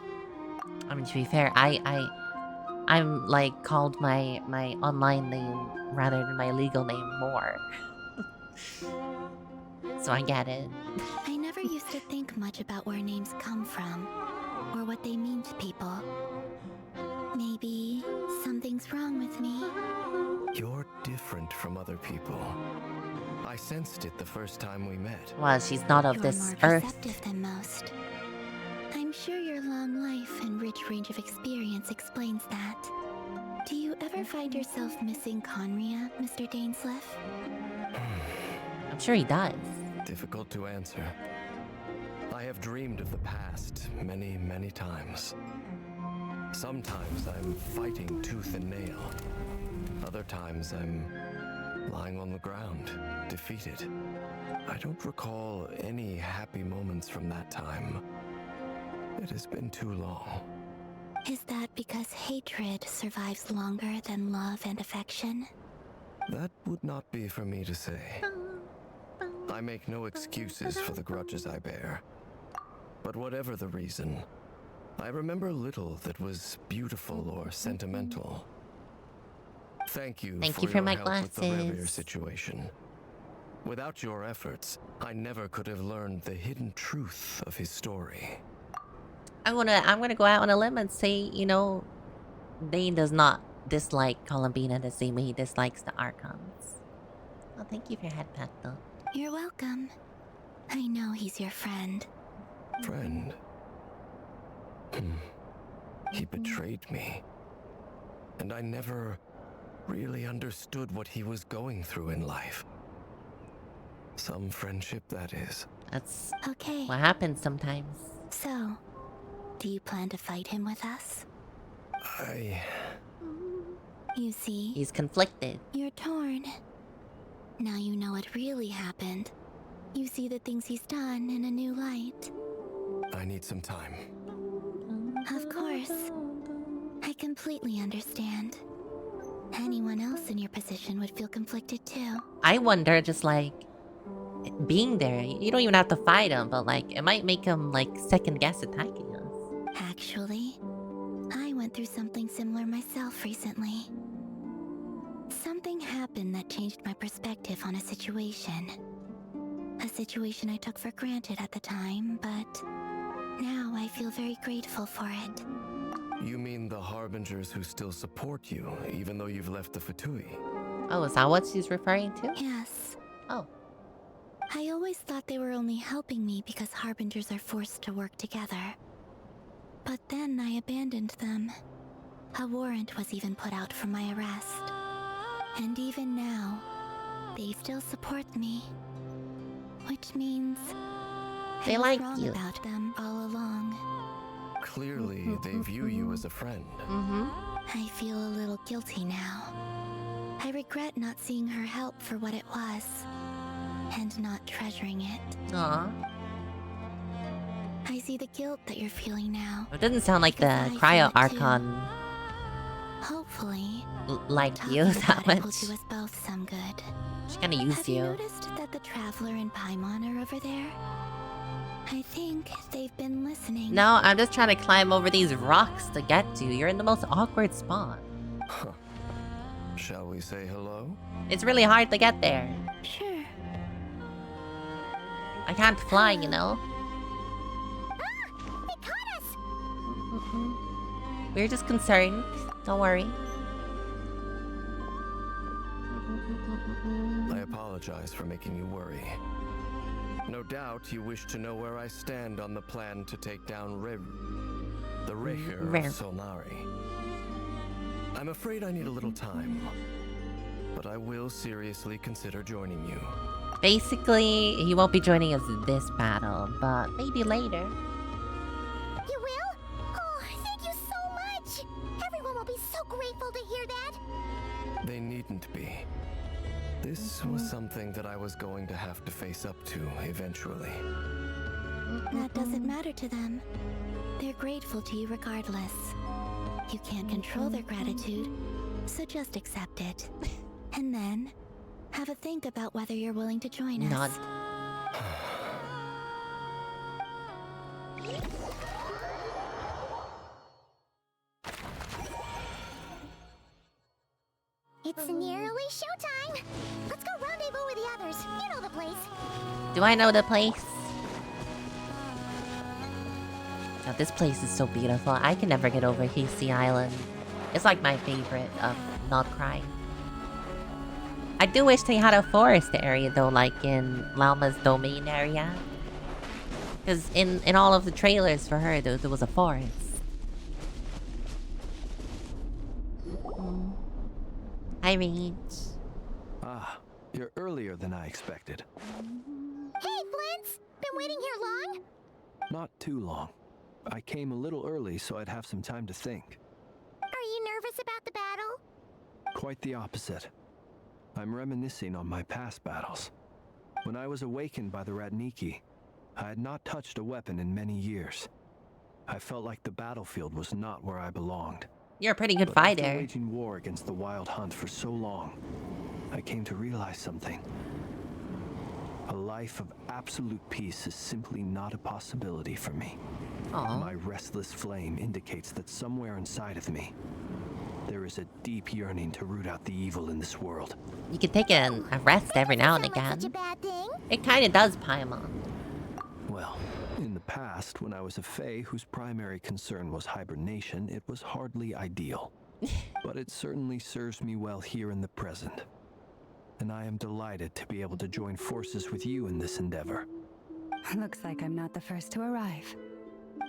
I mean, to be fair, I'm like called my online name rather than my legal name more. So I get it. I never used to think much about where names come from, or what they mean to people. Maybe something's wrong with me. You're different from other people. I sensed it the first time we met. Well, she's not of You're this more earth. perceptive than most. I'm sure your long life and rich range of experience explains that. Do you ever find yourself missing Conria, Mr. Dainsleif? I'm sure he does. Difficult to answer. I have dreamed of the past many, many times. Sometimes I'm fighting tooth and nail. Other times I'm lying on the ground, defeated. I don't recall any happy moments from that time. It has been too long. Is that because hatred survives longer than love and affection? That would not be for me to say. I make no excuses for the grudges I bear. But whatever the reason, I remember little that was beautiful or sentimental. Thank you for my help with the Revere glasses. situation. Without your efforts, I never could have learned the hidden truth of his story. I'm gonna go out on a limb and say, you know, Dane does not dislike Columbina the same way he dislikes the Archons. Oh, thank you for your head pat, though. You're welcome. I know he's your friend. Friend? He betrayed me. And I never really understood what he was going through in life. Some friendship, that is. That's okay. What happens sometimes. So, do you plan to fight him with us? You see? He's conflicted. You're torn. Now you know what really happened. You see the things he's done in a new light. I need some time. Of course. I completely understand. Anyone else in your position would feel conflicted too. I wonder, just like, being there, you don't even have to fight him, but like, it might make him like second guess attacking us. Actually, I went through something similar myself recently. Something happened that changed my perspective on a situation. A situation I took for granted at the time, but now I feel very grateful for it. You mean the Harbingers who still support you, even though you've left the Fatui? Oh, is that what she's referring to? Yes. Oh. I always thought they were only helping me because Harbingers are forced to work together. But then I abandoned them. A warrant was even put out for my arrest. And even now, they still support me. Which means they I was like wrong you. about them all along. Clearly, they view you as a friend. I feel a little guilty now. I regret not seeing her help for what it was, and not treasuring it. Aw. I see the guilt that you're feeling now. It doesn't sound like the Because I Cryo feel it Archon Hopefully, liked you talking that about it will much. do us both some good. She's gonna use Have you. you noticed that the Traveler and Paimon are over there? I think they've been listening. No, I'm just trying to climb over these rocks to get to you. You're in the most awkward spot. Shall we say hello? It's really hard to get there. Sure. I can't fly, you know? They caught us! We're just concerned. Don't worry. I apologize for making you worry. No doubt you wish to know where I stand on the plan to take down the Recher of Solnari. I'm afraid I need a little time, but I will seriously consider joining you. Basically, he won't be joining us in this battle, but maybe later. You will? Oh, thank you so much! Everyone will be so grateful to hear that! They needn't be. This was something that I was going to have to face up to eventually. That doesn't matter to them. They're grateful to you regardless. You can't control their gratitude, so just accept it. And then, have a think about whether you're willing to join us. Nod. It's nearly showtime! Let's go rendezvous with the others. You know the place. Do I know the place? God, this place is so beautiful. I can never get over Hasty Island. It's like my favorite of not crying. I do wish they had a forest area though, like in Lauma's domain area. Because in all of the trailers for her, there was a forest. Hi, Reach. Ah, you're earlier than I expected. Hey, Flints! Been waiting here long? Not too long. I came a little early so I'd have some time to think. Are you nervous about the battle? Quite the opposite. I'm reminiscing on my past battles. When I was awakened by the Radniki, I had not touched a weapon in many years. I felt like the battlefield was not where I belonged. You're a pretty good But fighter. after waging war against the Wild Hunt for so long, I came to realize something. A life of absolute peace is simply not a possibility for me. Aww. My restless flame indicates that somewhere inside of me, there is a deep yearning to root out the evil in this world. You could take a rest every now and again. Such a bad thing. It kind of does, Paimon. Well, in the past, when I was a Fae whose primary concern was hibernation, it was hardly ideal. But it certainly serves me well here in the present. And I am delighted to be able to join forces with you in this endeavor. Looks like I'm not the first to arrive.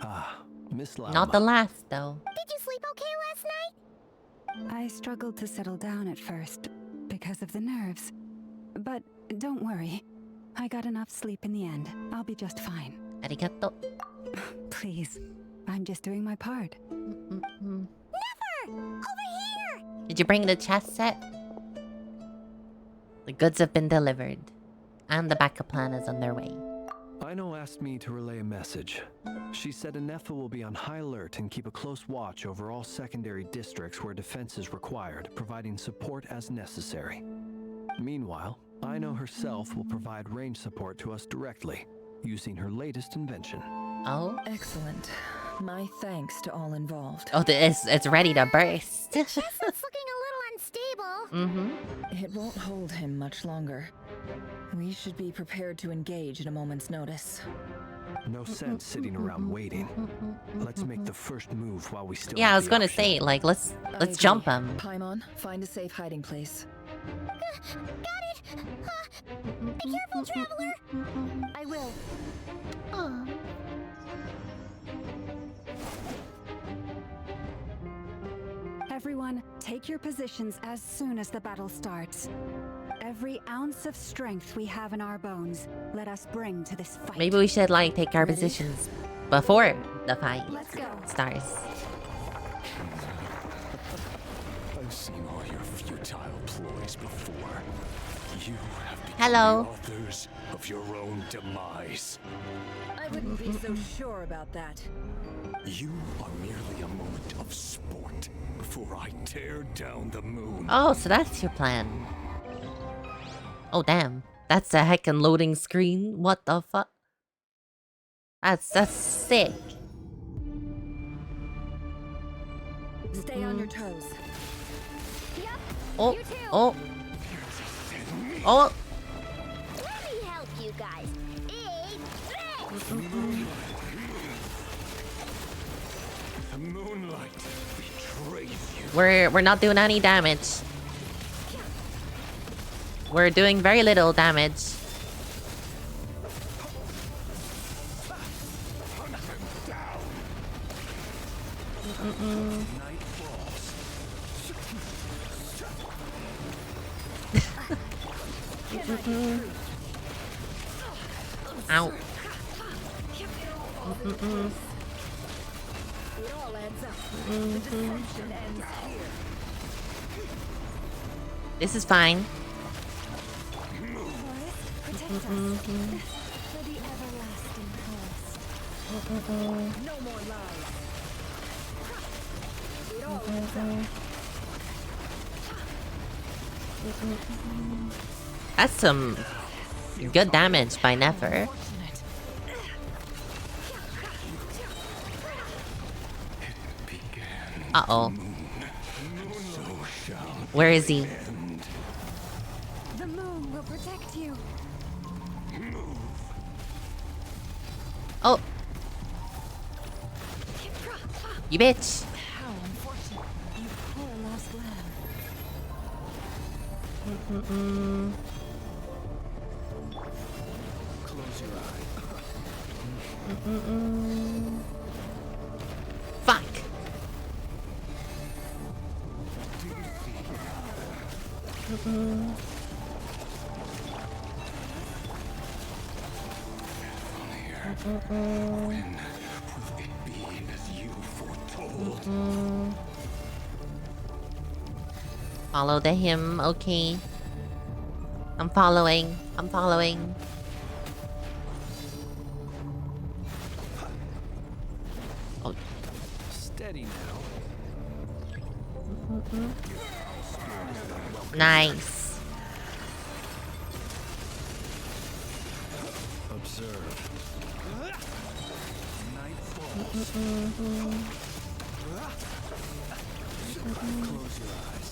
Ah, Miss Lalma. Not the last, though. Did you sleep okay last night? I struggled to settle down at first because of the nerves. But don't worry. I got enough sleep in the end. I'll be just fine. Arigato. Please. I'm just doing my part. Never! Over here! Did you bring the chess set? The goods have been delivered. And the backup plan is on their way. Aino asked me to relay a message. She said Anefa will be on high alert and keep a close watch over all secondary districts where defense is required, providing support as necessary. Meanwhile, Aino herself will provide range support to us directly, using her latest invention. Oh? Excellent. My thanks to all involved. Oh, it's ready to burst. Chess is looking a little unstable. Mm-hmm. It won't hold him much longer. We should be prepared to engage at a moment's notice. No sense sitting around waiting. Let's make the first move while we still Yeah, I have was the gonna option. say, like, let's I agree. jump him. Paimon, find a safe hiding place. Got it! Be careful, Traveler! I will. Aw. Everyone, take your positions as soon as the battle starts. Every ounce of strength we have in our bones, let us bring to this fight. Maybe we should, like, take our positions before the fight Let's go. starts. I've seen all your futile ploys before. You have become Hello. the authors of your own demise. I wouldn't be so sure about that. You are merely a moment of sport before I tear down the moon. Oh, so that's your plan. Oh, damn. That's a heckin' loading screen. What the fuck? That's sick. Stay on your toes. Oh, oh. Oh. Let me help you guys. Eat this! The moonlight betrays you. We're not doing any damage. We're doing very little damage. Night falls. Ow. It all adds up. The deception ends here. This is fine. Protect us. For the everlasting cost. No more lies. It all adds up. That's some good damage by Nefer. Uh-oh. Where is he? The moon will protect you. Oh. You bitch. How unfortunate. You poor lost lamb. Close your Fuck. Follow the hymn, okay. I'm following. I'm following. Oh. Steady now. Nice. Observe. Night falls. Close your eyes.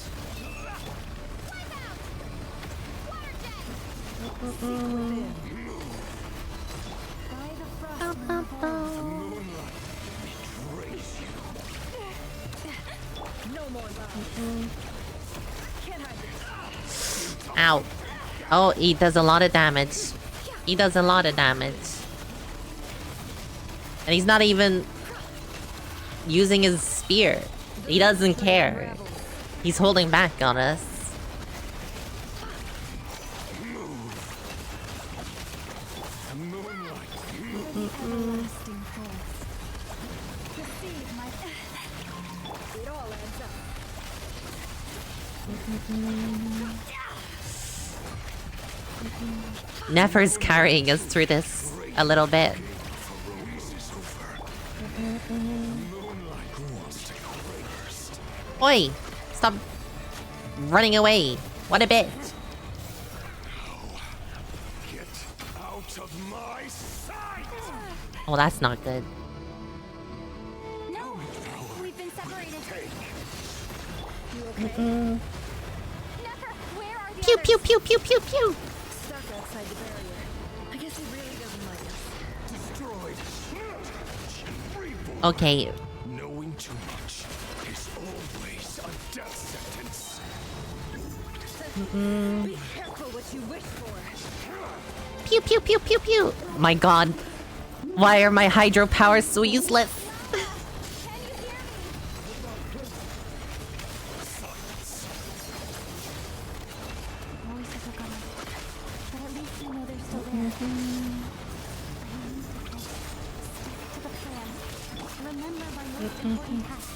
Ow. Oh, he does a lot of damage. He does a lot of damage. And he's not even using his spear. He doesn't care. He's holding back on us. Nefer's carrying us through this a little bit. Oi! Stop running away. What a bitch. Get out of my sight! Oh, that's not good. No! We've been separated. You okay? Nefer, where are the Pew others? pew pew pew pew pew. Stuck outside the barrier. I guess he really doesn't like us. Destroyed. Okay. Knowing too much is always a death sentence. Be careful what you wish for. Pew pew pew pew pew. My god. Why are my hydro powers so useless? Voices are gone, but at least we know they're still there. I need to stick to the plan. Remember my most important task.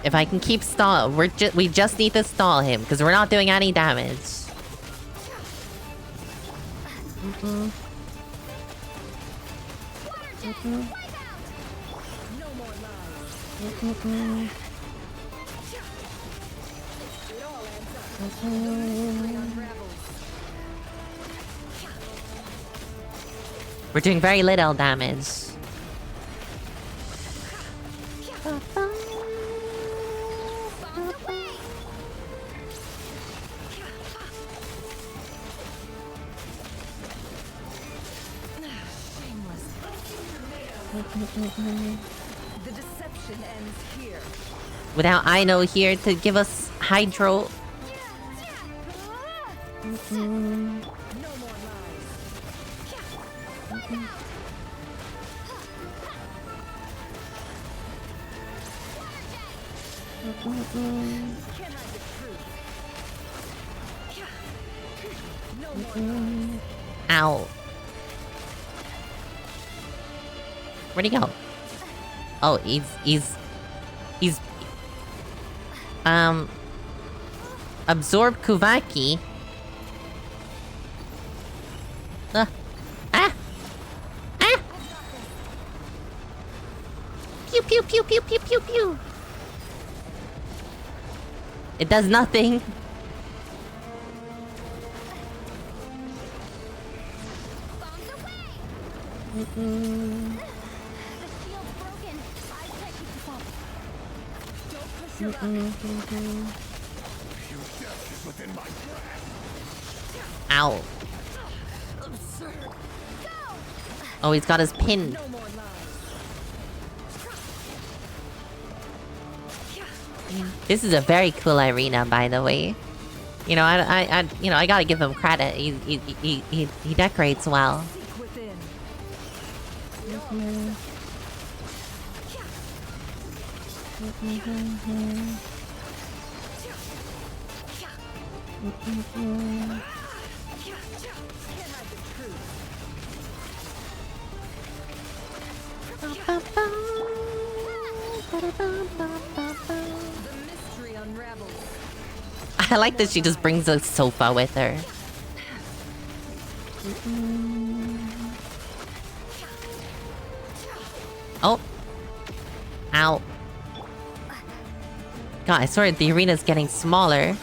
If I can keep stall, we just need to stall him because we're not doing any damage. No more lies. It all adds up. The mystery unravels. We're doing very little damage. The deception ends here. Without Aino here to give us hydro. No more lies. Can't hide the truth. No more lies. Ow. Where'd he go? Oh, he's absorb Kuvaki. Ah! Ah! Pew pew pew pew pew pew pew. It does nothing. Ow. Oh, he's got his pin. This is a very cool arena, by the way. You know, I gotta give him credit. He decorates well. I like that she just brings a sofa with her. Oh. Ow. God, I swear the arena's getting smaller.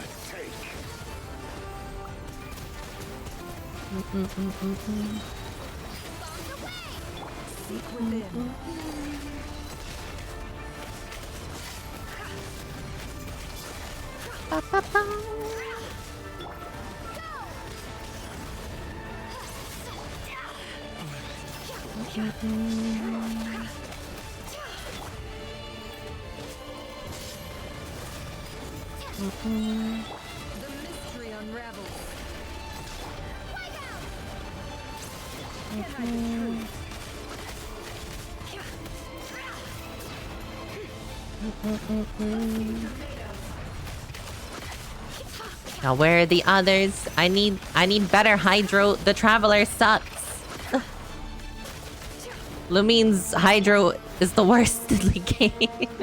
The mystery unravels. Now where are the others? I need better Hydro. The Traveler sucks. Lumine's Hydro is the worst in the game.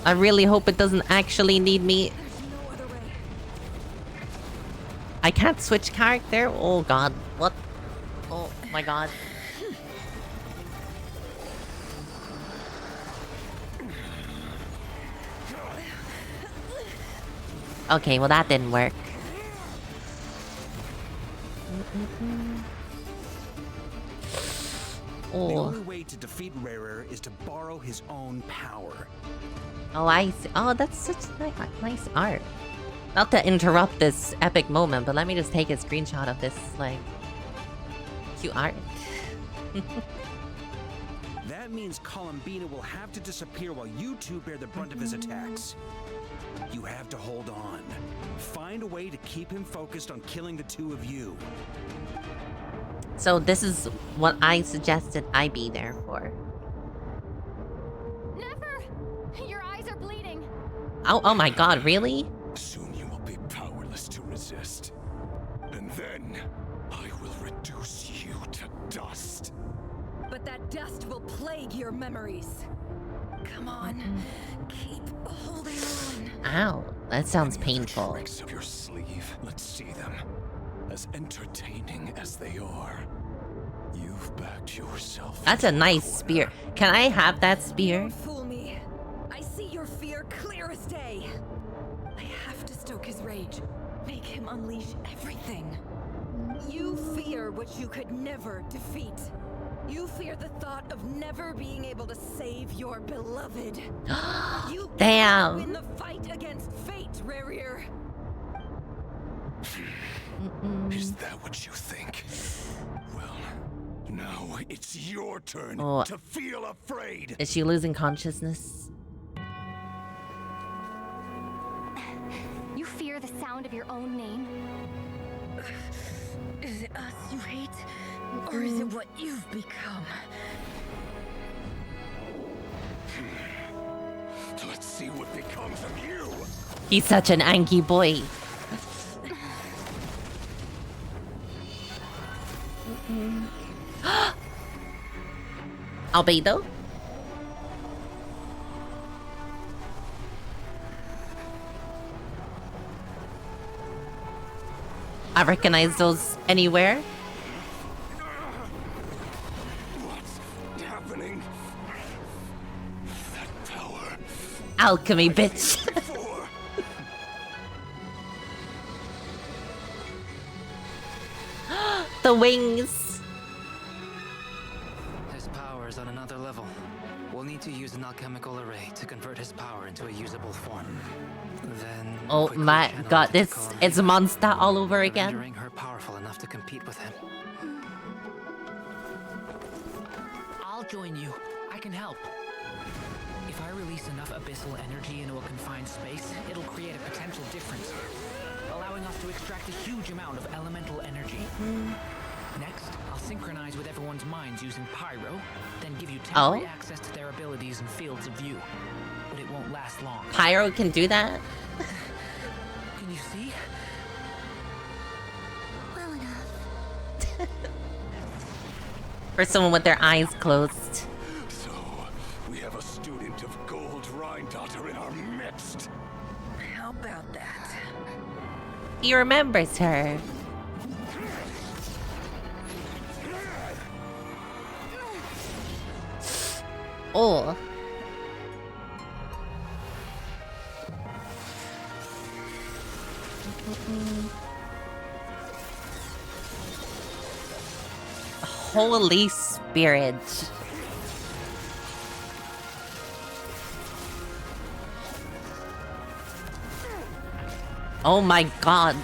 I really hope it doesn't actually need me. I can't switch character? Oh god. What? Oh my god. Okay, well that didn't work. The only way to defeat Rarer is to borrow his own power. Oh, I see. Oh, that's such nice art. Not to interrupt this epic moment, but let me just take a screenshot of this, like, cute art. That means Columbina will have to disappear while you two bear the brunt of his attacks. You have to hold on. Find a way to keep him focused on killing the two of you. So this is what I suggested I be there for. Never! Your eyes are bleeding. Oh my god, really? Soon you will be powerless to resist. And then I will reduce you to dust. But that dust will plague your memories. Come on, keep holding on. Ow, that sounds Any painful. other tricks up your sleeve? Let's see them. As entertaining as they are, you've backed yourself. That's a nice spear. Can I have that spear? Don't fool me. I see your fear clear as day. I have to stoke his rage. Make him unleash everything. You fear what you could never defeat. You fear the thought of never being able to save your beloved. You Damn. can't win the fight against fate, Rarir. Is that what you think? Well, now it's your turn Oh. to feel afraid. Is she losing consciousness? You fear the sound of your own name? Is it us you hate? Or is it what you've become? Let's see what becomes of you. He's such an angry boy. Albedo? I recognize those anywhere. What's happening? That power. Alchemy, bitch. The wings. His power is on another level. We'll need to use an alchemical array to convert his power into a usable form. Then Oh quickly my channel god, it to this Columbine, it's Monster all over again. rendering her powerful enough to compete with him. I'll join you. I can help. If I release enough abyssal energy into a confined space, it'll create a potential difference, allowing us to extract a huge amount of elemental energy. Next, I'll synchronize with everyone's minds using Pyro, then give you temporary access to their abilities and fields of view. But it won't last long. Pyro can do that? Can you see? Well enough. For someone with their eyes closed. So, we have a student of Gold Rhine-Daughter in our midst. How about that? He remembers her. Oh. Holy Spirit. Oh my god.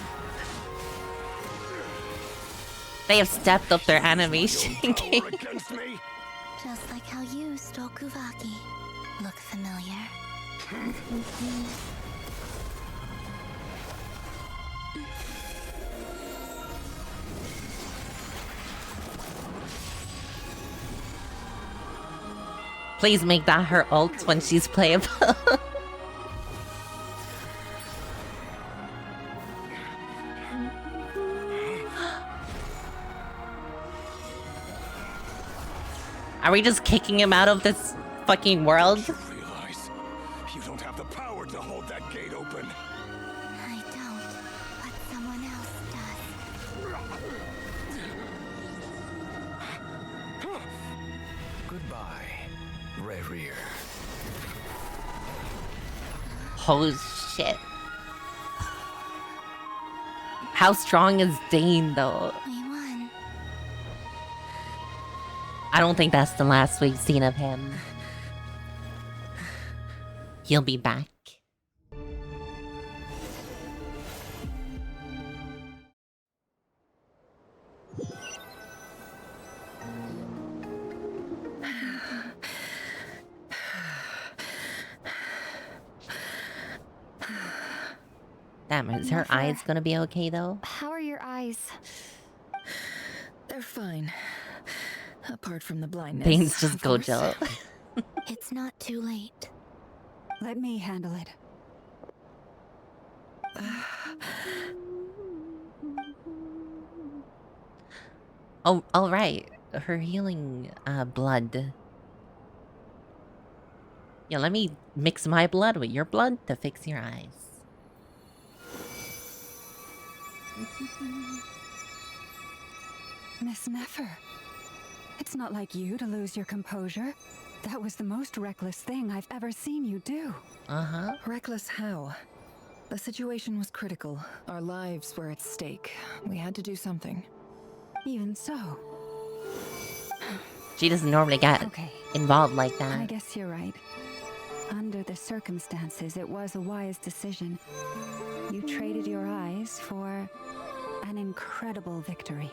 They have stepped up their animation game. Just like how you stole Kuvaki. Look familiar? Please make that her ult when she's playable. Are we just kicking him out of this fucking world? Realize you don't have the power to hold that gate open. I don't, but someone else does. Goodbye, Rerir. Holy shit. How strong is Dane though? We won. I don't think that's the last we've seen of him. He'll be back. Damn, is her eyes gonna be okay though? How are your eyes? They're fine. Apart from the blindness. Bane's just of course. Gojo. It's not too late. Let me handle it. Oh, all right. Her healing blood. Yeah, let me mix my blood with your blood to fix your eyes. Miss Nefer, it's not like you to lose your composure. That was the most reckless thing I've ever seen you do. Uh-huh. Reckless how? The situation was critical. Our lives were at stake. We had to do something. Even so. She doesn't normally get involved like I that. guess you're right. Under the circumstances, it was a wise decision. You traded your eyes for an incredible victory.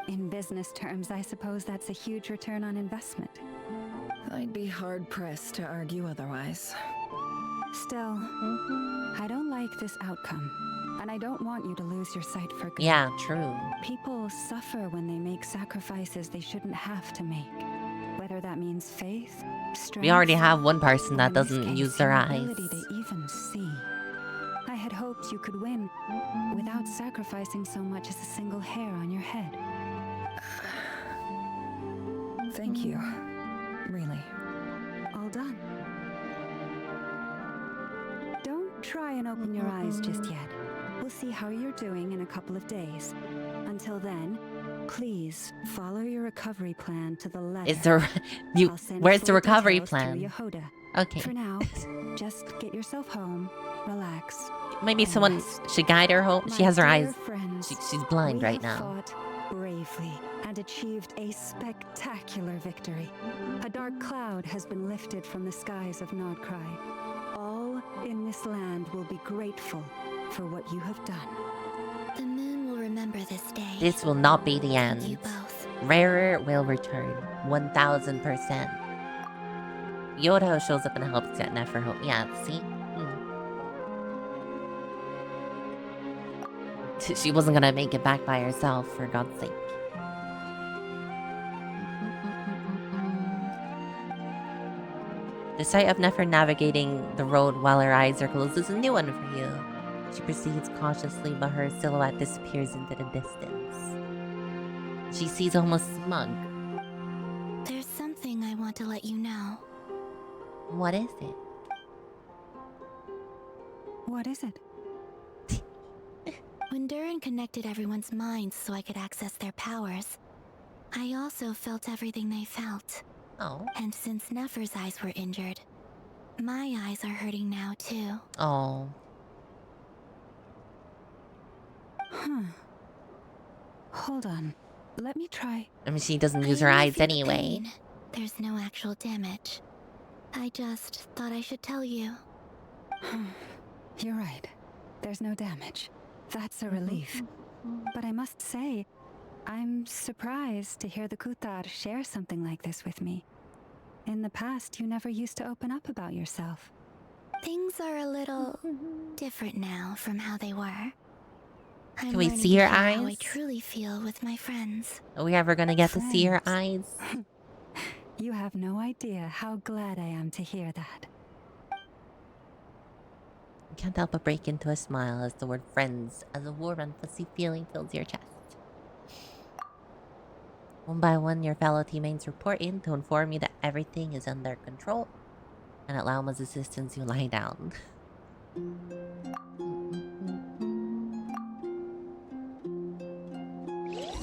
In business terms, I suppose that's a huge return on investment. I'd be hard-pressed to argue otherwise. Still, I don't like this outcome, and I don't want you to lose your sight for good. Yeah, true. People suffer when they make sacrifices they shouldn't have to make. Whether that means faith, strength, We already have one person or that in this doesn't case, use their your eyes. ability to even see. I had hoped you could win without sacrificing so much as a single hair on your head. Thank you. Really. All done. Don't try and open your eyes just yet. We'll see how you're doing in a couple of days. Until then, please follow your recovery plan to the letter. Is there you I'll send where's the full recovery details plan? through Yehoda. Okay. For now, just get yourself home, relax. Maybe and someone rest. should guide her home. She My has her dear eyes. friends, She's blind we right have now. fought bravely and achieved a spectacular victory. A dark cloud has been lifted from the skies of Nodcry. All in this land will be grateful for what you have done. The moon will remember this day. This will not be the You end. both. Rarer will return. 1000%. Yoda shows up and helps get Nefer home. Yeah, see? She wasn't gonna make it back by herself, for God's sake. The sight of Nefer navigating the road while her eyes are closed is a new one for you. She proceeds cautiously, but her silhouette disappears into the distance. She sees almost smug. There's something I want to let you know. What is it? What is it? When Durin connected everyone's minds so I could access their powers, I also felt everything they felt. Oh. And since Nefer's eyes were injured, my eyes are hurting now too. Oh. Huh. Hold on. Let me try. I mean, she doesn't use her I only eyes feel the anyway. pain. There's no actual damage. I just thought I should tell you. You're right. There's no damage. That's a relief. But I must say, I'm surprised to hear the Kutar share something like this with me. In the past, you never used to open up about yourself. Things are a little different now from how they were. I'm Can we learning see to her share How I eyes? truly feel with my friends. Are we ever gonna get to see her eyes? You have no idea how glad I am to hear that. You can't help but break into a smile as the word friends, as a warm and fuzzy feeling fills your chest. One by one, your fellow teammates report in to inform you that everything is under control. And at Lauma's assistance, you lie down.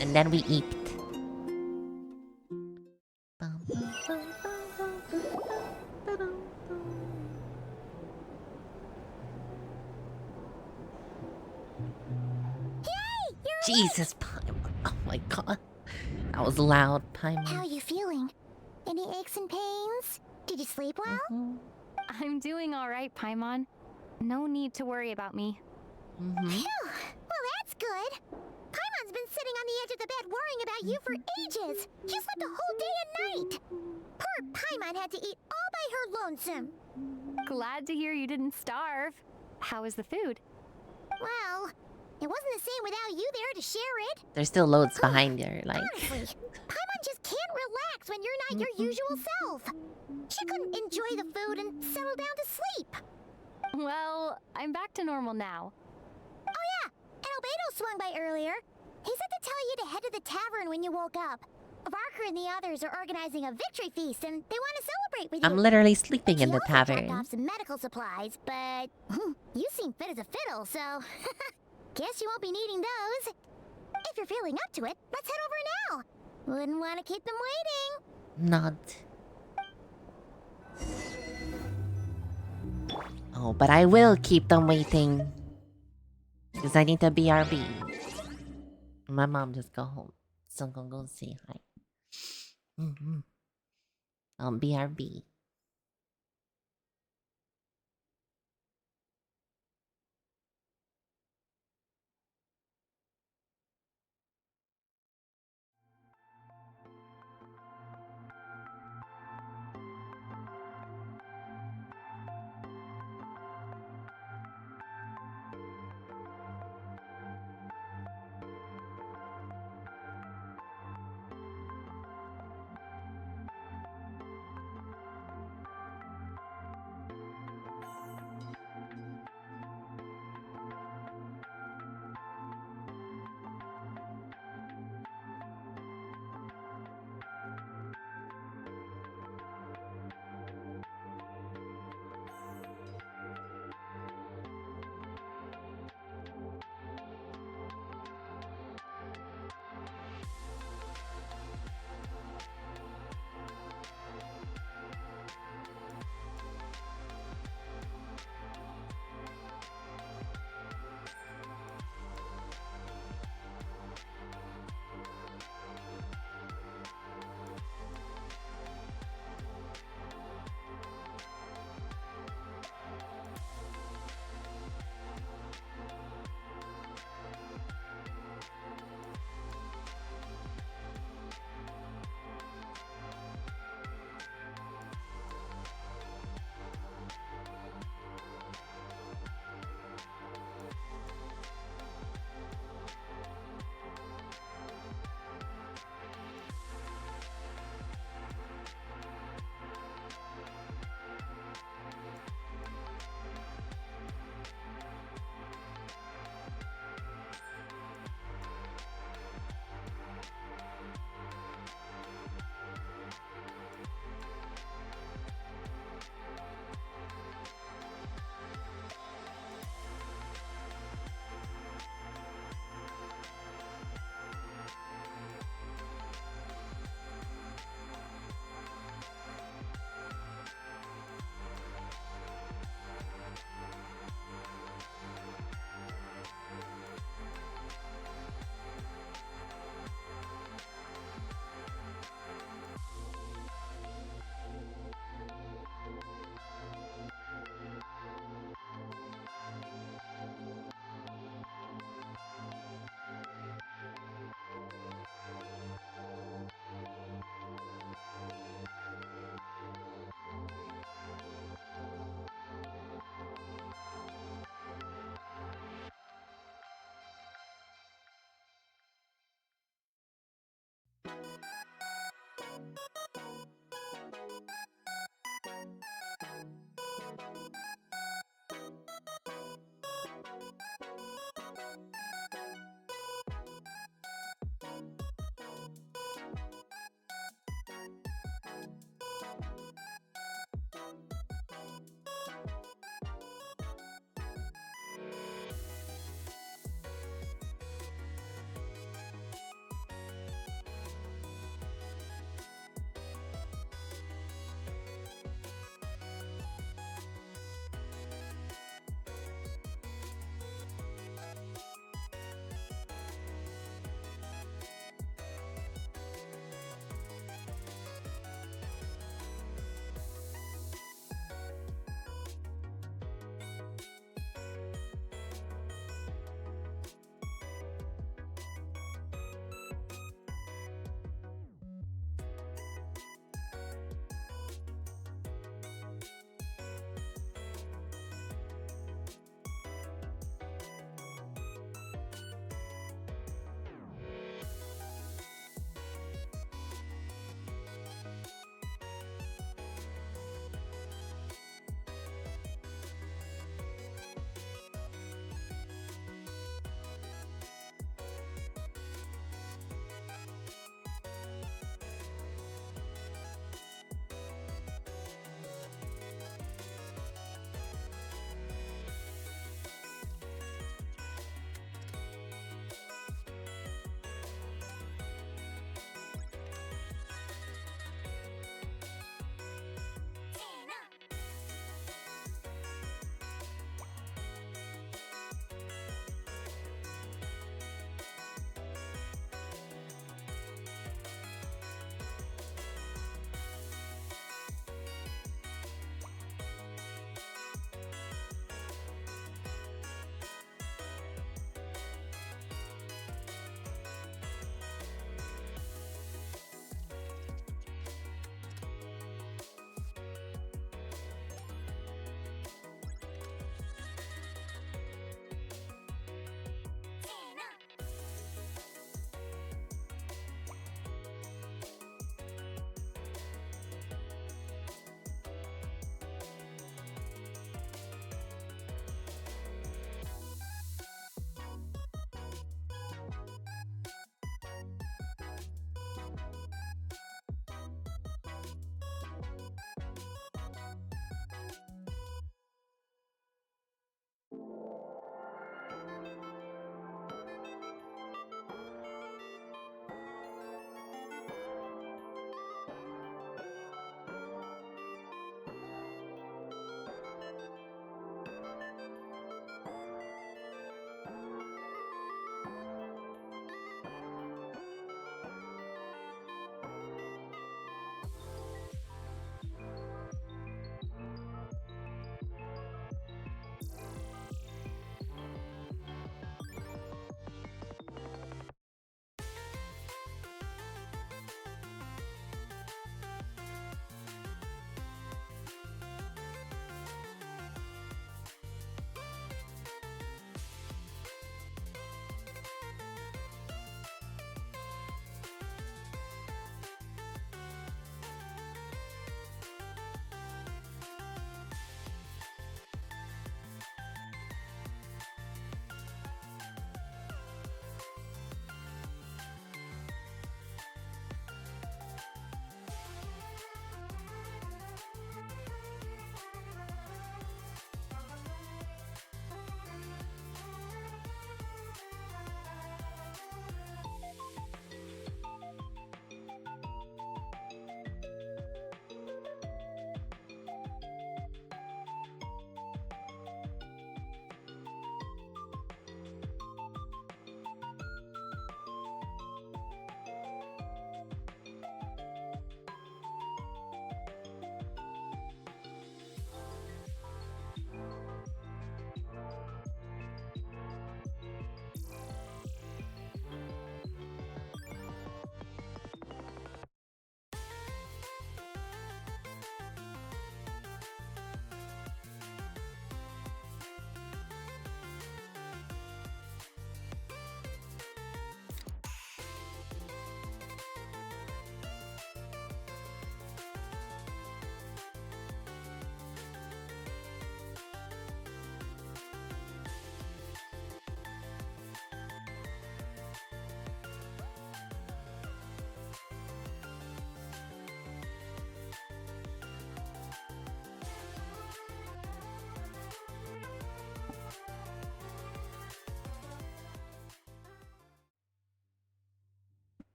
And then we eat. Jesus, Paimon. Oh my god. That was loud, Paimon. How are you feeling? Any aches and pains? Did you sleep well? I'm doing all right, Paimon. No need to worry about me. Phew! Well, that's good. Paimon's been sitting on the edge of the bed worrying about you for ages. She slept a whole day and night. Poor Paimon had to eat all by her lonesome. Glad to hear you didn't starve. How is the food? Well, it wasn't the same without you there to share it. There's still loads behind her, like. Honestly, Paimon just can't relax when you're not your usual self. She couldn't enjoy the food and settle down to sleep. Well, I'm back to normal now. Oh yeah, and Albedo swung by earlier. He said to tell you to head to the tavern when you woke up. Varker and the others are organizing a victory feast and they want to celebrate with you. I'm literally sleeping in the He also dropped tavern. off some medical supplies, but you seem fit as a fiddle, so guess you won't be needing those. If you're feeling up to it, let's head over now. Wouldn't want to keep them waiting. Not. Oh, but I will keep them waiting. Because I need to BRB. My mom just got home. So I'm gonna go say hi. BRB.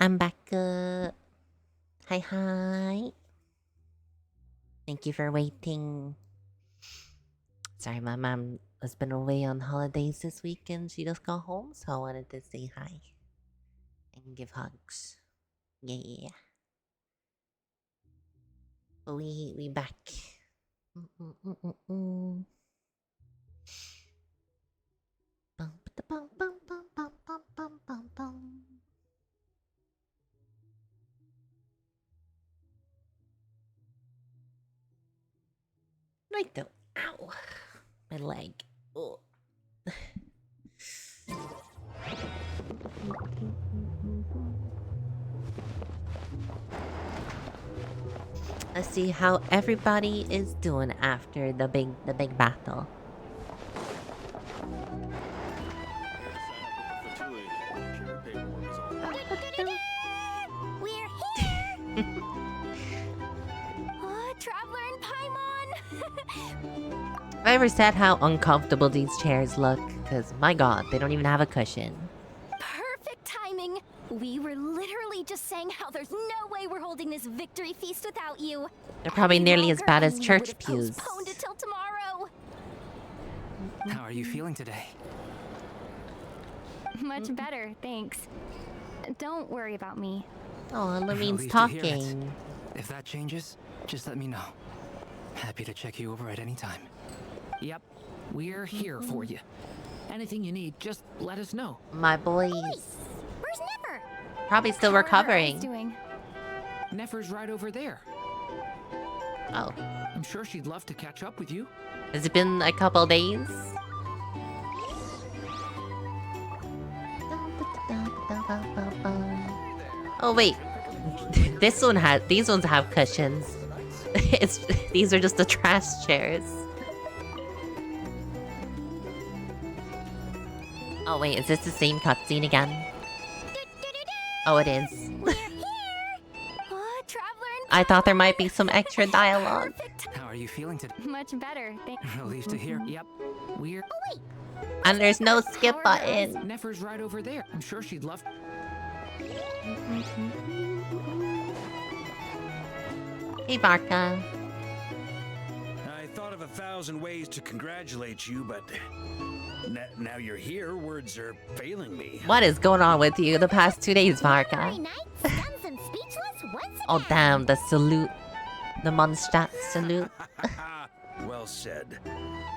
I'm back up. Hi, hi. Thank you for waiting. Sorry, my mom has been away on holidays this weekend. She just got home, so I wanted to say hi and give hugs. Yeah. But we back. Mm-mm-mm-mm-mm. Bum, ba-da-bum, bum, bum, bum, bum, bum, bum, bum. Right though. Ow. My leg. Oh. Let's see how everybody is doing after the big battle. We're here! Traveler and Paimon! Have I ever said how uncomfortable these chairs look? Because, my god, they don't even have a cushion. Perfect timing! We were literally just saying how there's no way we're holding this victory feast without you. They're probably nearly as bad as We church would've pews. postponed it till tomorrow. How are you feeling today? Much better, thanks. Don't worry about me. Oh, Lamine's Relieved to hear it. talking. If that changes, just let me know. Happy to check you over at any time. Yep, we're here for you. Anything you need, just let us know. My boys. Where's Nipper? Probably still recovering. Doing? Nefer's right over there. Oh. I'm sure she'd love to catch up with you. Has it been a couple days? Oh wait, these ones have cushions. These are just the trash chairs. Oh wait, is this the same cutscene again? Oh, it is. I thought there might be some extra dialogue. How are you feeling today? Much better, thanks. Relieved to hear. Yep, we're... And there's no skip button. Nefer's right over there. I'm sure she'd love... Hey, Barca. I thought of 1,000 ways to congratulate you, but now you're here, words are failing me. What is going on with you the past 2 days, Barca? Oh, damn, the salute. The Mondstadt salute. Well said.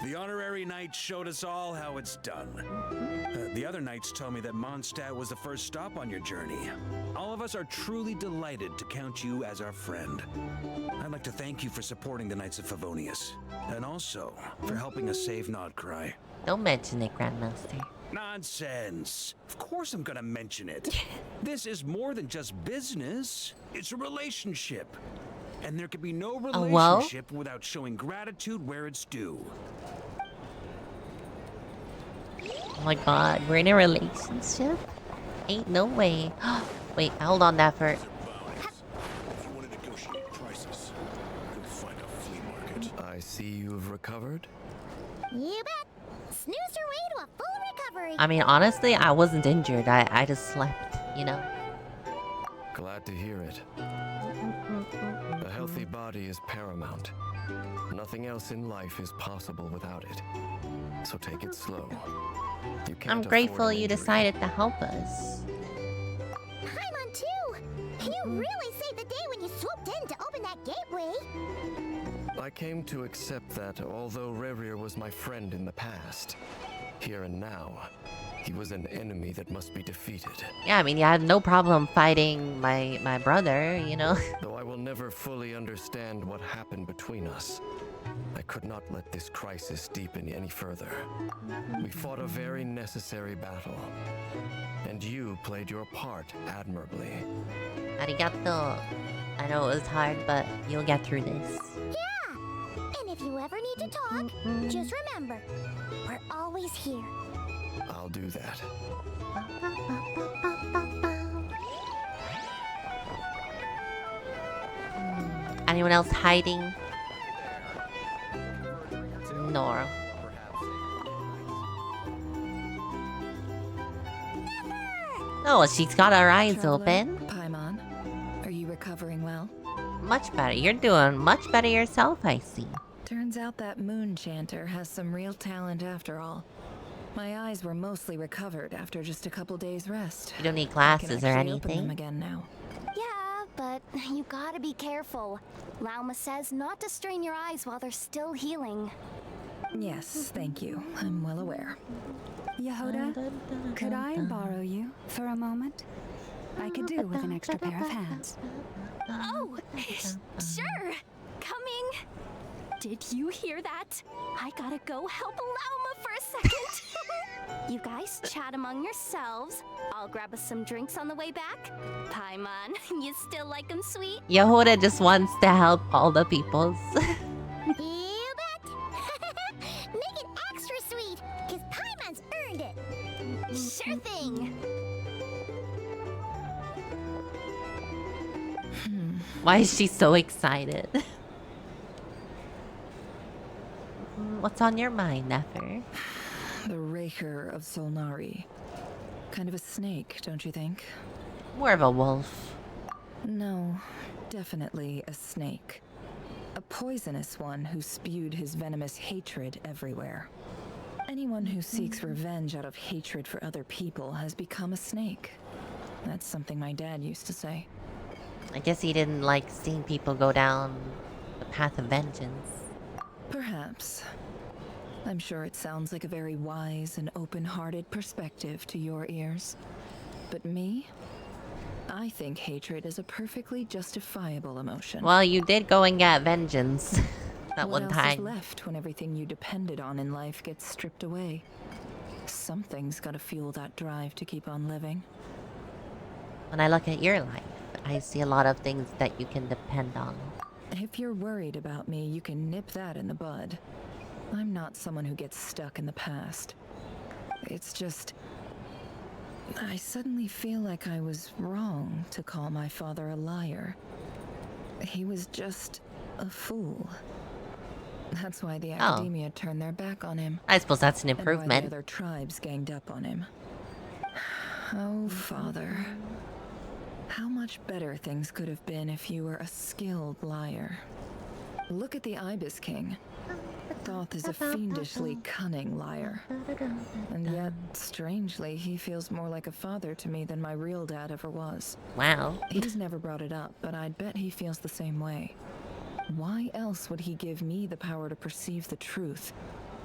The honorary knight showed us all how it's done. The other knights told me that Mondstadt was the first stop on your journey. All of us are truly delighted to count you as our friend. I'd like to thank you for supporting the Knights of Favonius, and also for helping us save Nodcry. Don't mention it, Grandmaster. Nonsense. Of course I'm gonna mention it. This is more than just business. It's a relationship. And there can be no relationship without showing gratitude where it's due. Oh my god, we're in a relationship? Ain't no way. Wait, hold on, Nefer. I see you've recovered. You bet. Snoozed her way to a full recovery. I mean, honestly, I wasn't injured. I just slept, you know? Glad to hear it. A healthy body is paramount. Nothing else in life is possible without it. So take it slow. You can't I'm afford grateful an you injury. decided to help us. Paimon too. You really saved the day when you swooped in to open that gateway. I came to accept that although Rerir was my friend in the past, here and now, he was an enemy that must be defeated. Yeah, I mean, you had no problem fighting my brother, you know? Though I will never fully understand what happened between us, I could not let this crisis deepen any further. We fought a very necessary battle, and you played your part admirably. Arigato. I know it was hard, but you'll get through this. Yeah. And if you ever need to talk, just remember, we're always here. I'll do that. Anyone else hiding? Nora. Oh, she's got her eyes open. Much better. You're doing much better yourself, I see. Turns out that moon chanter has some real talent after all. My eyes were mostly recovered after just a couple days rest. You don't need I can glasses or actually open them anything? again now. Yeah, but you gotta be careful. Lauma says not to strain your eyes while they're still healing. Yes, thank you. I'm well aware. Yehoda, could I borrow you for a moment? I could do with an extra pair of hands. Oh, sure. Coming. Did you hear that? I gotta go help Lauma for a second. You guys chat among yourselves. I'll grab us some drinks on the way back. Paimon, you still like 'em sweet? Yehoda just wants to help all the peoples. You bet! Make it extra sweet, because Paimon's earned it! Sure thing! Why is she so excited? What's on your mind, Nefer? The Raker of Solnari. Kind of a snake, don't you think? More of a wolf. No, definitely a snake. A poisonous one who spewed his venomous hatred everywhere. Anyone who seeks revenge out of hatred for other people has become a snake. That's something my dad used to say. I guess he didn't like seeing people go down the path of vengeance. Perhaps. I'm sure it sounds like a very wise and open-hearted perspective to your ears. But me? I think hatred is a perfectly justifiable emotion. Well, you did go and get vengeance that What one else is time. left when everything you depended on in life gets stripped away? Something's gotta fuel that drive to keep on living. When I look at your life, I see a lot of things that you can depend on. If you're worried about me, you can nip that in the bud. I'm not someone who gets stuck in the past. It's just... I suddenly feel like I was wrong to call my father a liar. He was just a fool. That's why the academia turned their back on him. I suppose that's an And why improvement. the other tribes ganged up on him. Oh, father. How much better things could have been if you were a skilled liar. Look at the Ibis King. Thoth is a fiendishly cunning liar. And yet, strangely, he feels more like a father to me than my real dad ever was. Wow. He's never brought it up, but I'd bet he feels the same way. Why else would he give me the power to perceive the truth,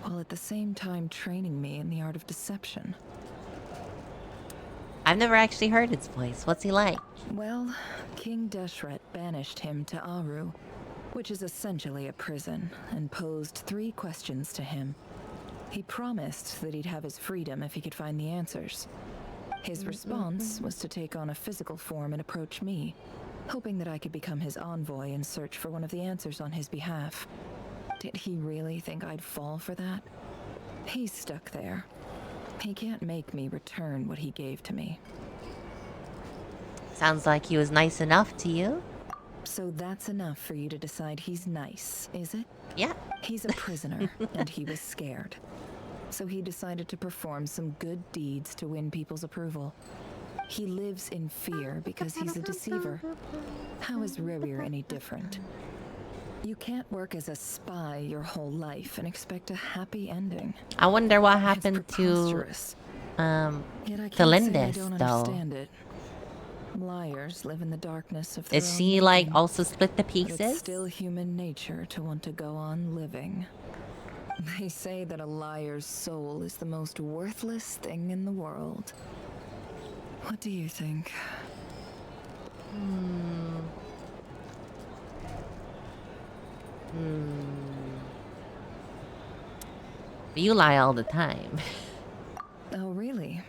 while at the same time training me in the art of deception? I've never actually heard his voice. What's he like? Well, King Deshret banished him to Aru, which is essentially a prison, and posed 3 questions to him. He promised that he'd have his freedom if he could find the answers. His response was to take on a physical form and approach me, hoping that I could become his envoy and search for one of the answers on his behalf. Did he really think I'd fall for that? He's stuck there. He can't make me return what he gave to me. Sounds like he was nice enough to you. So that's enough for you to decide he's nice, is it? Yeah. He's a prisoner, and he was scared. So he decided to perform some good deeds to win people's approval. He lives in fear because he's a deceiver. How is Rerir any different? You can't work as a spy your whole life and expect a happy ending. I wonder what happened to Yet I can't say I Lindis, don't though. understand it. Liars live in the darkness of their Is own she like making, also split the but it's pieces? still human nature to want to go on living. They say that a liar's soul is the most worthless thing in the world. What do you think? You lie all the time. Oh, really?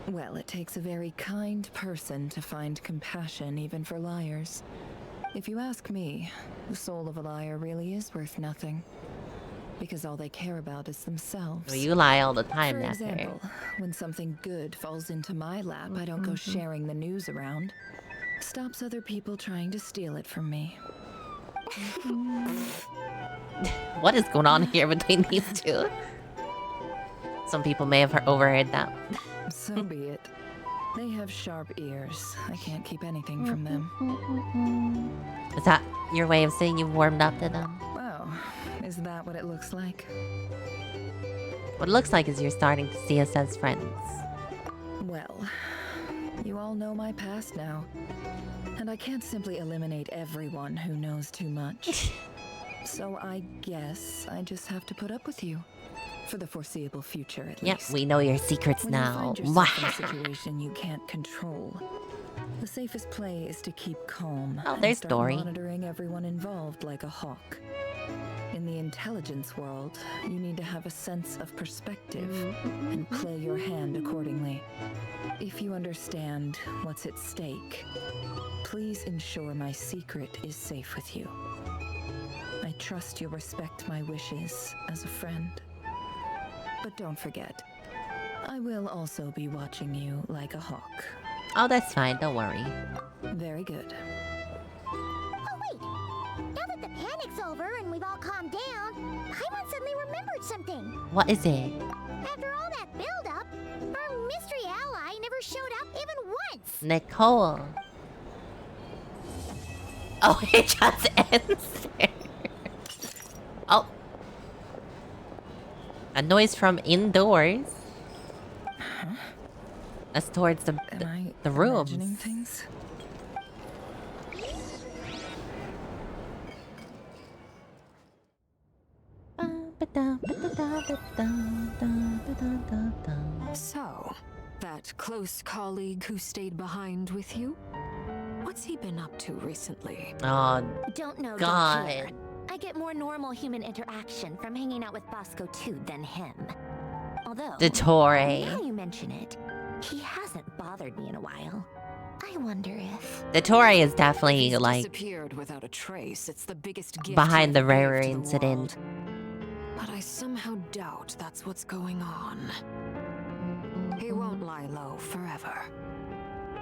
Well, it takes a very kind person to find compassion even for liars. If you ask me, the soul of a liar really is worth nothing. Because all they care about is themselves. Well, you lie all the time, For Nefer. example, when something good falls into my lap, I don't go sharing the news around. Stops other people trying to steal it from me. What is going on here between these two? Some people may have overheard that. So be it. They have sharp ears. I can't keep anything from them. Is that your way of saying you warmed up to them? Oh, is that what it looks like? What it looks like is you're starting to see us as friends. Well, you all know my past now. And I can't simply eliminate everyone who knows too much. So I guess I just have to put up with you. For the foreseeable future, at Yep, least. we know your secrets When now. you find yourself in a situation you can't control, the safest play is to keep calm. Oh, and there's start Dory. monitoring everyone involved like a hawk. In the intelligence world, you need to have a sense of perspective and play your hand accordingly. If you understand what's at stake, please ensure my secret is safe with you. I trust you'll respect my wishes as a friend. But don't forget, I will also be watching you like a hawk. Oh, that's fine. Don't worry. Very good. Oh, wait! Now that the panic's over and we've all calmed down, Paimon suddenly remembered something. What is it? After all that build-up, our mystery ally never showed up even once! Nicole. Oh, it just ends there. Oh. A noise from indoors. That's towards the rooms. Imagining things? So, that close colleague who stayed behind with you? What's he been up to recently? Oh, Don't know, God. don't care. I get more normal human interaction from hanging out with Bosco 2 than him. Although, Dottore. now you mention it, he hasn't bothered me in a while. I wonder if... Dottore is definitely, He's like, disappeared without a trace. It's the biggest gift behind the you've ever rare gave to the incident. world. But I somehow doubt that's what's going on. He won't lie low forever.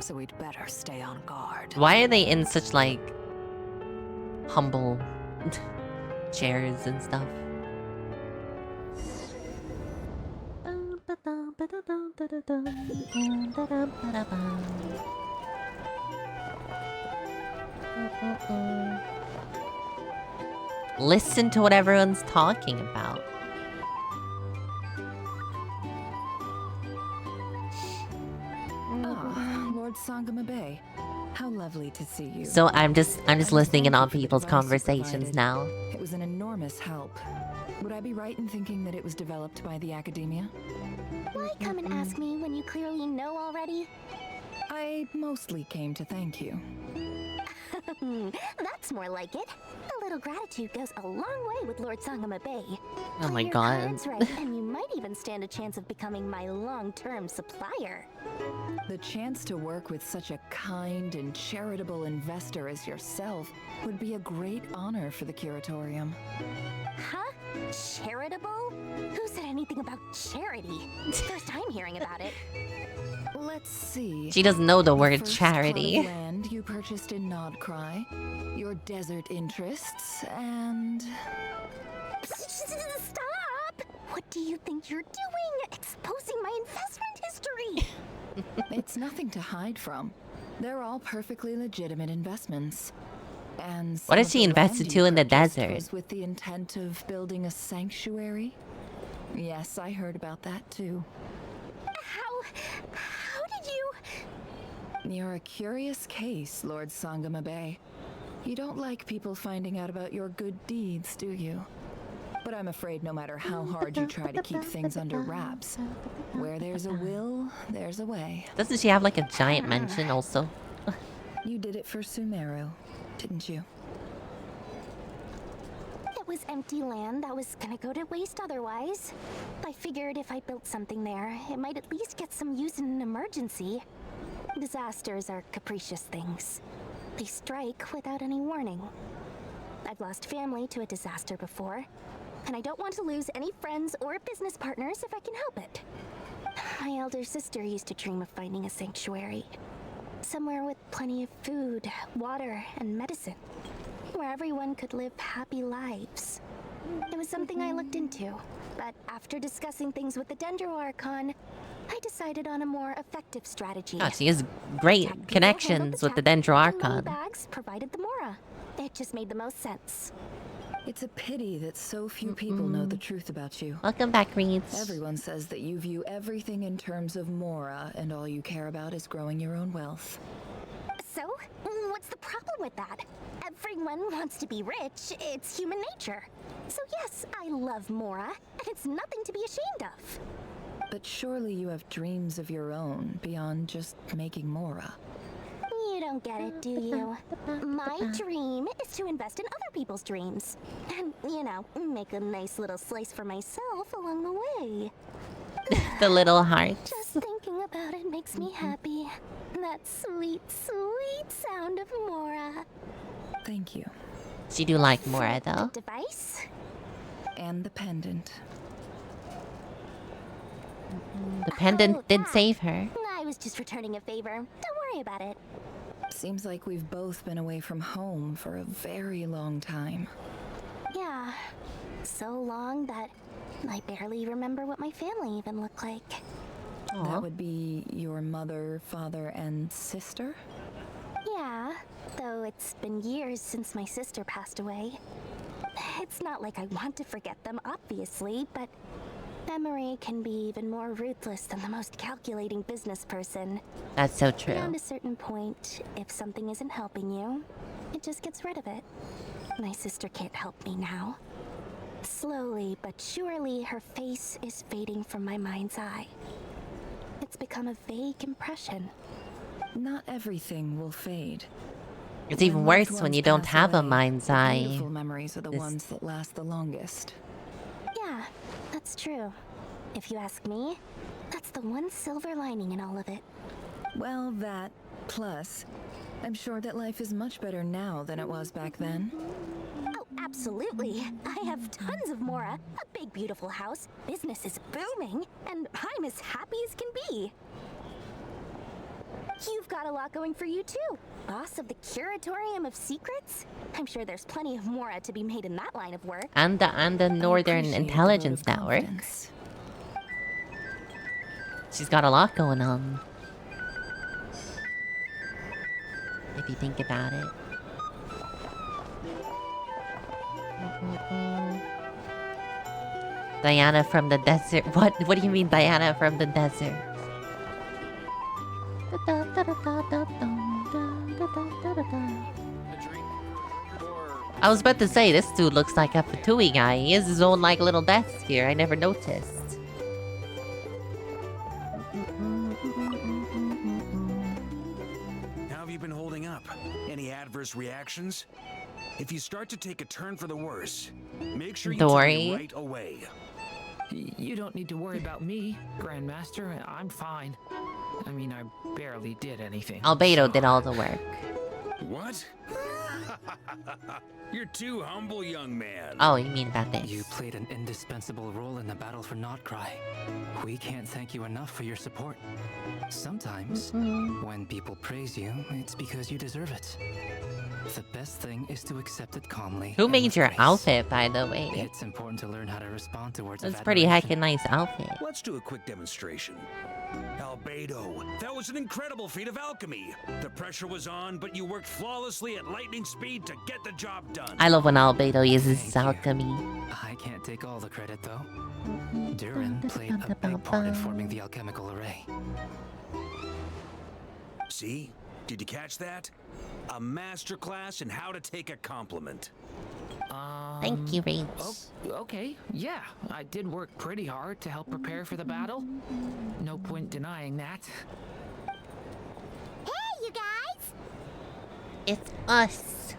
So we'd better stay on guard. Why are they in such, like, humble chairs and stuff? Listen to what everyone's talking about. Ah, Lord Sangama Bay. How lovely to see you. So I'm just listening in on thankful for the people's advice you conversations provided. now. It was an enormous help. Would I be right in thinking that it was developed by the academia? Why come and ask me when you clearly know already? I mostly came to thank you. That's more like it. A little gratitude goes a long way with Lord Sangama Bay. Oh my Your God. cards right, and you might even stand a chance of becoming my long-term supplier. The chance to work with such a kind and charitable investor as yourself would be a great honor for the curatorium. Huh? Charitable? Who said anything about charity? First time hearing about it. Let's see. She doesn't know the word first charity. plot of land you purchased in Nodcry, your desert interests, and... Stop! What do you think you're doing? Exposing my investment history! It's nothing to hide from. They're all perfectly legitimate investments. And What is some she of the land invested you to in the purchased desert? was with the intent of building a sanctuary? Yes, I heard about that too. How did you... You're a curious case, Lord Sangama Bay. You don't like people finding out about your good deeds, do you? But I'm afraid no matter how hard you try to keep things under wraps, where there's a will, there's a way. Doesn't she have like a giant mansion also? You did it for Sumeru, didn't you? It was empty land that was gonna go to waste otherwise. I figured if I built something there, it might at least get some use in an emergency. Disasters are capricious things. They strike without any warning. I've lost family to a disaster before, and I don't want to lose any friends or business partners if I can help it. My elder sister used to dream of finding a sanctuary. Somewhere with plenty of food, water, and medicine. Where everyone could live happy lives. It was something I looked into, but after discussing things with the Dendro Archon, I decided on a more effective strategy. Oh, she has great connections with the Dendro Archon. Bags provided the Mora. It just made the most sense. It's a pity that so few people know the truth about you. Welcome back, Reeds. Everyone says that you view everything in terms of Mora, and all you care about is growing your own wealth. So, what's the problem with that? Everyone wants to be rich. It's human nature. So yes, I love Mora, and it's nothing to be ashamed of. But surely you have dreams of your own beyond just making Mora. You don't get it, do you? My dream is to invest in other people's dreams. And, you know, make a nice little slice for myself along the way. The little heart. Just thinking about it makes me happy. That sweet, sweet sound of Mora. Thank you. She do like Mora, though. Device? And the pendant. The pendant did save her. I was just returning a favor. Don't worry about it. Seems like we've both been away from home for a very long time. Yeah. So long that I barely remember what my family even looked like. That would be your mother, father, and sister? Yeah, though it's been years since my sister passed away. It's not like I want to forget them, obviously, but memory can be even more ruthless than the most calculating business person. That's so true. Beyond a certain point, if something isn't helping you, it just gets rid of it. My sister can't help me now. Slowly but surely, her face is fading from my mind's eye. It's become a vague impression. Not everything will fade. It's even worse when you don't have a mind's eye. Beautiful memories are the ones that last the longest. Yeah, that's true. If you ask me, that's the one silver lining in all of it. Well, that plus, I'm sure that life is much better now than it was back then. Oh, absolutely. I have tons of Mora, a big beautiful house, business is booming, and I'm as happy as can be. You've got a lot going for you too. Boss of the Curatorium of Secrets? I'm sure there's plenty of Mora to be made in that line of work. And the Northern Intelligence Network. She's got a lot going on. If you think about it. Diana from the desert. What do you mean Diana from the desert? I was about to say, this dude looks like a Fatui guy. He has his own like little desk here. I never noticed. How have you been holding up? Any adverse reactions? If you start to take a turn for the worse, make sure you tell me right away. You don't need to worry about me, Grandmaster. I'm fine. I mean, I barely did anything. Albedo did all the work. What? You're too humble, young man. Oh, you mean about this? You played an indispensable role in the battle for Notcry. We can't thank you enough for your support. Sometimes, when people praise you, it's because you deserve it. The best thing is to accept it calmly. Who made your outfit, by the way? It's important to learn how to respond to words That's of pretty admiration. heckin' nice outfit. Let's do a quick demonstration. Albedo, that was an incredible feat of alchemy. The pressure was on, but you worked flawlessly at lightning speed to get the job done. I love when Albedo uses his alchemy. I can't take all the credit, though. Durin played a big part in forming the alchemical array. See? Did you catch that? A masterclass in how to take a compliment. Thank you, Reeds. Okay, yeah. I did work pretty hard to help prepare for the battle. No point denying that. Hey, you guys! It's us.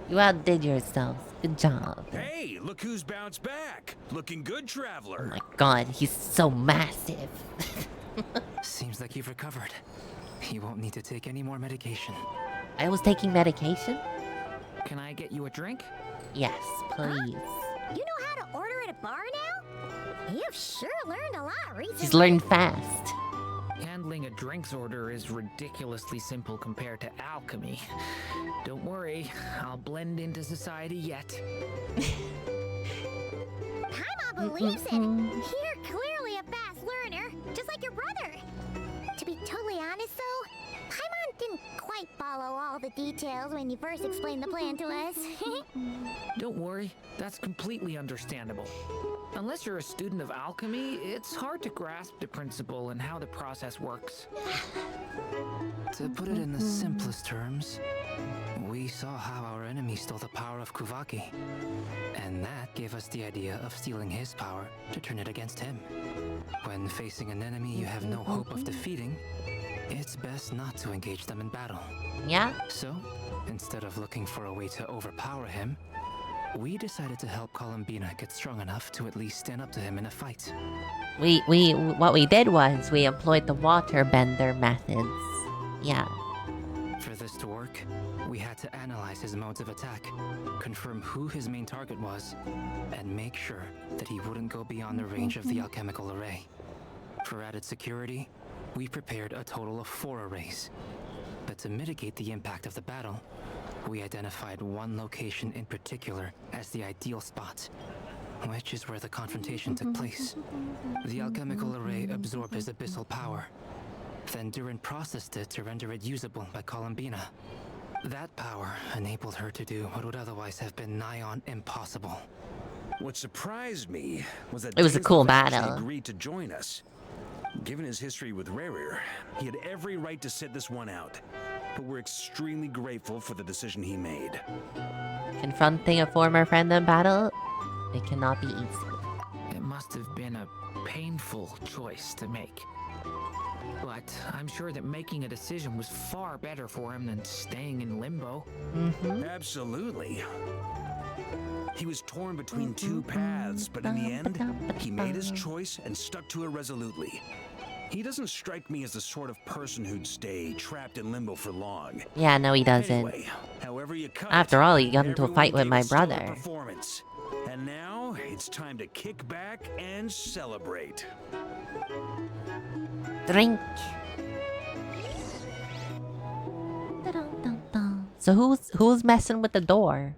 You outdid yourselves. Good job. Hey, look who's bounced back. Looking good, traveler. Oh my god, he's so massive. Seems like you've recovered. You won't need to take any more medication. I was taking medication? Can I get you a drink? Yes, please. You know how to order at a bar now? You've sure learned a lot recently. She's learned fast. Handling a drinks order is ridiculously simple compared to alchemy. Don't worry, I'll blend into society yet. Paimon believes it. You're clearly a fast learner, just like your all the details when you first explained the plan to us. Don't worry, that's completely understandable. Unless you're a student of alchemy, it's hard to grasp the principle and how the process works. To put it in the simplest terms, we saw how our enemy stole the power of Kuvaki. And that gave us the idea of stealing his power to turn it against him. When facing an enemy you have no hope of defeating, it's best not to engage them in battle. Yeah? So, instead of looking for a way to overpower him, we decided to help Columbina get strong enough to at least stand up to him in a fight. What we did was we employed the waterbender methods. Yeah. For this to work, we had to analyze his modes of attack, confirm who his main target was, and make sure that he wouldn't go beyond the range of the alchemical array. For added security, we prepared a total of 4 arrays. But to mitigate the impact of the battle, we identified one location in particular as the ideal spot, which is where the confrontation took place. The alchemical array absorbed his abyssal power, then Durin processed it to render it usable by Columbina. That power enabled her to do what would otherwise have been nigh on impossible. What surprised me was that It was a cool actually battle. agreed to join us. Given his history with Rarir, he had every right to sit this one out. But we're extremely grateful for the decision he made. Confronting a former friend in battle, it cannot be easy. It must have been a painful choice to make. But I'm sure that making a decision was far better for him than staying in limbo. Absolutely. He was torn between 2 paths, but in the end, he made his choice and stuck to it resolutely. He doesn't strike me as the sort of person who'd stay trapped in limbo for long. Yeah, no, he doesn't. Anyway, however you cut After all, he got into a everyone fight with gave my a stellar brother. performance. And now it's time to kick back and celebrate. Drink. So who's messing with the door?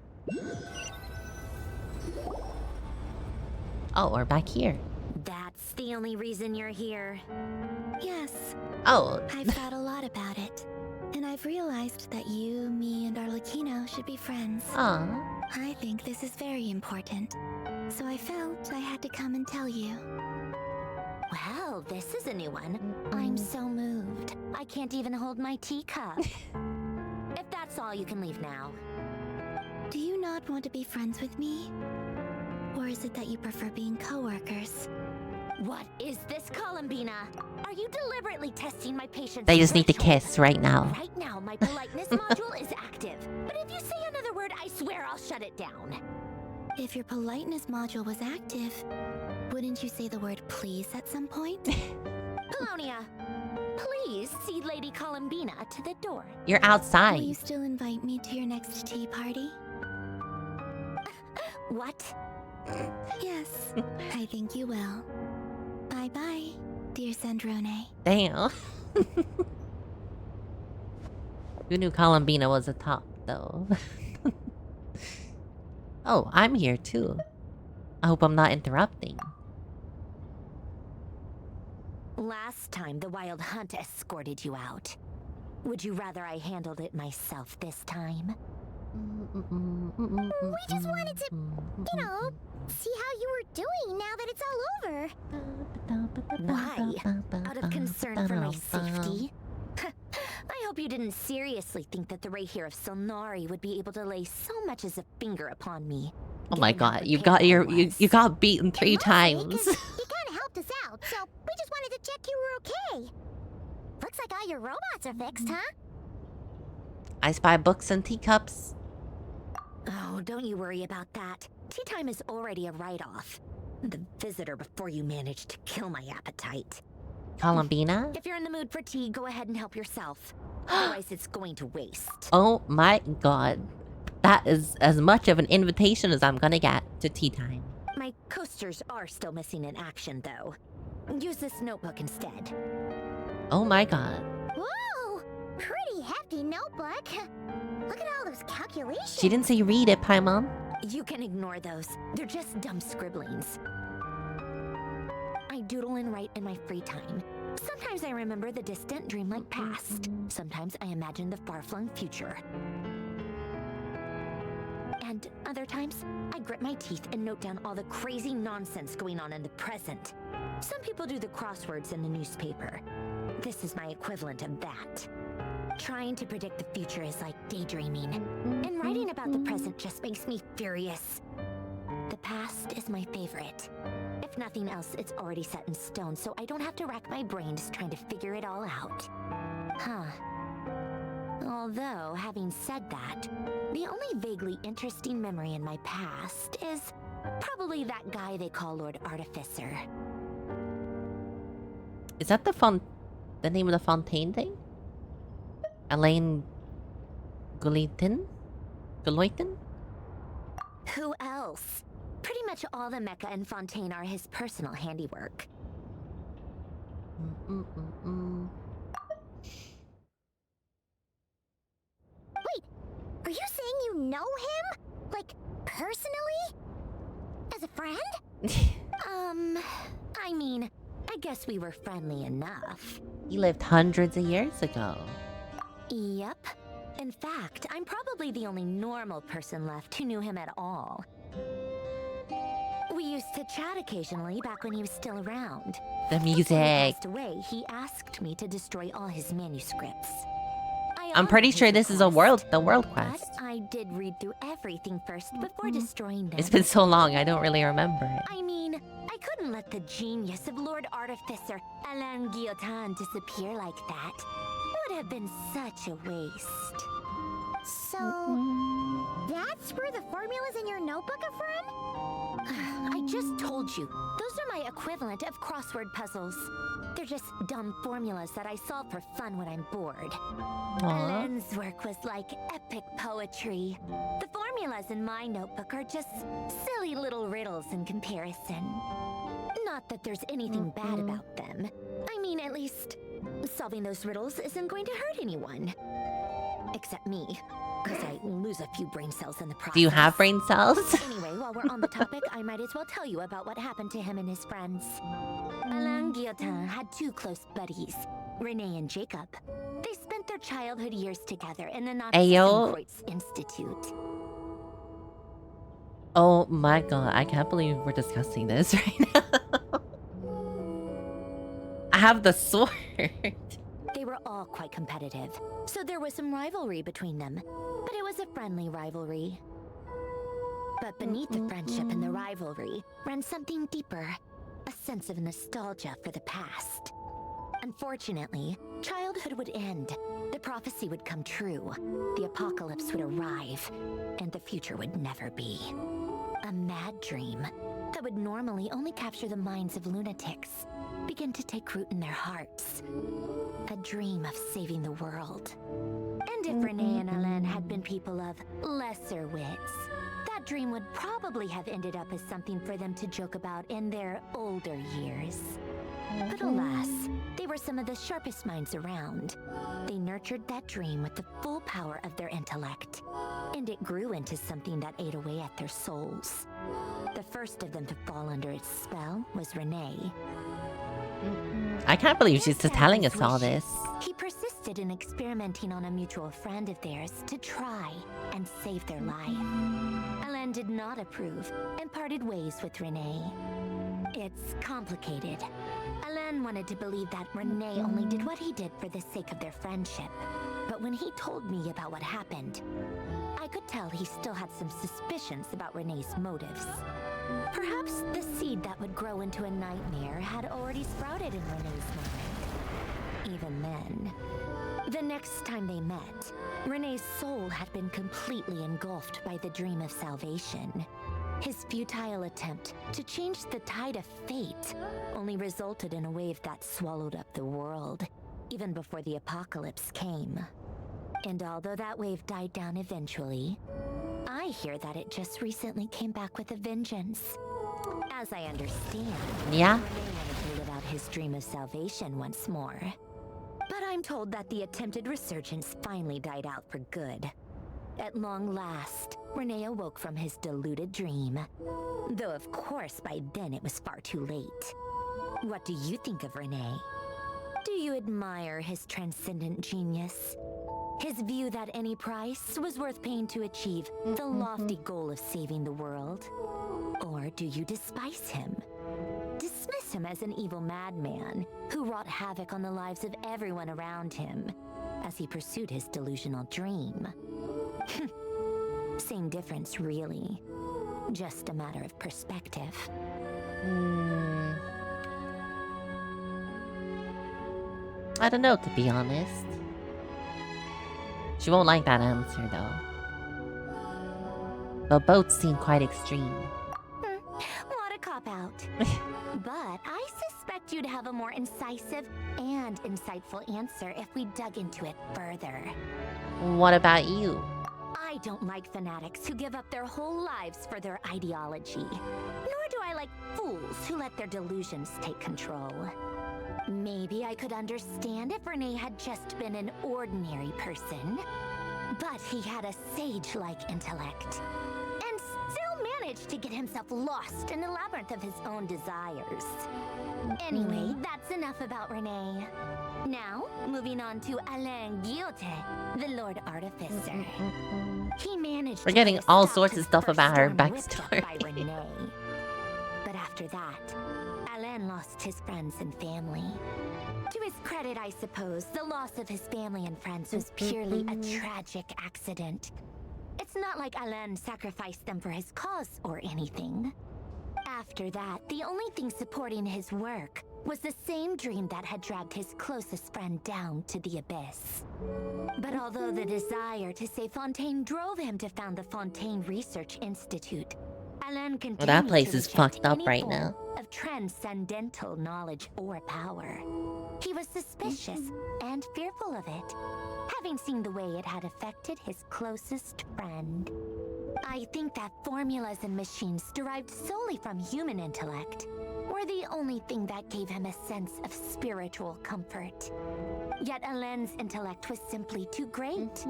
Oh, we're back here. That's the only reason you're here. Yes. Oh. I've thought a lot about it. And I've realized that you, me, and Arlecchino should be friends. Aw. I think this is very important. So I felt I had to come and tell you. Well, this is a new one. I'm so moved. I can't even hold my teacup. If that's all, you can leave now. Do you not want to be friends with me? Or is it that you prefer being co-workers? What is this, Columbina? Are you deliberately testing my patience? They just need to kiss right now. Right now, my politeness module is active. But if you say another word, I swear I'll shut it down. If your politeness module was active, wouldn't you say the word please at some point? Polonia, please see Lady Columbina to the door. You're Will outside. you still invite me to your next tea party? What? Yes, I think you will. Bye-bye, dear Sandrone. Damn. Who knew Columbina was a top, though? Oh, I'm here too. I hope I'm not interrupting. Last time the Wild Hunt escorted you out. Would you rather I handled it myself this time? We just wanted to, you know, see how you were doing now that it's all over. Why? Out of concern for my safety? I hope you didn't seriously think that the Ray here of Solnari would be able to lay so much as a finger upon me. Oh my god, you got you got beaten 3 times. You kind of helped us out, so we just wanted to check you were okay. Looks like all your robots are fixed, huh? I spy books and teacups. Oh, don't you worry about that. Tea time is already a write-off. The visitor before you managed to kill my appetite. Columbina? If you're in the mood for tea, go ahead and help yourself. Otherwise, it's going to waste. Oh my god. That is as much of an invitation as I'm gonna get to tea time. My coasters are still missing in action, though. Use this notebook instead. Oh my god. Whoa! Pretty hefty notebook. Look at all those calculations. She didn't say read it, Paimon. You can ignore those. They're just dumb scribblings. I doodle and write in my free time. Sometimes I remember the distant, dreamlike past. Sometimes I imagine the far-flung future. And other times, I grit my teeth and note down all the crazy nonsense going on in the present. Some people do the crosswords in the newspaper. This is my equivalent of that. Trying to predict the future is like daydreaming, and writing about the present just makes me furious. The past is my favorite. If nothing else, it's already set in stone, so I don't have to rack my brains trying to figure it all out. Huh. Although, having said that, the only vaguely interesting memory in my past is probably that guy they call Lord Artificer. Is that the name of the fontaine thing? Elaine Gulitin? Guloitin? Who else? Pretty much all the mecha and fontaine are his personal handiwork. Wait, are you saying you know him? Like, personally? As a friend? I mean, I guess we were friendly enough. He lived hundreds of years ago. Yep. In fact, I'm probably the only normal person left who knew him at all. We used to chat occasionally back when he was still around. The Before he music. passed away, he asked me to destroy all his manuscripts. I'm pretty sure this is the world quest. But I did read through everything first before destroying them. It's been so long, I don't really remember it. I mean, I couldn't let the genius of Lord Artificer Alain Guillotin disappear like that. It would have been such a waste. So, that's where the formulas in your notebook are from? I just told you. Those are my equivalent of crossword puzzles. They're just dumb formulas that I solve for fun when I'm bored. Alain's work was like epic poetry. The formulas in my notebook are just silly little riddles in comparison. Not that there's anything bad about them. I mean, at least, solving those riddles isn't going to hurt anyone. Except me, because I lose a few brain cells in the process. Do you have brain cells? Anyway, while we're on the topic, I might as well tell you about what happened to him and his friends. Alain Guillotin had two close buddies, Renee and Jacob. They spent their childhood years together in the Ayo. Nazi Institute. Oh my god, I can't believe we're discussing this right now. I have the sword. They were all quite competitive, so there was some rivalry between them, but it was a friendly rivalry. But beneath the friendship and the rivalry ran something deeper, a sense of nostalgia for the past. Unfortunately, childhood would end, the prophecy would come true, the apocalypse would arrive, and the future would never be. A mad dream that would normally only capture the minds of lunatics begin to take root in their hearts. A dream of saving the world. And if Renee and Alain had been people of lesser wits, that dream would probably have ended up as something for them to joke about in their older years. But alas, they were some of the sharpest minds around. They nurtured that dream with the full power of their intellect, and it grew into something that ate away at their souls. The first of them to fall under its spell was Renee. I can't believe she's just telling us all this. He persisted in experimenting on a mutual friend of theirs to try and save their life. Alain did not approve and parted ways with Renee. It's complicated. Alain wanted to believe that Renee only did what he did for the sake of their friendship. But when he told me about what happened, I could tell he still had some suspicions about Renee's motives. Perhaps the seed that would grow into a nightmare had already sprouted in Renee's mind. Even then, the next time they met, Renee's soul had been completely engulfed by the dream of salvation. His futile attempt to change the tide of fate only resulted in a wave that swallowed up the world, even before the apocalypse came. And although that wave died down eventually, I hear that it just recently came back with a vengeance. As I understand, Yeah. Renee wanted to live out his dream of salvation once more. But I'm told that the attempted resurgence finally died out for good. At long last, Renee awoke from his deluded dream. Though of course by then it was far too late. What do you think of Renee? Do you admire his transcendent genius? His view that any price was worth paying to achieve the lofty goal of saving the world? Or do you despise him? Dismiss him as an evil madman who wrought havoc on the lives of everyone around him as he pursued his delusional dream? Same difference, really. Just a matter of perspective. I don't know, to be honest. She won't like that answer, though. But both seem quite extreme. What a cop-out. But I suspect you'd have a more incisive and insightful answer if we dug into it further. What about you? I don't like fanatics who give up their whole lives for their ideology. Nor do I like fools who let their delusions take control. Maybe I could understand if Renee had just been an ordinary person. But he had a sage-like intellect. And still managed to get himself lost in the labyrinth of his own desires. Anyway, that's enough about Renee. Now, moving on to Alain Guillotin, the Lord Artificer. He managed We're getting to all stop sorts of his stuff first about her storm whipped up backstory. by Renee. But after that, Alain lost his friends and family. To his credit, I suppose, the loss of his family and friends was purely a tragic accident. It's not like Alain sacrificed them for his cause or anything. After that, the only thing supporting his work was the same dream that had dragged his closest friend down to the abyss. But although the desire to save Fontaine drove him to found the Fontaine Research Institute, Alain continued Well, that place to is reject fucked up any right form now. of transcendental knowledge or power. He was suspicious and fearful of it, having seen the way it had affected his closest friend. I think that formulas and machines derived solely from human intellect were the only thing that gave him a sense of spiritual comfort. Yet Alain's intellect was simply too great.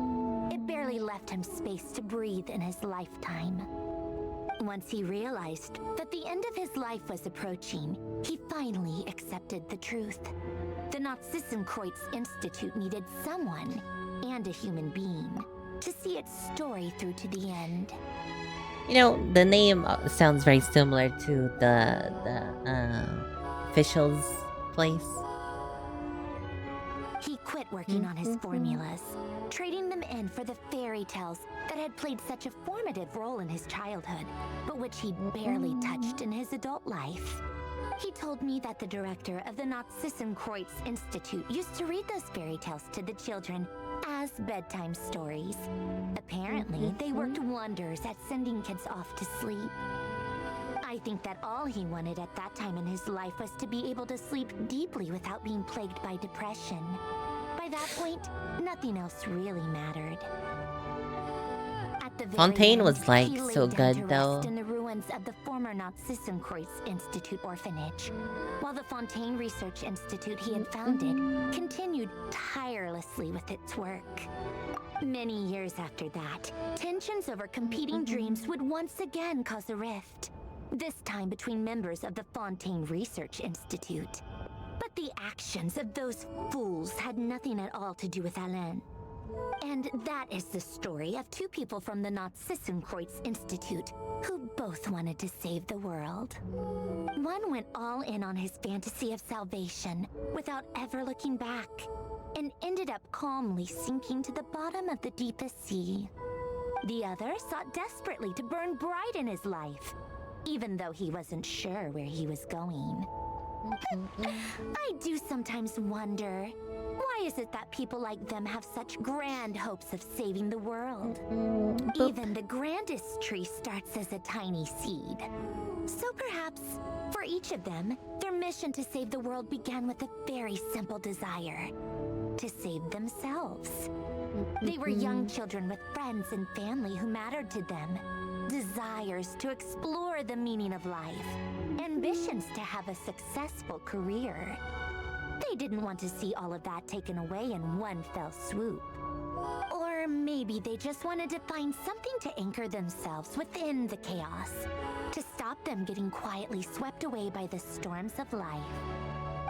It barely left him space to breathe in his lifetime. Once he realized that the end of his life was approaching, he finally accepted the truth. The Nazissenkreuz Institute needed someone, and a human being, to see its story through to the end. You know, the name sounds very similar to the official's place. He quit working on his formulas, trading them in for the fairy tales that had played such a formative role in his childhood, but which he'd barely touched in his adult life. He told me that the director of the Nazissenkreuz Institute used to read those fairy tales to the children as bedtime stories. Apparently, they worked wonders at sending kids off to sleep. I think that all he wanted at that time in his life was to be able to sleep deeply without being plagued by depression. By that point, nothing else really mattered. At the very Fontaine end, was like he lay so down to good rest though. in the ruins of the former Nazissenkreuz Institute orphanage, while the Fontaine Research Institute he had founded continued tirelessly with its work. Many years after that, tensions over competing dreams would once again cause a rift, this time between members of the Fontaine Research Institute. But the actions of those fools had nothing at all to do with Alain. And that is the story of two people from the Nazissenkreuz Institute who both wanted to save the world. One went all in on his fantasy of salvation without ever looking back, and ended up calmly sinking to the bottom of the deepest sea. The other sought desperately to burn bright in his life, even though he wasn't sure where he was going. I do sometimes wonder, why is it that people like them have such grand hopes of saving the world? Even the grandest tree starts as a tiny seed. So perhaps, for each of them, their mission to save the world began with a very simple desire: to save themselves. They were young children with friends and family who mattered to them, desires to explore the meaning of life, ambitions to have a successful career. They didn't want to see all of that taken away in one fell swoop. Or maybe they just wanted to find something to anchor themselves within the chaos, to stop them getting quietly swept away by the storms of life.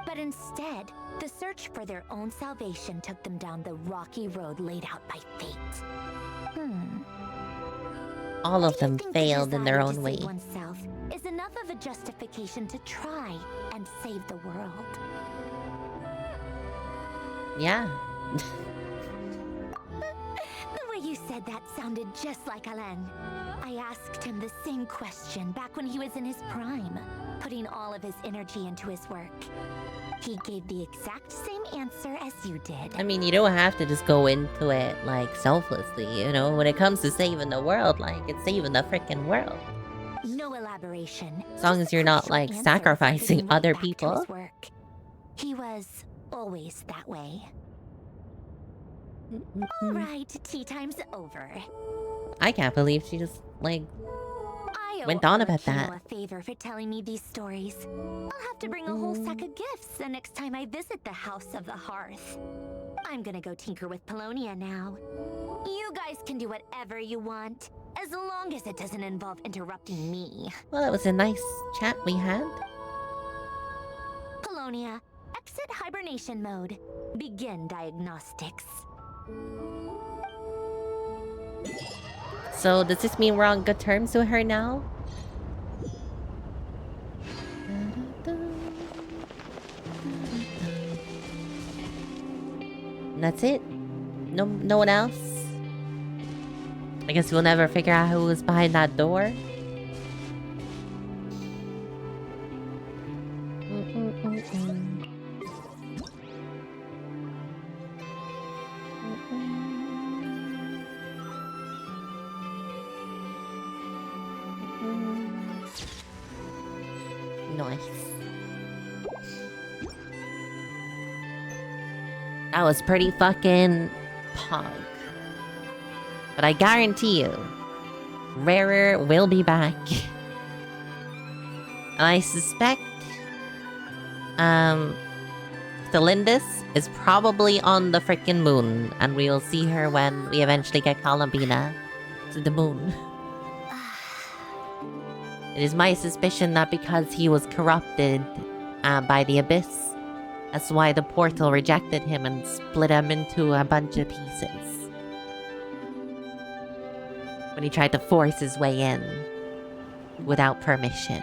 But But instead, the search for their own salvation took them down the rocky road laid out by fate. All of them failed in their Desire own to way. save oneself is enough of a justification to try and save the world. Yeah. The way you said that sounded just like Alain. I asked him the same question back when he was in his prime, putting all of his energy into his work. He gave the exact same answer as you did. I mean, you don't have to just go into it, like, selflessly, you know? When it comes to saving the world, like, it's saving the freaking world. No elaboration. As long as you're not, like, sacrificing other people. Work. He was always that way. All right, tea time's over. I can't believe she just, like, I went on about Kino that. a favor for telling me these stories. I'll have to bring a whole sack of gifts the next time I visit the House of the Hearth. I'm gonna go tinker with Polonia now. You guys can do whatever you want, as long as it doesn't involve interrupting me. Well, that was a nice chat we had. Polonia, exit hibernation mode. Begin diagnostics. So, does this mean we're on good terms with her now? And that's it? No one else? I guess we'll never figure out who was behind that door. Nice. That was pretty fucking pog. But I guarantee you, Rarer will be back. And I suspect, Thelindis is probably on the frickin' moon, and we will see her when we eventually get Columbina to the moon. It is my suspicion that because he was corrupted by the Abyss, that's why the portal rejected him and split him into a bunch of pieces. When he tried to force his way in without permission.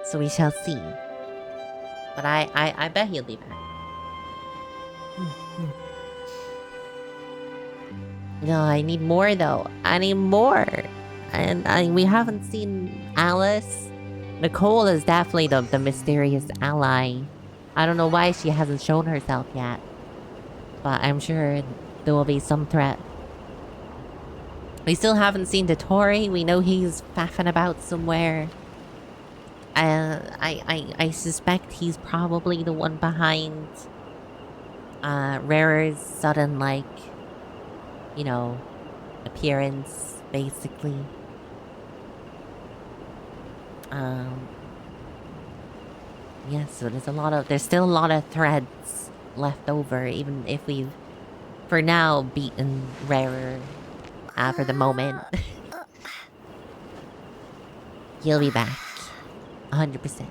So we shall see. But I bet he'll be back. No, I need more though. I need more. And we haven't seen Alice. Nicole is definitely the mysterious ally. I don't know why she hasn't shown herself yet. But I'm sure there will be some threat. We still haven't seen Dottore. We know he's faffing about somewhere. I suspect he's probably the one behind Rarer's sudden, like, you know, appearance, basically. Yeah, so there's still a lot of threads left over, even if we've, for now, beaten Rarer for the moment. He'll be back. 100%.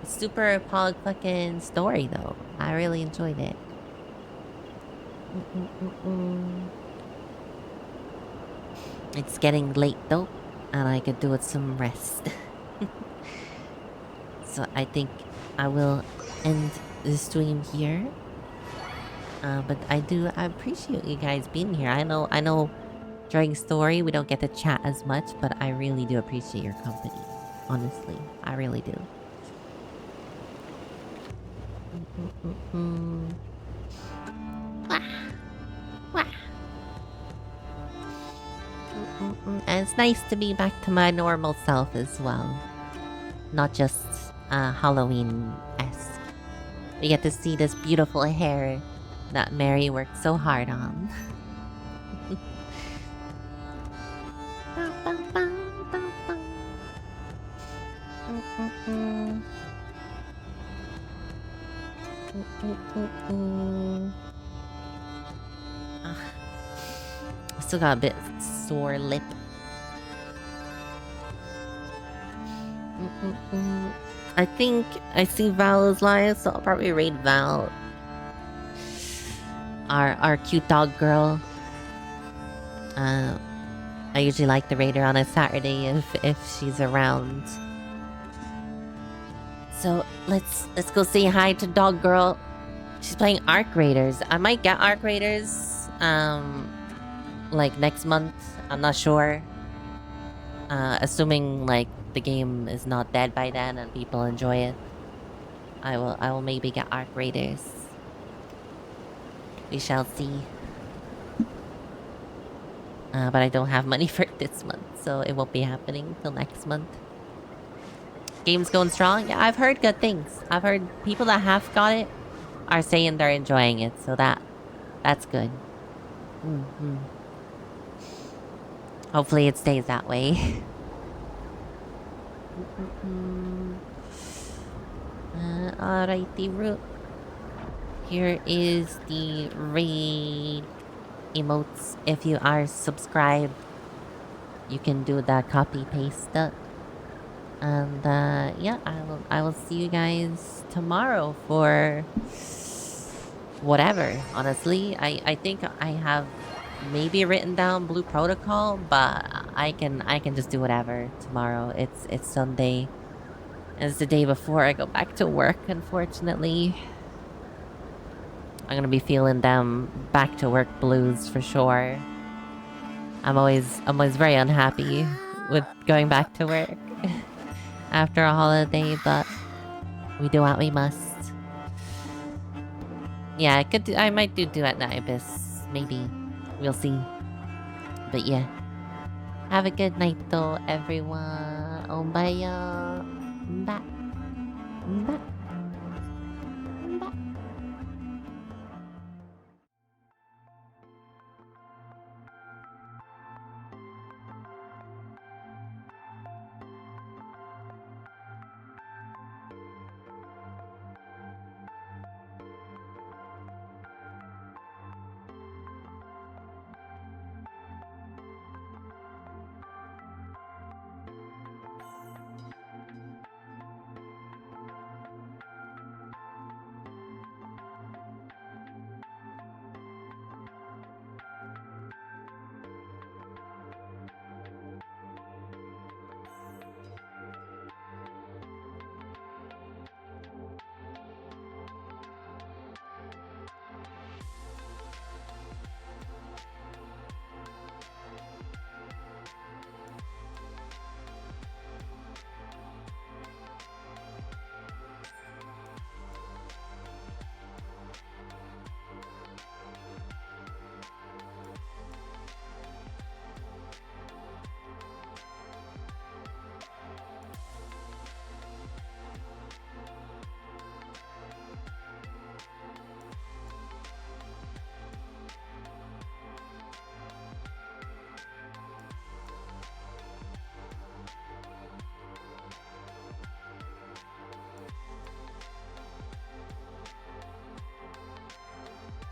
Super pog fucking story, though. I really enjoyed it. It's getting late, though, and I could do with some rest. So I think I will end the stream here. But I appreciate you guys being here. I know during story we don't get to chat as much, but I really do appreciate your company. Honestly, I really do. And it's nice to be back to my normal self as well. Not just Halloween-esque. We get to see this beautiful hair that Mary worked so hard on. I still got a bit sore lip. I think I see Val is live, so I'll probably raid Val. Our cute dog girl. I usually like to raid her on a Saturday if she's around. So let's go say hi to dog girl. She's playing Arc Raiders. I might get Arc Raiders like next month. I'm not sure. Assuming like the game is not dead by then and people enjoy it. I will maybe get Arc Raiders. We shall see. But I don't have money for it this month, so it won't be happening till next month. Game's going strong? Yeah, I've heard good things. I've heard people that have got it are saying they're enjoying it, so that's good. Hopefully it stays that way. Alrighty, Root. Here is the raid emotes. If you are subscribed, you can do the copy paste. And yeah, I will see you guys tomorrow for whatever. Honestly, I think I have maybe written down Blue Protocol, but I can just do whatever tomorrow. It's Sunday. It's the day before I go back to work, unfortunately. I'm gonna be feeling them back to work blues for sure. I'm always very unhappy with going back to work after a holiday, but we do what we must. Yeah, I might do at Night Abyss. Maybe. We'll see. But yeah. Have a good night though, everyone. Oh, bye. Bye. Bye.